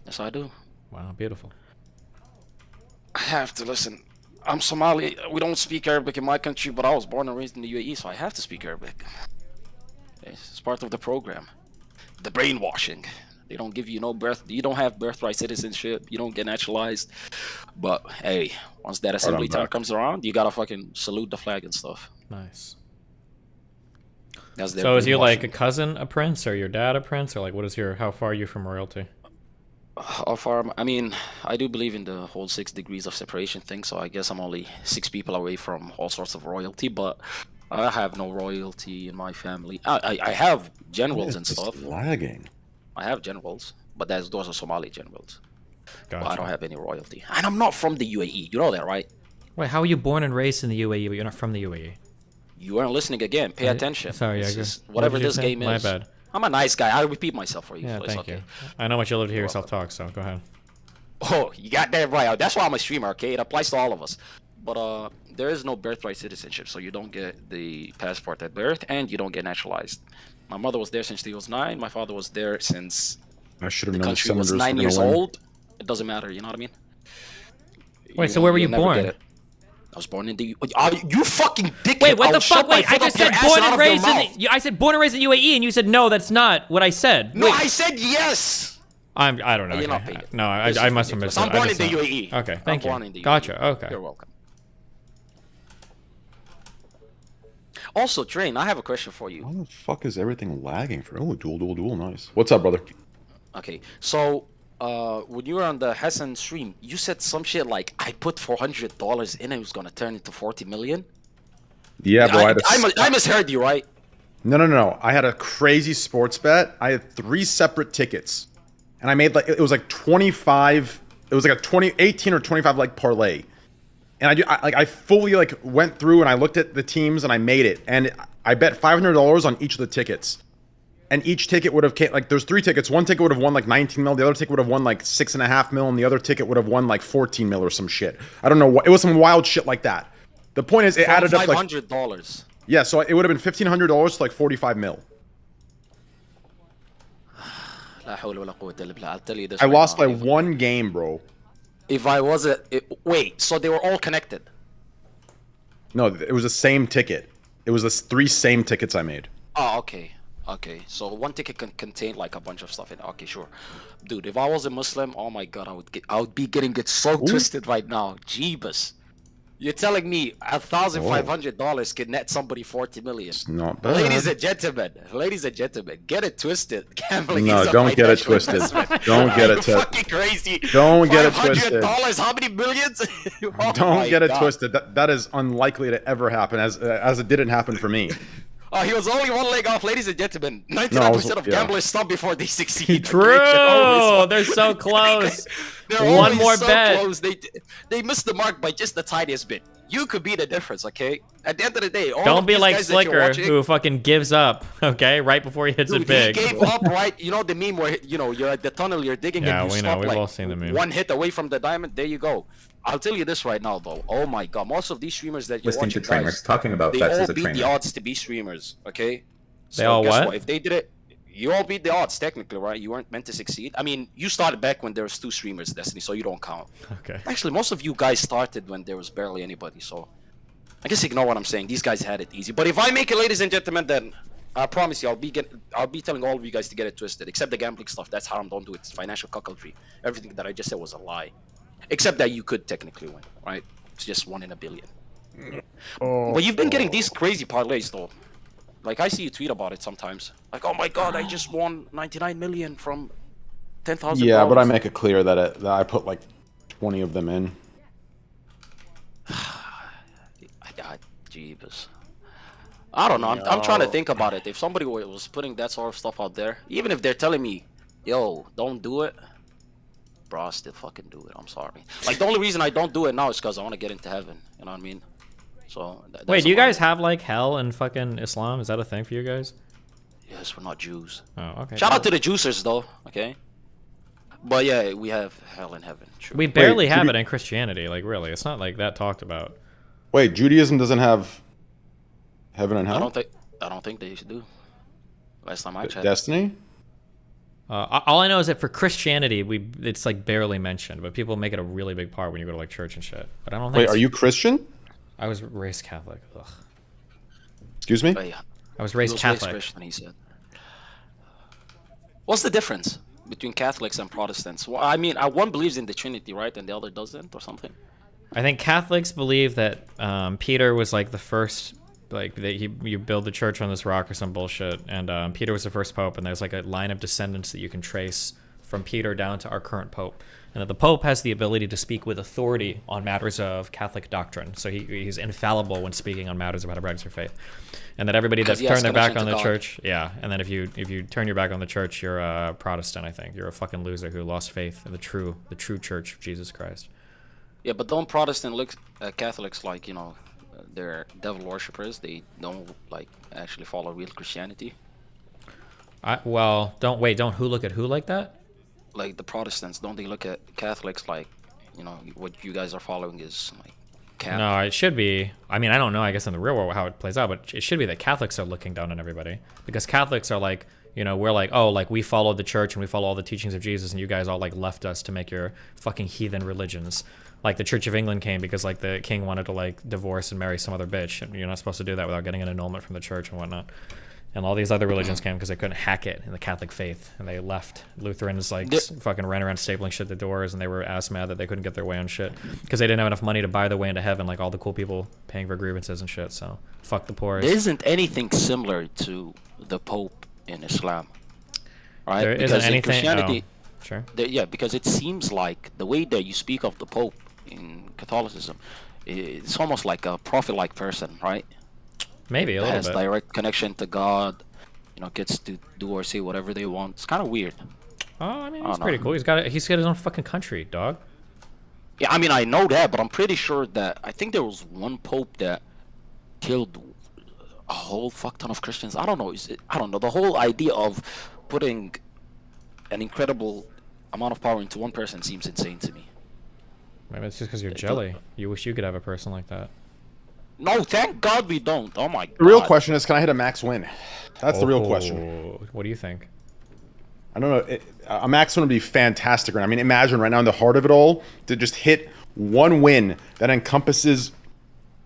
Yes, I do. Wow, beautiful. I have to listen. I'm Somali. We don't speak Arabic in my country, but I was born and raised in the UAE, so I have to speak Arabic. It's part of the program. The brainwashing. They don't give you you don't have birthright citizenship. You don't get naturalized. But hey, once that assembly time comes around, you gotta fucking salute the flag and stuff. Nice. So is you like a cousin a prince, or your dad a prince, or like how far are you from royalty? How far? I mean, I do believe in the whole 6 degrees of separation thing, so I guess I'm only 6 people away from all sorts of royalty, but I have no royalty in my family. I have generals and stuff. Lagging. I have generals, but those are Somali generals. Gotcha. But I don't have any royalty. And I'm not from the UAE. You know that, right? Wait, how are you born and raised in the UAE, but you're not from the UAE? You weren't listening again. Pay attention. Sorry, whatever this game is. My bad. I'm a nice guy. I'll repeat myself for you. Yeah, so thank okay. you. I know what you love to hear yourself talk, so go ahead. Oh, you got that right. That's why I'm a streamer, okay? It applies to all of us. But there is no birthright citizenship, so you don't get the passport at birth, and you don't get naturalized. My mother was there since she was 9. My father was there since I should have the known country was 9 years old. It doesn't matter, you know what I mean? Wait, so where were you born? I was born in the. You fucking dickhead! Wait, what the fuck? Wait, I just said born and raised in the. I said born and raised in the UAE, and you said no, that's not what I said. No, I said yes. I don't know. You're not Okay. paying it. No, I must have missed it. I'm born in the UAE. Okay, thank you. I'm born in the UAE. Gotcha. Okay. You're welcome. Also, Train, I have a question for you. How the fuck is everything lagging for? Oh, duel, nice. What's up, brother? Okay, so when you were on the Hassan stream, you said some shit like, I put $400 in and it was gonna turn into 40 million? Yeah, bro. I misheard you, right? No. I had a crazy sports bet. I had 3 separate tickets. And I made it was like 25, it was like a 18 or 25 like parlay. And I fully went through and I looked at the teams and I made it. And I bet $500 on each of the tickets. And each ticket would have there's 3 tickets. One ticket would have won like 19 mil. The other ticket would have won like 6.5 mil. And the other ticket would have won like 14 mil or some shit. I don't know what. It was some wild shit like that. The point is, it added up like $500. Yeah, so it would have been $1,500 to like 45 mil. I'll tell you this. I lost by 1 game, bro. If I wasn't, wait, so they were all connected? No, it was the same ticket. It was the 3 same tickets I made. Oh, okay. Okay, so one ticket can contain like a bunch of stuff in it. Okay, sure. Dude, if I was a Muslim, oh my god, I would be getting it so twisted right now. Jeebus. You're telling me $1,500 can net somebody 40 million? It's not bad. Ladies and gentlemen, get it twisted. Gambling is a don't get it financial twisted. investment. Don't get it twisted. Fucking crazy. Don't get it twisted. $500? How many millions? Oh Don't get it God. twisted. That is unlikely to ever happen, as it didn't happen for me. Oh, he was only one leg off, ladies and gentlemen. 99% of gamblers stop before they succeed. True. They're so close. They're One more so bet. Close. They missed the mark by just the tiniest bit. You could be the difference, okay? At the end of the day, all Don't of be these like guys that you're Slicker, watching, who fucking gives up, okay, right before he hits dude, it big. he gave up, right? You know the meme where you're at the tunnel, you're digging, Yeah, and you we know. stop We've like all seen the meme. one hit away from the diamond. There you go. I'll tell you this right now, though. Oh my god, most of these streamers that you're Listening to watching, guys, Trainwrecks talking about they bets all is a beat train the wreck. odds to be streamers, okay? They all guess what? If they did it, you all beat the odds technically, right? You weren't meant to succeed. I mean, you started back when there was 2 streamers, Destiny, so you don't count. Okay. Actually, most of you guys started when there was barely anybody, so I guess ignore what I'm saying. These guys had it easy. But if I make it, ladies and gentlemen, then I promise you, I'll be telling all of you guys to get it twisted, except the gambling stuff. That's haram. Don't do it. It's financial cuckoldry. Everything that I just said was a lie, except that you could technically win, right? It's just 1 in a billion. But you've been getting these crazy parlays, though. Like, I see you tweet about it sometimes. Like, oh my god, I just won 99 million from 10,000. Yeah, but I make it clear that I put like 20 of them in. Jeebus. I don't know. I'm trying to think about it. If somebody was putting that sort of stuff out there, even if they're telling me, yo, don't do it, bro, I still fucking do it. I'm sorry. Like, the only reason I don't do it now is because I want to get into heaven. You know what I mean? So. Wait, do you guys have like hell in fucking Islam? Is that a thing for you guys? Yes, we're not Jews. Oh, okay. Shout out to the juicers, though. Okay. But yeah, we have hell and heaven. True. We barely have it in Christianity. Like, really, it's not like that talked about. Wait, Judaism doesn't have heaven and hell? I don't think they should do. Last time I checked. Destiny? All I know is that for Christianity, it's like barely mentioned, but people make it a really big part when you go to like church and shit. But I don't think. Wait, are you Christian? I was raised Catholic. Ugh. Excuse me? I was raised Catholic. Christian, he said. What's the difference between Catholics and Protestants? Well, I mean, one believes in the Trinity, right, and the other doesn't, or something. I think Catholics believe that Peter was like the first, like you build the church on this rock or some bullshit, and Peter was the first pope, and there's like a line of descendants that you can trace from Peter down to our current pope, and that the pope has the ability to speak with authority on matters of Catholic doctrine, so he's infallible when speaking on matters of how to practice your faith, and that everybody that's turned their back on the church, and then if you turn your back on the church, you're a Protestant. I think you're a fucking loser who lost faith in the true Church of Jesus Christ. Yeah, but don't Protestant Catholics, like, you know, they're devil worshippers? They don't like actually follow real Christianity. Don't who look at who like that? Like the Protestants, don't they look at Catholics like, you know, what you guys are following is like Catholic? No, it should be. I mean, I don't know, I guess in the real world how it plays out, but it should be that Catholics are looking down on everybody, because Catholics are like, you know, we're like, oh, like we follow the church and we follow all the teachings of Jesus, and you guys all like left us to make your fucking heathen religions. Like the Church of England came because like the king wanted to like divorce and marry some other bitch, and you're not supposed to do that without getting an annulment from the church and whatnot. And all these other religions came because they couldn't hack it in the Catholic faith, and they left. Lutherans like fucking ran around stapling shit to doors, and they were ass mad that they couldn't get their way on shit because they didn't have enough money to buy their way into heaven, like all the cool people paying for grievances and shit. So fuck the poor. There isn't anything similar to the Pope in Islam, right? There because isn't anything. In Christianity, sure. Yeah, because it seems like the way that you speak of the Pope in Catholicism, it's almost like a prophet-like person, right? Maybe a little has bit. Direct connection to God, you know, gets to do or say whatever they want. It's kind of weird. Oh, I mean, it's pretty cool. He's got his own fucking country, dog. Yeah, I mean, I know that, but I'm pretty sure that I think there was one pope that killed a whole fuck ton of Christians. I don't know. I don't know. The whole idea of putting an incredible amount of power into one person seems insane to me. Maybe it's just because you're jelly. You wish you could have a person like that. No, thank God we don't. Oh my God. The real question is, can I hit a max win? That's the real question. What do you think? I don't know. A max win would be fantastic. I mean, imagine right now in the heart of it all to just hit one win that encompasses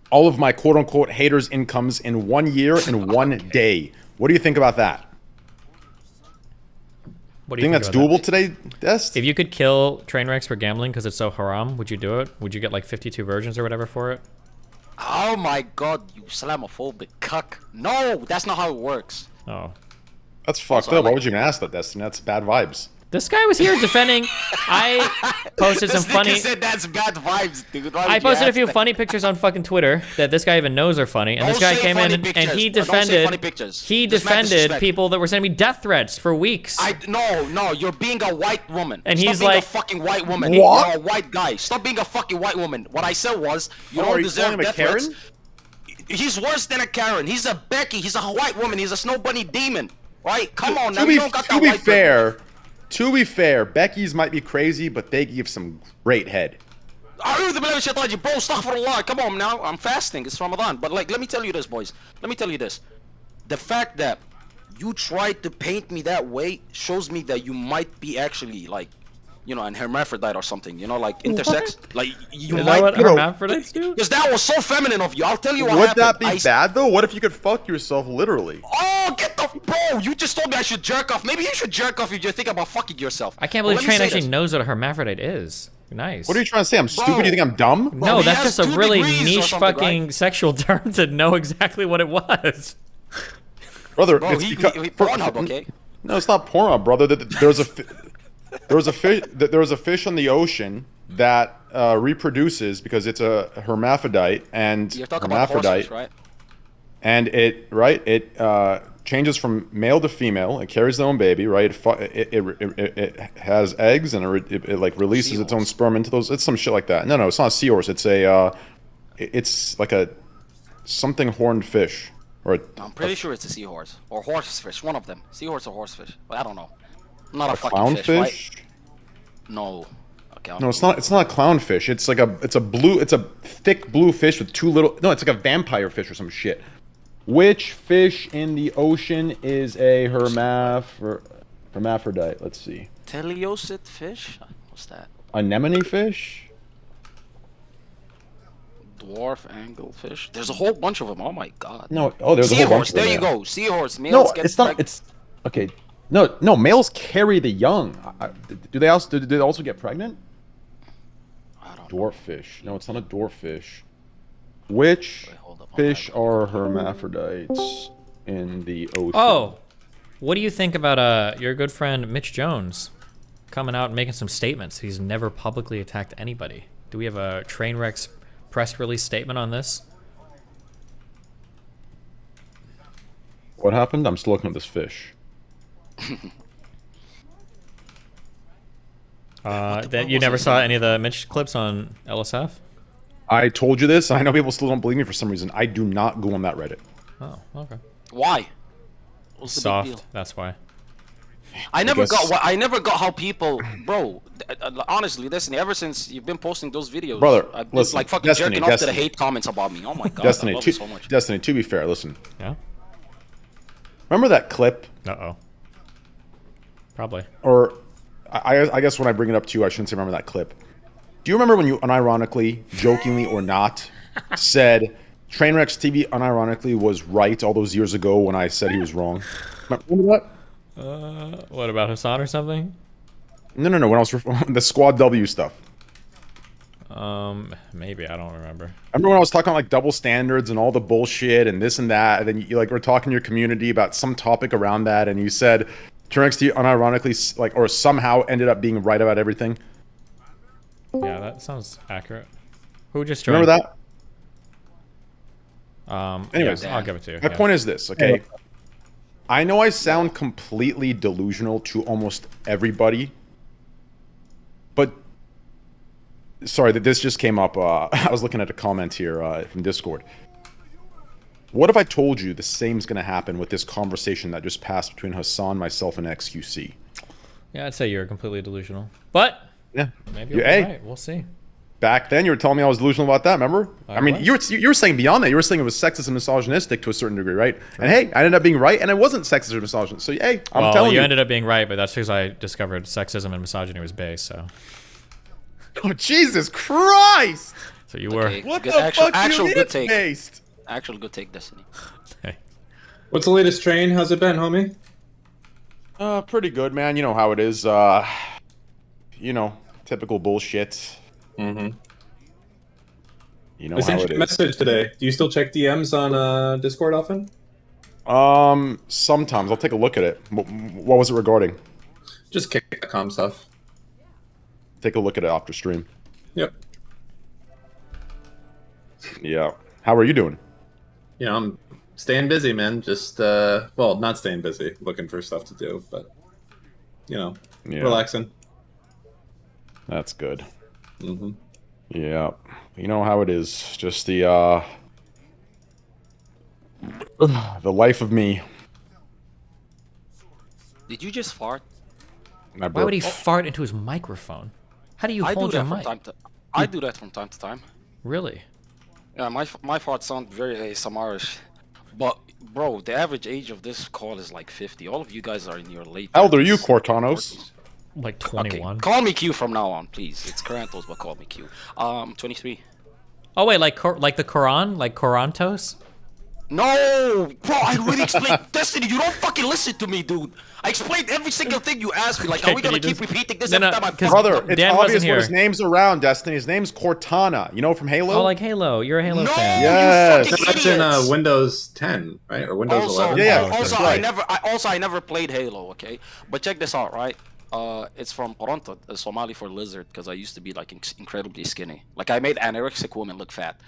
all of my quote-unquote haters' incomes in 1 year and 1 day. What do you think about that? What do you think that's about doable today, Dest? If you could kill Trainwrecks for gambling because it's so haram, would you do it? Would you get like 52 versions or whatever for it? Oh my god, you Islamophobic cuck. No, that's not how it works. Oh. That's fucked up. Why would you even ask that, Destiny? That's bad vibes. This guy was here defending. I posted some funny. This nigga said that's bad vibes, dude. Why I would you posted a ask few that? funny pictures on fucking Twitter that this guy even knows are funny, and this guy came in and he defended. He defended people that were sending me death threats for weeks. No, you're being a white woman. And Stop he's being like, a fucking white woman. What? You're a white guy. Stop being a fucking white woman. What I said was, you are don't you deserve calling him a death Karen? threats. He's worse than a Karen. He's a Becky. He's a white woman. He's a snow bunny demon. Right? Come on now. You don't got that white privilege. To be fair, Becky's might be crazy, but they give some great head. Bro, astaghfirullah. Come on now. I'm fasting. It's Ramadan. But like, let me tell you this, boys. Let me tell you this. The fact that you tried to paint me that way shows me that you might be actually like, you know, an hermaphrodite or something. You know, like intersex. Like you Is might. that what hermaphrodites do? Because that was so feminine of you. I'll tell you what Would happened. that be bad though? What if you could fuck yourself literally? Oh, get the bro! You just told me I should jerk off. Maybe you should jerk off if you're thinking about fucking yourself. I can't Well, believe let me Train say actually this. knows what a hermaphrodite is. Nice. What are you trying to say? I'm stupid? You think I'm dumb? No, that's just a has 2 really degrees or niche something, fucking sexual term to know exactly what it was. Brother, Bro, it's because Pornhub, okay? No, it's not Pornhub, brother. There was a fish on the ocean that reproduces because it's a hermaphrodite and You're talking about horses, right? And it changes from male to female. It carries their own baby, right? It has eggs and it like releases its own sperm into those. It's some shit like that. No, it's not a seahorse. It's a it's like a something horned fish. Or I'm pretty sure it's a seahorse or horsefish, one of them. Seahorse or horsefish. But I don't know. I'm not a fucking clownfish? fish, right? No. Okay. No, it's not. It's not a clownfish. It's like it's a thick blue fish with two little. No, it's like a vampire fish or some shit. Which fish in the ocean is a hermaphrodite? Let's see. Teleosid fish? What's that? Anemone fish? Dwarf anglefish. There's a whole bunch of them. Oh my god. No. Oh, there's a whole bunch of them. There you yeah. go. Seahorse. No, Males get it's not. It's okay. No. Males carry the young. Do they also get pregnant? I don't dwarf fish. No, it's not a dwarf fish. Which fish are hermaphrodites in the ocean? Oh, what do you think about your good friend Mitch Jones coming out and making some statements? He's never publicly attacked anybody. Do we have a Trainwreck's press release statement on this? What happened? I'm still looking at this fish. That you never saw any of the Mitch clips on LSF? I told you this. I know people still don't believe me for some reason. I do not go on that Reddit. Oh, okay. Why? What's the big deal? Soft. That's why. I never got how people, bro. Honestly, Destiny. Ever since you've been posting those videos, Brother, I've been listen, like fucking Destiny, jerking off to the Destiny. hate comments about me. Oh my god, Destiny, I love it so much. Destiny. To be fair, listen. Yeah. Remember that clip? Uh-oh. Probably. Or, I guess when I bring it up to you, I shouldn't say remember that clip. Do you remember when you unironically, jokingly or not, said Trainwreckstv unironically was right all those years ago when I said he was wrong? Remember that? What about Hassan or something? No. When I was the Squad W stuff. Maybe I don't remember. Remember when I was talking like double standards and all the bullshit and this and that, and then you like were talking to your community about some topic around that, and you said Trainwreckstv unironically like or somehow ended up being right about everything. Yeah, that sounds accurate. Who just joined? Remember that? Anyways, yeah, I'll give it to you. My point is this, okay? I know I sound completely delusional to almost everybody, but sorry that this just came up. I was looking at a comment here from Discord. What if I told you the same is going to happen with this conversation that just passed between Hassan, myself, and XQC? Yeah, I'd say you're completely delusional. But yeah, maybe you're hey, right. We'll see. Back then, you were telling me I was delusional about that. Remember? I mean, was. you were saying beyond that. You were saying it was sexist and misogynistic to a certain degree, right? And hey, I ended up being right, and it wasn't sexist or misogynistic. So hey, I'm telling you. You ended up being right, but that's because I discovered sexism and misogyny was base. So. Oh Jesus Christ! So you were. What good, the fuck do you actual mean good it's take. based? Actual good take, Destiny. What's the latest train? How's it been, homie? Pretty good, man. You know how it is. You know, typical bullshit. Mm-hmm. You know I how sent it you a is. message today. Do you still check DMs on Discord often? Sometimes I'll take a look at it. What was it regarding? Just Kick.com stuff. Take a look at it after stream. Yep. Yeah. How are you doing? You know, I'm staying busy, man. Just well, not staying busy, looking for stuff to do, but you know, relaxing. That's good. Mm-hmm. Yeah. You know how it is. Just the life of me. Did you just fart? Why would he fart into his microphone? How do you hold your mic? I do that from time to time. Really? Yeah, my farts sound very ASMR-ish. But, bro, the average age of this call is like 50. All of you guys are in your late 30s. How old are you, Cortanos? Like 21. Okay, call me Q from now on, please. It's Corantos, but call me Q. 23. Oh wait, like the Quran, like Corantos? No, bro, I already explained. Destiny, you don't fucking listen to me, dude. I explained every single thing you asked me. Like, Okay, are we gonna keep repeating this every time I Brother, it's Dan obvious wasn't what his here. name's around, Destiny. His name's Cortana. You know from Halo? Oh, like Halo. You're a Halo fan. Yes. That's in Windows 10, right? Or Windows Also, 11. also, I never played Halo. Okay, but check this out, right? It's from Toronto, Somali for lizard, because I used to be like incredibly skinny. Like I made anorexic women look fat.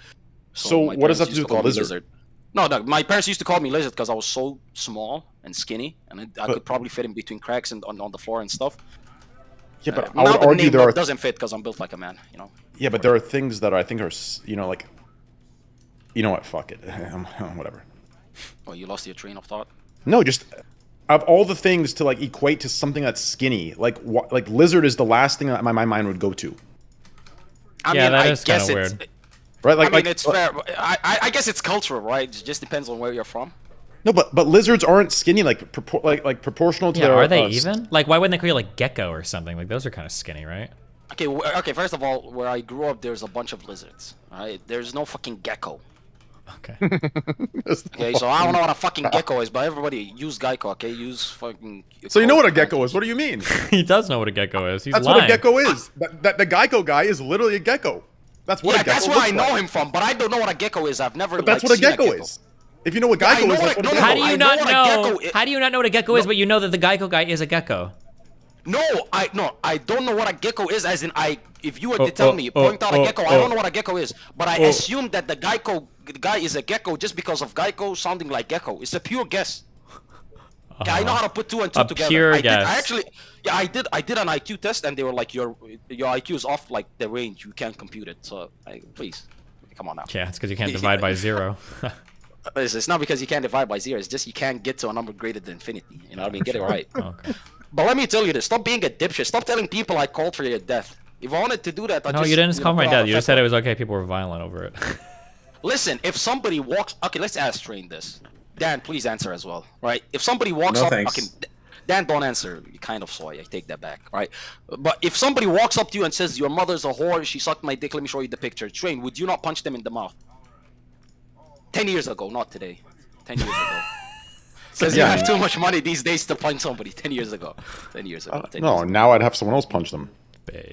So my what does that parents do used with the call me lizard? No, my parents used to call me lizard because I was so small and skinny, and I could probably fit in between cracks and on the floor and stuff. Yeah, but now I would the argue name there are doesn't fit because I'm built like a man, you know. Yeah, but there are things that I think are, you know, like, you know what? Fuck it. Whatever. Oh, you lost your train of thought. No, just of all the things to like equate to something that's skinny, like lizard is the last thing that my mind would go to. I mean, I guess it's right. Like, I mean, it's fair. I guess it's cultural, right? It just depends on where you're from. No, but lizards aren't skinny like proportional to Yeah, their. are they even? Like, why wouldn't they call you like gecko or something? Like, those are kind of skinny, right? Okay, okay. First of all, where I grew up, there's a bunch of lizards. Right? There's no fucking gecko. Okay. Okay, so I don't know what a fucking gecko is, but everybody use Geico. Okay, use fucking. So you know what a gecko is? What do you mean? He does know what a gecko is. He's That's lying. what a gecko is. That the Geico guy is literally a gecko. That's what a gecko that's where looks I know like. him from, but I don't know what a gecko is. I've never. But that's like, what a seen gecko is. If you know what gecko is, that's what a gecko How do is. you not know? How do you not know what a gecko is, but you know that the Geico guy is a gecko? No, I don't know what a gecko is. As in, if you were to tell me, point out a gecko, I don't know what a gecko is. But I assume that the Geico guy is a gecko just because of Geico sounding like gecko. It's a pure guess. Okay, I know how to put two and two together. Pure guess. I actually, yeah, I did an IQ test, and they were like, your IQ is off like the range. You can't compute it. So, please, come on now. Yeah, it's because you can't divide by 0. It's not because you can't divide by 0. It's just you can't get to a number greater than infinity. You know what I mean? Get it right. Okay. But let me tell you this: stop being a dipshit. Stop telling people I called for your death. If I wanted to do that, No, you didn't call my dad. You just said it was okay. People were violent over it. Listen, if somebody walks, okay, let's ask Train this. Dan, please answer as well, right? If somebody walks No, up, thanks. okay, Dan, don't answer. You kind of soy. I take that back, right? But if somebody walks up to you and says your mother's a whore, she sucked my dick. Let me show you the picture. Train, would you not punch them in the mouth? 10 years ago, not today. 10 years ago. Says you have too much money these days to punch somebody. 10 years ago. 10 years ago. 10 No, years ago. now I'd have someone else punch them.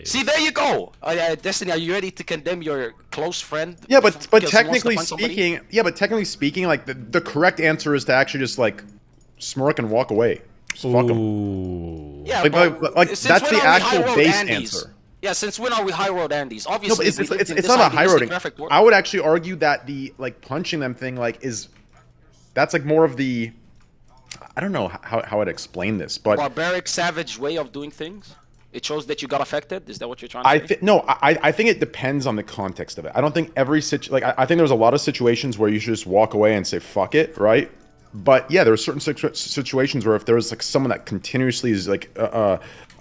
See, there you go. Destiny, are you ready to condemn your close friend? Yeah, but because he wants to technically punch somebody? speaking, like the correct answer is to actually just like smirk and walk away. Just fuck them. Yeah, like since that's when the are we actual high road base Andes? answer. Yeah, since when are we high road Andes? No, Obviously, but we lived in it's this not a high idealistic roading. graphic world. I would actually argue that the like punching them thing like that's like more of the I don't know how I'd explain this, but barbaric, savage way of doing things. It shows that you got affected. Is that what you're trying to say? I think it depends on the context of it. I don't think every I think there's a lot of situations where you should just walk away and say fuck it, right? But yeah, there are certain situations where if there's like someone that continuously is like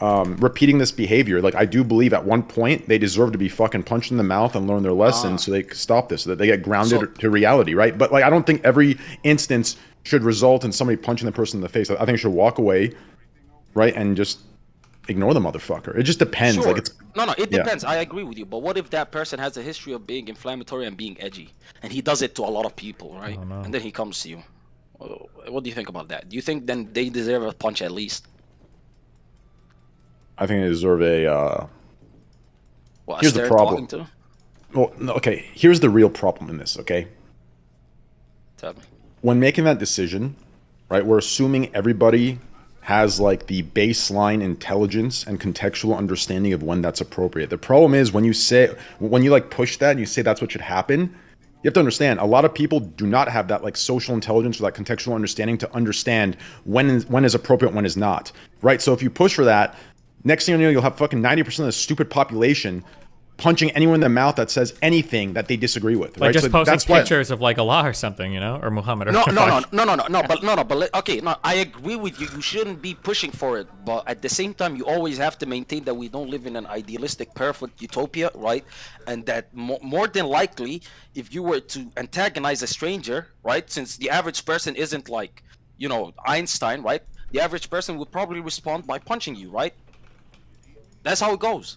repeating this behavior, like I do believe at one point they deserve to be fucking punched in the mouth and learn their lesson so they can stop this, so that they get grounded to reality, right? But like I don't think every instance should result in somebody punching the person in the face. I think you should walk away, right, and just ignore the motherfucker. It just depends. Sure. Like it's No, it depends. I agree with you. But what if that person has a history of being inflammatory and being edgy, and he does it to a lot of people, right? And then he comes to you. What do you think about that? Do you think then they deserve a punch at least? I think they deserve a. What, here's the problem. Well, no, okay. Here's the real problem in this. Okay. Tell me. When making that decision, right, we're assuming everybody has like the baseline intelligence and contextual understanding of when that's appropriate. The problem is when you like push that and you say that's what should happen, you have to understand a lot of people do not have that like social intelligence or that contextual understanding to understand when is appropriate, when is not, right? So if you push for that, next thing you know, you'll have fucking 90% of the stupid population punching anyone in the mouth that says anything that they disagree with, Like right? just So posting that's why- pictures of like Allah or something, you know, or Muhammad. Or But I agree with you. You shouldn't be pushing for it, but at the same time, you always have to maintain that we don't live in an idealistic, perfect utopia, right? And that more than likely, if you were to antagonize a stranger, right, since the average person isn't like, you know, Einstein, right? The average person would probably respond by punching you, right? That's how it goes.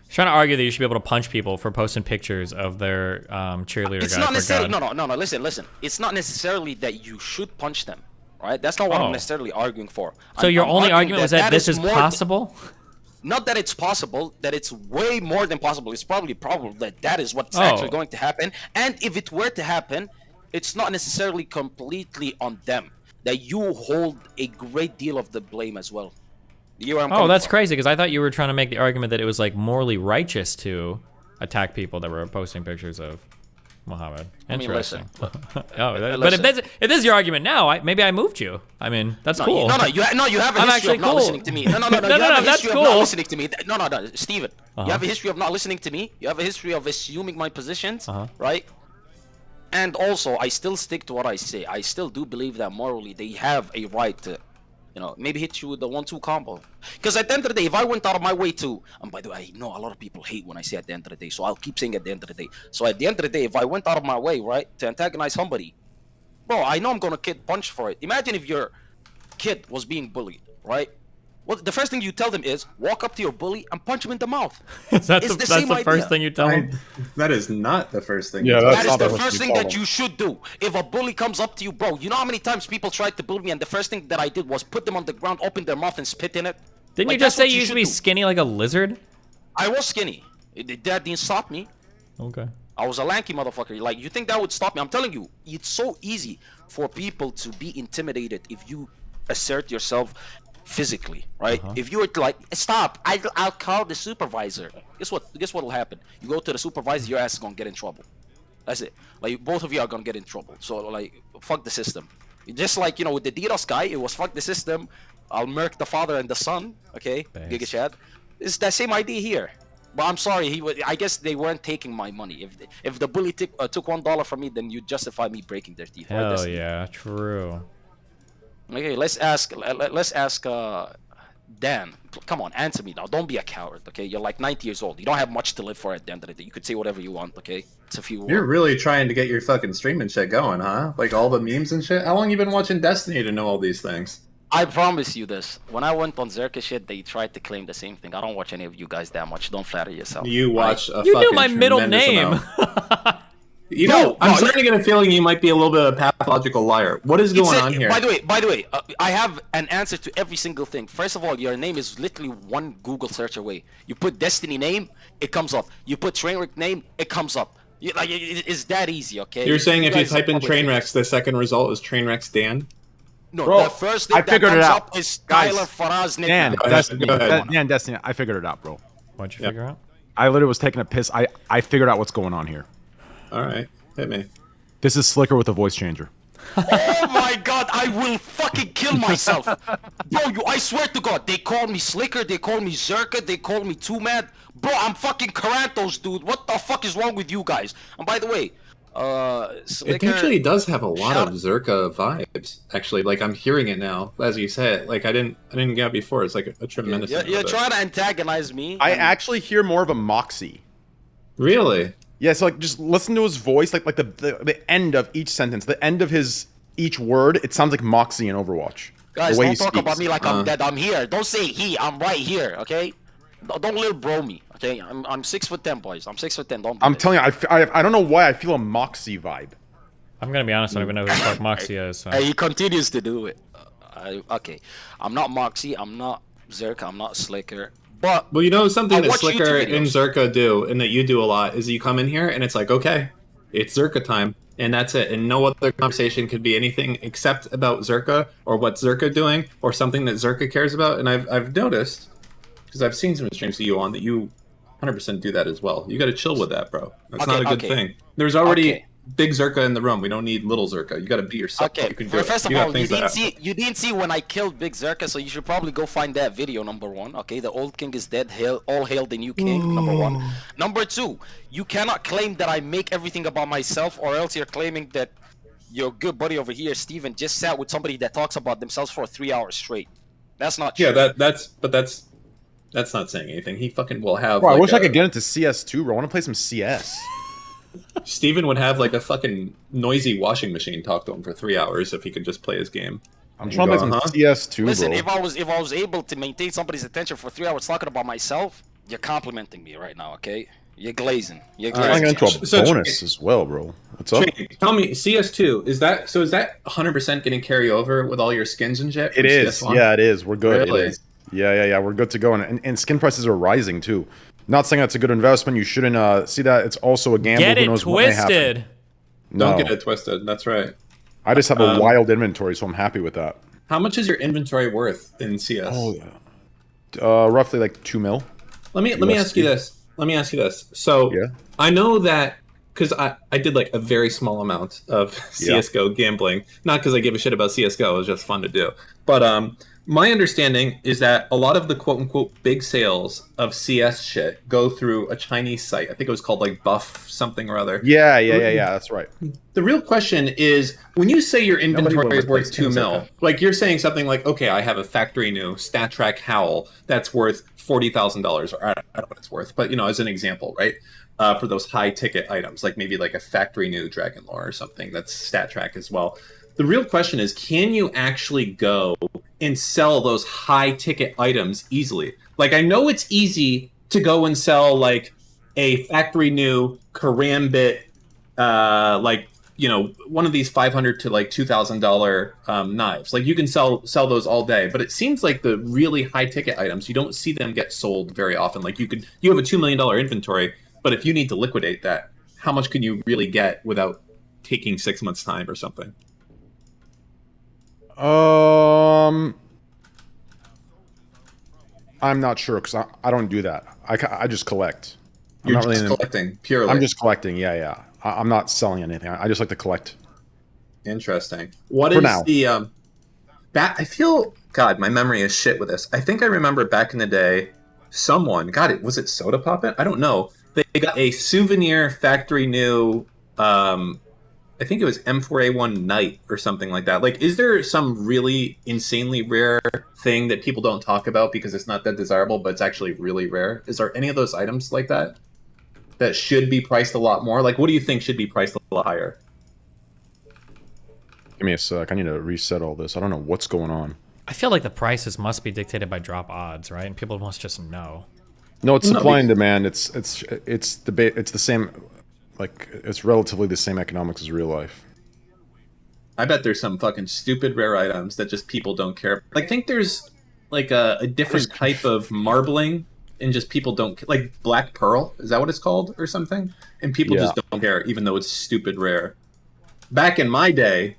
Trying to argue that you should be able to punch people for posting pictures of their cheerleader It's guy. not for necessarily God. no. Listen. It's not necessarily that you should punch them, right? That's not what I'm necessarily arguing for. So your I'm only arguing argument was that this is more possible? Not that it's possible, that it's way more than possible. It's probably probable that that is what's actually going to happen. And if it were to happen, it's not necessarily completely on them. That you hold a great deal of the blame as well. Oh, that's crazy, because I thought you were trying to make the argument that it was like morally righteous to attack people that were posting pictures of Muhammad. Interesting. But if this is your argument now, maybe I moved you. I mean, that's cool. You have a history of not listening to me. No, you have a history of not listening to me. No, Steven. You have a history of not listening to me. You have a history of assuming my positions, right? And also, I still stick to what I say. I still do believe that morally they have a right to, you know, maybe hit you with the 1-2 combo. Because at the end of the day, if I went out of my way to, and by the way, I know a lot of people hate when I say at the end of the day, so I'll keep saying at the end of the day. So at the end of the day, if I went out of my way, right, to antagonize somebody, bro, I know I'm gonna get punched for it. Imagine if your kid was being bullied, right? Well, the first thing you tell them is walk up to your bully and punch him in the mouth. That's the first thing you tell them? That is not the first thing. Yeah, that is the first thing that you should do. If a bully comes up to you, bro, you know how many times people tried to bully me, and the first thing that I did was put them on the ground, open their mouth, and spit in it? Didn't you just say you used to be skinny like a lizard? I was skinny. That didn't stop me. Okay. I was a lanky motherfucker. Like, you think that would stop me? I'm telling you, it's so easy for people to be intimidated if you assert yourself physically, right? If you were to like, stop, I'll call the supervisor. Guess what will happen? You go to the supervisor, your ass is gonna get in trouble. That's it. Like, both of you are gonna get in trouble. So like, fuck the system. Just like, you know, with the DDoS guy, it was fuck the system, I'll murk the father and the son. Okay, Giga Chad. It's that same idea here. But I'm sorry, I guess they weren't taking my money. If the bully took $1 from me, then you justify me breaking their teeth. Hell yeah, true. Okay, let's ask Dan. Come on, answer me now. Don't be a coward, okay? You're like 90 years old. You don't have much to live for at the end of the day. You could say whatever you want, okay? It's a few. You're really trying to get your fucking streaming shit going, huh? Like all the memes and shit. How long you been watching Destiny to know all these things? I promise you this. When I went on Zerka shit, they tried to claim the same thing. I don't watch any of you guys that much. Don't flatter yourself. You watch a You fucking knew my middle tremendous name. amount. You know, I'm starting to get a feeling you might be a little bit of a pathological liar. What is going on here? By the way, I have an answer to every single thing. First of all, your name is literally one Google search away. You put Destiny name, it comes up. You put Trainwreck name, it comes up. Like, it's that easy, okay? You're saying if you type in Trainwrecks, the second result is Trainwrecks Dan? No, Bro, the first thing I that figured comes it out. up is Guys, Skylar Faraz Dan, nickname. Destiny, Destiny, I figured it out, bro. What'd you figure out? I literally was taking a piss. I figured out what's going on here. All right, hit me. This is Slicker with a voice changer. Oh my god, I will fucking kill myself. Bro, I swear to god, they call me Slicker, they call me Zerka, they call me Too Mad. Bro, I'm fucking Karantos, dude. What the fuck is wrong with you guys? And by the way, Slicker, It actually does have a lot of Zerka vibes. Actually, like I'm hearing it now as you say it. Like I didn't get it before. It's like a tremendous. You're trying to antagonize me. I actually hear more of a Moxie. Really? Yeah, so like just listen to his voice, like the end of each sentence, the end of his each word. It sounds like Moxie in Overwatch. Guys, The way don't he talk about speaks. me like I'm dead. I'm here. Don't say he. I'm right here. Okay. Don't little bro me. Okay. I'm 6'10", boys. I'm 6'10". Don't. I'm telling you, I don't know why I feel a Moxie vibe. I'm gonna be honest. I don't even know who the fuck Moxie is. So. He continues to do it. Okay. I'm not Moxie. I'm not Zerka. I'm not Slicker. But well, you know something I that watch Slicker YouTube and videos. Zerka do, and that you do a lot, is you come in here and it's like, okay, it's Zerka time, and that's it, and no other conversation could be anything except about Zerka or what Zerka doing or something that Zerka cares about. And I've noticed, because I've seen some streams of you on, that you 100% do that as well. You got to chill with that, bro. That's not a good thing. There's already big Zerka in the room. We don't need little Zerka. You got to be yourself. Okay. You can do it. First of You got all, things that happen. you didn't see when I killed Big Zerka, so you should probably go find that video. Number one. Okay. The old king is dead. All hail the new king. Number one. Number two. You cannot claim that I make everything about myself, or else you're claiming that your good buddy over here, Steven, just sat with somebody that talks about themselves for 3 hours straight. That's not true. Yeah, that's not saying anything. He fucking will have. Bro, I like wish I could get into CS2, bro. I want to play some CS. Steven would have like a fucking noisy washing machine talk to him for 3 hours if he could just play his game. I'm trying to play some CS2, Listen, bro. if I was able to maintain somebody's attention for 3 hours talking about myself, you're complimenting me right now, okay? You're glazing. You're I'm glazing. going into a bonus as well, bro. What's up? Tell me, CS2 is that 100% getting carry over with all your skins and shit? It is. CS1? Yeah, it is. We're good. Really? It is. Yeah. We're good to go. And skin prices are rising too. Not saying that's a good investment. You shouldn't see that. It's also a gamble. Get Who it knows what may happen. twisted. No. Don't get it twisted. That's right. I just have a wild inventory, so I'm happy with that. How much is your inventory worth in CS? Oh, yeah. Roughly like 2 mil. Let me ask you this. So I know that because I did like a very small amount of CS:GO gambling, not because I give a shit about CS:GO. It was just fun to do. But my understanding is that a lot of the quote unquote big sales of CS shit go through a Chinese site. I think it was called like Buff something or other. Yeah. That's right. The real question is, when you say your inventory is worth 2 mil, like you're saying something like, okay, I have a factory new StatTrack Howl that's worth $40,000, or I don't know what it's worth, but as an example, right? For those high ticket items, like maybe like a factory new Dragon Lore or something that's StatTrack as well. The real question is, can you actually go and sell those high ticket items easily? Like, I know it's easy to go and sell like a factory new Karambit, one of these $500 to like $2,000 knives. Like you can sell those all day, but it seems like the really high ticket items, you don't see them get sold very often. Like you have a $2 million inventory, but if you need to liquidate that, how much can you really get without taking 6 months time or something? I'm not sure because I don't do that. I just collect. You're just collecting purely. I'm just collecting. Yeah. I'm not selling anything. I just like to collect. Interesting. What is the I feel, God, my memory is shit with this. I think I remember back in the day, someone, was it Soda Poppin'? I don't know. They got a souvenir factory new, I think it was M4A1 Knight or something like that. Like, is there some really insanely rare thing that people don't talk about because it's not that desirable, but it's actually really rare? Is there any of those items like that that should be priced a lot more? Like, what do you think should be priced a lot higher? Give me a sec. I need to reset all this. I don't know what's going on. I feel like the prices must be dictated by drop odds, right? And people must just know. No, it's supply and demand. It's the same. Like, it's relatively the same economics as real life. I bet there's some fucking stupid rare items that just people don't care. Like, I think there's like a different type of marbling, and just people don't, like Black Pearl, is that what it's called or something? And people just don't care, even though it's stupid rare. Back in my day,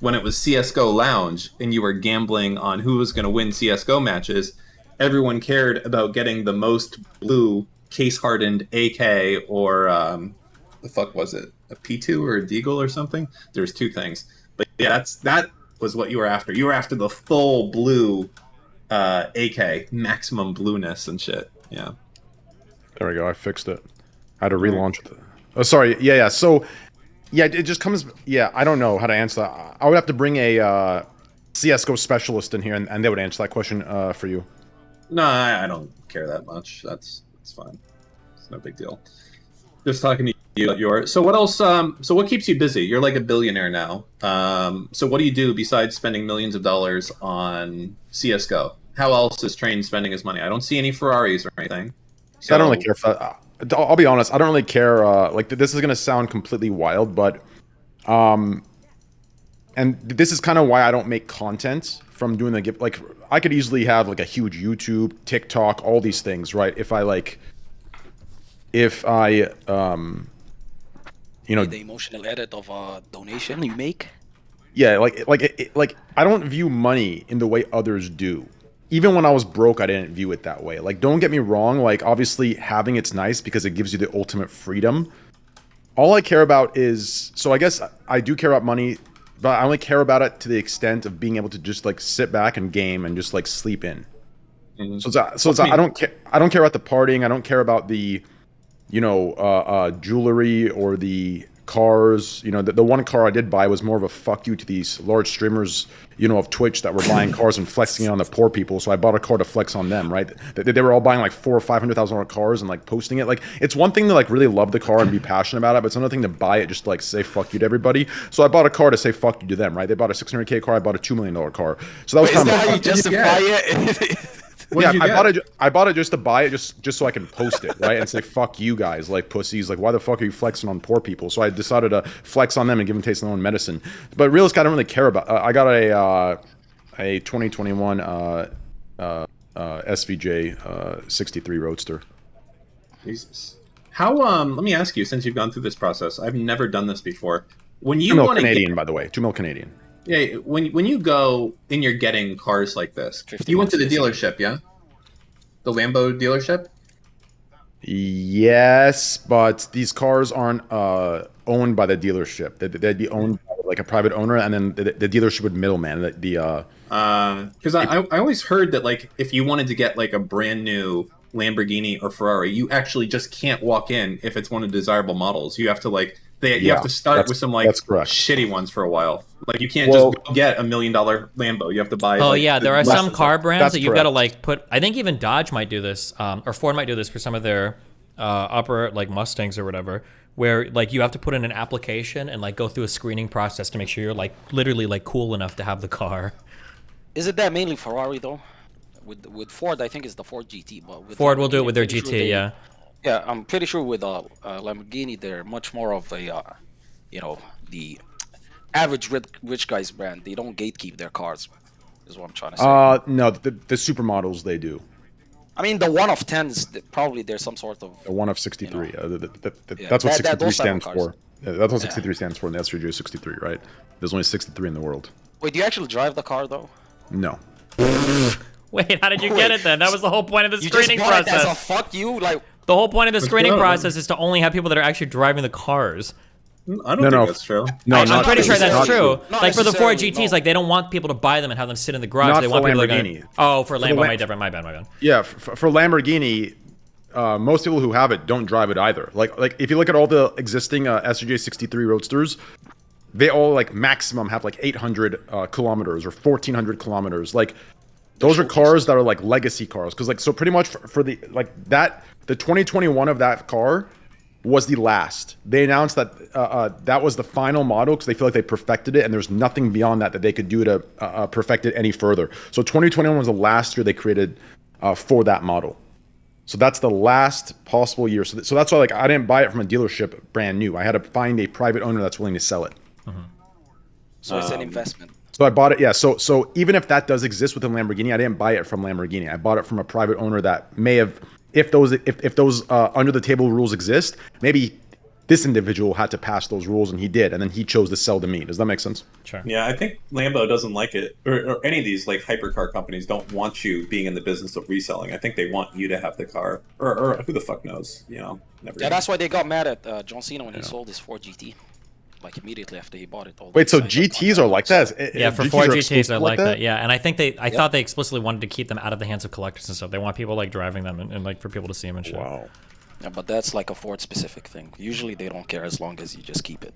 when it was CS:GO Lounge and you were gambling on who was going to win CS:GO matches, everyone cared about getting the most blue case-hardened AK or the fuck was it? A P2 or a Deagle or something? There's two things. But yeah, that was what you were after. You were after the full blue AK, maximum blueness and shit. Yeah. There we go. I fixed it. I had to relaunch it. Oh, sorry. Yeah. So, yeah, it just comes. Yeah, I don't know how to answer that. I would have to bring a CS:GO specialist in here, and they would answer that question for you. No, I don't care that much. That's fine. It's no big deal. Just talking to you You are. So what else? So what keeps you busy? You're like a billionaire now. So what do you do besides spending millions of dollars on CS:GO? How else is Train spending his money? I don't see any Ferraris or anything. So I don't really care if that. I'll be honest. I don't really care. Like this is gonna sound completely wild, but and this is kind of why I don't make content from doing the gift. Like I could easily have like a huge YouTube, TikTok, all these things, right? If I you know, the emotional edit of a donation you make. Yeah, like I don't view money in the way others do. Even when I was broke, I didn't view it that way. Like, don't get me wrong. Like, obviously, having it's nice because it gives you the ultimate freedom. All I care about is, so I guess I do care about money, but I only care about it to the extent of being able to just like sit back and game and just like sleep in. Mm-hmm. So I don't care. I don't care about the partying. I don't care about the, you know, jewelry or the cars. You know, the one car I did buy was more of a fuck you to these large streamers, you know, of Twitch that were buying cars and flexing it on the poor people. So I bought a car to flex on them, right? They were all buying like $400,000 or $500,000 cars and like posting it. Like, it's one thing to like really love the car and be passionate about it, but it's another thing to buy it just to like say fuck you to everybody. So I bought a car to say fuck you to them, right? They bought a $600K car, I bought a $2 million car. So that was kind of how you justify it? Yeah, I bought it just to buy it, just so I can post it, right, and say fuck you guys, like pussies, like why the fuck are you flexing on poor people? So I decided to flex on them and give them taste of their own medicine. But realistically, I don't really care about. I got a 2021 SVJ 63 Roadster. Jesus. How let me ask you, since you've gone through this process, I've never done this before. When you 2 mil want to Canadian, by the way, 2 mil Canadian. Yeah, when you go and you're getting cars like this, you went to the dealership, yeah? The Lambo dealership? Yes, but these cars aren't owned by the dealership. They'd be owned by like a private owner, and then the dealership would middleman. Because I always heard that like if you wanted to get like a brand new Lamborghini or Ferrari, you actually just can't walk in if it's one of the desirable models. You have to like you have to start with some like shitty ones for a while. Like you can't just go get $1 million Lambo. You have to buy. Oh like, yeah, there are some car brands that you've got to correct. like put. I think even Dodge might do this, or Ford might do this for some of their upper like Mustangs or whatever, where like you have to put in an application and like go through a screening process to make sure you're like literally like cool enough to have the car. Is it that mainly Ferrari though? With Ford, I think it's the Ford GT, but with Ford will do it with their pretty GT, sure yeah. Yeah, I'm pretty sure with Lamborghini, they're much more of a, you know, the average rich guy's brand. They don't gatekeep their cars, is what I'm trying to say. No, the supermodels they do. I mean, the 1 of 10s, probably there's some sort of... The 1 of 63. You know, that's what 63 those type of stands cars. for. Yeah, that's what 63 stands for in the SVJ 63, right? There's only 63 in the world. Wait, do you actually drive the car, though? No. Wait, how did you get it then? That was the whole point of the You screening just bought process. it as a fuck you? Like, the whole point of the Let's screening go. process is to only have people that are actually driving the cars. I don't think that's true. No, I'm pretty sure that's true. Not Like for the Ford necessarily, GTs, no. like they don't want people to buy them and have them sit in the garage. Not They for want people Lamborghini. to. Oh, for the Lambo, Lam- my bad. Yeah, for Lamborghini, most people who have it don't drive it either. Like if you look at all the existing SVJ 63 Roadsters, they all like maximum have like 800 kilometers or 1400 kilometers. Like those are cars that are like legacy cars, because like so pretty much for the like that the 2021 of that car was the last. They announced that that was the final model because they feel like they perfected it, and there's nothing beyond that they could do to perfect it any further. So 2021 was the last year they created for that model. So that's the last possible year. So that's why like I didn't buy it from a dealership brand new. I had to find a private owner that's willing to sell it. so it's an investment. So I bought it. Yeah. So even if that does exist within Lamborghini, I didn't buy it from Lamborghini. I bought it from a private owner that may have, if those under the table rules exist, maybe this individual had to pass those rules and he did, and then he chose to sell to me. Does that make sense? Sure. Yeah, I think Lambo doesn't like it, or any of these like hypercar companies don't want you being in the business of reselling. I think they want you to have the car, or who the fuck knows, you know. Never Yeah, know. that's why they got mad at John Cena when he sold his Ford GT. Like immediately after he bought it. Wait, so GTs are like that? Yeah, for Ford GTs, exclusive I like that. Yeah, and I think I thought they explicitly wanted to keep them out of the hands of collectors and stuff. They want people like driving them and like for people to see them and shit. Wow. Yeah, but that's like a Ford specific thing. Usually they don't care as long as you just keep it.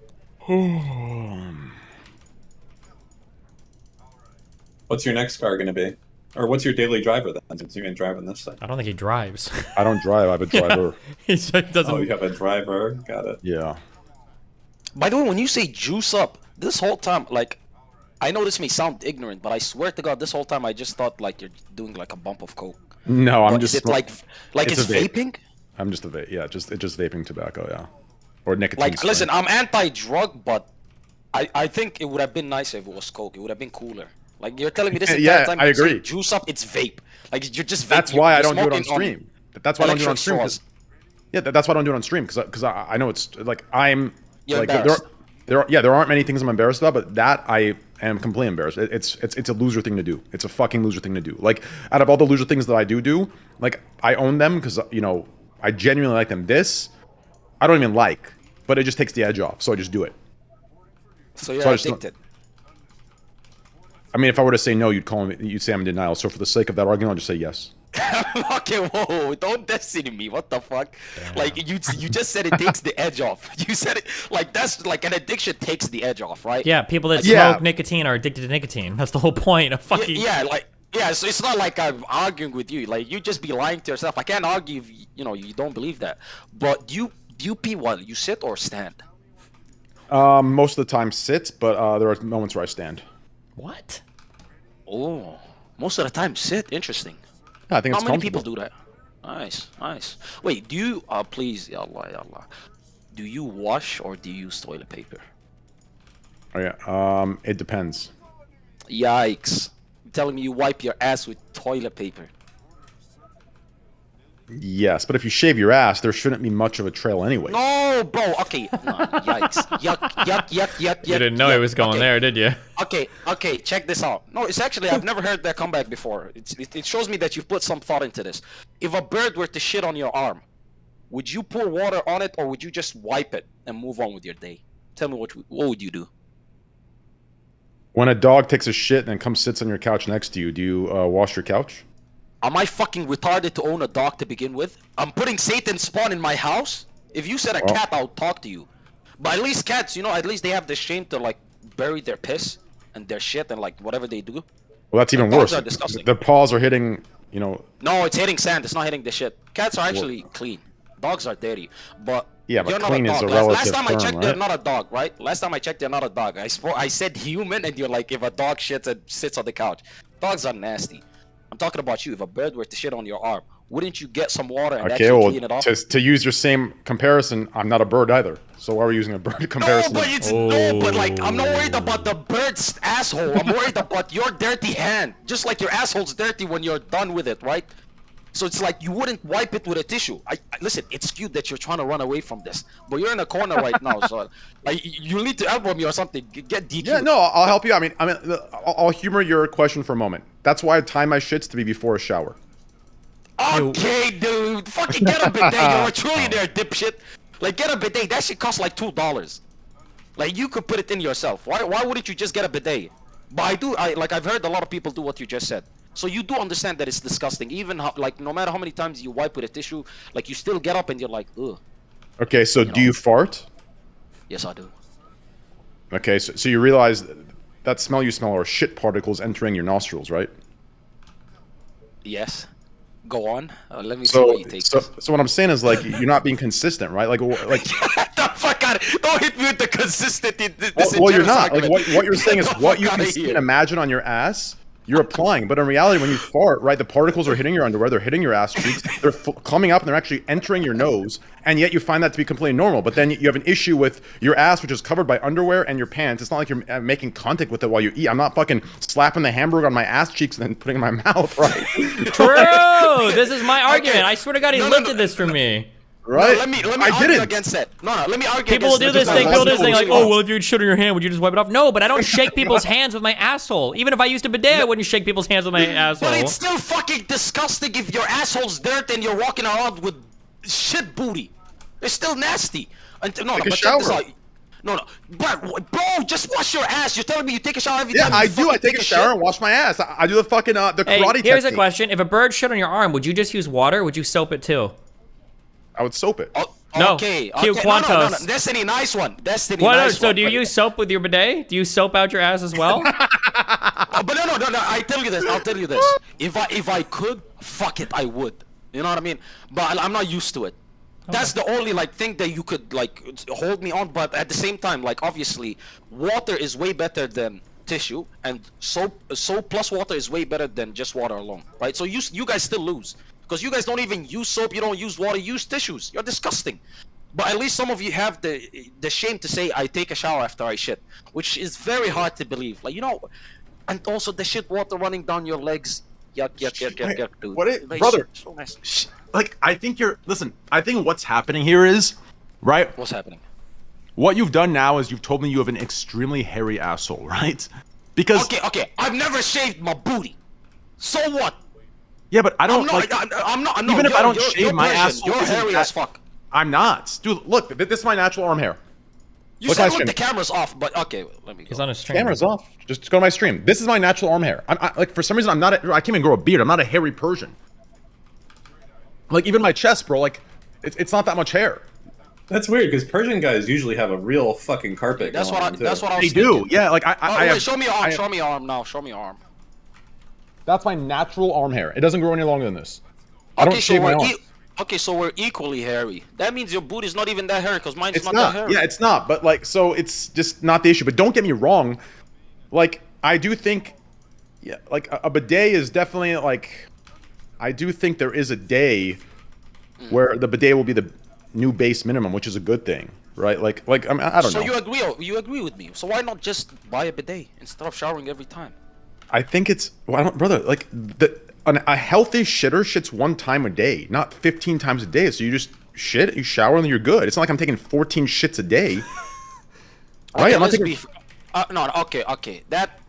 What's your next car gonna be? Or what's your daily driver then? Since you're gonna drive on this side. I don't think he drives. I don't drive. I have a driver. He doesn't. Oh, you have a driver. Got it. Yeah. By the way, when you say juice up, this whole time, like, I know this may sound ignorant, but I swear to God, this whole time I just thought like you're doing like a bump of coke. No, I'm But just. Is it like it's a vape. vaping? I'm just a vape. Yeah, just vaping tobacco. Yeah, or nicotine. Like, strain. listen, I'm anti-drug, but I think it would have been nicer if it was coke. It would have been cooler. Like, you're telling me this entire Yeah, time I you say agree. juice up, it's vape. Like, you're just vaping. That's why I You're don't do it on smoking stream. That's why I don't do it on electric stream. straws. Yeah, that's why I don't do it on stream because I know it's like I'm You're like embarrassed. there aren't many things I'm embarrassed about, but that I am completely embarrassed. It's a loser thing to do. It's a fucking loser thing to do. Like, out of all the loser things that I do, like, I own them because, you know, I genuinely like them. This I don't even like, but it just takes the edge off, so I just do it. So you're So I just- addicted. I mean, if I were to say no, you'd say I'm in denial. So for the sake of that argument, I'll just say yes. Okay, whoa, don't destiny me. What the fuck? Like, you just said it takes the edge off. You said it like that's like an addiction takes the edge off, right? Yeah, people that Yeah. smoke nicotine are addicted to nicotine. That's the whole point of fucking. Yeah, so it's not like I'm arguing with you. Like, you just be lying to yourself. I can't argue if you don't believe that. But do you pee while you sit or stand? Most of the time sit, but there are moments where I stand. What? Oh, most of the time sit. Interesting. Yeah, I think How it's many people comfortable. do that? Nice, nice. Wait, do you please, ya Allah, ya Allah, do you wash or do you use toilet paper? Oh yeah. It depends. Yikes! You're telling me you wipe your ass with toilet paper? Yes, but if you shave your ass, there shouldn't be much of a trail anyway. No, bro. Okay. No, yikes. Yuck. You didn't know it was going there, did you? Okay. Check this out. No, it's actually I've never heard that comeback before. It shows me that you've put some thought into this. If a bird were to shit on your arm, would you pour water on it or would you just wipe it and move on with your day? Tell me what would you do? When a dog takes a shit and then comes sits on your couch next to you, do you wash your couch? Am I fucking retarded to own a dog to begin with? I'm putting Satan's spawn in my house? If you said a cat, I would talk to you. But at least cats, at least they have the shame to like bury their piss and their shit and like whatever they do. Well, that's even Dogs worse. are disgusting. The paws are hitting, No, it's hitting sand. It's not hitting the shit. Cats are actually clean. Dogs are dirty. But Yeah, but you're not clean a is dog. a Last relative time I term, checked, they're right? not a dog, right? Last time I checked, they're not a dog. I said human, and you're like, if a dog shits and sits on the couch. Dogs are nasty. I'm talking about you. If a bird were to shit on your arm, wouldn't you get some water and Okay, actually well, clean it off? to use your same comparison, I'm not a bird either. So why are we using a bird comparison? No, but like, I'm not worried about the bird's asshole. I'm worried about your dirty hand. Just like your asshole's dirty when you're done with it, right? So it's like you wouldn't wipe it with a tissue. Listen, it's cute that you're trying to run away from this, but you're in a corner right now, so like you need to elbow me or something. Get DQ. Yeah, no, I'll help you. I mean, I'll humor your question for a moment. That's why I time my shits to be before a shower. Okay, dude. Fucking get a bidet. You're a trillionaire, dipshit. Like, get a bidet. That shit costs like $2. Like, you could put it in yourself. Why wouldn't you just get a bidet? But I've heard a lot of people do what you just said. So you do understand that it's disgusting. Even like, no matter how many times you wipe with a tissue, like, you still get up and you're like, ugh. Okay, so do you fart? Yes, I do. Okay, so you realize that smell you smell are shit particles entering your nostrils, right? Yes. Go on. Let me see So, what you take. so what I'm saying is, like, you're not being consistent, right? Like Get the fuck out! Don't hit me with the consistency. well, you're not. Like, what you're saying is Get the what fuck you can outta see here. and imagine on your ass, you're applying. But in reality, when you fart, right, the particles are hitting your underwear, they're hitting your ass cheeks, they're coming up, and they're actually entering your nose, and yet you find that to be completely normal. But then you have an issue with your ass, which is covered by underwear and your pants. It's not like you're making contact with it while you eat. I'm not fucking slapping the hamburger on my ass cheeks and then putting it in my mouth, right? True. This is my argument. I swear to God, he lifted this from me. Right? No, let me I argue didn't. against that. No, let me argue People will against do this that. thing. People do this thing like, oh, well, if you'd shit on your hand, would you just wipe it off? No, but I don't shake people's hands with my asshole. Even if I used a bidet, I wouldn't shake people's hands with my asshole. But it's still fucking disgusting if your asshole's dirt and you're walking around with shit booty. It's still nasty. Take a shower. No, bro, just wash your ass. You're telling me you take a shower every Yeah, time? I you do. I fucking take a shower and wash my ass. I do the fucking the Hey, karate here's a technique. question. If a bird shit on your arm, would you just use water? Or would you soap it too? I would soap it. No. Okay. Cue Quantos. No. Destiny, nice one. Destiny, What? nice So one. do you use soap with your bidet? Do you soap out your ass as well? But no, no. I tell you this. I'll tell you this. If I could, fuck it, I would. You know what I mean? But I'm not used to it. That's the only like thing that you could like hold me on. But at the same time, like obviously, water is way better than tissue, and soap plus water is way better than just water alone, right? So you guys still lose because you guys don't even use soap. You don't use water. You use tissues. You're disgusting. But at least some of you have the shame to say I take a shower after I shit, which is very hard to believe. Like and also the shit water running down your legs. Yuck, dude. Brother? So nice. Like, I think I think what's happening here is, right? What's happening? What you've done now is you've told me you have an extremely hairy asshole, right? Because okay, I've never shaved my booty. So what? Yeah, but I don't I'm not. Even if I don't shave my asshole, you're hairy as fuck. I'm not, dude. Look, this is my natural arm hair. You said look, the camera's off, but okay, let me go. He's on his stream. Camera's off. Just go to my stream. This is my natural arm hair. Like for some reason I can't even grow a beard. I'm not a hairy Persian. Like even my chest, bro. Like it's not that much hair. That's weird because Persian guys usually have a real fucking carpet. That's what I was They do. Yeah, like wait, show me your arm. Show me your arm now. Show me your arm. That's my natural arm hair. It doesn't grow any longer than this. I don't shave my arm. Okay, so we're equally hairy. That means your booty's not even that hairy because mine's not that hairy. Yeah, it's not. But like, so it's just not the issue. But don't get me wrong. Like, I do think, yeah, like a bidet is definitely like, I do think there is a day where the bidet will be the new base minimum, which is a good thing, right? Like I don't know. So you agree with me? So why not just buy a bidet instead of showering every time? I think it's brother. Like a healthy shitter shits one time a day, not 15 times a day. So you just shit, you shower, and you're good. It's not like I'm taking 14 shits a day. Right? I'm not taking... no, okay. That.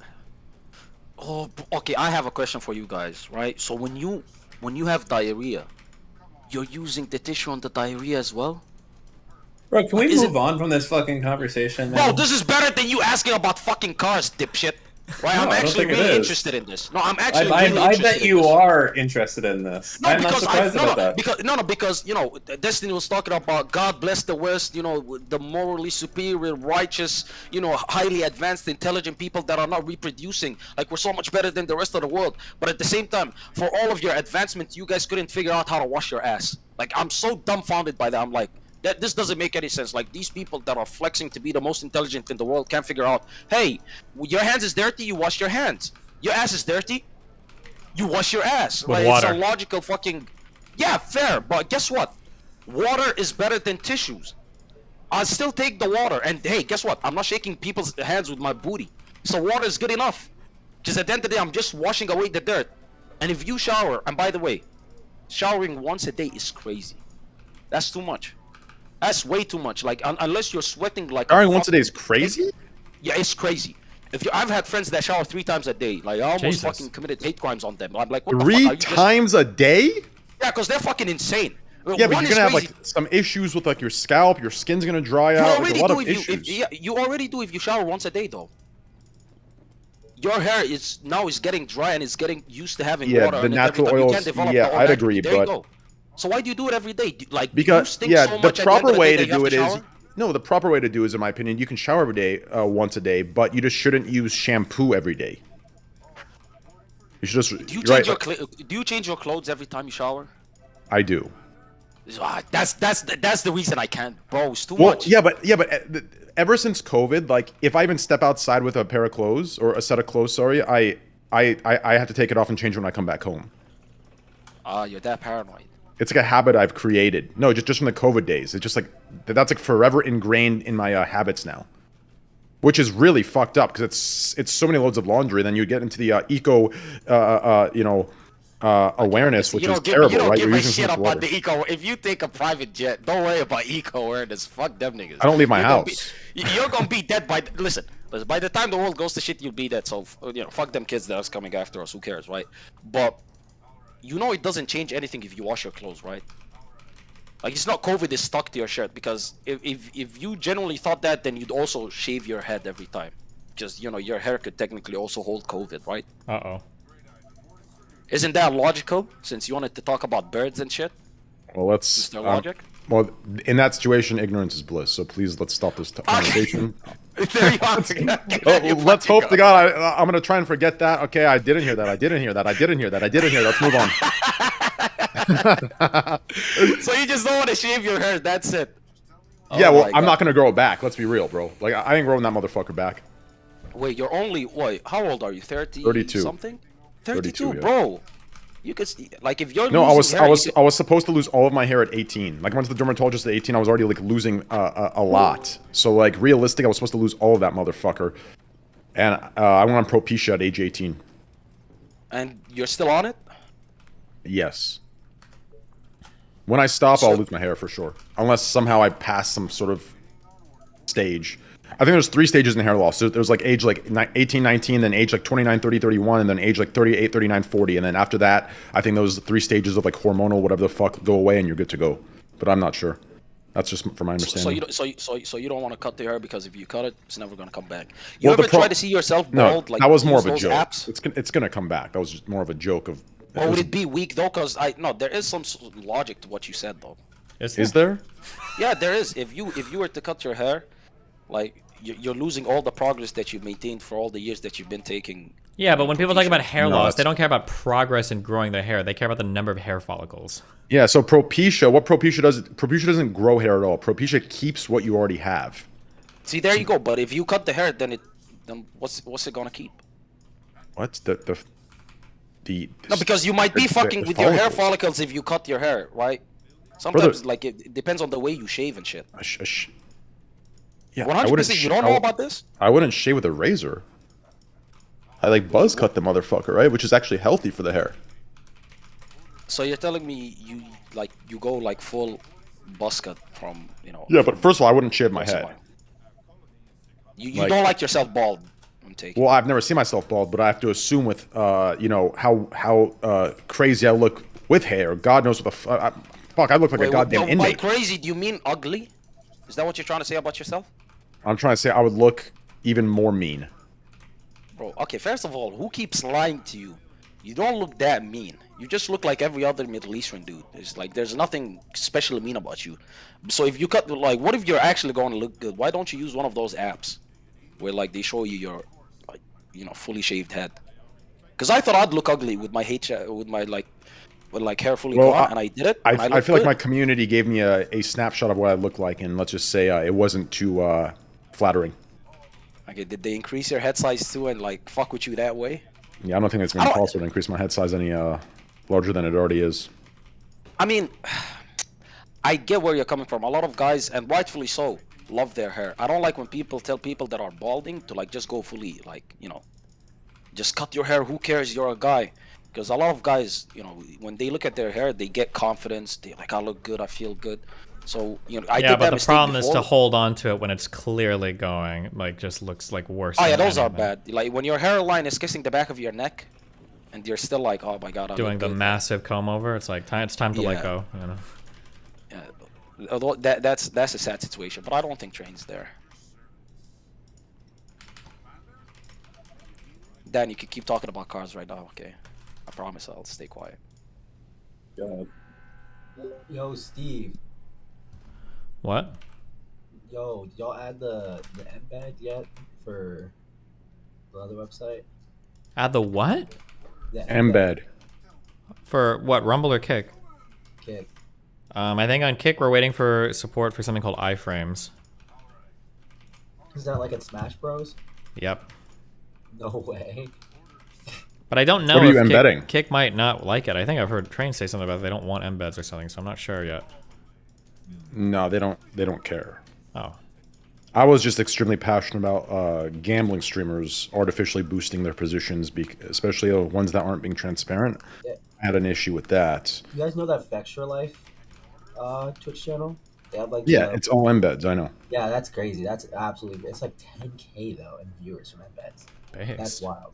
Oh, okay. I have a question for you guys, right? So when you have diarrhea, you're using the tissue on the diarrhea as well? Bro, can we move on from this fucking conversation, man? Bro, this is better than you asking about fucking cars, dipshit. Right, No, I'm I don't actually think it really is. interested in this. No, I'm actually I really interested bet in you this. are interested in this. No, I'm not because surprised about that. because you know, Destiny was talking about God bless the West, you know, the morally superior, righteous, you know, highly advanced, intelligent people that are not reproducing. Like we're so much better than the rest of the world. But at the same time, for all of your advancement, you guys couldn't figure out how to wash your ass. Like I'm so dumbfounded by that. I'm like, this doesn't make any sense. Like these people that are flexing to be the most intelligent in the world can't figure out, hey, your hands is dirty, you wash your hands. Your ass is dirty, you wash your ass. With like water. It's a logical fucking, yeah, fair. But guess what? Water is better than tissues. I'll still take the water. And hey, guess what? I'm not shaking people's hands with my booty. So water is good enough. Because at the end of the day, I'm just washing away the dirt. And if you shower, and by the way, showering once a day is crazy. That's too much. That's way too much. Like unless you're sweating like. Showering once a day is crazy? Yeah, it's crazy. I've had friends that shower 3 times a day. Like I almost Jesus. fucking committed hate crimes on them. I'm like, what the fuck? 3 Are you just... times a day? Yeah, because they're fucking insane. Yeah, but One you're is crazy. crazy. Have like some issues with like your scalp, your skin's gonna dry You out. already Like, a lot do of if issues. you already do if you shower once a day though. Your hair is getting dry and it's getting used to having Yeah, water. the and natural everything. You oils. can't develop Yeah, the I'd oil agree, naturally. There but you go. So why do you do it every day? Like because stink yeah, so the much at the end proper of the way day to that you do have it is shower? no. The proper way to do is, in my opinion, you can shower every day, once a day, but you just shouldn't use shampoo every day. You should just. Do you change your clothes every time you shower? I do. That's the reason I can't, bro. It's too Well, much. yeah, but ever since COVID, like if I even step outside with a pair of clothes or a set of clothes, sorry, I have to take it off and change when I come back home. You're that paranoid. It's like a habit I've created. No, just from the COVID days. It's just like that's like forever ingrained in my habits now, which is really fucked up because it's so many loads of laundry. Then you get into the eco, awareness, which is terrible, right? You're using shit so much up on water. the eco. If you take a private jet, don't worry about eco awareness. Fuck them niggas. I don't leave my house. You're gonna be dead by. Listen, by the time the world goes to shit, you'll be dead. So fuck them kids that are coming after us. Who cares, right? But you know it doesn't change anything if you wash your clothes, right? Like it's not COVID is stuck to your shirt because if you genuinely thought that, then you'd also shave your head every time, because your hair could technically also hold COVID, right? Uh-oh. Isn't that logical? Since you wanted to talk about birds and shit. Well, let's. Is there logic? Well, in that situation, ignorance is bliss. So please, let's stop this conversation. There you are. Let's hope to God I'm gonna try and forget that. Okay, I didn't hear that. I didn't hear that. I didn't hear that. I didn't hear that. Let's move on. So you just don't want to shave your hair. That's it. Yeah, Oh well, my I'm God. not gonna grow it back. Let's be real, bro. Like, I ain't growing that motherfucker back. Wait, you're only wait. How old are you? 30 32. something? 32, 32, yeah. bro. You could see, like if you're No, losing hair, you could- I was supposed to lose all of my hair at 18. Like, I went to the dermatologist at 18. I was already like losing a lot. So like realistic, I was supposed to lose all of that motherfucker. And I went on Propecia at age 18. and you're still on it. Yes. When I stop, I'll lose my hair for sure. Unless somehow I pass some sort of stage. I think there's 3 stages in hair loss. There's like age like 18, 19, then age like 29, 30, 31, and then age like 38, 39, 40. And then after that, I think those 3 stages of like hormonal, whatever the fuck, go away and you're good to go. But I'm not sure. That's just from my understanding. So you don't want to cut the hair because if you cut it, it's never gonna come back. You ever try to see yourself bald? No, like that was more of use a those joke. apps? It's gonna come back. That was just more of a joke of. Or would it be weak though? Cause there is some logic to what you said though. Is there? Yeah, there is. If you were to cut your hair, like you're losing all the progress that you've maintained for all the years that you've been taking. Yeah, but when people talk about hair loss, they don't care about progress in growing their hair. They care about the number of hair follicles. Yeah, so Propecia, what Propecia does, Propecia doesn't grow hair at all. Propecia keeps what you already have. See, there you go. But if you cut the hair, then what's it gonna keep? What No, because you might be fucking with your hair follicles if you cut your hair, right? Sometimes, like it depends on the way you shave and shit. Yeah, 100%. You don't know about this? I wouldn't shave with a razor. I like buzz cut the motherfucker, right? Which is actually healthy for the hair. So you're telling me you go like full buzz cut from Yeah, but first of all, I wouldn't shave my head. You don't like yourself bald. I'm taking. Well, I've never seen myself bald, but I have to assume with how crazy I look with hair. God knows what the fuck. I look like a goddamn by inmate. crazy, do you mean ugly? Is that what you're trying to say about yourself? I'm trying to say I would look even more mean. Bro, okay, first of all, who keeps lying to you? You don't look that mean. You just look like every other Middle Eastern dude. It's like there's nothing especially mean about you. So if you cut, like, what if you're actually going to look good? Why don't you use one of those apps where like they show you your fully shaved head? Because I thought I'd look ugly with my hair fully gone, and I did it. I feel like my community gave me a snapshot of what I look like, and let's just say it wasn't too flattering. Okay, did they increase your head size too and like fuck with you that way? Yeah, I don't think it's going to be possible to increase my head size any larger than it already is. I mean, I get where you're coming from. A lot of guys, and rightfully so, love their hair. I don't like when people tell people that are balding to like just go fully, like, just cut your hair. Who cares? You're a guy. Because a lot of guys, when they look at their hair, they get confidence. They like, I look good. I feel good. So, I did that but the mistake problem is before. to hold on to it when it's clearly going, like, just looks like worse. Oh yeah, than those are anything. bad. Like when your hairline is kissing the back of your neck, and you're still like, oh my god, I Doing look the good. massive comb over, it's like it's time to let Yeah. go. Although that's a sad situation, but I don't think Train's there. Dan, you can keep talking about cars right now, okay? I promise I'll stay quiet. Yo, Steve. What? Yo, did y'all add the embed yet for the other website? Add the what? The Embed. For what? Rumble or Kick? Kick. I think on Kick we're waiting for support for something called iframes. Is that like in Smash Bros? Yep. No way. But I don't know What are you if embedding? Kick might not like it. I think I've heard Train say something about they don't want embeds or something, so I'm not sure yet. No, they don't care. Oh. I was just extremely passionate about gambling streamers artificially boosting their positions, especially the ones that aren't being transparent. Yeah. I had an issue with that. You guys know that Vextra Life Twitch channel? They have like Yeah, it's all embeds, I know. Yeah, that's crazy. That's absolutely. It's like 10K though in viewers from embeds. Thanks. That's wild.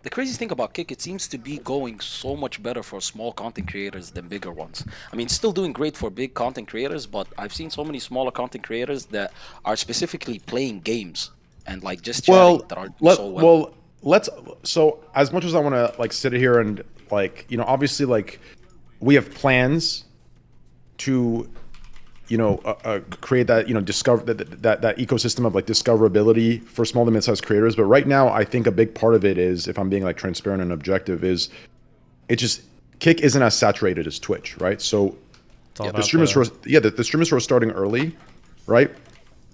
The crazy thing about Kick, it seems to be going so much better for small content creators than bigger ones. I mean, it's still doing great for big content creators, but I've seen so many smaller content creators that are specifically playing games and like just chatting that are doing so well. So as much as I want to like sit here and like, obviously like we have plans to create that, discover that ecosystem of like discoverability for small to mid-sized creators. But right now, I think a big part of it is, if I'm being like transparent and objective, is it just Kick isn't as saturated as Twitch, right? So the streamers the streamers who are starting early, right?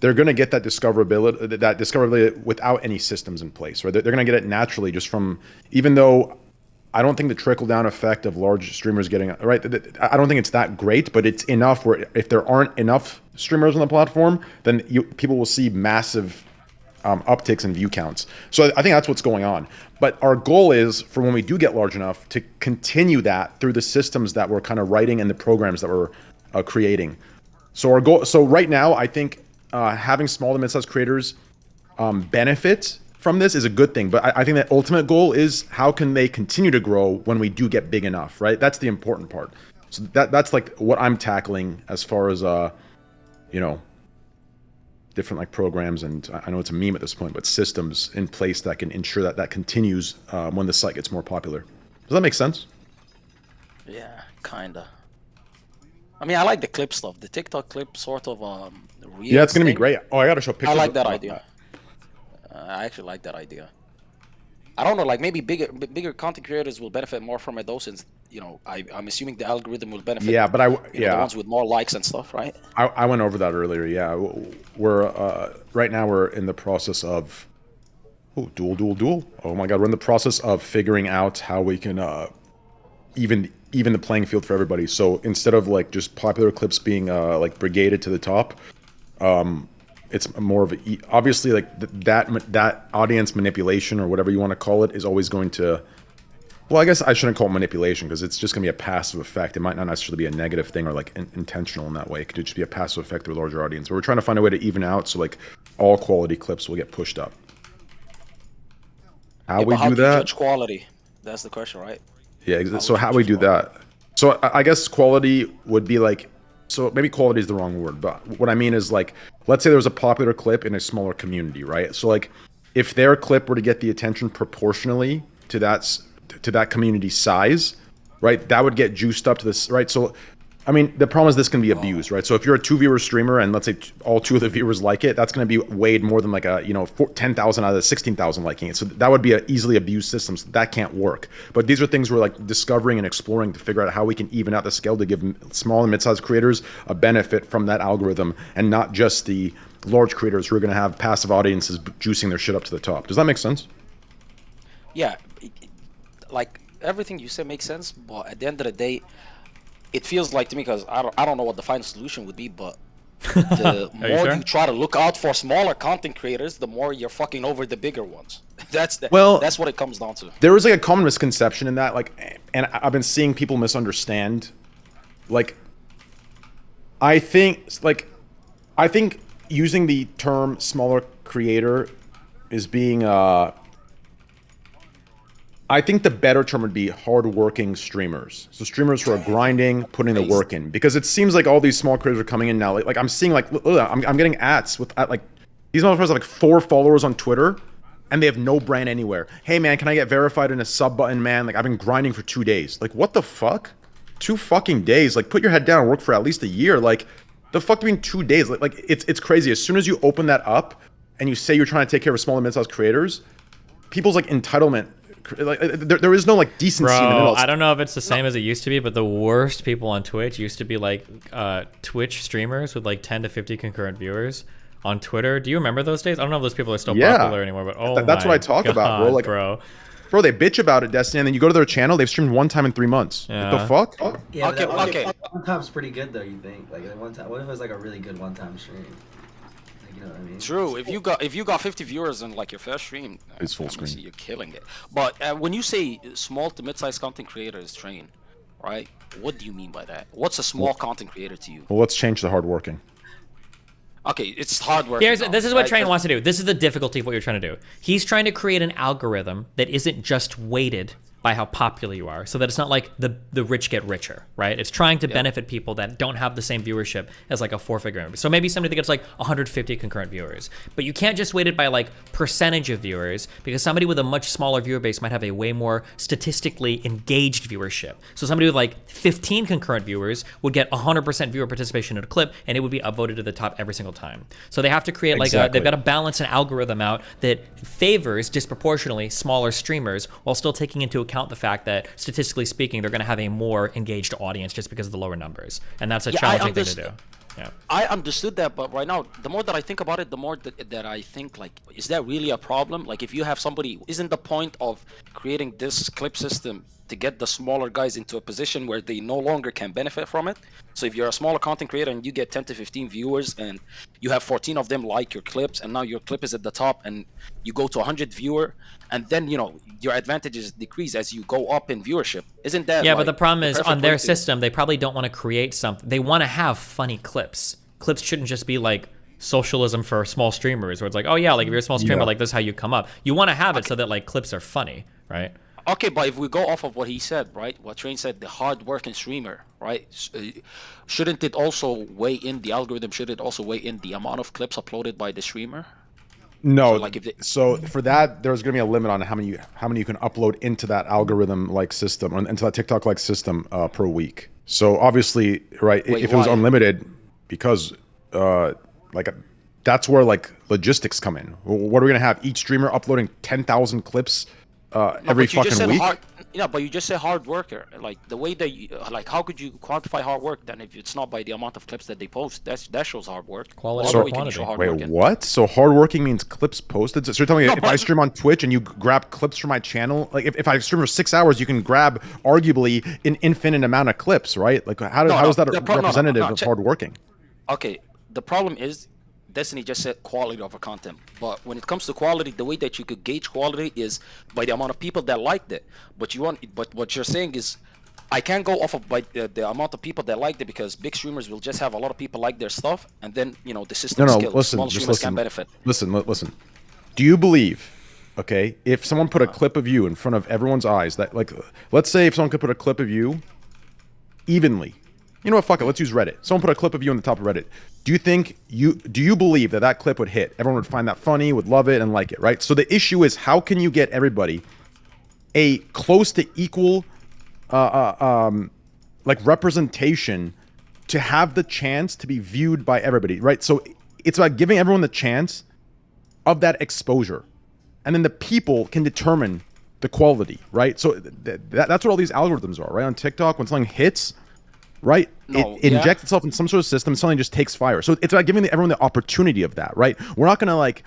They're gonna get that discoverability without any systems in place, right? They're gonna get it naturally just from, even though I don't think the trickle-down effect of large streamers getting, right, I don't think it's that great, but it's enough where if there aren't enough streamers on the platform, then people will see massive upticks in view counts. So I think that's what's going on. But our goal is, for when we do get large enough, to continue that through the systems that we're kind of writing and the programs that we're creating. So our goal, so right now, I think having small to mid-sized creators benefit from this is a good thing, but I think that ultimate goal is how can they continue to grow when we do get big enough, right? That's the important part. So that's like what I'm tackling as far as different like programs, and I know it's a meme at this point, but systems in place that can ensure that that continues when the site gets more popular. Does that make sense? Yeah, kinda. I mean, I like the clip stuff. The TikTok clip sort of yeah, it's gonna be great. Oh, I gotta show pictures. I like that idea. I actually like that idea. I don't know, like maybe bigger content creators will benefit more from it though, since I'm assuming the algorithm will benefit. Yeah, but the ones with more likes and stuff, right? I went over that earlier. Yeah, we're right now we're in the process of dual. Oh my god, we're in the process of figuring out how we can even the playing field for everybody. So instead of like just popular clips being like brigaded to the top, it's more of obviously like that audience manipulation or whatever you want to call it is always going to, well, I guess I shouldn't call it manipulation because it's just going to be a passive effect. It might not necessarily be a negative thing or like intentional in that way. It could just be a passive effect through a larger audience. But we're trying to find a way to even out so like all quality clips will get pushed up. How we do that? Judge quality? That's the question, right? Yeah. So how we do that? So I guess quality would be like, so maybe quality is the wrong word, but what I mean is like, let's say there was a popular clip in a smaller community, right? So like, if their clip were to get the attention proportionally to that community size, right, that would get juiced up to this, right? So, I mean, the problem is this can be abused, right? So if you're a 2-viewer streamer and let's say all 2 of the viewers like it, that's going to be weighed more than like a 10,000 out of the 16,000 liking it. So that would be an easily abused system. So that can't work. But these are things we're like discovering and exploring to figure out how we can even out the scale to give small and mid-sized creators a benefit from that algorithm, and not just the large creators who are going to have passive audiences juicing their shit up to the top. Does that make sense? Yeah, like everything you said makes sense, but at the end of the day, it feels like to me, because I don't know what the final solution would be, but the more you try to look out for smaller content creators, the more you're fucking over the bigger ones. That's what it comes down to. There is like a common misconception in that, like, and I've been seeing people misunderstand. Like, I think using the term smaller creator is being I think the better term would be hardworking streamers. So streamers who are grinding, putting the work in. Because it seems like all these small creators are coming in now. Like I'm seeing like, I'm getting ads with like, these motherfuckers have like 4 followers on Twitter and they have no brand anywhere. Hey man, can I get verified in a sub button, man? Like I've been grinding for 2 days. Like what the fuck? 2 fucking days? Like put your head down and work for at least a year. Like the fuck do you mean 2 days? Like it's crazy. As soon as you open that up and you say you're trying to take care of small and mid-sized creators, people's like entitlement, like there is no like decency in the middle. I don't know if it's the same as it used to be, but the worst people on Twitch used to be like Twitch streamers with like 10 to 50 concurrent viewers on Twitter. Do you remember those days? I don't know if those people are still popular anymore, but that's what I talk about, bro. Like, bro, they bitch about it, Destiny, and then you go to their channel, they've streamed 1 time in 3 months. Yeah. What the fuck? Yeah, okay. One time's pretty good though. You think like one time? What if it was like a really good one-time stream? You know what I mean? True. If you got 50 viewers in like your first stream, it's full screen. You're killing it. But when you say small to mid-sized content creators train, right? What do you mean by that? What's a small content creator to you? Well, let's change the hardworking. Okay, it's hard work. This is what Train wants to do. This is the difficulty of what you're trying to do. He's trying to create an algorithm that isn't just weighted by how popular you are, so that it's not like the rich get richer, right? It's trying to benefit people that don't have the same viewership as like a 4-figure. So maybe somebody gets like 150 concurrent viewers, but you can't just weight it by like percentage of viewers, because somebody with a much smaller viewer base might have a way more statistically engaged viewership. So somebody with like 15 concurrent viewers would get 100% viewer participation in a clip, and it would be upvoted to the top every single time. So they have to create like they've got to balance an algorithm out that favors disproportionately smaller streamers while still taking into account the fact that statistically speaking they're going to have a more engaged audience just because of the lower numbers, and that's a challenging thing to do. Yeah, I understood that, but right now the more that I think about it, the more that I think like, is that really a problem? Like, if you have somebody, isn't the point of creating this clip system to get the smaller guys into a position where they no longer can benefit from it? So if you're a smaller content creator and you get 10 to 15 viewers and you have 14 of them like your clips, and now your clip is at the top and you go to 100 viewer, and then, you know, your advantages decrease as you go up in viewership. Isn't that but the problem is on their system, they probably don't want to create something. They want to have funny clips. Clips shouldn't just be like socialism for small streamers, where it's like, oh yeah, like if you're a small streamer, like this is how you come up. You want to have it so that like clips are funny, right? Okay, but if we go off of what he said, right? What Train said, the hard-working streamer, right? Shouldn't it also weigh in the algorithm? Should it also weigh in the amount of clips uploaded by the streamer? No. So, like, so for that, there's going to be a limit on how many you can upload into that algorithm-like system, or into that TikTok-like system per week. So obviously, right? If it was unlimited, because that's where like logistics come in. What are we going to have? Each streamer uploading 10,000 clips every fucking week? But you just say hard worker. Like, the way that you, like, how could you quantify hard work then if it's not by the amount of clips that they post? That shows hard work. Quality over quantity. Wait, what? So hardworking means clips posted? So you're telling me if I stream on Twitch and you grab clips from my channel, like if I stream for 6 hours, you can grab arguably an infinite amount of clips, right? Like how is that representative of hardworking? Okay, the problem is Destiny just said quality over content, but when it comes to quality, the way that you could gauge quality is by the amount of people that liked it. But what you're saying is, I can't go off of by the amount of people that liked it, because big streamers will just have a lot of people like their stuff, and then, you know, the system skills. Small streamers can benefit. Listen. Do you believe, okay, if someone put a clip of you in front of everyone's eyes, that, like, let's say if someone could put a clip of you evenly, you know what, fuck it, let's use Reddit. Someone put a clip of you on the top of Reddit. Do you believe that clip would hit? Everyone would find that funny, would love it, and like it, right? So the issue is, how can you get everybody a close to equal like representation to have the chance to be viewed by everybody, right? So it's about giving everyone the chance of that exposure, and then the people can determine the quality, right? So that's what all these algorithms are, right? On TikTok, when something hits, right, it injects itself in some sort of system, something just takes fire. So it's about giving everyone the opportunity of that, right? We're not gonna like,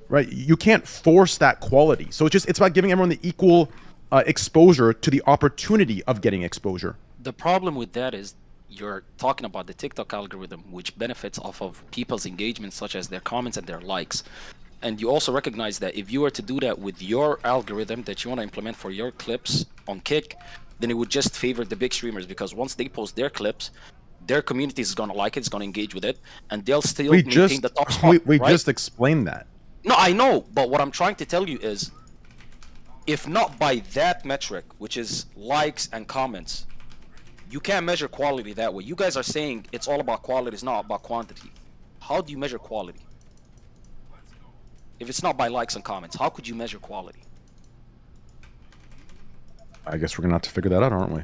right, you can't force that quality. So it's about giving everyone the equal exposure to the opportunity of getting exposure. The problem with that is, you're talking about the TikTok algorithm, which benefits off of people's engagement, such as their comments and their likes. And you also recognize that if you were to do that with your algorithm that you want to implement for your clips on Kick, then it would just favor the big streamers, because once they post their clips, their community is going to like it, it's going to engage with it, and they'll still maintain the top spot. We just explained that. No, I know, but what I'm trying to tell you is, if not by that metric, which is likes and comments, you can't measure quality that way. You guys are saying it's all about quality, it's not about quantity. How do you measure quality? If it's not by likes and comments, how could you measure quality? I guess we're gonna have to figure that out, aren't we?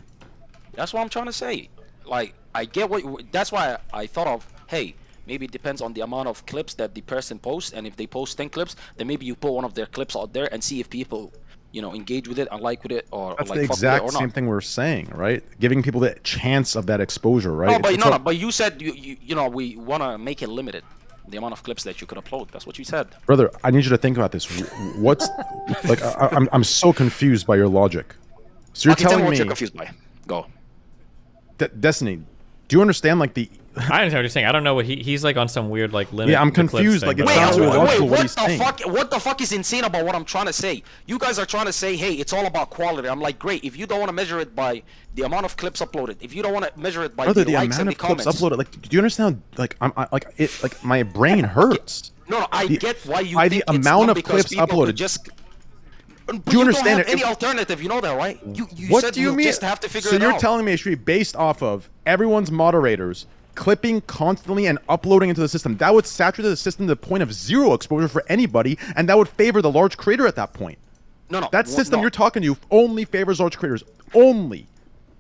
That's what I'm trying to say. Like, I get that's why I thought of, hey, maybe it depends on the amount of clips that the person posts, and if they post 10 clips, then maybe you put one of their clips out there and see if people, you know, engage with it and like with it, or that's like the exact same thing we're saying, right? Giving people the chance of that exposure, right? No, but you said you know, we want to make it limited, the amount of clips that you could upload. That's what you said. Brother, I need you to think about this. What's like? I'm so confused by your logic. So you're telling me what you're confused by. Go. Destiny, do you understand like the? I understand what you're saying. I don't know what he's like on some weird like limit. Yeah, I'm confused. Like it sounds really logical what he's saying. What the fuck is insane about what I'm trying to say? You guys are trying to say, hey, it's all about quality. I'm like, great. If you don't want to measure it by the amount of clips uploaded, if you don't want to measure it by the likes and the comments, uploaded. Like, do you understand? Like, like my brain hurts. No, I get why you by think the amount of clips uploaded. But Do you understand don't have it? any alternative, you know that, right? You What said do you you mean? just have to figure so it you're out. telling me it should be based off of everyone's moderators clipping constantly and uploading into the system. That would saturate the system to the point of zero exposure for anybody, and that would favor the large creator at that point. No. That system you're talking to only favors large creators. Only.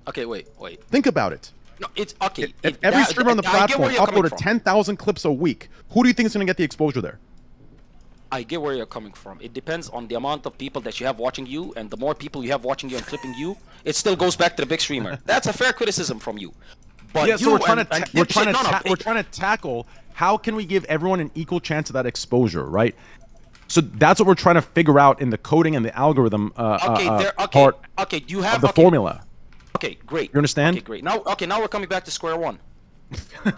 Okay, wait. Think about it. No, it's okay. If every streamer on the platform uploaded 10,000 clips a week, who do you think is going to get the exposure there? I get where you're coming from. It depends on the amount of people that you have watching you, and the more people you have watching you and clipping you, it still goes back to the big streamer. That's a fair criticism from you. But yeah, so we're trying to tackle how can we give everyone an equal chance of that exposure, right? So that's what we're trying to figure out in the coding and the algorithm part you have of the formula. Okay, great. You understand? Okay, great. Now we're coming back to square one.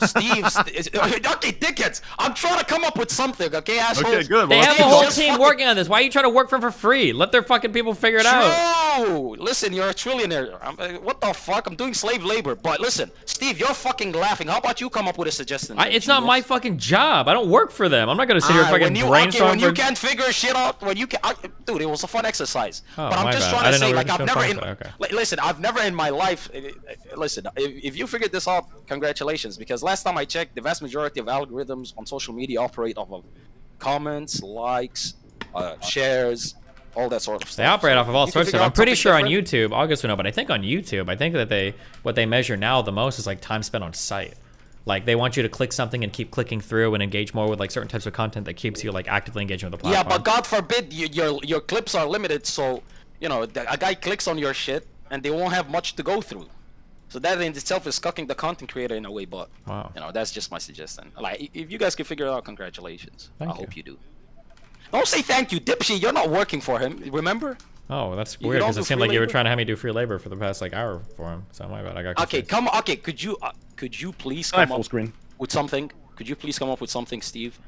Steve, okay, dickheads. I'm trying to come up with something, okay, assholes? Okay, good. They have a whole team working on this. Why are you trying to work for them for free? Let their fucking people figure it out. Listen, you're a trillionaire. What the fuck? I'm doing slave labor. But listen, Steve, you're fucking laughing. How about you come up with a suggestion? It's not my fucking job. I don't work for them. I'm not gonna sit here and fucking brainstorm. When you can't figure shit out, dude, it was a fun exercise. Oh, but I'm just trying to say, like, listen, I've never in my life. Listen, if you figured this out, congratulations. Because last time I checked, the vast majority of algorithms on social media operate off of comments, likes, shares, all that sort of stuff. They operate off of all sorts of stuff. I'm pretty sure on different. YouTube, August would know, but I think on YouTube, I think that what they measure now the most is like time spent on site. Like they want you to click something and keep clicking through and engage more with like certain types of content that keeps you like actively engaging with the platform. Yeah, but God forbid your clips are limited, so you know a guy clicks on your shit and they won't have much to go through. So that in itself is cucking the content creator in a way, but you know that's just my suggestion. Like if you guys can figure it out, congratulations. I hope you do. Don't say thank you, dipshit. You're not working for him. Remember? Oh, that's weird because it seemed like you were trying to have me do free labor for the past like hour for him. So my bad. I got confused. Okay, could you please come up with something? Could you please come up with something, Steve?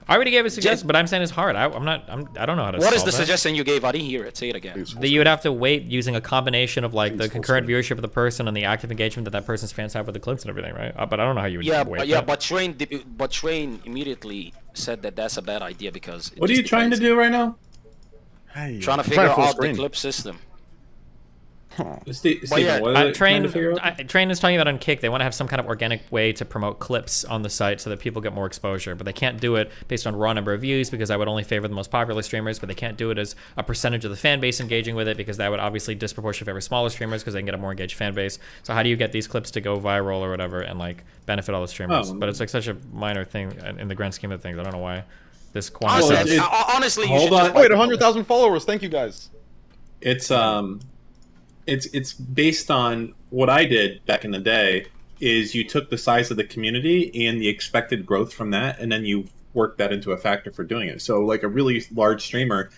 I already gave a suggestion, but I'm saying it's hard. I don't know how to. What is the suggestion you gave? I didn't hear it. Say it again. That you would have to wait using a combination of like the concurrent viewership of the person and the active engagement that person's fans have with the clips and everything, right? But I don't know how you would wait. But Train immediately said that that's a bad idea because. What are you trying to do right now? Hey, trying to figure out the clip system. Train is talking about on Kick. They want to have some kind of organic way to promote clips on the site so that people get more exposure, but they can't do it based on raw number of views because that would only favor the most popular streamers. But they can't do it as a percentage of the fan base engaging with it because that would obviously disproportionately favor smaller streamers because they can get a more engaged fan base. So how do you get these clips to go viral or whatever and like benefit all the streamers? But it's like such a minor thing in the grand scheme of things. I don't know why this quantity. Honestly, hold on. Wait, 100,000 followers. Thank you guys. It's based on what I did back in the day. Is you took the size of the community and the expected growth from that, and then you worked that into a factor for doing it. So, like a really large streamer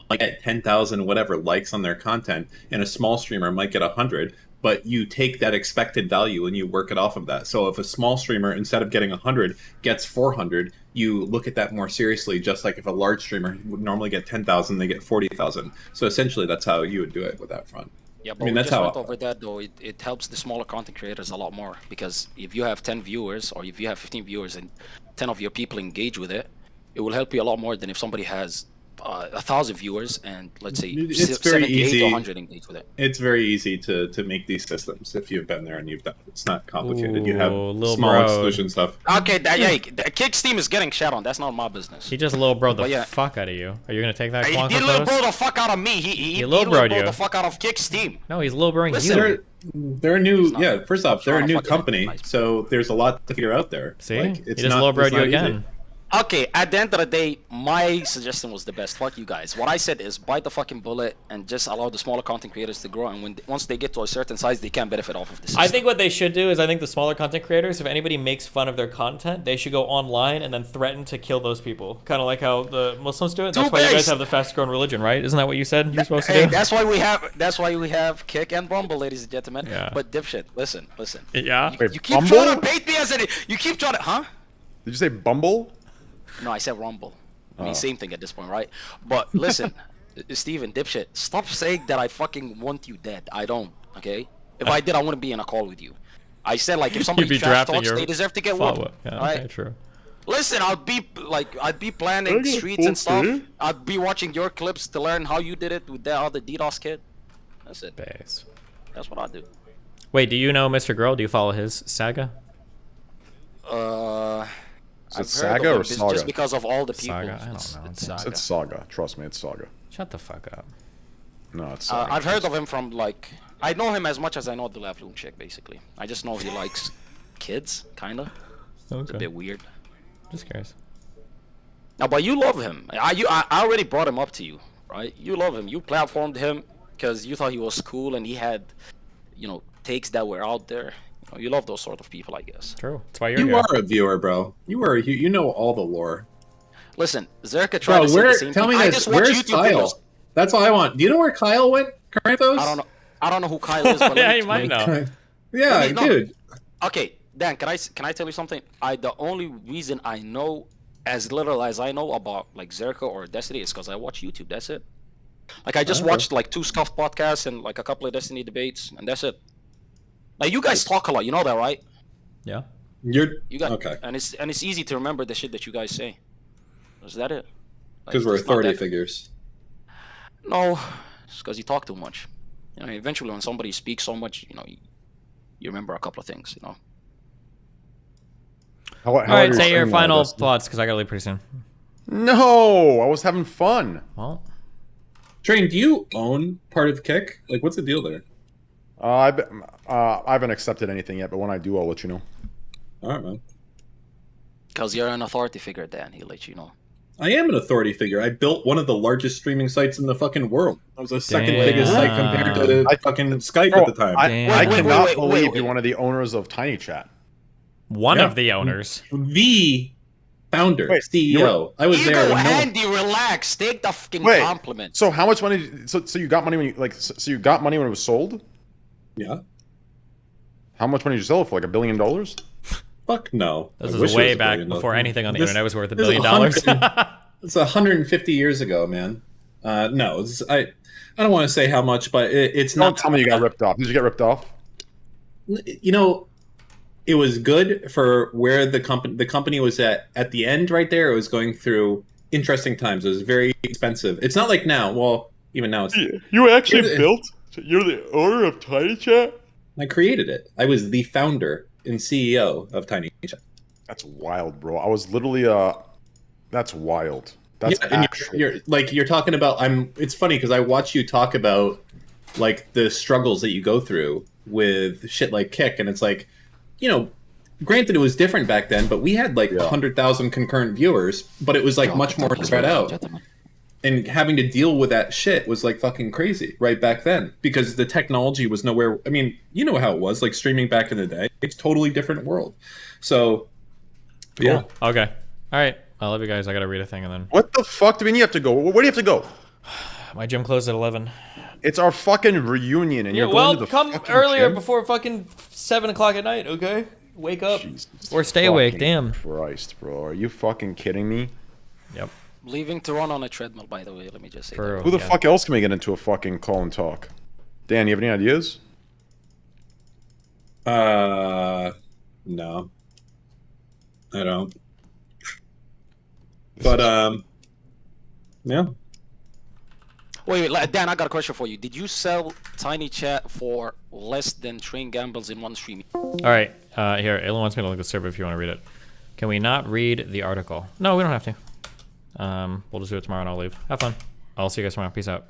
might get 10,000 whatever likes on their content, and a small streamer might get 100. But you take that expected value and you work it off of that. So if a small streamer, instead of getting 100, gets 400, you look at that more seriously, just like if a large streamer would normally get 10,000, they get 40,000. So essentially, that's how you would do it with that front. Yeah, but that's how over that though. It helps the smaller content creators a lot more because if you have 10 viewers or if you have 15 viewers and 10 of your people engage with it, it will help you a lot more than if somebody has 1,000 viewers and let's say 70 to 100 engage with it. It's very easy to make these systems if you've been there and you've done it. It's not complicated. You have small exclusion stuff. Okay, Kick Steam is getting shat on. That's not my business. He just little bro the fuck out of you. Are you gonna take that? He little bro the fuck out of me. He little bro the fuck out of Kick Steam. No, he's little broing you. They're a new first off, they're a new company, so there's a lot to figure out there. See, like, he just little broed you again. Okay, at the end of the day, my suggestion was the best. Fuck you guys. What I said is bite the fucking bullet and just allow the smaller content creators to grow. And once they get to a certain size, they can benefit off of this. I think what they should do is I think the smaller content creators, if anybody makes fun of their content, they should go online and then threaten to kill those people. Kind of like how the Muslims do it. That's why you guys have the fastest growing religion, right? Isn't that what you said you're supposed to do? That's why we have Kick and Bumble, ladies and gentlemen. Yeah. But dipshit, listen. Yeah. You keep trying to bait me as an. You keep trying to. Huh? Did you say Bumble? No, I said Rumble. I mean, same thing at this point, right? But listen, Steven, dipshit, stop saying that I fucking want you dead. I don't, okay? If I did, I wouldn't be in a call with you. I said, like, if somebody trash talks, they deserve to get whooped. Yeah, right? Okay, true. Listen, I'd be planning streets and stuff. I'd be watching your clips to learn how you did it with that other DDoS kid. That's it. Base. That's what I do. Wait, do you know Mr. Girl? Do you follow his saga? Is it Saga or Saga? Just because of all the people. Saga? I don't know. It's Saga. It's Saga. Trust me, it's Saga. Shut the fuck up. No, it's Saga. I've heard of him from like... I know him as much as I know the Left Loom chick, basically. I just know he likes kids, kinda. Okay. It's a bit weird. Just curious. No, but you love him. I already brought him up to you, right? You love him. You platformed him because you thought he was cool and he had, you know, takes that were out there. You love those sort of people, I guess. True. That's why you're You here. are a viewer, bro. You know all the lore. Listen, Zerka tried to say the same tell thing. me I this. just watch Where's YouTube Kyle? videos. That's all I want. Do you know where Kyle went, Corinthos? I don't know who Kyle is, but Yeah, you might know. Yeah, dude. Okay, Dan, can I tell you something? The only reason I know as little as I know about like Zerka or Destiny is because I watch YouTube. That's it. Like I just watched like 2 Scuff podcasts and like a couple of Destiny debates, and that's it. Like you guys talk a lot, you know that, right? Yeah. You got okay, and it's easy to remember the shit that you guys say. Is that it? Because we're authority figures. No, it's because you talk too much. You know, eventually when somebody speaks so much, you know, you remember a couple of things, you know. All right, say your final thoughts, because I gotta leave pretty soon. No, I was having fun. Well, Train, do you own part of Kick? Like, what's the deal there? I haven't accepted anything yet, but when I do, I'll let you know. All right, man. Because you're an authority figure, Dan. He'll let you know. I am an authority figure. I built one of the largest streaming sites in the fucking world. I was the second biggest site compared to fucking Skype at the time. I cannot believe you're one of the owners of Tiny Chat. One of the owners. The founder, CEO. I was there. When Andy, relax. Take the fucking compliment. So how much money? So you got money when you So you got money when it was sold? Yeah. How much money did you sell it for? Like $1 billion? Fuck no. This is way back before anything on the internet was worth $1 billion. It's 150 years ago, man. No, I don't want to say how much, but it's not. Don't tell me you got ripped off. Did you get ripped off? You know, it was good for where the company was at the end right there. It was going through interesting times. It was very expensive. It's not like now. Well, even now it's... You actually built? You're the owner of Tiny Chat? I created it. I was the founder and CEO of Tiny Chat. That's wild, bro. I was literally that's wild. That's you're talking about... It's funny because I watch you talk about like the struggles that you go through with shit like Kick, and it's like, you know, granted it was different back then, but we had like 100,000 concurrent viewers, but it was like much more spread out. And having to deal with that shit was like fucking crazy right back then because the technology was nowhere. I mean, you know how it was like streaming back in the day. It's totally different world. So, yeah. Okay. All right. I love you guys. I got to read a thing and then. What the fuck do we mean you have to go? Where do you have to go? My gym closed at 11. It's our fucking reunion and you're going to the come earlier before fucking 7 o'clock at night, okay? Wake up. Or stay awake, damn. Christ, bro. Are you fucking kidding me? Yep. Leaving to run on a treadmill, by the way. Let me just say that. Who the fuck else can we get into a fucking call and talk? Dan, you have any ideas? No. I don't. But, yeah. Wait, Dan, I got a question for you. Did you sell Tiny Chat for less than Train Gambles in one stream? All right. Here, Elon wants me to link the server if you want to read it. Can we not read the article? No, we don't have to. We'll just do it tomorrow and I'll leave. Have fun. I'll see you guys tomorrow. Peace out.